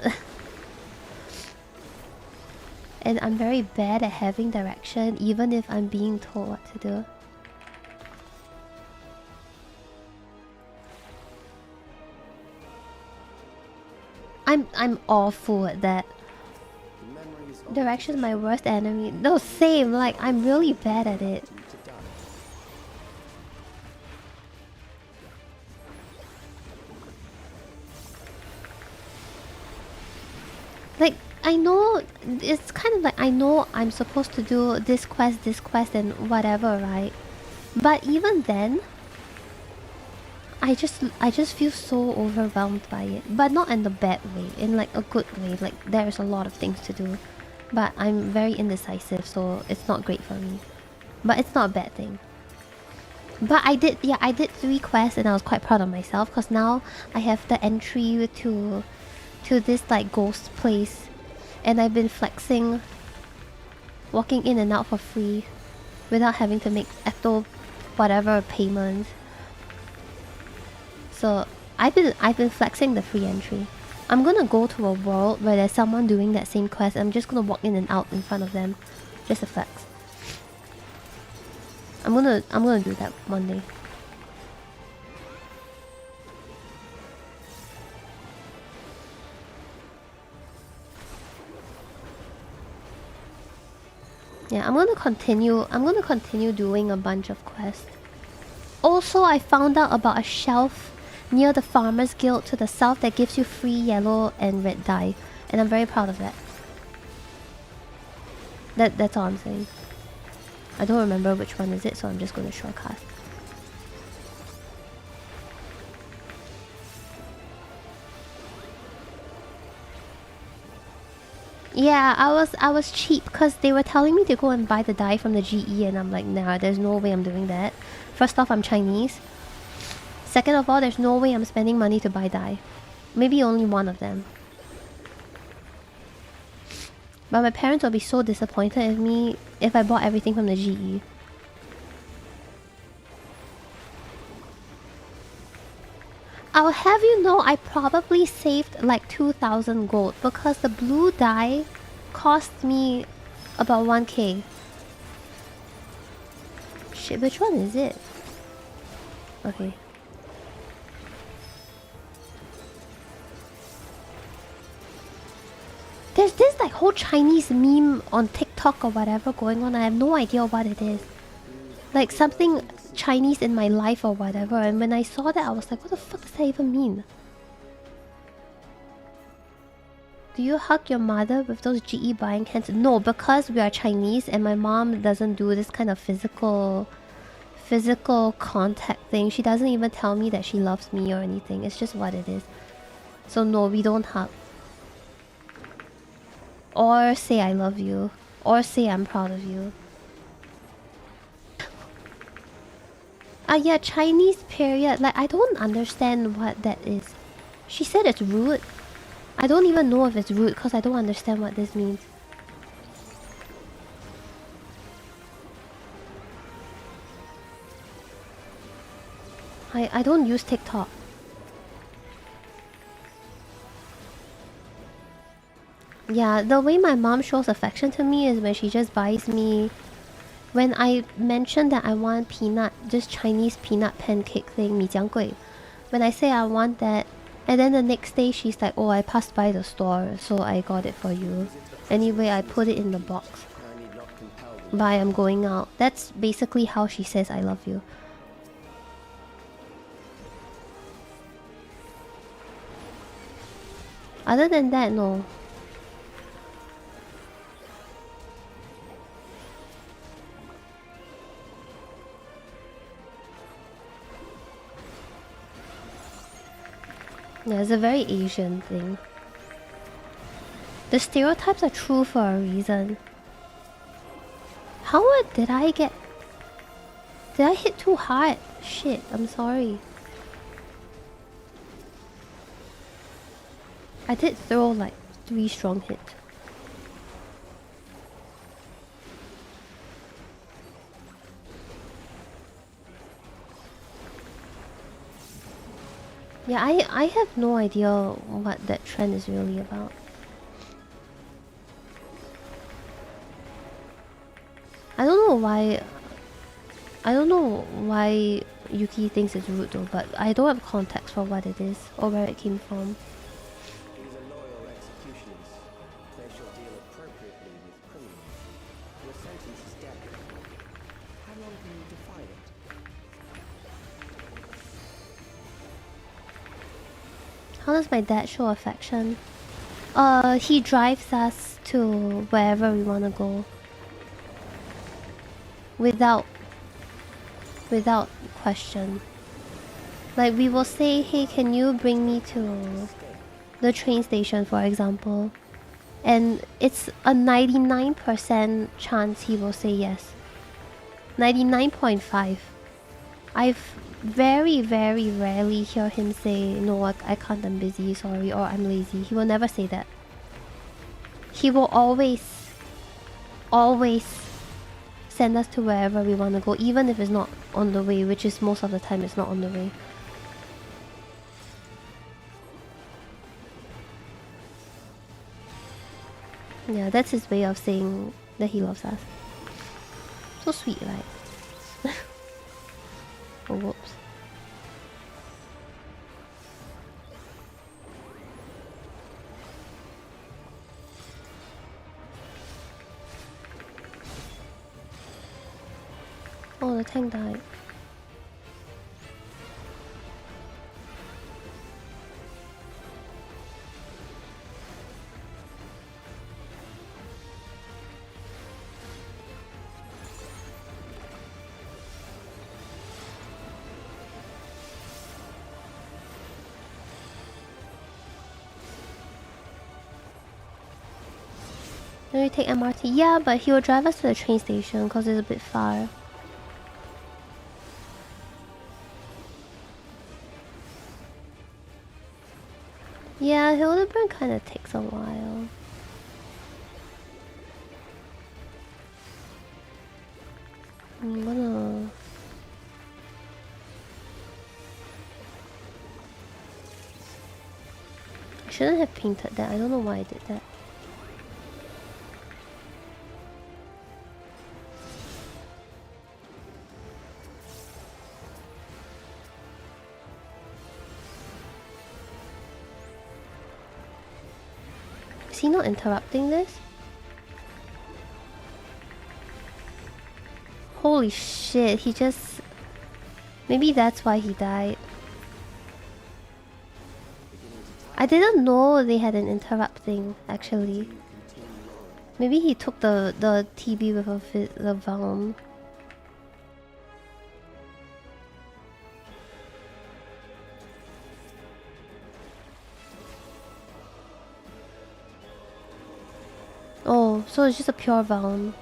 And I'm very bad at having direction even if I'm being told what to do. I'm awful at that. Direction's my worst enemy. No, same, like I'm really bad at it. Like, I know, it's kind of like I know I'm supposed to do this quest, and whatever, right? But even then, I just feel so overwhelmed by it. But not in the bad way, in like a good way. Like, there's a lot of things to do. But I'm very indecisive, so it's not great for me. But it's not a bad thing. But I did 3 quests and I was quite proud of myself because now I have the entry to this like ghost place. And I've been flexing, walking in and out for free without having to make ecto whatever payment. So I've been flexing the free entry. I'm gonna go to a world where there's someone doing that same quest. I'm just gonna walk in and out in front of them, just to flex. I'm gonna do that one day. Yeah, I'm gonna continue doing a bunch of quests. Also, I found out about a shelf near the Farmers Guild to the south that gives you free yellow and red dye. And I'm very proud of that. That's all I'm saying. I don't remember which one is it, so I'm just gonna shortcast. Yeah, I was cheap because they were telling me to go and buy the dye from the GE and I'm like, nah, there's no way I'm doing that. First off, I'm Chinese. Second of all, there's no way I'm spending money to buy dye. Maybe only one of them. But my parents will be so disappointed in me if I bought everything from the GE. I'll have you know I probably saved like 2,000 gold because the blue dye cost me about 1k. Shit, which one is it? Okay. There's this like whole Chinese meme on TikTok or whatever going on. I have no idea what it is. Like something Chinese in my life or whatever. And when I saw that, I was like, what the fuck does that even mean? Do you hug your mother with those GE buying hands? No, because we are Chinese and my mom doesn't do this kind of physical contact thing. She doesn't even tell me that she loves me or anything. It's just what it is. So no, we don't hug. Or say I love you. Or say I'm proud of you. Yeah, Chinese period. Like, I don't understand what that is. She said it's rude. I don't even know if it's rude because I don't understand what this means. I don't use TikTok. Yeah, the way my mom shows affection to me is when she just buys me. When I mention that I want peanut, just Chinese peanut pancake thing, 米浆粿. When I say I want that, and then the next day she's like, oh, I passed by the store, so I got it for you. Anyway, I put it in the box. Bye, I'm going out. That's basically how she says I love you. Other than that, no. Yeah, it's a very Asian thing. The stereotypes are true for a reason. How did I get... Did I hit too hard? Shit, I'm sorry. I did throw like 3 strong hits. Yeah, I have no idea what that trend is really about. I don't know why... I don't know why Yuki thinks it's rude though, but I don't have context for what it is or where it came from. These are loyal executioners. They shall deal appropriately with criminals. Your sentence is death. How long can you defy it? How does my dad show affection? He drives us to wherever we want to go. Without question. Like, we will say, hey, can you bring me to the train station, for example? And it's a 99% chance he will say yes. 99.5. I've very, very rarely hear him say, no, I can't, I'm busy, sorry, or I'm lazy. He will never say that. He will always send us to wherever we want to go, even if it's not on the way, which is most of the time it's not on the way. Yeah, that's his way of saying that he loves us. So sweet, right? Oh, whoops. Oh, the tank died. Then we take MRT. Yeah, but he will drive us to the train station because it's a bit far. Yeah, Hildebrand kind of takes a while. I'm gonna... I shouldn't have painted that. I don't know why I did that. Is he not interrupting this? Holy shit, he just... Maybe that's why he died. I didn't know they had an interrupt thing, actually. Maybe he took the TB with the Valm. Oh, so it's just a pure Valm.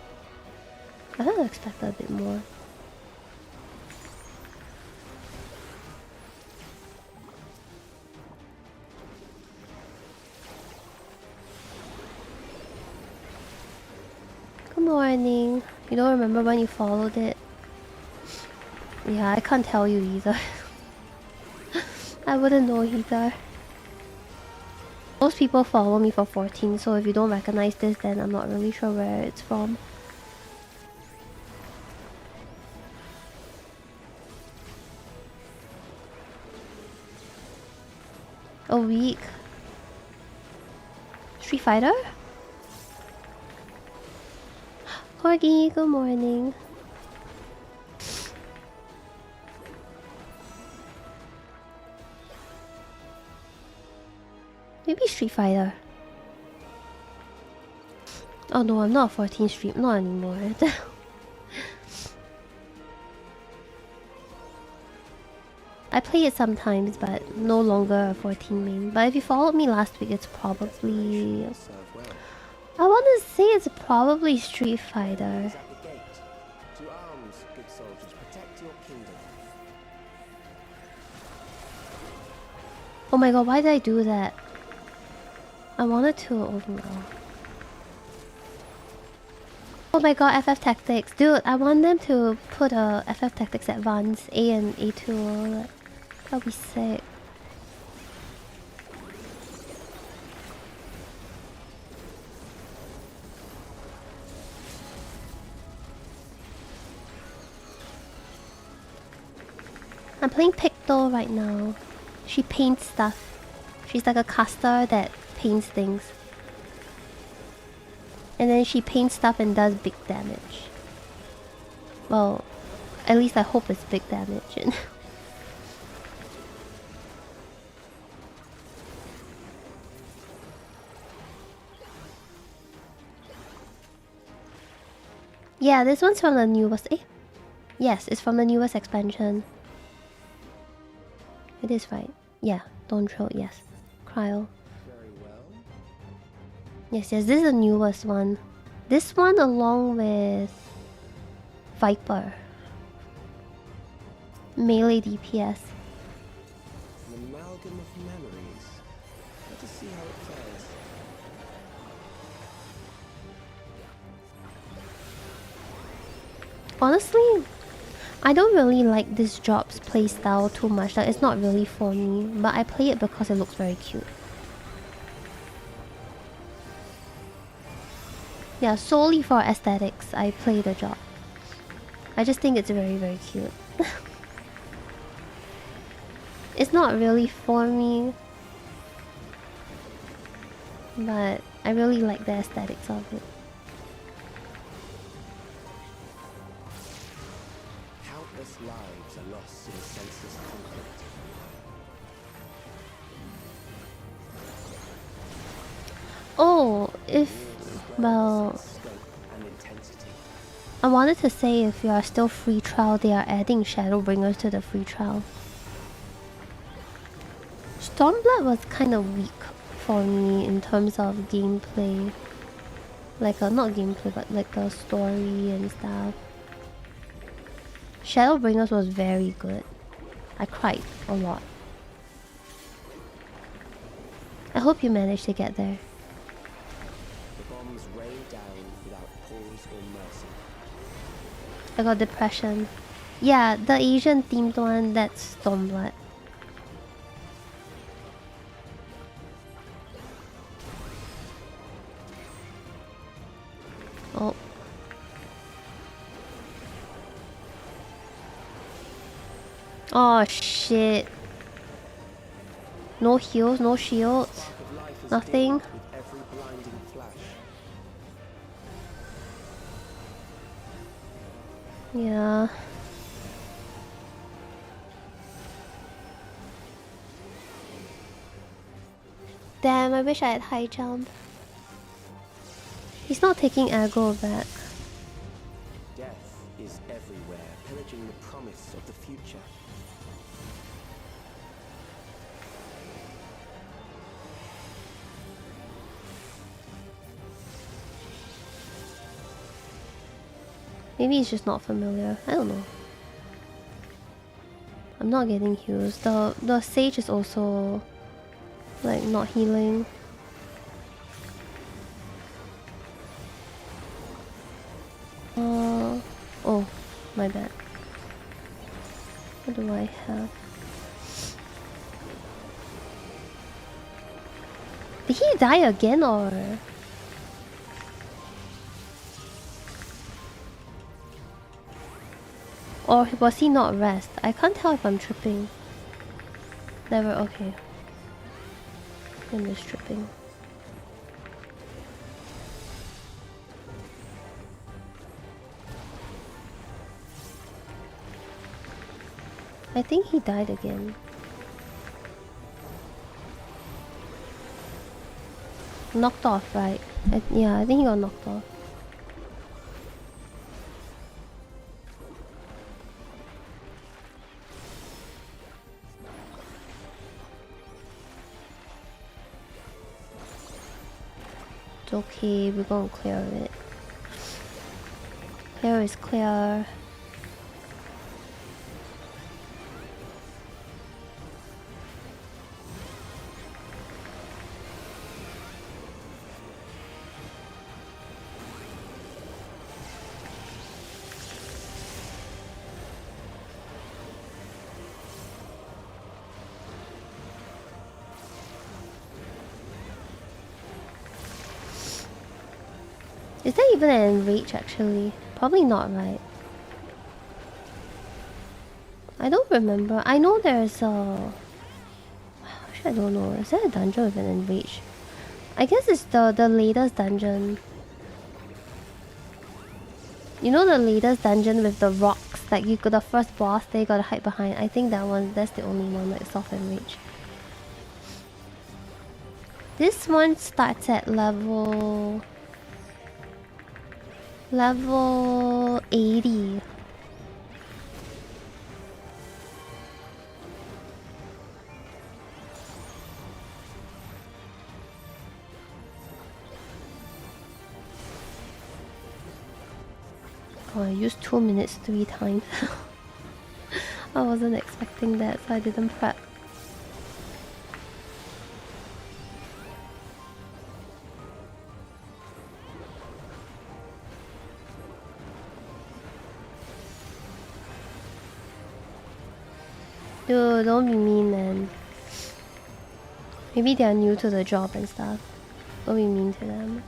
I thought I expected a bit more. Good morning. You don't remember when you followed it? Yeah, I can't tell you either. I wouldn't know either. Most people follow me for 14, so if you don't recognize this, then I'm not really sure where it's from. A week. Street Fighter? Corgi, good morning. Maybe Street Fighter. Oh no, I'm not a 14 stream, not anymore. I play it sometimes, but no longer a 14 main. But if you followed me last week, it's probably... I want to say it's probably Street Fighter. To arms, good soldiers, protect your kingdom. Oh my god, why did I do that? I wanted to overall. Oh my god, FF Tactics. Dude, I want them to put a FF Tactics Advance A and A2. That'll be sick. I'm playing Picto right now. She paints stuff. She's like a caster that paints things. And then she paints stuff and does big damage. Well, at least I hope it's big damage. Yeah, this one's from the newest... Yes, it's from the newest expansion. It is right. Yeah, Dawn Throat, yes. Cryo. Very well. Yes, this is the newest one. This one along with Viper. Melee DPS. An amalgam of memories. Let us see how it fares. Honestly, I don't really like this job's playstyle too much. Like, it's not really for me, but I play it because it looks very cute. Yeah, solely for aesthetics, I play the job. I just think it's very, very cute. It's not really for me, but I really like the aesthetics of it. Countless lives are lost in a senseless conflict. Oh, well, I wanted to say if you are still free trial, they are adding Shadowbringers to the free trial. Stormblood was kind of weak for me in terms of gameplay. Like, not gameplay, but like the story and stuff. Shadowbringers was very good. I cried a lot. I hope you managed to get there. The bombs rain down without pause or mercy. I got depression. Yeah, the Asian themed one, that's Stormblood. Oh. Oh shit. No heals, no shields. Nothing. With every blinding flash. Yeah. Damn, I wish I had high jump. He's not taking aggro back. Death is everywhere, pillaging the promise of the future. Maybe he's just not familiar. I don't know. I'm not getting heals. The sage is also like not healing. Oh, my bad. What do I have? Did he die again or? Or was he not rest? I can't tell if I'm tripping. Never, okay. I'm just tripping. I think he died again. Knocked off, right? Yeah, I think he got knocked off. It's okay, we're gonna clear it. Clear is clear. Is there even an enrage actually? Probably not, right? I don't remember. I know there's a... Actually, I don't know. Is there a dungeon with an enrage? I guess it's the latest dungeon. You know the latest dungeon with the rocks? Like you got the first boss, they gotta hide behind. I think that's the only one like soft enrage. This one starts at level 80. Oh, I used 2 minutes 3 times. I wasn't expecting that, so I didn't prep. Dude, don't be mean, man. Maybe they are new to the job and stuff. Don't be mean to them.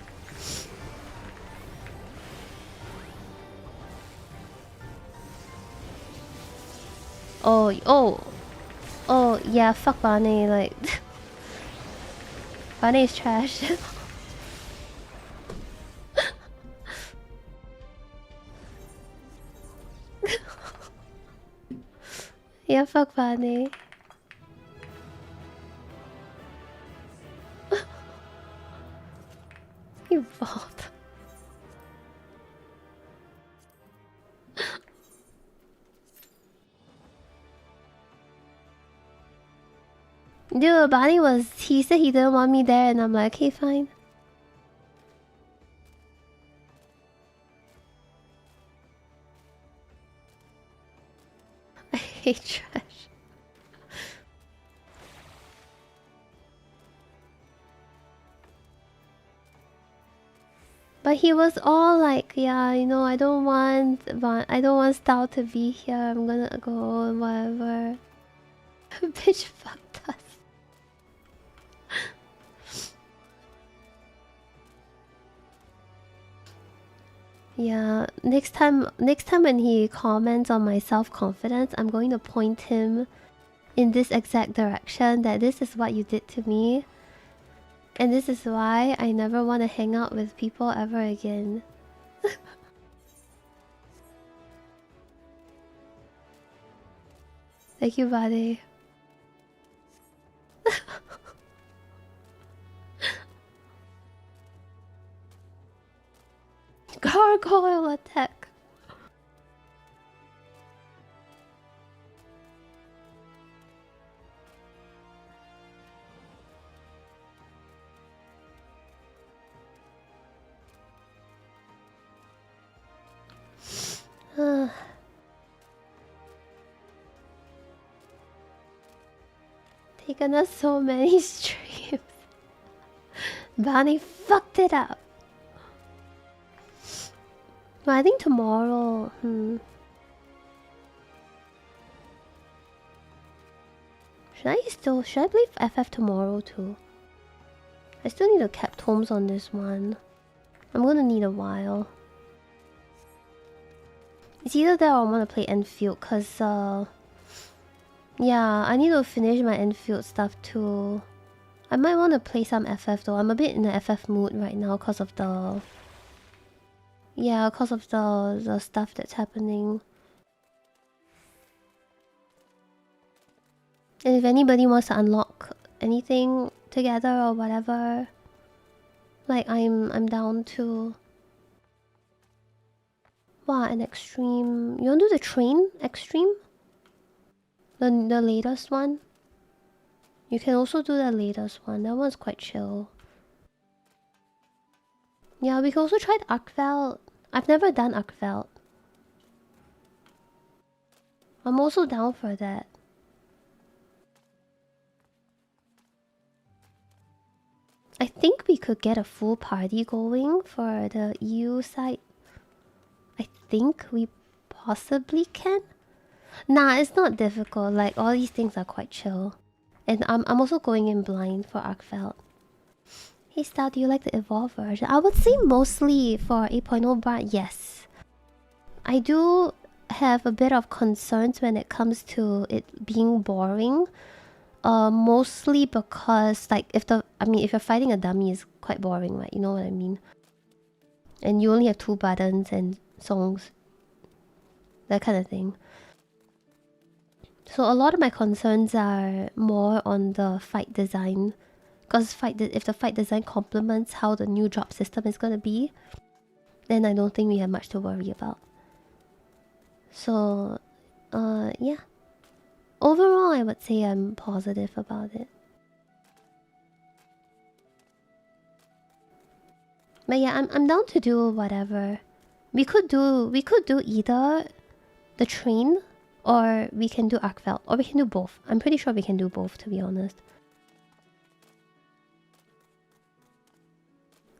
Oh, yeah, fuck Barney, like... Barney is trash. Yeah, fuck Barney. You bald. Dude, Barney he said he didn't want me there and I'm like, okay, fine. I hate trash. But he was all like, yeah, you know, I don't want Stal to be here. I'm gonna go and whatever. Bitch fucked us. Yeah, next time when he comments on my self-confidence, I'm going to point him in this exact direction that this is what you did to me. And this is why I never want to hang out with people ever again. Thank you, buddy. Gargoyle attack. Taken us so many streams. Bonnie fucked it up. Well, I think tomorrow. Should I play FF tomorrow too? I still need to cap tomes on this one. I'm gonna need a while. It's either that or I want to play Enfield, cause yeah, I need to finish my Enfield stuff too. I might want to play some FF though. I'm a bit in the FF mood right now cause of the... Yeah, cause of the stuff that's happening. And if anybody wants to unlock anything together or whatever, like I'm down to... Wow, an extreme... You want to do the train extreme? The latest one? You can also do the latest one. That one's quite chill. Yeah, we can also try the Arkveld. I've never done Arkveld. I'm also down for that. I think we could get a full party going for the EU side. I think we possibly can. Nah, it's not difficult. Like, all these things are quite chill. And I'm also going in blind for Arkveld. Hey Stal, do you like the evolved version? I would say mostly for 8.0 bar, yes. I do have a bit of concerns when it comes to it being boring. Mostly because, like, if you're fighting a dummy, it's quite boring, right? You know what I mean? And you only have 2 buttons and songs. That kind of thing. So a lot of my concerns are more on the fight design. Because if the fight design complements how the new drop system is gonna be, then I don't think we have much to worry about. So, yeah. Overall, I would say I'm positive about it. But yeah, I'm down to do whatever. We could do either the train, or we can do Arkveld, or we can do both. I'm pretty sure we can do both, to be honest.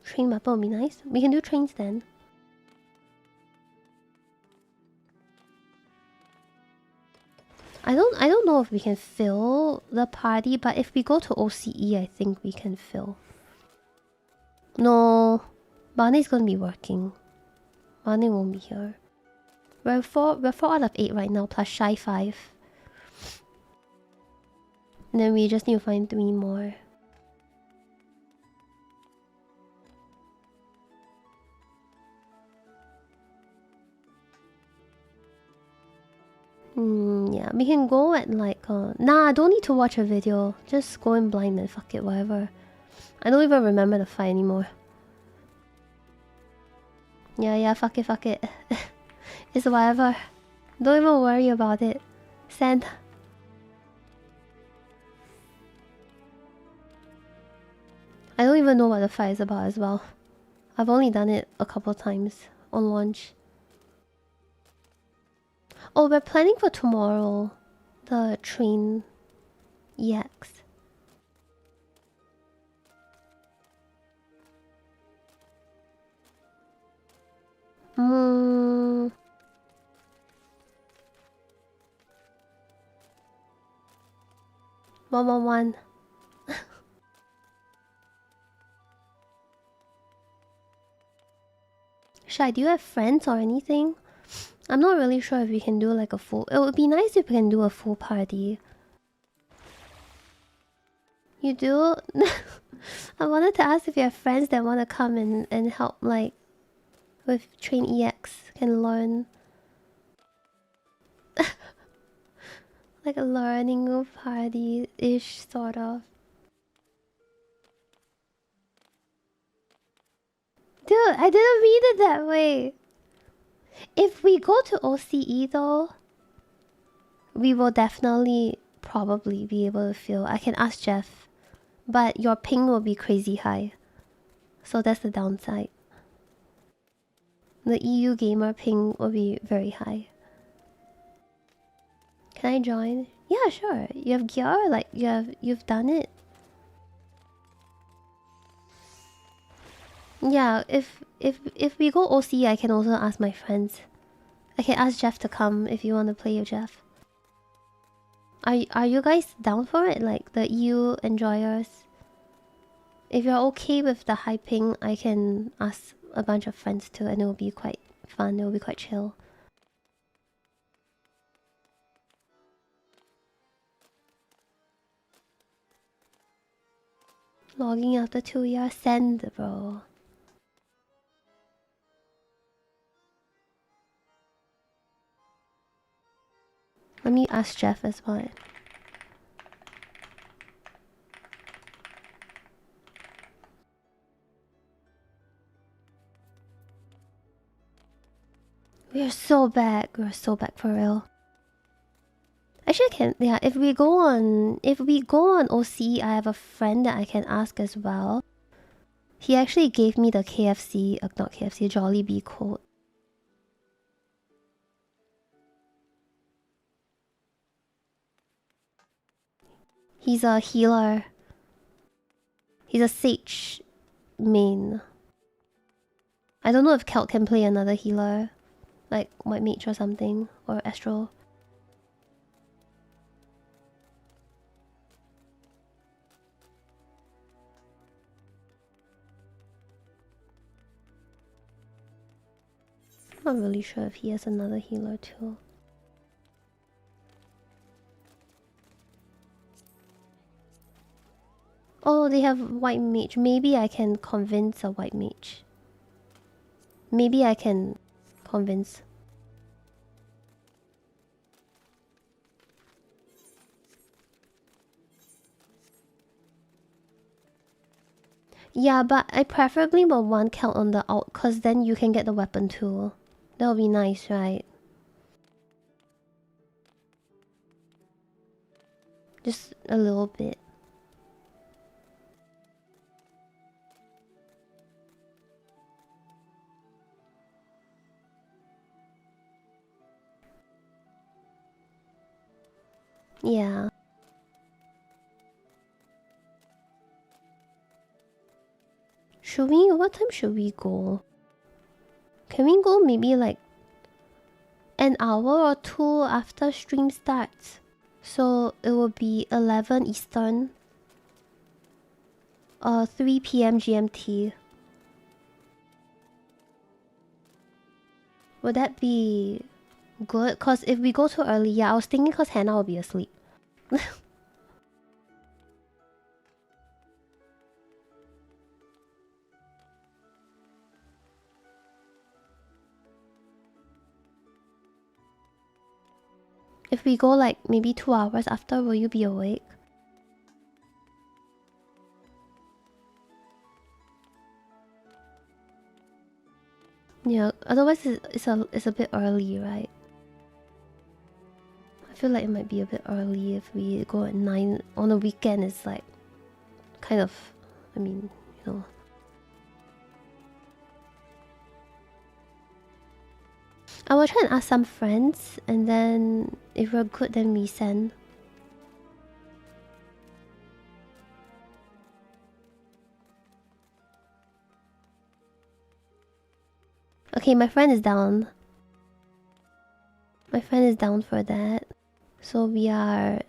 Train mapper would be nice. We can do trains then. I don't know if we can fill the party, but if we go to OCE, I think we can fill. No, Barney's gonna be working. Barney won't be here. We're 4 out of 8 right now, plus Shy 5. And then we just need to find 3 more. Yeah, we can go at like... Nah, I don't need to watch a video. Just go in blind and fuck it, whatever. I don't even remember the fight anymore. Yeah, fuck it. It's whatever. Don't even worry about it. Send. I don't even know what the fight is about as well. I've only done it a couple times on launch. Oh, we're planning for tomorrow. The train EX. Hmm. One. Shai, do you have friends or anything? I'm not really sure if we can do like a full... It would be nice if we can do a full party. You do? I wanted to ask if you have friends that want to come and help, like, with Train EX, can learn. Like a learning party-ish, sort of. Dude, I didn't mean it that way. If we go to OCE though, we will definitely probably be able to feel. I can ask Jeff, but your ping will be crazy high. So that's the downside. The EU gamer ping will be very high. Can I join? Yeah, sure. You have gear? Like you've done it? Yeah, if we go OC, I can also ask my friends. I can ask Jeff to come if you want to play with Jeff. Are you guys down for it? Like the EU enjoyers? If you're okay with the high ping, I can ask a bunch of friends too, and it'll be quite fun. It'll be quite chill. Logging after 2 years, send, bro. Let me ask Jeff as well. We are so back. We're so back for real. Actually, I can. Yeah, if we go on OC, I have a friend that I can ask as well. He actually gave me the KFC, not KFC, Jollibee code. He's a healer. He's a Sage main. I don't know if Kelt can play another healer, like White Mage or something, or Astral. I'm not really sure if he has another healer too. Oh, they have White Mage. Maybe I can convince a White Mage. Maybe I can convince. Yeah, but I preferably will want Kelt on the out, cause then you can get the weapon too. That'll be nice, right? Just a little bit. Yeah. What time should we go? Can we go maybe like an hour or two after stream starts? So it will be 11 Eastern. 3 PM GMT. Would that be good? Cause if we go too early, yeah, I was thinking cause Hannah will be asleep. If we go like maybe 2 hours after, will you be awake? Yeah, otherwise it's a bit early, right? I feel like it might be a bit early if we go at 9 on a weekend. It's like kind of, I mean, you know. I will try and ask some friends, and then if we're good, then we send. Okay, my friend is down. My friend is down for that. So we are...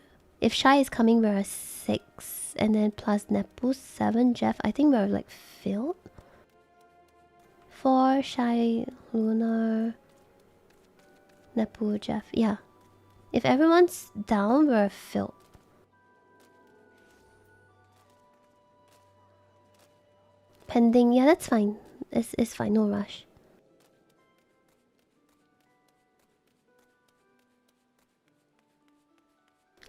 If Shai is coming, we're 6. And then plus Nepu, 7. Jeff, I think we're like filled. 4, Shai, Lunar, Nepu, Jeff. Yeah. If everyone's down, we're filled. Pending, yeah, that's fine. It's fine, no rush.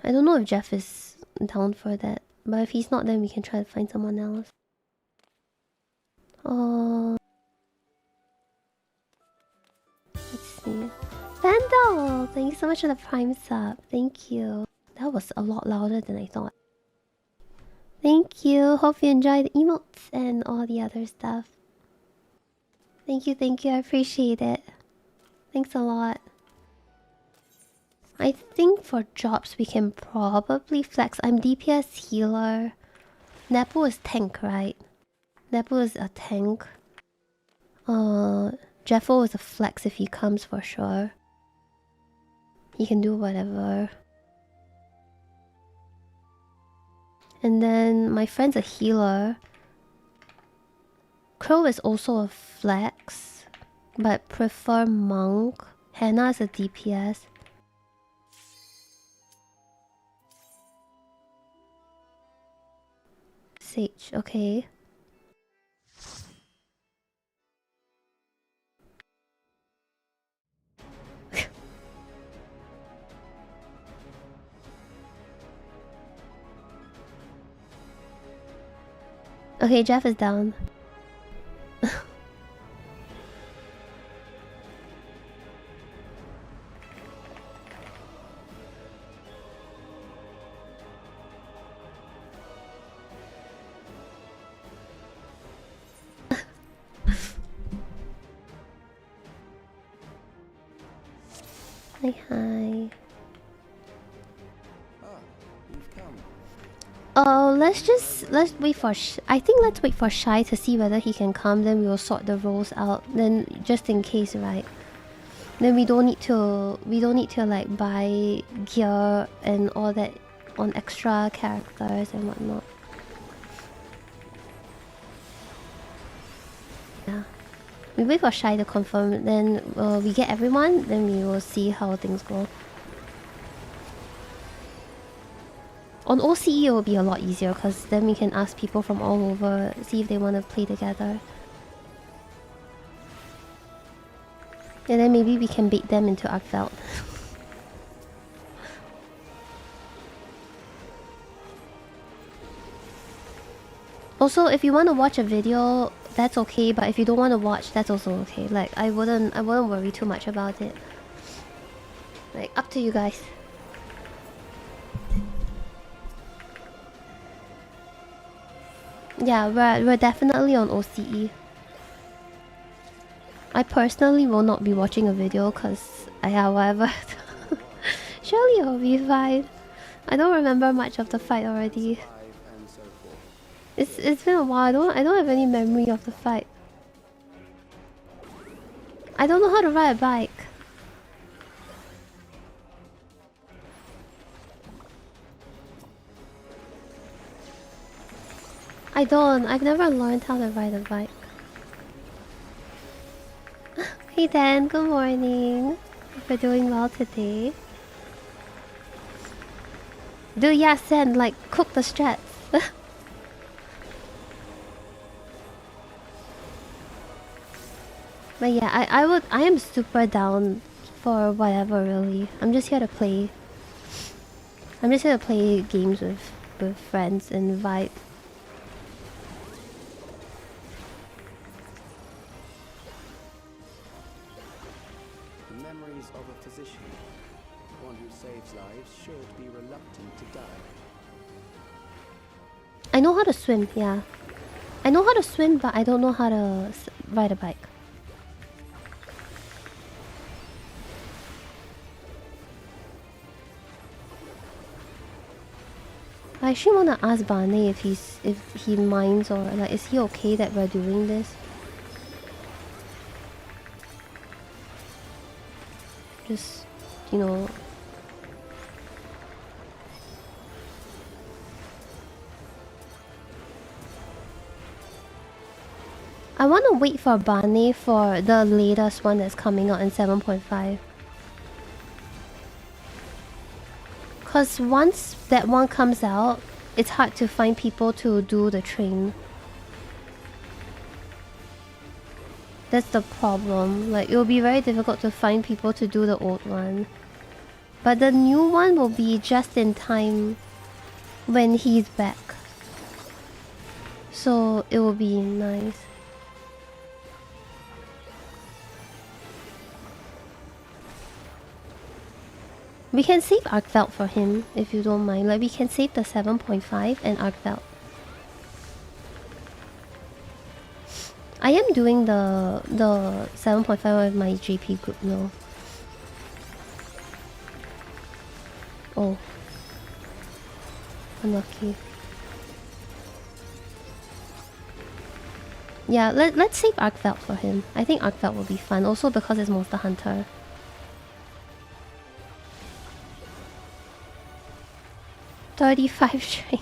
I don't know if Jeff is down for that, but if he's not, then we can try to find someone else. Oh, let's see. Vandal, thank you so much for the Prime sub. Thank you. That was a lot louder than I thought. Thank you. Hope you enjoy the emotes and all the other stuff. Thank you. I appreciate it. Thanks a lot. I think for jobs we can probably flex. I'm DPS healer. Nepu is tank, right? Nepu is a tank. Jeffo is a flex if he comes for sure. He can do whatever. And then my friend's a healer. Crow is also a flex, but prefer Monk. Hannah is a DPS. Sage, okay. Okay, Jeff is down. Hi, hi. You've come. Oh, let's wait for. I think let's wait for Shy to see whether he can come. Then we will sort the roles out. Then just in case, right? Then we don't need to like buy gear and all that on extra characters and whatnot. Yeah, we wait for Shy to confirm. Then we get everyone. Then we will see how things go. On OCE it will be a lot easier because then we can ask people from all over, see if they want to play together. And then maybe we can bait them into Arkveld. Also, if you want to watch a video, that's okay, but if you don't want to watch, that's also okay. Like, I wouldn't worry too much about it. Like, up to you guys. Yeah, we're definitely on OCE. I personally will not be watching a video because however surely it'll be fine. I don't remember much of the fight already. It's been a while. I don't have any memory of the fight. I don't know how to ride a bike. I've never learned how to ride a bike. Hey Dan, good morning. Hope you're doing well today. Dude, yeah, send, like, cook the strats. But yeah, I am super down for whatever, really. I'm just here to play. I'm just here to play games with friends and vibe. Memories of a physician. One who saves lives should be reluctant to die. I know how to swim, yeah. I know how to swim, but I don't know how to ride a bike. I actually want to ask Barney if he minds, or like, is he okay that we're doing this? Just, you know. I want to wait for Barney for the latest one that's coming out in 7.5. Because once that one comes out, it's hard to find people to do the train. That's the problem. Like, it will be very difficult to find people to do the old one. But the new one will be just in time when he's back. So it will be nice. We can save Arkveld for him, if you don't mind. Like, we can save the 7.5 and Arkveld. I am doing the 7.5 with my JP group now. Oh. Unlucky. Yeah, let's save Arkveld for him. I think Arkveld will be fun, also because it's Monster Hunter. $35 straight.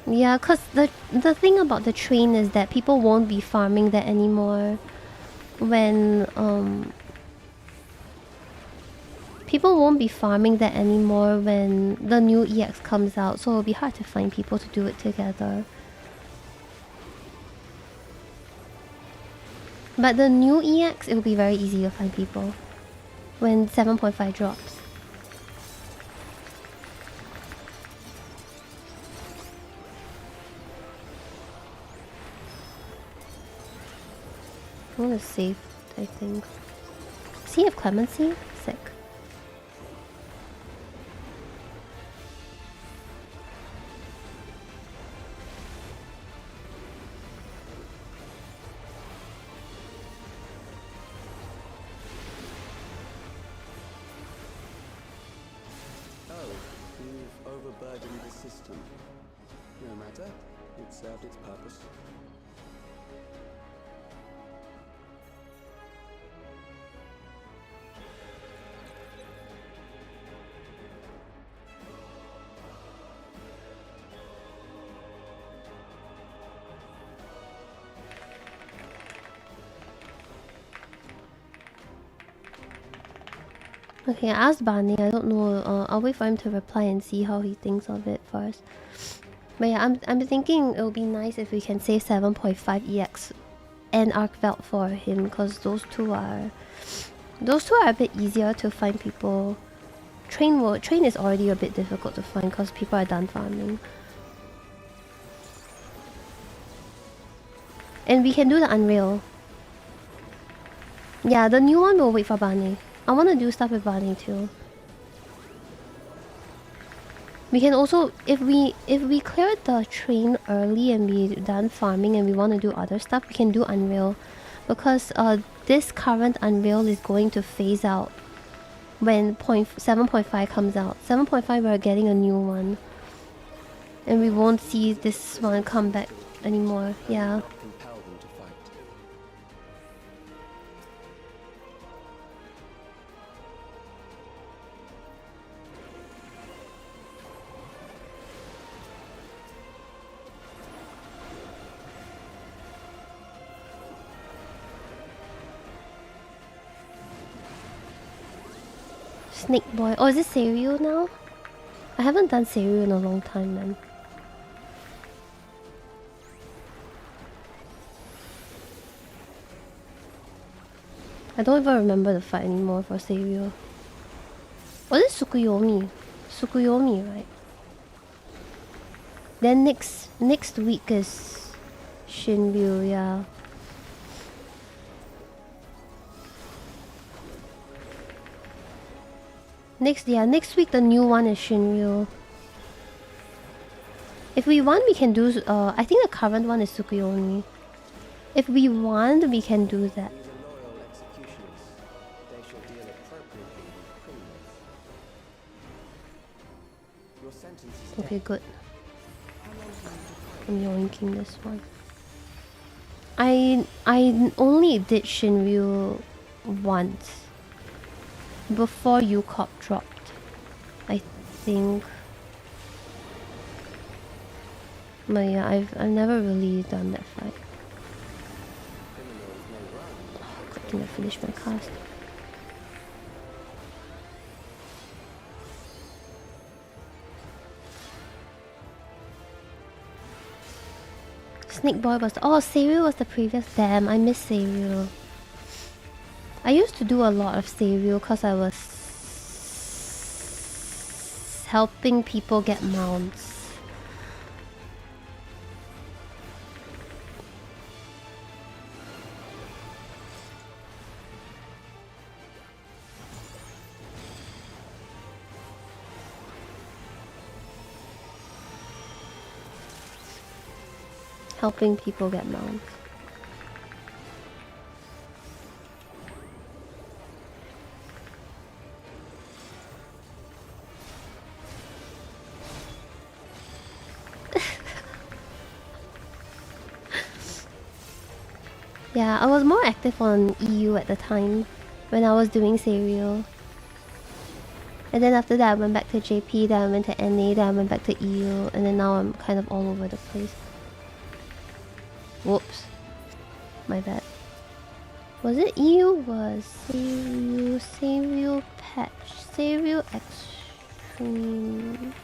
Yeah, cause the thing about the train is that people won't be farming that anymore when people won't be farming that anymore when the new EX comes out, so it'll be hard to find people to do it together. But the new EX, it'll be very easy to find people when 7.5 drops. I want to save, I think. Does he have clemency? Sick. Oh, you've overburdened the system. No matter, it served its purpose. Okay, I asked Barney. I don't know. I'll wait for him to reply and see how he thinks of it first. But yeah, I'm thinking it would be nice if we can save 7.5 EX and Arcvelt for him, because those two are a bit easier to find people. Train is already a bit difficult to find because people are done farming. And we can do the Unreal. Yeah, the new one will wait for Barney. I want to do stuff with Barney too. We can also, if we clear the train early and we done farming and we want to do other stuff, we can do Unreal, because this current Unreal is going to phase out when 7.5 comes out. 7.5 we're getting a new one, and we won't see this one come back anymore. Yeah. Compel them to fight. Snake Boy. Oh, is it Seiryu now? I haven't done Seiryu in a long time, man. I don't even remember the fight anymore for Seiryu. Was it Tsukuyomi? Tsukuyomi, right? Then next week is Shinryu, yeah. Next week the new one is Shinryu. If we want, we can do. I think the current one is Tsukuyomi. If we want, we can do that. These are loyal executioners. They shall deal appropriately with criminals. Your sentence is death. Okay, good. I'm yoinking this one. I only did Shinryu once before Yukop dropped, I think. But yeah, I've never really done that fight. Criminals may run. Oh, good thing I finished my cast. Snake Boy was Seiryu was the previous. Damn, I miss Seiryu. I used to do a lot of Seiryu because I was helping people get mounts. Helping people get mounts. Yeah, I was more active on EU at the time when I was doing Serial. And then after that I went back to JP, then I went to NA, then I went back to EU, and then now I'm kind of all over the place. Whoops. My bad. Was it EU? Was Savio patch. Savio Extreme.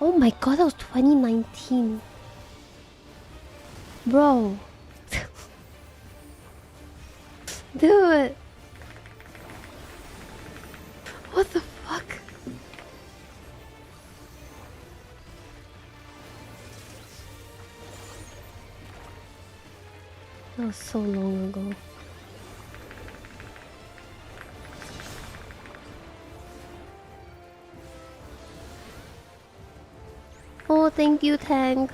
Oh my god, that was 2019. Bro. Dude. What the fuck? That was so long ago. Oh, thank you, Tank.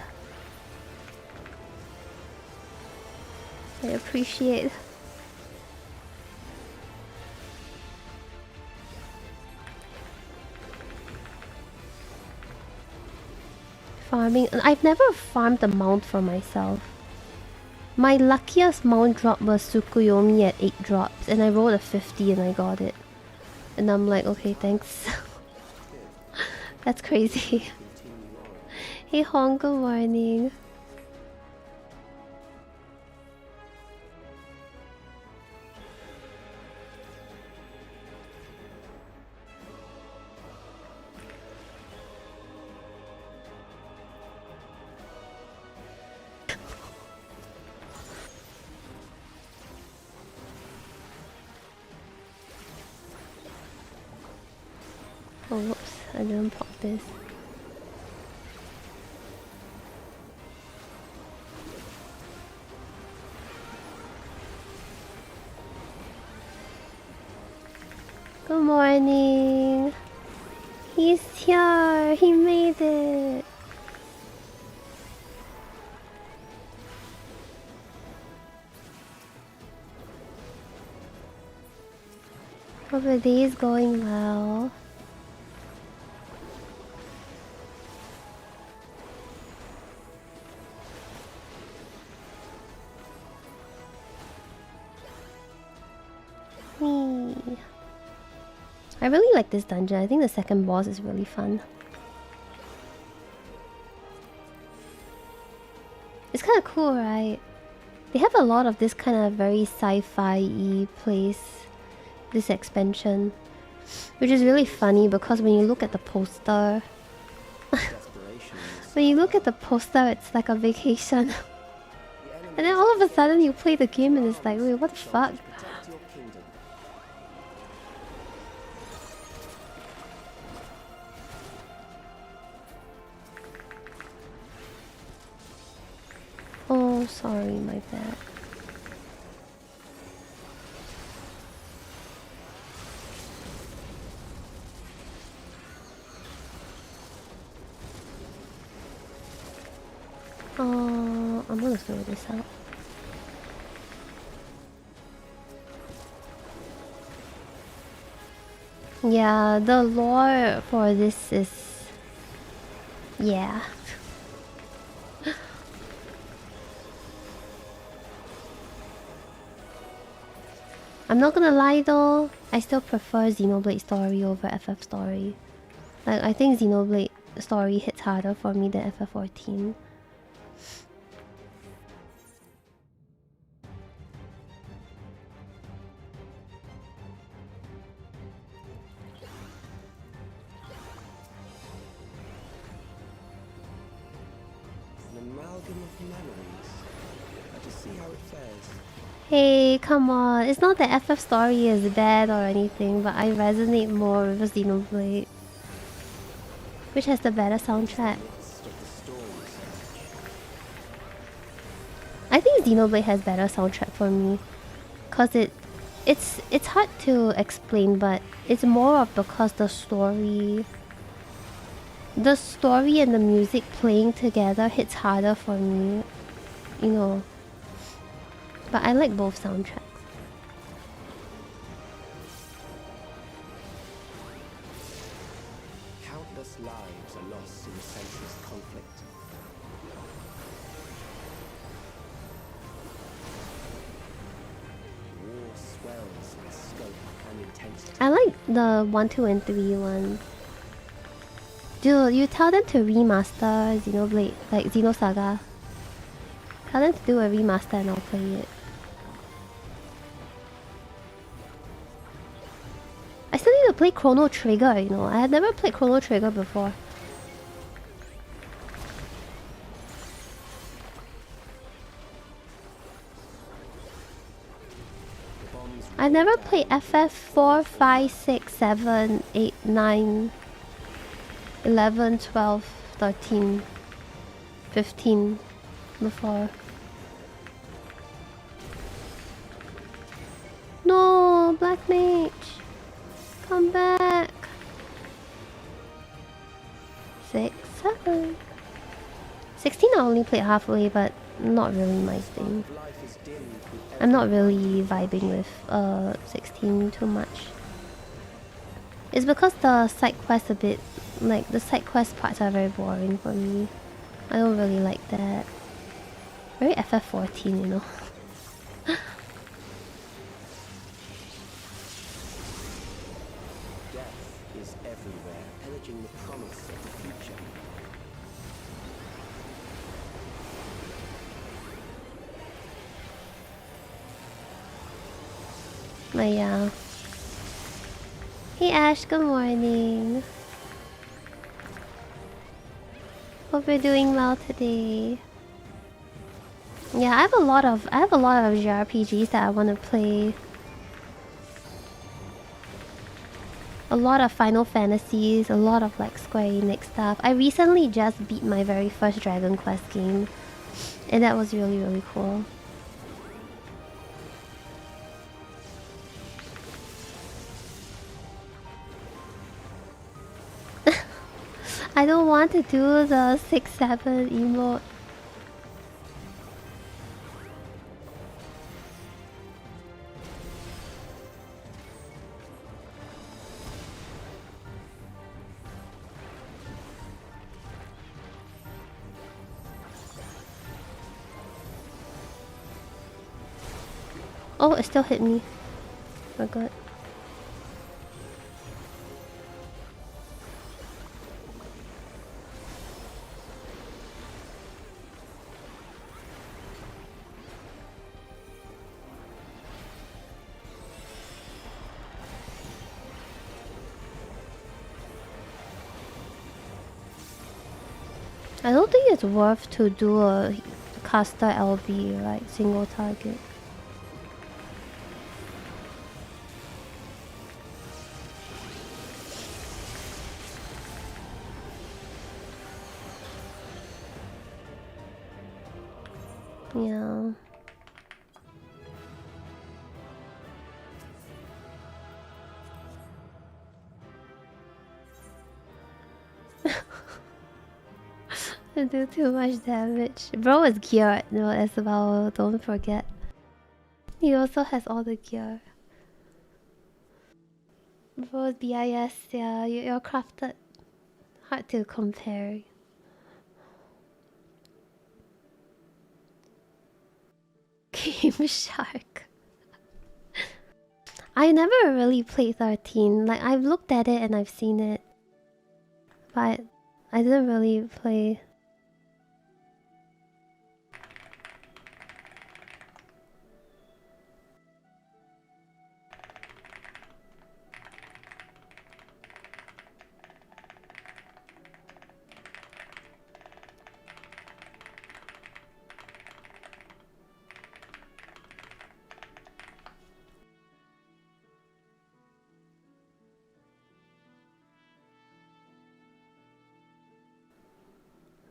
I appreciate. Farming. I've never farmed a mount for myself. My luckiest mount drop was Tsukuyomi at 8 drops, and I rolled a 50 and I got it. And I'm like, okay, thanks. That's crazy. Hey Hong, good morning. Oh, whoops, I didn't pop this. Good morning. He's here. He made it. Hope the day is going well. Me. I really like this dungeon. I think the second boss is really fun. It's kind of cool, right? They have a lot of this kind of very sci-fi-y place, this expansion, which is really funny because when you look at the poster, it's like a vacation. And then all of a sudden you play the game and it's like, wait, what the fuck? Oh, sorry, my bad. I'm gonna throw this out. Yeah, the lore for this is... yeah. I'm not gonna lie though, I still prefer Xenoblade Story over FF Story. Like, I think Xenoblade Story hits harder for me than FF14. An amalgam of memories. I just see how it fares. Hey, come on. It's not that FF Story is bad or anything, but I resonate more with Xenoblade. Which has the better soundtrack. I think Xenoblade has better soundtrack for me. Cause it's hard to explain, but it's more of because the story and the music playing together hits harder for me. You know. But I like both soundtracks. Countless lives are lost in senseless conflict. War swells in scope and intensity. I like the 1, 2, and 3 ones. Dude, you tell them to remaster Xenoblade, like Xenosaga. Tell them to do a remaster and I'll play it. I still need to play Chrono Trigger, you know. I had never played Chrono Trigger before. I've never played FF 4, 5, 6, 7, 8, 9, 11, 12, 13, 15 before. No, Black Mage! Come back! 6, 7. 16 I only played halfway, but not really my thing. Life is dimmed with I'm not really vibing with 16 too much. It's because the side quests a bit, like the side quest parts are very boring for me. I don't really like that. Very FF14, you know. death is everywhere, pillaging the promise of the future. But yeah. Hey Ash, good morning. Hope you're doing well today. Yeah, I have a lot of JRPGs that I want to play. A lot of Final Fantasies, a lot of like Square Enix stuff. I recently just beat my very first Dragon Quest game, and that was really, really cool. I don't want to do the 6-7 emote. Oh, it still hit me. Oh god. I don't think it's worth to do a caster LB, like single target. Yeah. I do too much damage. Bro is geared, no, as well, don't forget. He also has all the gear. Bro is BIS, yeah, you're crafted. Hard to compare. Game Shark. I never really played 13. Like, I've looked at it and I've seen it. But I didn't really play.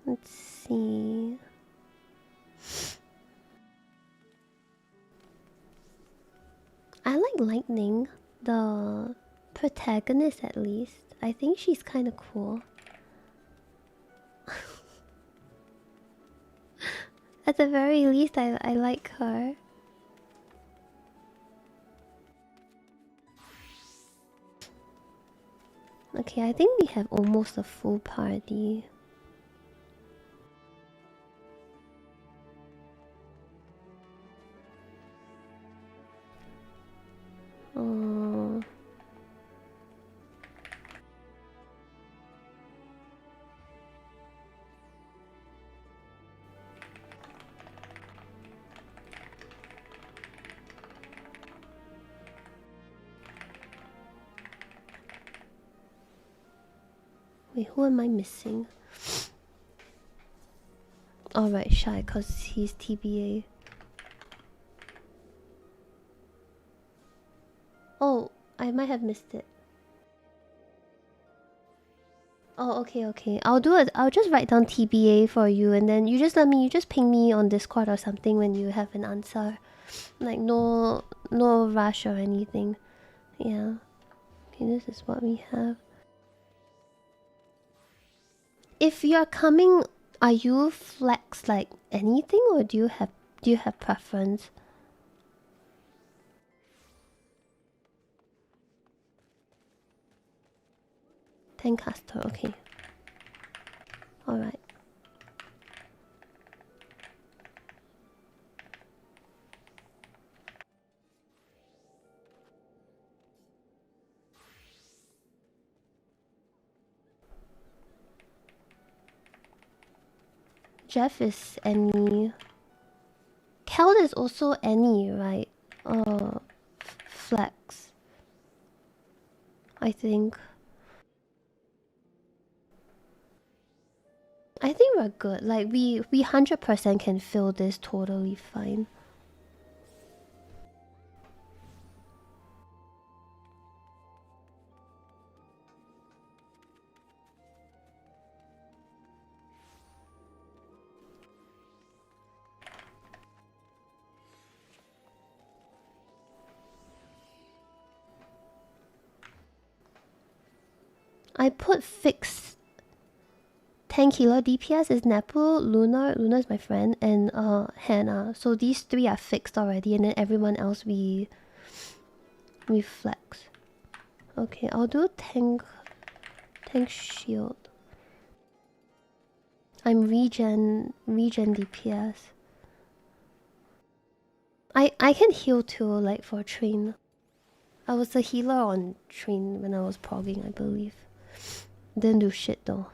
Let's see. I like Lightning, the protagonist at least. I think she's kind of cool. At the very least, I like her. Okay, I think we have almost a full party. Oh. Wait, who am I missing? Alright, Shy, cause he's TBA. Oh, I might have missed it. Oh, okay, okay. I'll do it. I'll just write down TBA for you, and then you just ping me on Discord or something when you have an answer. Like no rush or anything. Yeah. Okay, this is what we have. If you're coming, are you flex like anything, or do you have preference? Tencaster, okay. Alright. Jeff is any. Kel is also any, right? Flex. I think. I think we're good. Like we 100% can fill this totally fine. I put fixed 10 kilo DPS is Nepu, Luna is my friend, and Hannah. So these three are fixed already, and then everyone else we flex. Okay, I'll do tank shield. I'm regen DPS. I can heal too, like for train. I was a healer on train when I was progging, I believe. Didn't do shit though.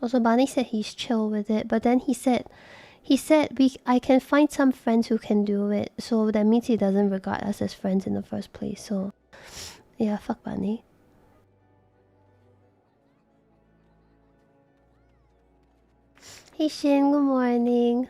Also, Barney said he's chill with it, but then he said I can find some friends who can do it, so that means he doesn't regard us as friends in the first place. So, yeah, fuck Barney. Hey Shin, good morning.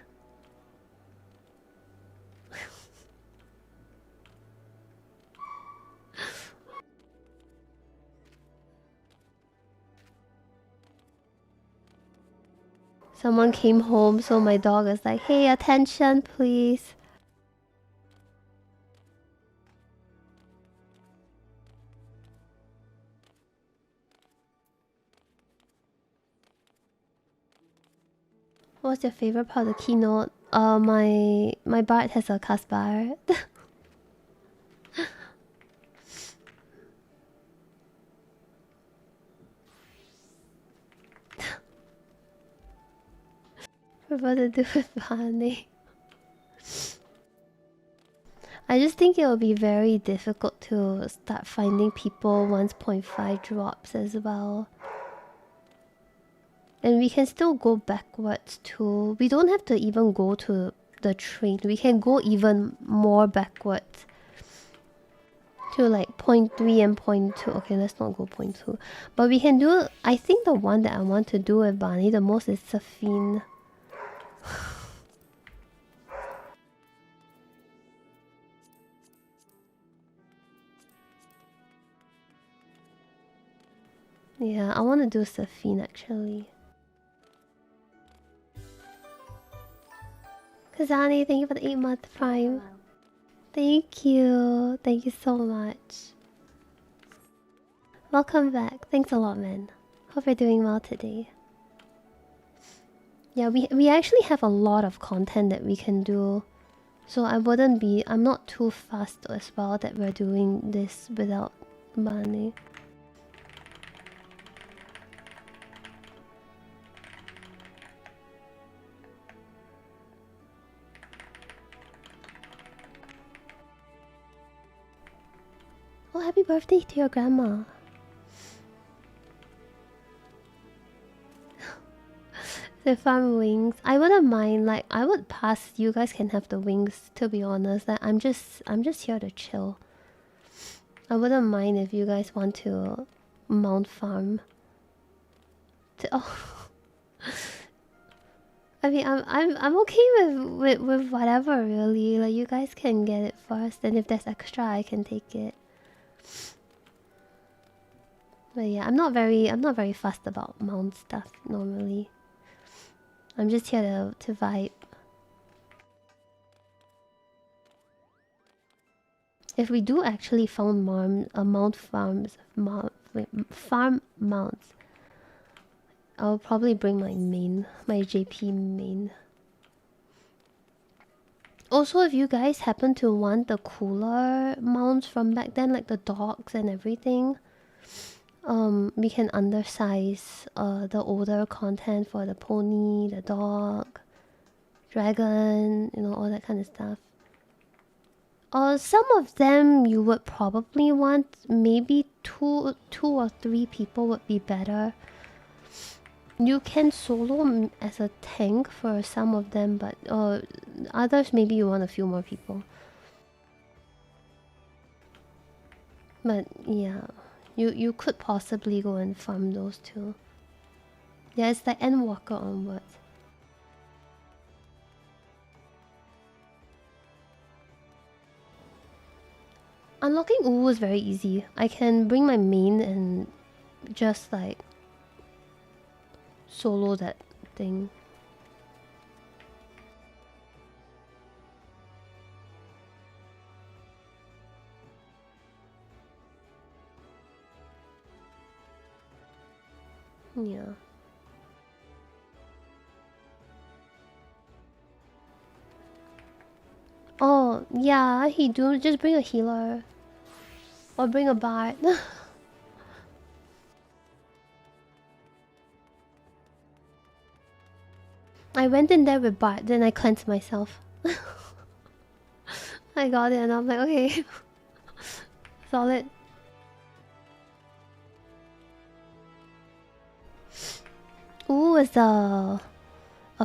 Someone came home, so my dog is like, hey, attention, please. What's your favorite part of the keynote? My Bard has a cast bar. What to do with Barney? I just think it will be very difficult to start finding people 1.5 drops as well. And we can still go backwards too. We don't have to even go to the train. We can go even more backwards. To like 0.3 and 0.2. Okay, let's not go 0.2. But we can do... I think the one that I want to do with Barney the most is Safine. Yeah, I want to do Safine actually. Kazani, thank you for the 8-month prime. Thank you. Thank you so much. Welcome back. Thanks a lot, man. Hope you're doing well today. Yeah, we actually have a lot of content that we can do. So I'm not too fast as well that we're doing this without money. Oh, happy birthday to your grandma. The farm wings. I wouldn't mind, like I would pass. You guys can have the wings, to be honest. Like, I'm just here to chill. I wouldn't mind if you guys want to mount farm. Oh. I mean, I'm okay with whatever, really. Like, you guys can get it first, and if there's extra, I can take it. But yeah, I'm not very fussed about mount stuff normally. I'm just here to vibe. If we do actually found farm mounts, I'll probably bring my JP main. Also, if you guys happen to want the cooler mounts from back then, like the dogs and everything, we can undersize the older content for the pony, the dog, dragon, you know, all that kind of stuff. Some of them you would probably want maybe two or three people would be better. You can solo as a tank for some of them, but others maybe you want a few more people. But yeah, you could possibly go and farm those too. Yeah, it's like Endwalker onwards. Unlocking Uwu is very easy. I can bring my main and just like solo that thing. Yeah. Oh, yeah, he do. Just bring a healer. Or bring a bard. I went in there with bard, then I cleansed myself. I got it and I'm like, okay. Solid. Ooh, is a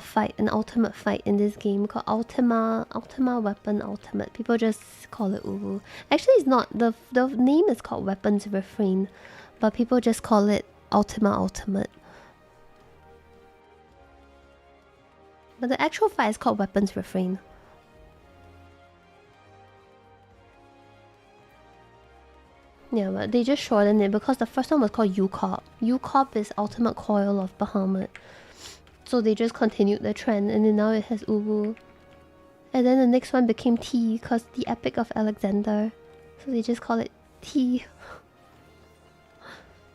fight, an ultimate fight in this game called Ultima Weapon Ultimate. People just call it Uwu. Actually, it's not. The name is called Weapons Refrain, but people just call it Ultima Ultimate. But the actual fight is called Weapons Refrain. Yeah, but they just shortened it because the first one was called U-Corp. U-Corp is Ultimate Coil of Bahamut. So they just continued the trend, and then now it has Uwu. And then the next one became T, because the Epic of Alexander. So they just call it T.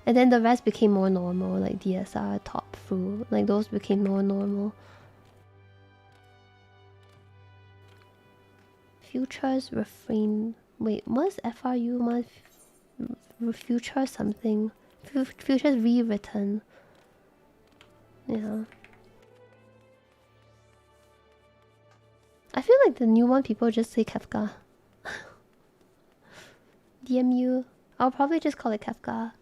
And then the rest became more normal, like DSR, Top Through. Like those became more normal. Futures Refrain. Wait, what's FRU? Future something. Futures Rewritten. Yeah. I feel like the new one people just say Kefka. DMU. I'll probably just call it Kefka.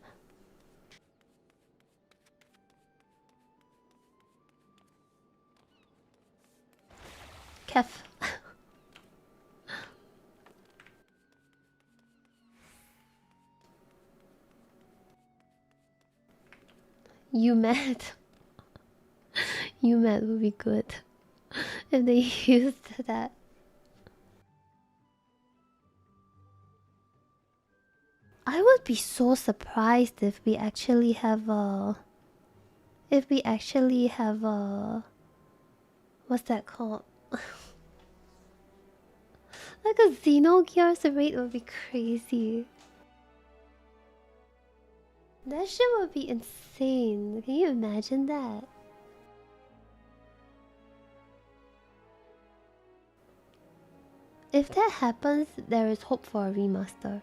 Kef. You mad? You mad would be good if they used that. I would be so surprised if we actually have a... What's that called? Like a Xenogears rate would be crazy. That shit would be insane. Can you imagine that? If that happens, there is hope for a remaster.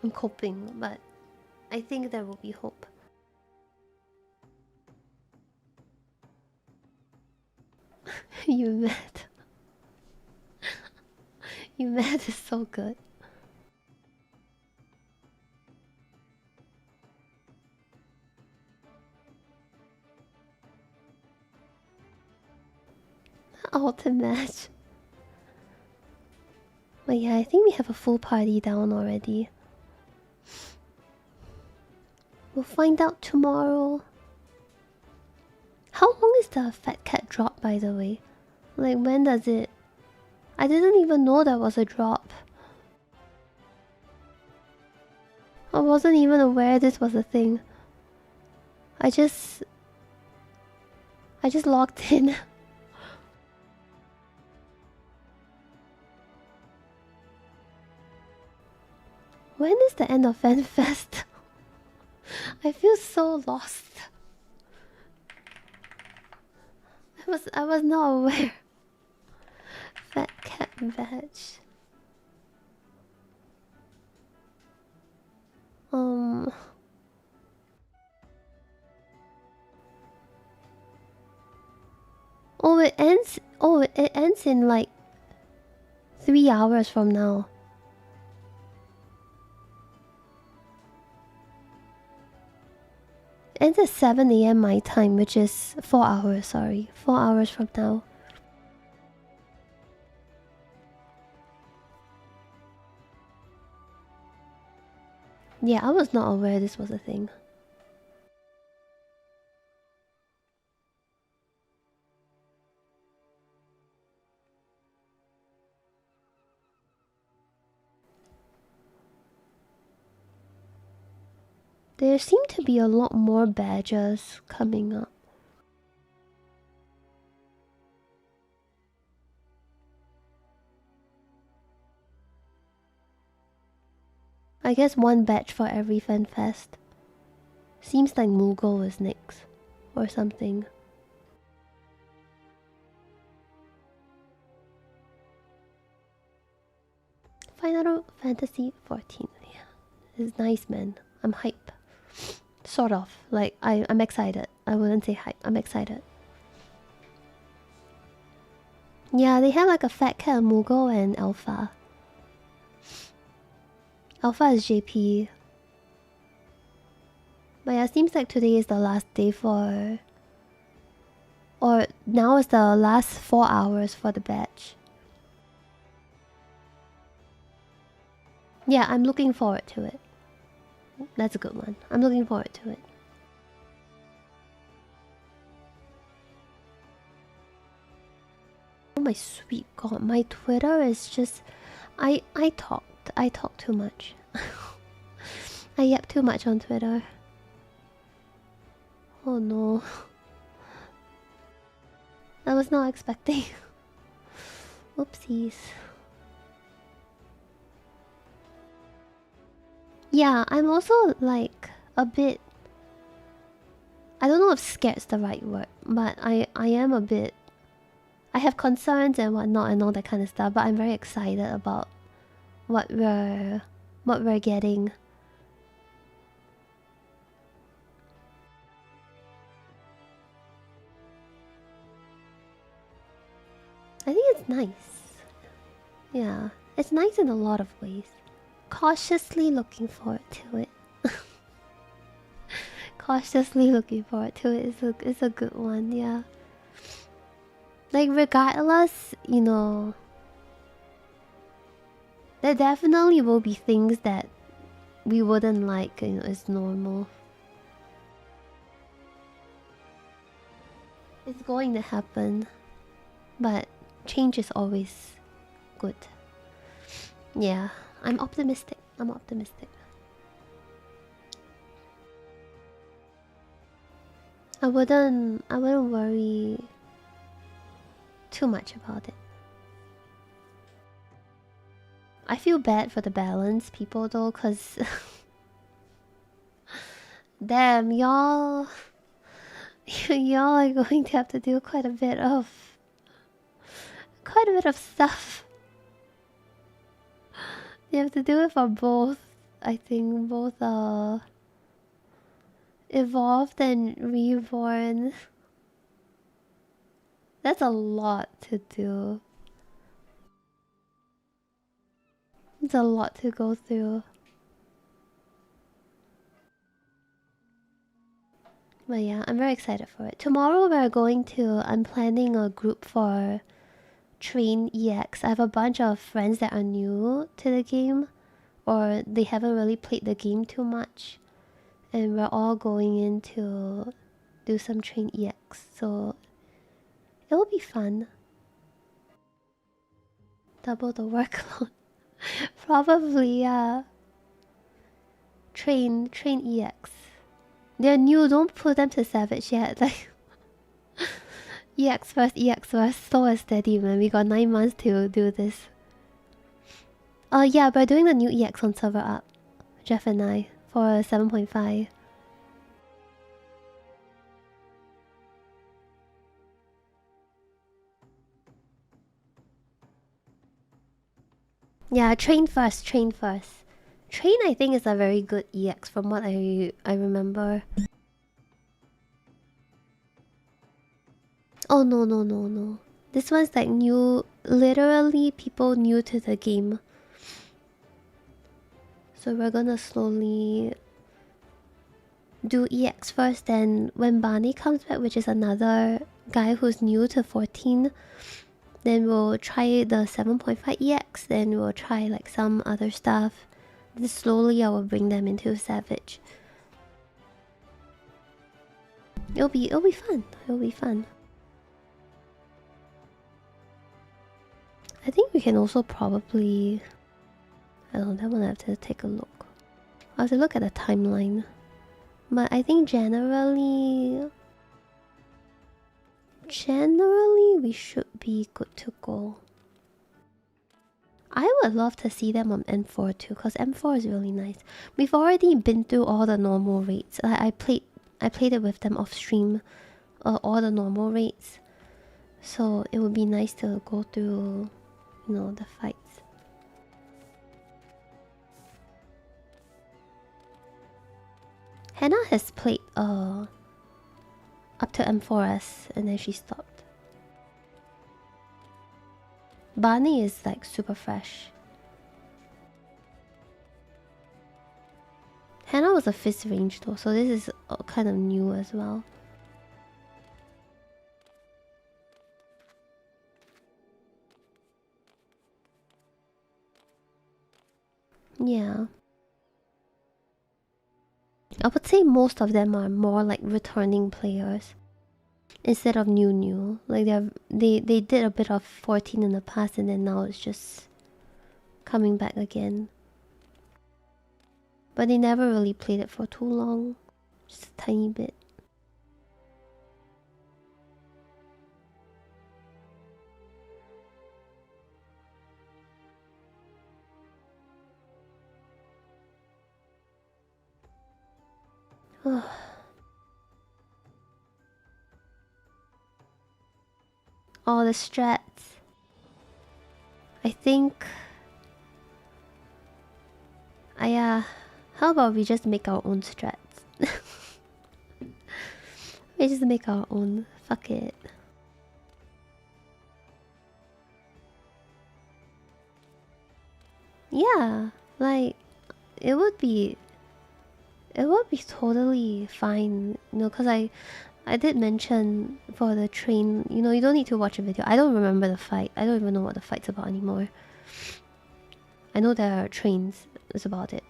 I'm coping, but I think there will be hope. You mad? You mad is so good. Ultimate match. But yeah, I think we have a full party down already. We'll find out tomorrow. How long is the fat cat drop, by the way? Like, when does it... I didn't even know there was a drop. I wasn't even aware this was a thing. I just logged in. When is the end of FanFest? I feel so lost. I was not aware. Fat cat badge. Oh, it ends. Oh, it ends in like 3 hours from now. It ends at 7 AM my time, which is 4 hours. Sorry, 4 hours from now. Yeah, I was not aware this was a thing. There seem to be a lot more badges coming up. I guess one badge for every FanFest. Seems like Moogle is next. Or something. Final Fantasy XIV. Yeah. It's nice, man. I'm hype. Sort of. Like, I'm excited. I wouldn't say hype. I'm excited. Yeah, they have like a Fat Cat, Moogle, and Alpha. Alpha is JP. But yeah, it seems like today is the last day for... Or now is the last 4 hours for the badge. Yeah, I'm looking forward to it. That's a good one. I'm looking forward to it. Oh my sweet god, my Twitter is just... I talk too much. I yap too much on Twitter. Oh no. I was not expecting. Oopsies. Yeah, I'm also like a bit... I don't know if scared's the right word, but I am a bit... I have concerns and whatnot and all that kind of stuff, but I'm very excited about what we're getting. I think it's nice. Yeah, it's nice in a lot of ways. Cautiously looking forward to it. Cautiously looking forward to it. It's a good one, yeah. Like, regardless, you know, there definitely will be things that we wouldn't like, you know, it's normal. It's going to happen, but change is always good. Yeah, I'm optimistic. I'm optimistic. I wouldn't worry too much about it. I feel bad for the balance people though, cause damn, y'all y'all are going to have to do quite a bit of stuff. You have to do it for both. I think both evolved and reborn. That's a lot to do. It's a lot to go through. But yeah, I'm very excited for it. Tomorrow I'm planning a group for Train EX. I have a bunch of friends that are new to the game, or they haven't really played the game too much. And we're all going in to do some Train EX. So it will be fun. Double the workload. Probably, yeah. Train EX. They're new, don't put them to Savage yet. Like EX first, slow and steady, man. We got 9 months to do this. Yeah, we're doing the new EX on server up. Jeff and I for 7.5. Yeah, train first. Train I think is a very good EX from what I remember. Oh no. This one's like new, literally people new to the game. So we're gonna slowly do EX first, then when Barney comes back, which is another guy who's new to 14, then we'll try the 7.5 EX, then we'll try like some other stuff. Then slowly I will bring them into Savage. It'll be fun. It'll be fun. I think we can also probably... I don't know, that one I have to take a look. I have to look at the timeline. But I think generally we should be good to go. I would love to see them on M4 too, because M4 is really nice. We've already been through all the normal rates. I played it with them off stream, all the normal rates. So it would be nice to go through, you know, the fights. Hannah has played up to M4S and then she stopped. Barney is like super fresh. Hannah was a fist range though, so this is kind of new as well. Yeah. I would say most of them are more like returning players instead of new. Like they did a bit of 14 in the past and then now it's just coming back again. But they never really played it for too long. Just a tiny bit. All the strats. I think... how about we just make our own strats? We just make our own. Fuck it. Yeah, like it would be totally fine, you know, because I did mention for the train, you know, you don't need to watch a video. I don't remember the fight. I don't even know what the fight's about anymore. I know there are trains. That's about it.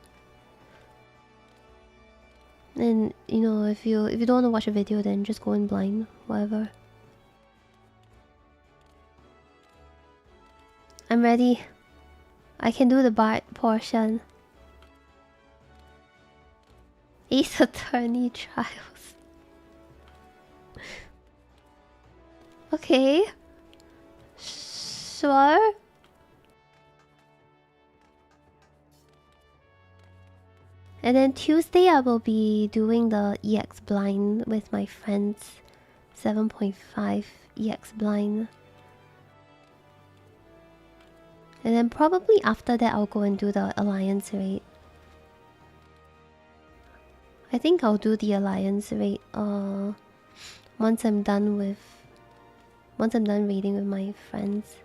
And you know, if you don't want to watch a video, then just go in blind, whatever. I'm ready. I can do the Bart portion. Ace Attorney Trials. Okay. Sure. And then Tuesday I will be doing the EX blind with my friends. 7.5 EX blind. And then probably after that I'll go and do the Alliance raid. I think I'll do the Alliance raid once I'm done raiding with my friends.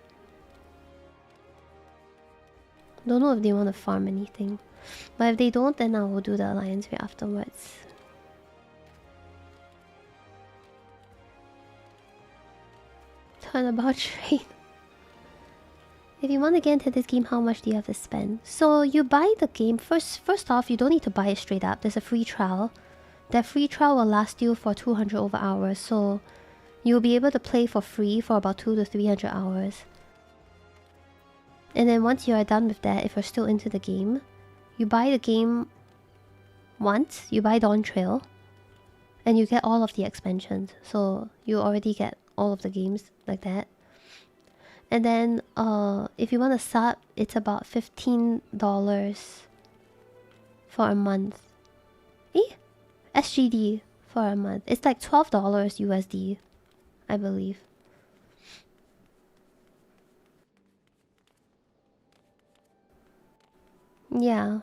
Don't know if they want to farm anything. But if they don't, then I will do the Alliance raid afterwards. Turnabout trade. If you want to get into this game, how much do you have to spend? So you buy the game first off, you don't need to buy it straight up. There's a free trial. That free trial will last you for 200 over hours, so you'll be able to play for free for about 200 to 300 hours. And then once you are done with that, if you're still into the game, you buy the game once, you buy Dawn Trail, and you get all of the expansions. So you already get all of the games like that. And then if you want to sub, it's about $15 for a month. SGD for a month. It's like $12 USD, I believe. Yeah.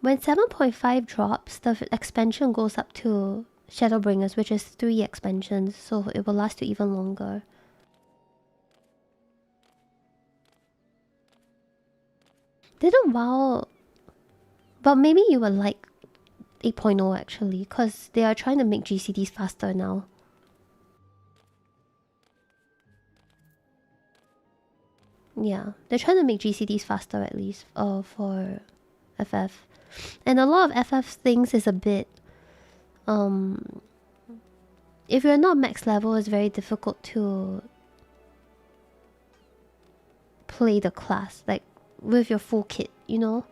When 7.5 drops, the expansion goes up to Shadowbringers, which is 3 expansions, so it will last you even longer. Didn't WoW... But maybe you would like 8.0 actually, because they are trying to make GCDs faster now. Yeah, they're trying to make GCDs faster at least for FF. And a lot of FF things is a bit... if you're not max level, it's very difficult to play the class, like with your full kit, you know?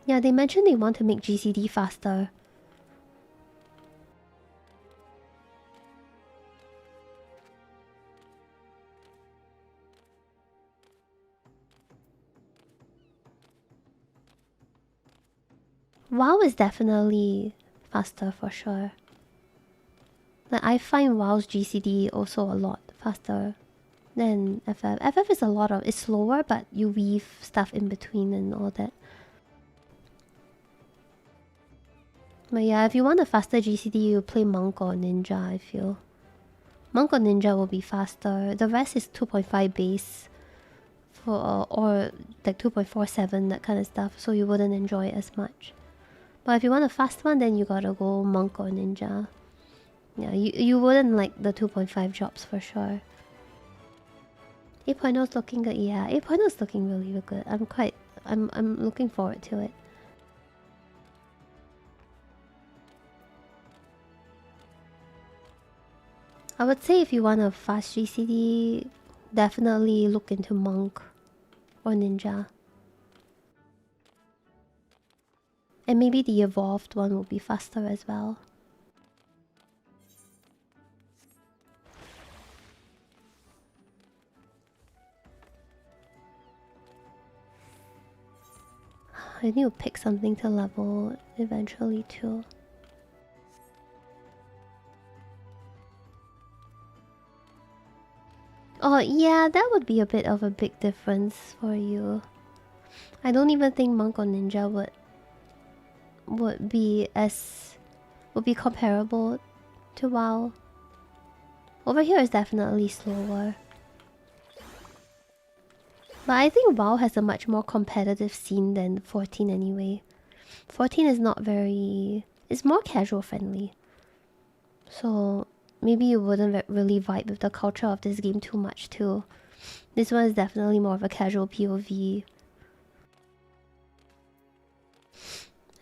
Yeah, they mentioned they want to make GCD faster. WoW is definitely faster for sure. Like, I find WoW's GCD also a lot faster than FF. FF is it's slower, but you weave stuff in between and all that. But yeah, if you want a faster GCD, you play Monk or Ninja, I feel. Monk or Ninja will be faster. The rest is 2.5 base. Or like 2.47, that kind of stuff, so you wouldn't enjoy it as much. But if you want a fast one, then you gotta go Monk or Ninja. Yeah, you wouldn't like the 2.5 drops for sure. 8.0 is looking good. Yeah, 8.0 is looking really good. I'm looking forward to it. I would say if you want a fast GCD, definitely look into Monk or Ninja. And maybe the evolved one will be faster as well. I need to pick something to level eventually too. Oh yeah, that would be a bit of a big difference for you. I don't even think Monk or Ninja would be comparable to WoW. Over here is definitely slower. But I think WoW has a much more competitive scene than 14 anyway. 14 is not very... It's more casual friendly. So maybe you wouldn't really vibe with the culture of this game too much too. This one is definitely more of a casual POV.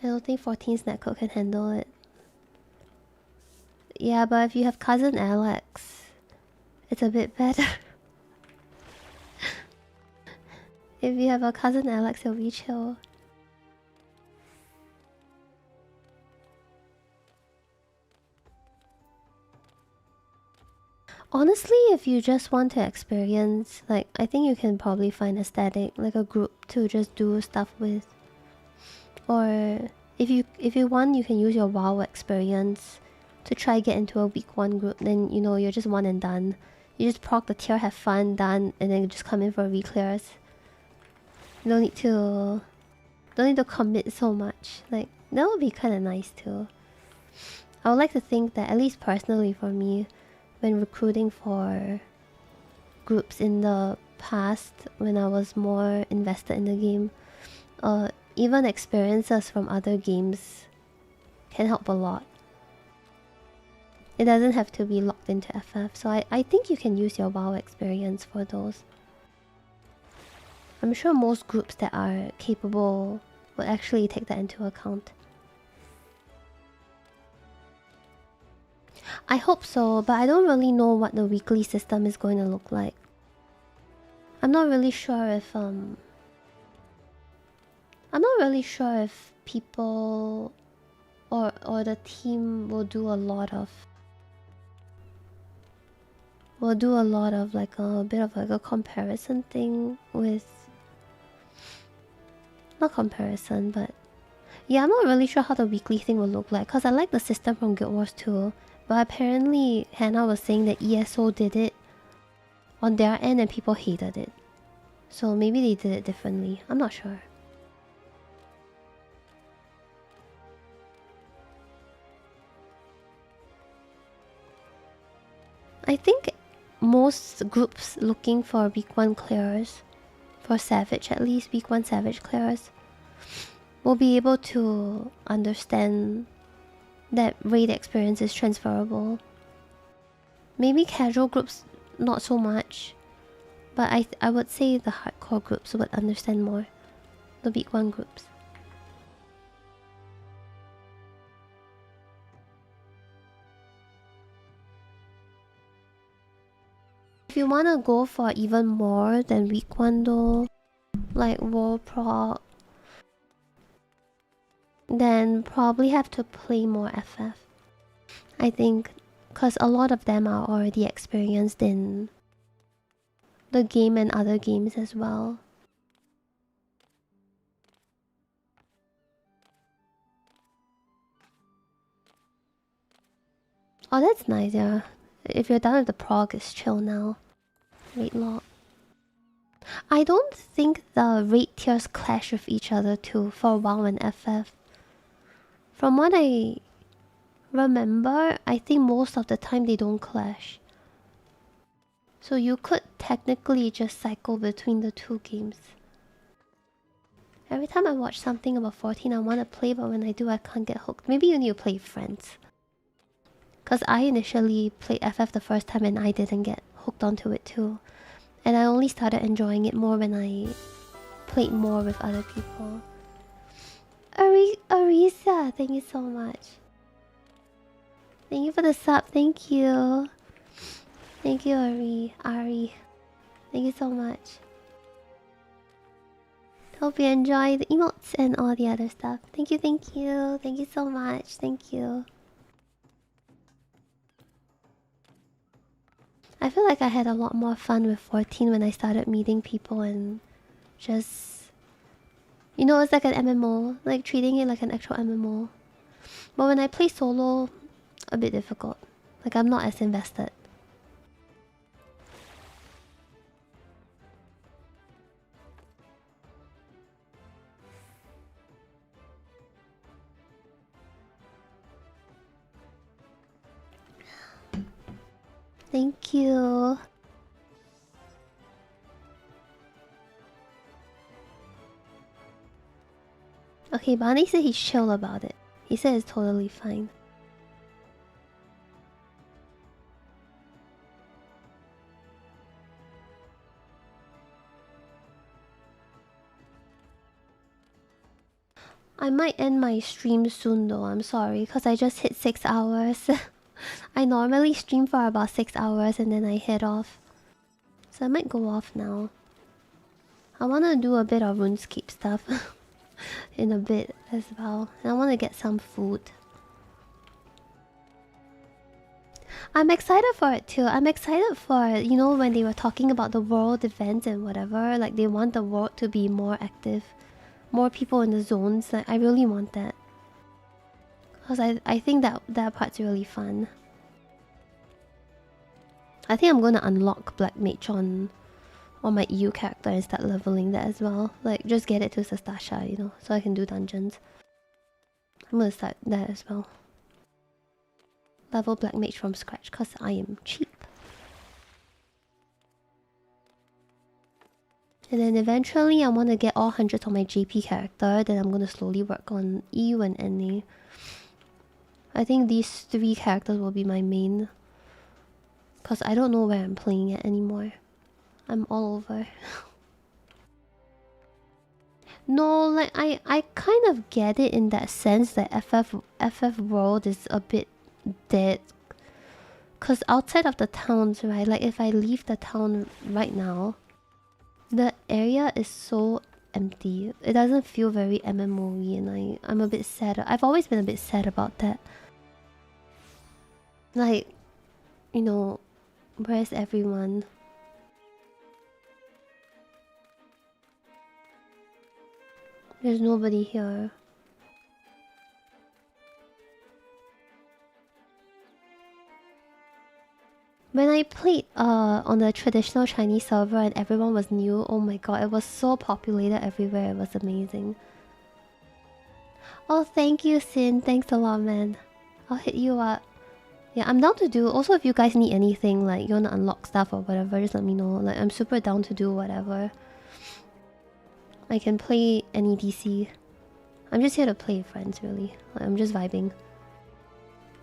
I don't think 14's netcode can handle it. Yeah, but if you have Cousin Alex, it's a bit better. If you have a Cousin Alex, it'll be chill. Honestly, if you just want to experience, like, I think you can probably find a static, like a group to just do stuff with. Or if you want, you can use your WoW experience to try get into a week 1 group. Then, you know, you're just one and done. You just proc the tier, have fun, done, and then just come in for re-clears. You don't need to commit so much. Like, that would be kind of nice too. I would like to think that, at least personally for me, when recruiting for groups in the past, when I was more invested in the game, even experiences from other games can help a lot. It doesn't have to be locked into FF, so I think you can use your WoW experience for those. I'm sure most groups that are capable will actually take that into account. I hope so, but I don't really know what the weekly system is going to look like. I'm not really sure if people or the team will do a lot of like a bit of like a comparison thing with, not comparison, but yeah, I'm not really sure how the weekly thing will look like, because I like the system from Guild Wars 2, but apparently Hannah was saying that ESO did it on their end and people hated it. So maybe they did it differently. I'm not sure. I think most groups looking for week 1 clears, for Savage at least, week 1 Savage clears, will be able to understand that raid experience is transferable. Maybe casual groups not so much, but I would say the hardcore groups would understand more. The week 1 groups. If you wanna go for even more than week 1 though, like World Pro, then probably have to play more FF. I think, because a lot of them are already experienced in the game and other games as well. Oh, that's nice, yeah. If you're done with the prog, it's chill now. Rate lock. I don't think the rate tiers clash with each other too for WoW and FF. From what I remember, I think most of the time they don't clash. So you could technically just cycle between the two games. Every time I watch something about 14, I want to play, but when I do, I can't get hooked. Maybe you need to play friends. Because I initially played FF the first time and I didn't get hooked onto it too. And I only started enjoying it more when I played more with other people. Arisa, thank you so much. Thank you for the sub, thank you. Thank you, Ari. Thank you so much. Hope you enjoy the emotes and all the other stuff. Thank you, thank you. Thank you so much. Thank you. I feel like I had a lot more fun with 14 when I started meeting people and just... You know, it's like an MMO. Like treating it like an actual MMO. But when I play solo, a bit difficult. Like I'm not as invested. Thank you. Okay, Barney said he's chill about it. He said it's totally fine. I might end my stream soon though, I'm sorry, because I just hit 6 hours. I normally stream for about 6 hours and then I head off. So I might go off now. I want to do a bit of RuneScape stuff in a bit as well. And I want to get some food. I'm excited for it too. I'm excited for, you know, when they were talking about the world events and whatever. Like they want the world to be more active. More people in the zones. Like I really want that. Because I think that part's really fun. I think I'm gonna unlock Black Mage on my EU character and start leveling that as well. Like, just get it to Sastasha, you know, so I can do dungeons. I'm gonna start that as well. Level Black Mage from scratch, cause I am cheap. And then eventually I want to get all hundreds on my JP character, then I'm gonna slowly work on EU and NA. I think these 3 characters will be my main. Cause I don't know where I'm playing it anymore. I'm all over. No, like I kind of get it in that sense that FF world is a bit dead. Cause outside of the towns, right? Like if I leave the town right now, the area is so empty. It doesn't feel very MMO-y, and I'm a bit sad. I've always been a bit sad about that. Like, you know, where's everyone? There's nobody here. When I played on the traditional Chinese server and everyone was new, oh my god, it was so populated everywhere, it was amazing. Oh, thank you, Sin. Thanks a lot, man. I'll hit you up. Yeah, I'm down to do... Also, if you guys need anything, like you wanna unlock stuff or whatever, just let me know. Like, I'm super down to do whatever. I can play any DC. I'm just here to play with friends, really. Like, I'm just vibing.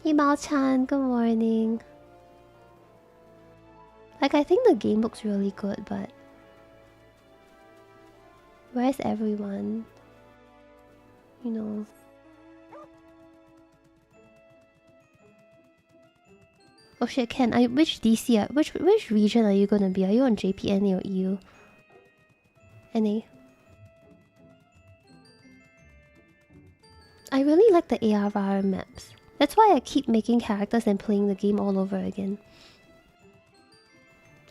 Yimao-chan, good morning. Like, I think the game looks really good, but... Where's everyone? You know... Oh shit, Ken, which DC... Which region are you gonna be? Are you on JPNA or EU? NA? I really like the ARR maps. That's why I keep making characters and playing the game all over again.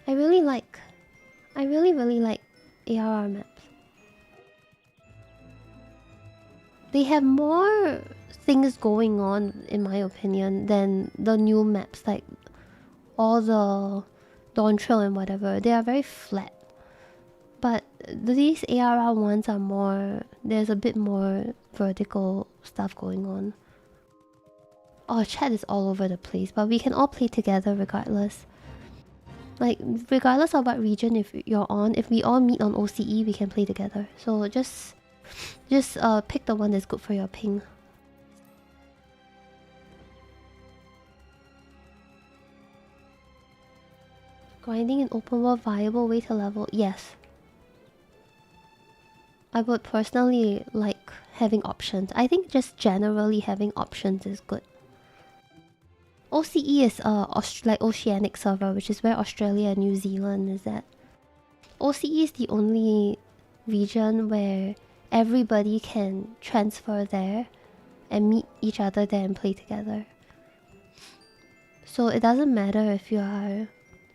I really like ARR maps. They have more things going on, in my opinion, than the new maps, like all the Dawn Trail and whatever. They are very flat. But these ARR ones are more... There's a bit more vertical stuff going on. Oh, chat is all over the place, but we can all play together regardless. Like, regardless of what region if you're on, if we all meet on OCE, we can play together. So just pick the one that's good for your ping. Grinding in open world viable way to level? Yes. I would personally like having options. I think just generally having options is good. OCE is like Oceanic server, which is where Australia and New Zealand is at. OCE is the only region where everybody can transfer there and meet each other there and play together. So it doesn't matter if you are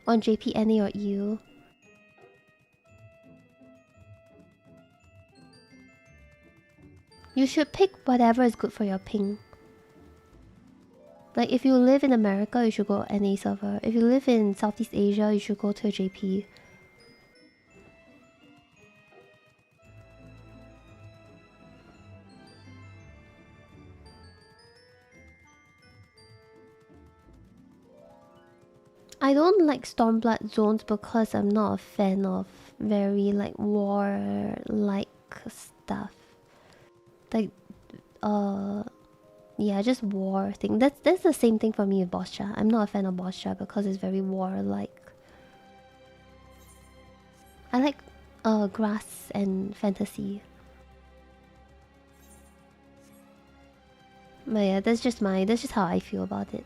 on JPNA or EU. You should pick whatever is good for your ping. Like, if you live in America, you should go NA server. If you live in Southeast Asia, you should go to JP. I don't like Stormblood zones because I'm not a fan of very, like, war-like stuff. Like, yeah, just war thing. That's the same thing for me with Boscha. I'm not a fan of Boscha because it's very war-like. I like grass and fantasy. But yeah, that's just how I feel about it.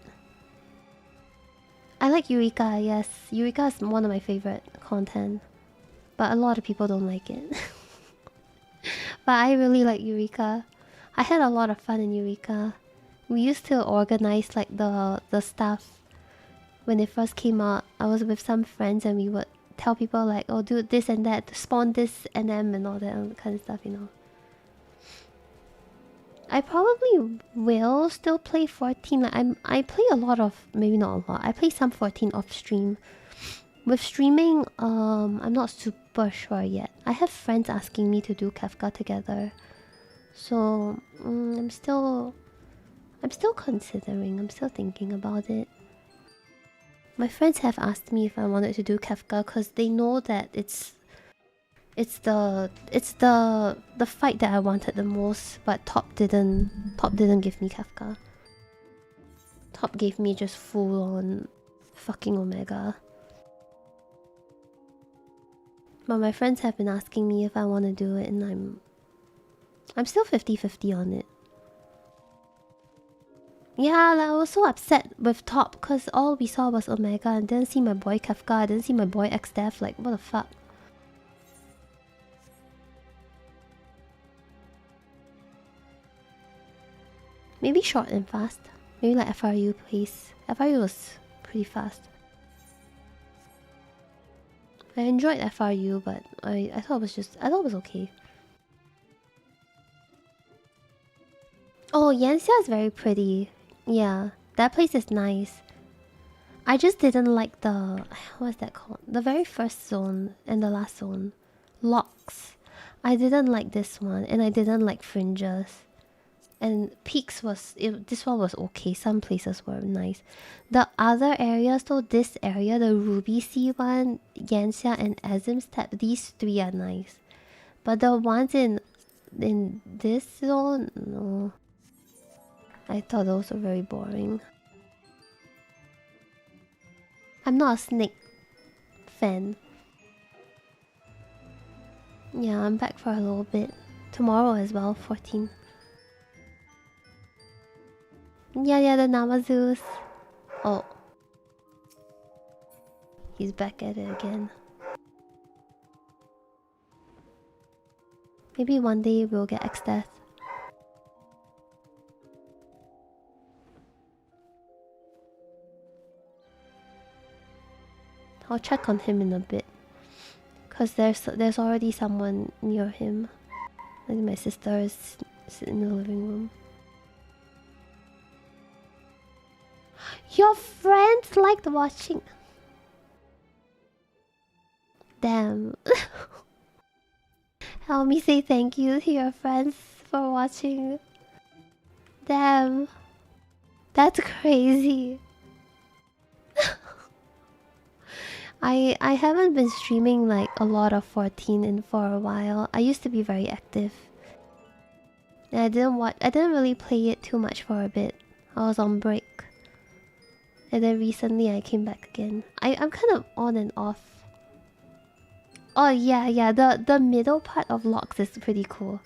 I like Eureka, yes. Eureka is one of my favorite content. But a lot of people don't like it. But I really like Eureka. I had a lot of fun in Eureka. We used to organize like the stuff when it first came out. I was with some friends and we would tell people like, oh, do this and that, spawn this NM and all that kind of stuff, you know. I probably will still play 14. Like I play a lot of, maybe not a lot. I play some 14 off stream. With streaming, I'm not super sure yet. I have friends asking me to do Kafka together, so I'm still considering. I'm still thinking about it. My friends have asked me if I wanted to do Kafka because they know that it's the fight that I wanted the most, but Top didn't give me Kafka. Top gave me just full on fucking Omega. But my friends have been asking me if I want to do it, and I'm still 50-50 on it. Yeah, like, I was so upset with Top because all we saw was Omega and didn't see my boy Kafka, didn't see my boy X-Death, like what the fuck. Maybe short and fast. Maybe like FRU pace. FRU was pretty fast. I enjoyed FRU, but I thought it was okay. Oh, Yanxia is very pretty. Yeah, that place is nice. I just didn't like the... what's that called? The very first zone and the last zone. Locks. I didn't like this one, and I didn't like Fringes. And Peaks was... this one was okay. Some places were nice. The other areas, though, this area, the Ruby Sea one, Yanxia and Azimstep, these three are nice. But the ones in this zone, no. I thought those were very boring. I'm not a Snake fan. Yeah, I'm back for a little bit. Tomorrow as well, 14. Yeah, the Namazus. Oh. He's back at it again. Maybe one day we'll get X-Death. I'll check on him in a bit. Cause there's already someone near him. I think my sister is sitting in the living room. Your friends liked watching. Damn. Help me say thank you to your friends for watching. Damn. That's crazy. I haven't been streaming like a lot of 14 in for a while. I used to be very active. And I didn't really play it too much for a bit. I was on break. And then recently I came back again. I'm kind of on and off. Oh yeah, the middle part of Locks is pretty cool.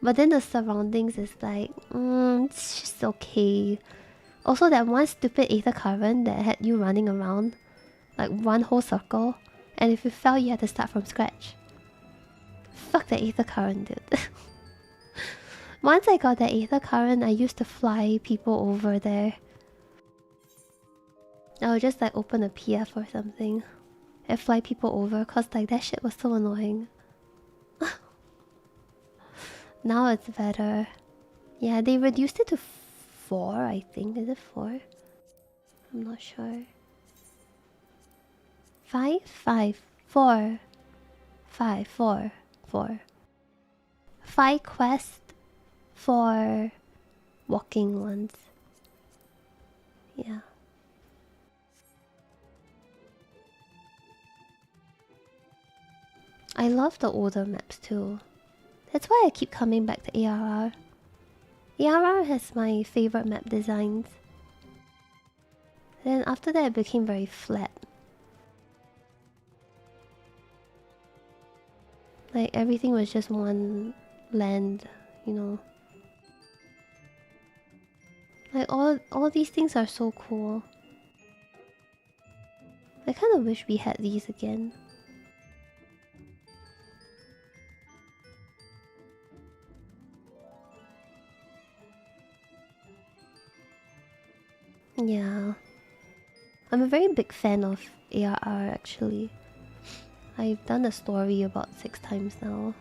But then the surroundings is like, it's just okay. Also that one stupid Aether Current that had you running around. Like one whole circle. And if you fell, you had to start from scratch. Fuck that Aether Current, dude. Once I got that Aether Current, I used to fly people over there. I would just like open a PF or something and fly people over, cause like that shit was so annoying. Now it's better. Yeah, they reduced it to 4, I think. Is it 4? I'm not sure. 5? 5. 4. 5. 4. 4. 5 quests, 4 walking ones. Yeah. I love the older maps too. That's why I keep coming back to ARR. ARR has my favorite map designs. Then after that it became very flat. Like everything was just one land, you know. Like all these things are so cool. I kind of wish we had these again. Yeah. I'm a very big fan of ARR actually. I've done a story about 6 times now.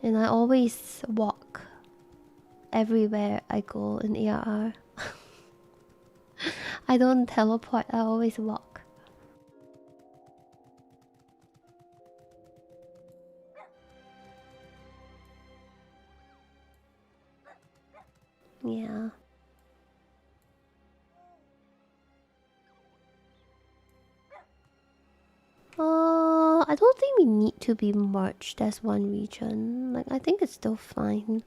And I always walk everywhere I go in ARR. I don't teleport, I always walk. Yeah. I don't think we need to be merged as one region. Like, I think it's still fine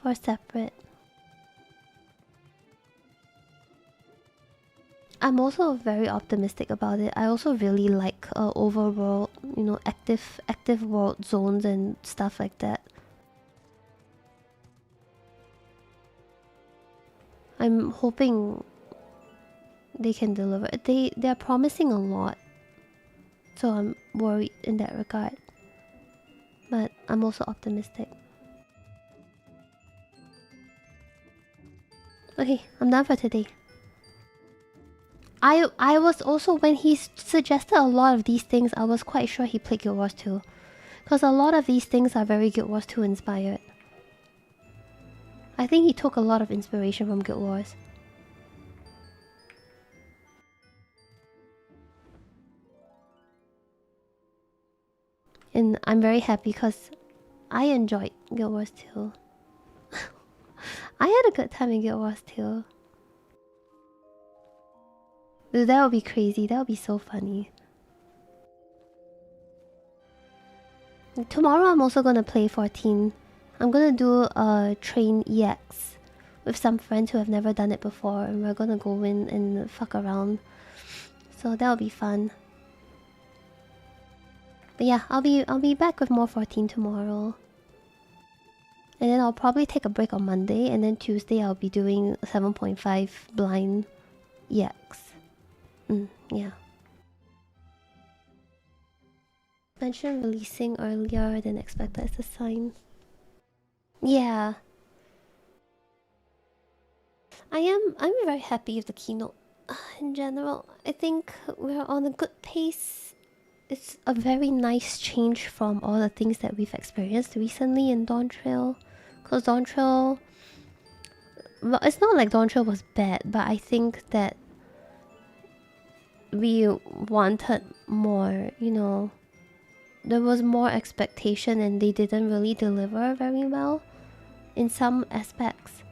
for separate. I'm also very optimistic about it. I also really like overworld, you know, active world zones and stuff like that. I'm hoping they can deliver. They're promising a lot, so I'm worried in that regard. But I'm also optimistic. Okay, I'm done for today. I was also, when he suggested a lot of these things, I was quite sure he played Guild Wars 2. Because a lot of these things are very Guild Wars 2 inspired. I think he took a lot of inspiration from Guild Wars. And I'm very happy because I enjoyed Guild Wars 2. I had a good time in Guild Wars 2. Dude, that would be crazy. That would be so funny. Tomorrow I'm also gonna play 14. I'm gonna do a train EX with some friends who have never done it before, and we're gonna go in and fuck around. So that'll be fun. But yeah, I'll be back with more 14 tomorrow. And then I'll probably take a break on Monday, and then Tuesday I'll be doing 7.5 blind EX. Yeah. Mention releasing earlier than expected is a sign. Yeah. I'm very happy with the keynote. In general, I think we're on a good pace. It's a very nice change from all the things that we've experienced recently in Dawn Trail. Because Dawn Trail... Well, it's not like Dawn Trail was bad, but I think that we wanted more, you know. There was more expectation and they didn't really deliver very well in some aspects.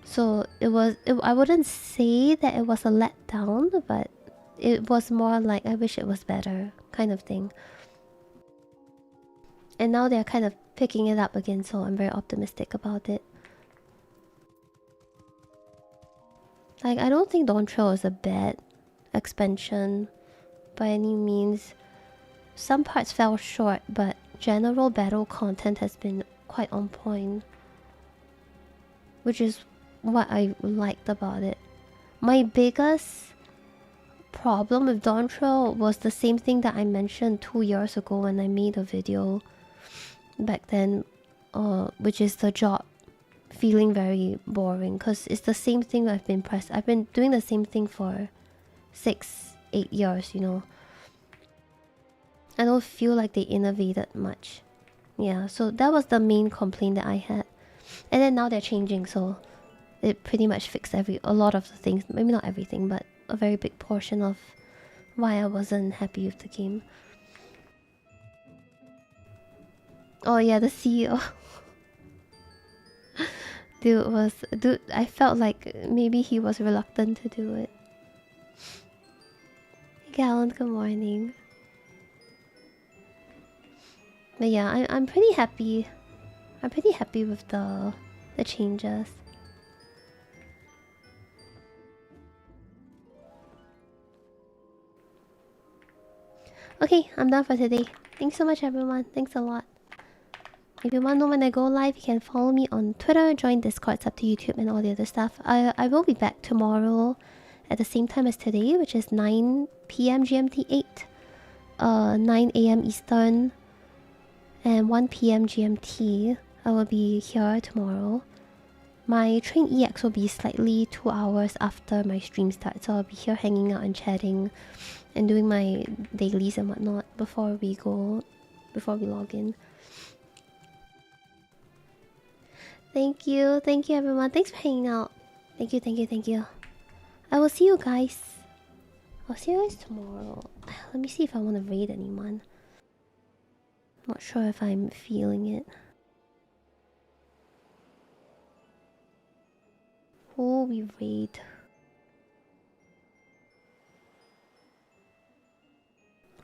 So I wouldn't say that it was a letdown, but it was more like I wish it was better kind of thing. And now they're kind of picking it up again, so I'm very optimistic about it. Like, I don't think Dawn Trail is a bad expansion by any means. Some parts fell short, but general battle content has been quite on point, which is what I liked about it. My biggest problem with Dawn Trail was the same thing that I mentioned 2 years ago when I made a video back then, which is the job feeling very boring, because it's the same thing I've been doing the same thing for 6-8 years, you know. I don't feel like they innovated much. Yeah, so that was the main complaint that I had. And then now they're changing, so it pretty much fixed a lot of the things. Maybe not everything, but a very big portion of why I wasn't happy with the game. Oh yeah, the CEO. Dude, I felt like maybe he was reluctant to do it. Gallant, good morning. But yeah, I'm pretty happy. I'm pretty happy with the changes. Okay, I'm done for today. Thanks so much, everyone. Thanks a lot. If you want to know when I go live, you can follow me on Twitter, join Discord, sub to YouTube, and all the other stuff. I will be back tomorrow at the same time as today, which is 9 PM GMT 8, 9 AM Eastern, and 1 PM GMT. I will be here tomorrow. My train EX will be slightly 2 hours after my stream starts, so I'll be here hanging out and chatting and doing my dailies and whatnot before we log in. Thank you everyone. Thanks for hanging out. Thank you. I will see you guys. I'll see you guys tomorrow. Let me see if I want to raid anyone. Not sure if I'm feeling it. Who will we raid?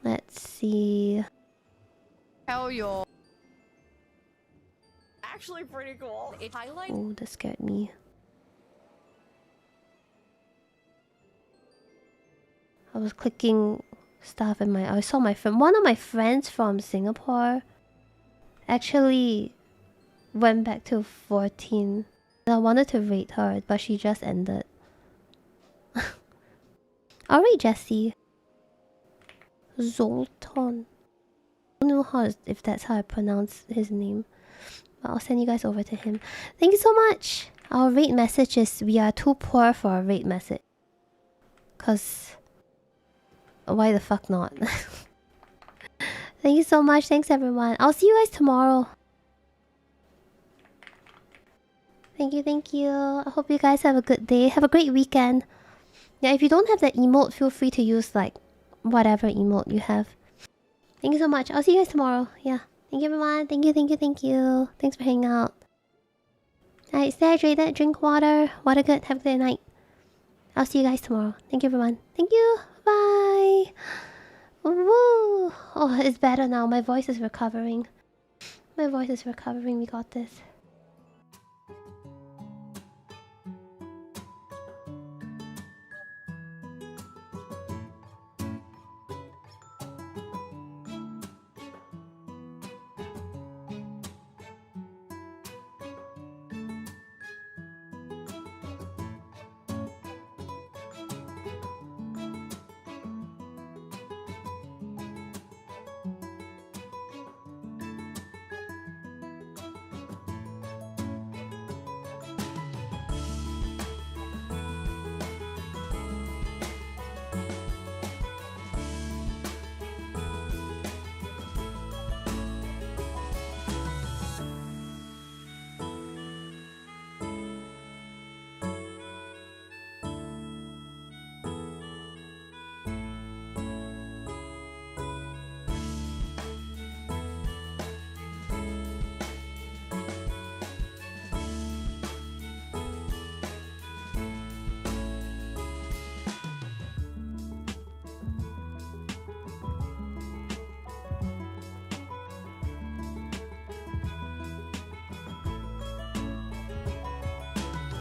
Let's see. Hell, you're actually pretty cool. It highlights. Oh, that scared me. I was clicking stuff in my... I saw my friend... One of my friends from Singapore actually went back to 14. And I wanted to rate her, but she just ended. I'll rate Jesse. Zoltan. I don't know if that's how I pronounce his name. But I'll send you guys over to him. Thank you so much! Our rate message is... We are too poor for a rate message. Cause... Why the fuck not? Thank you so much. Thanks everyone. I'll see you guys tomorrow. Thank you. I hope you guys have a good day. Have a great weekend. Yeah, if you don't have that emote, feel free to use like whatever emote you have. Thank you so much. I'll see you guys tomorrow. Yeah. Thank you everyone. Thank you. Thanks for hanging out. Alright, stay hydrated, drink water. Water good. Have a good night. I'll see you guys tomorrow. Thank you everyone. Thank you. Bye. Woo. Oh, it's better now. My voice is recovering. We got this.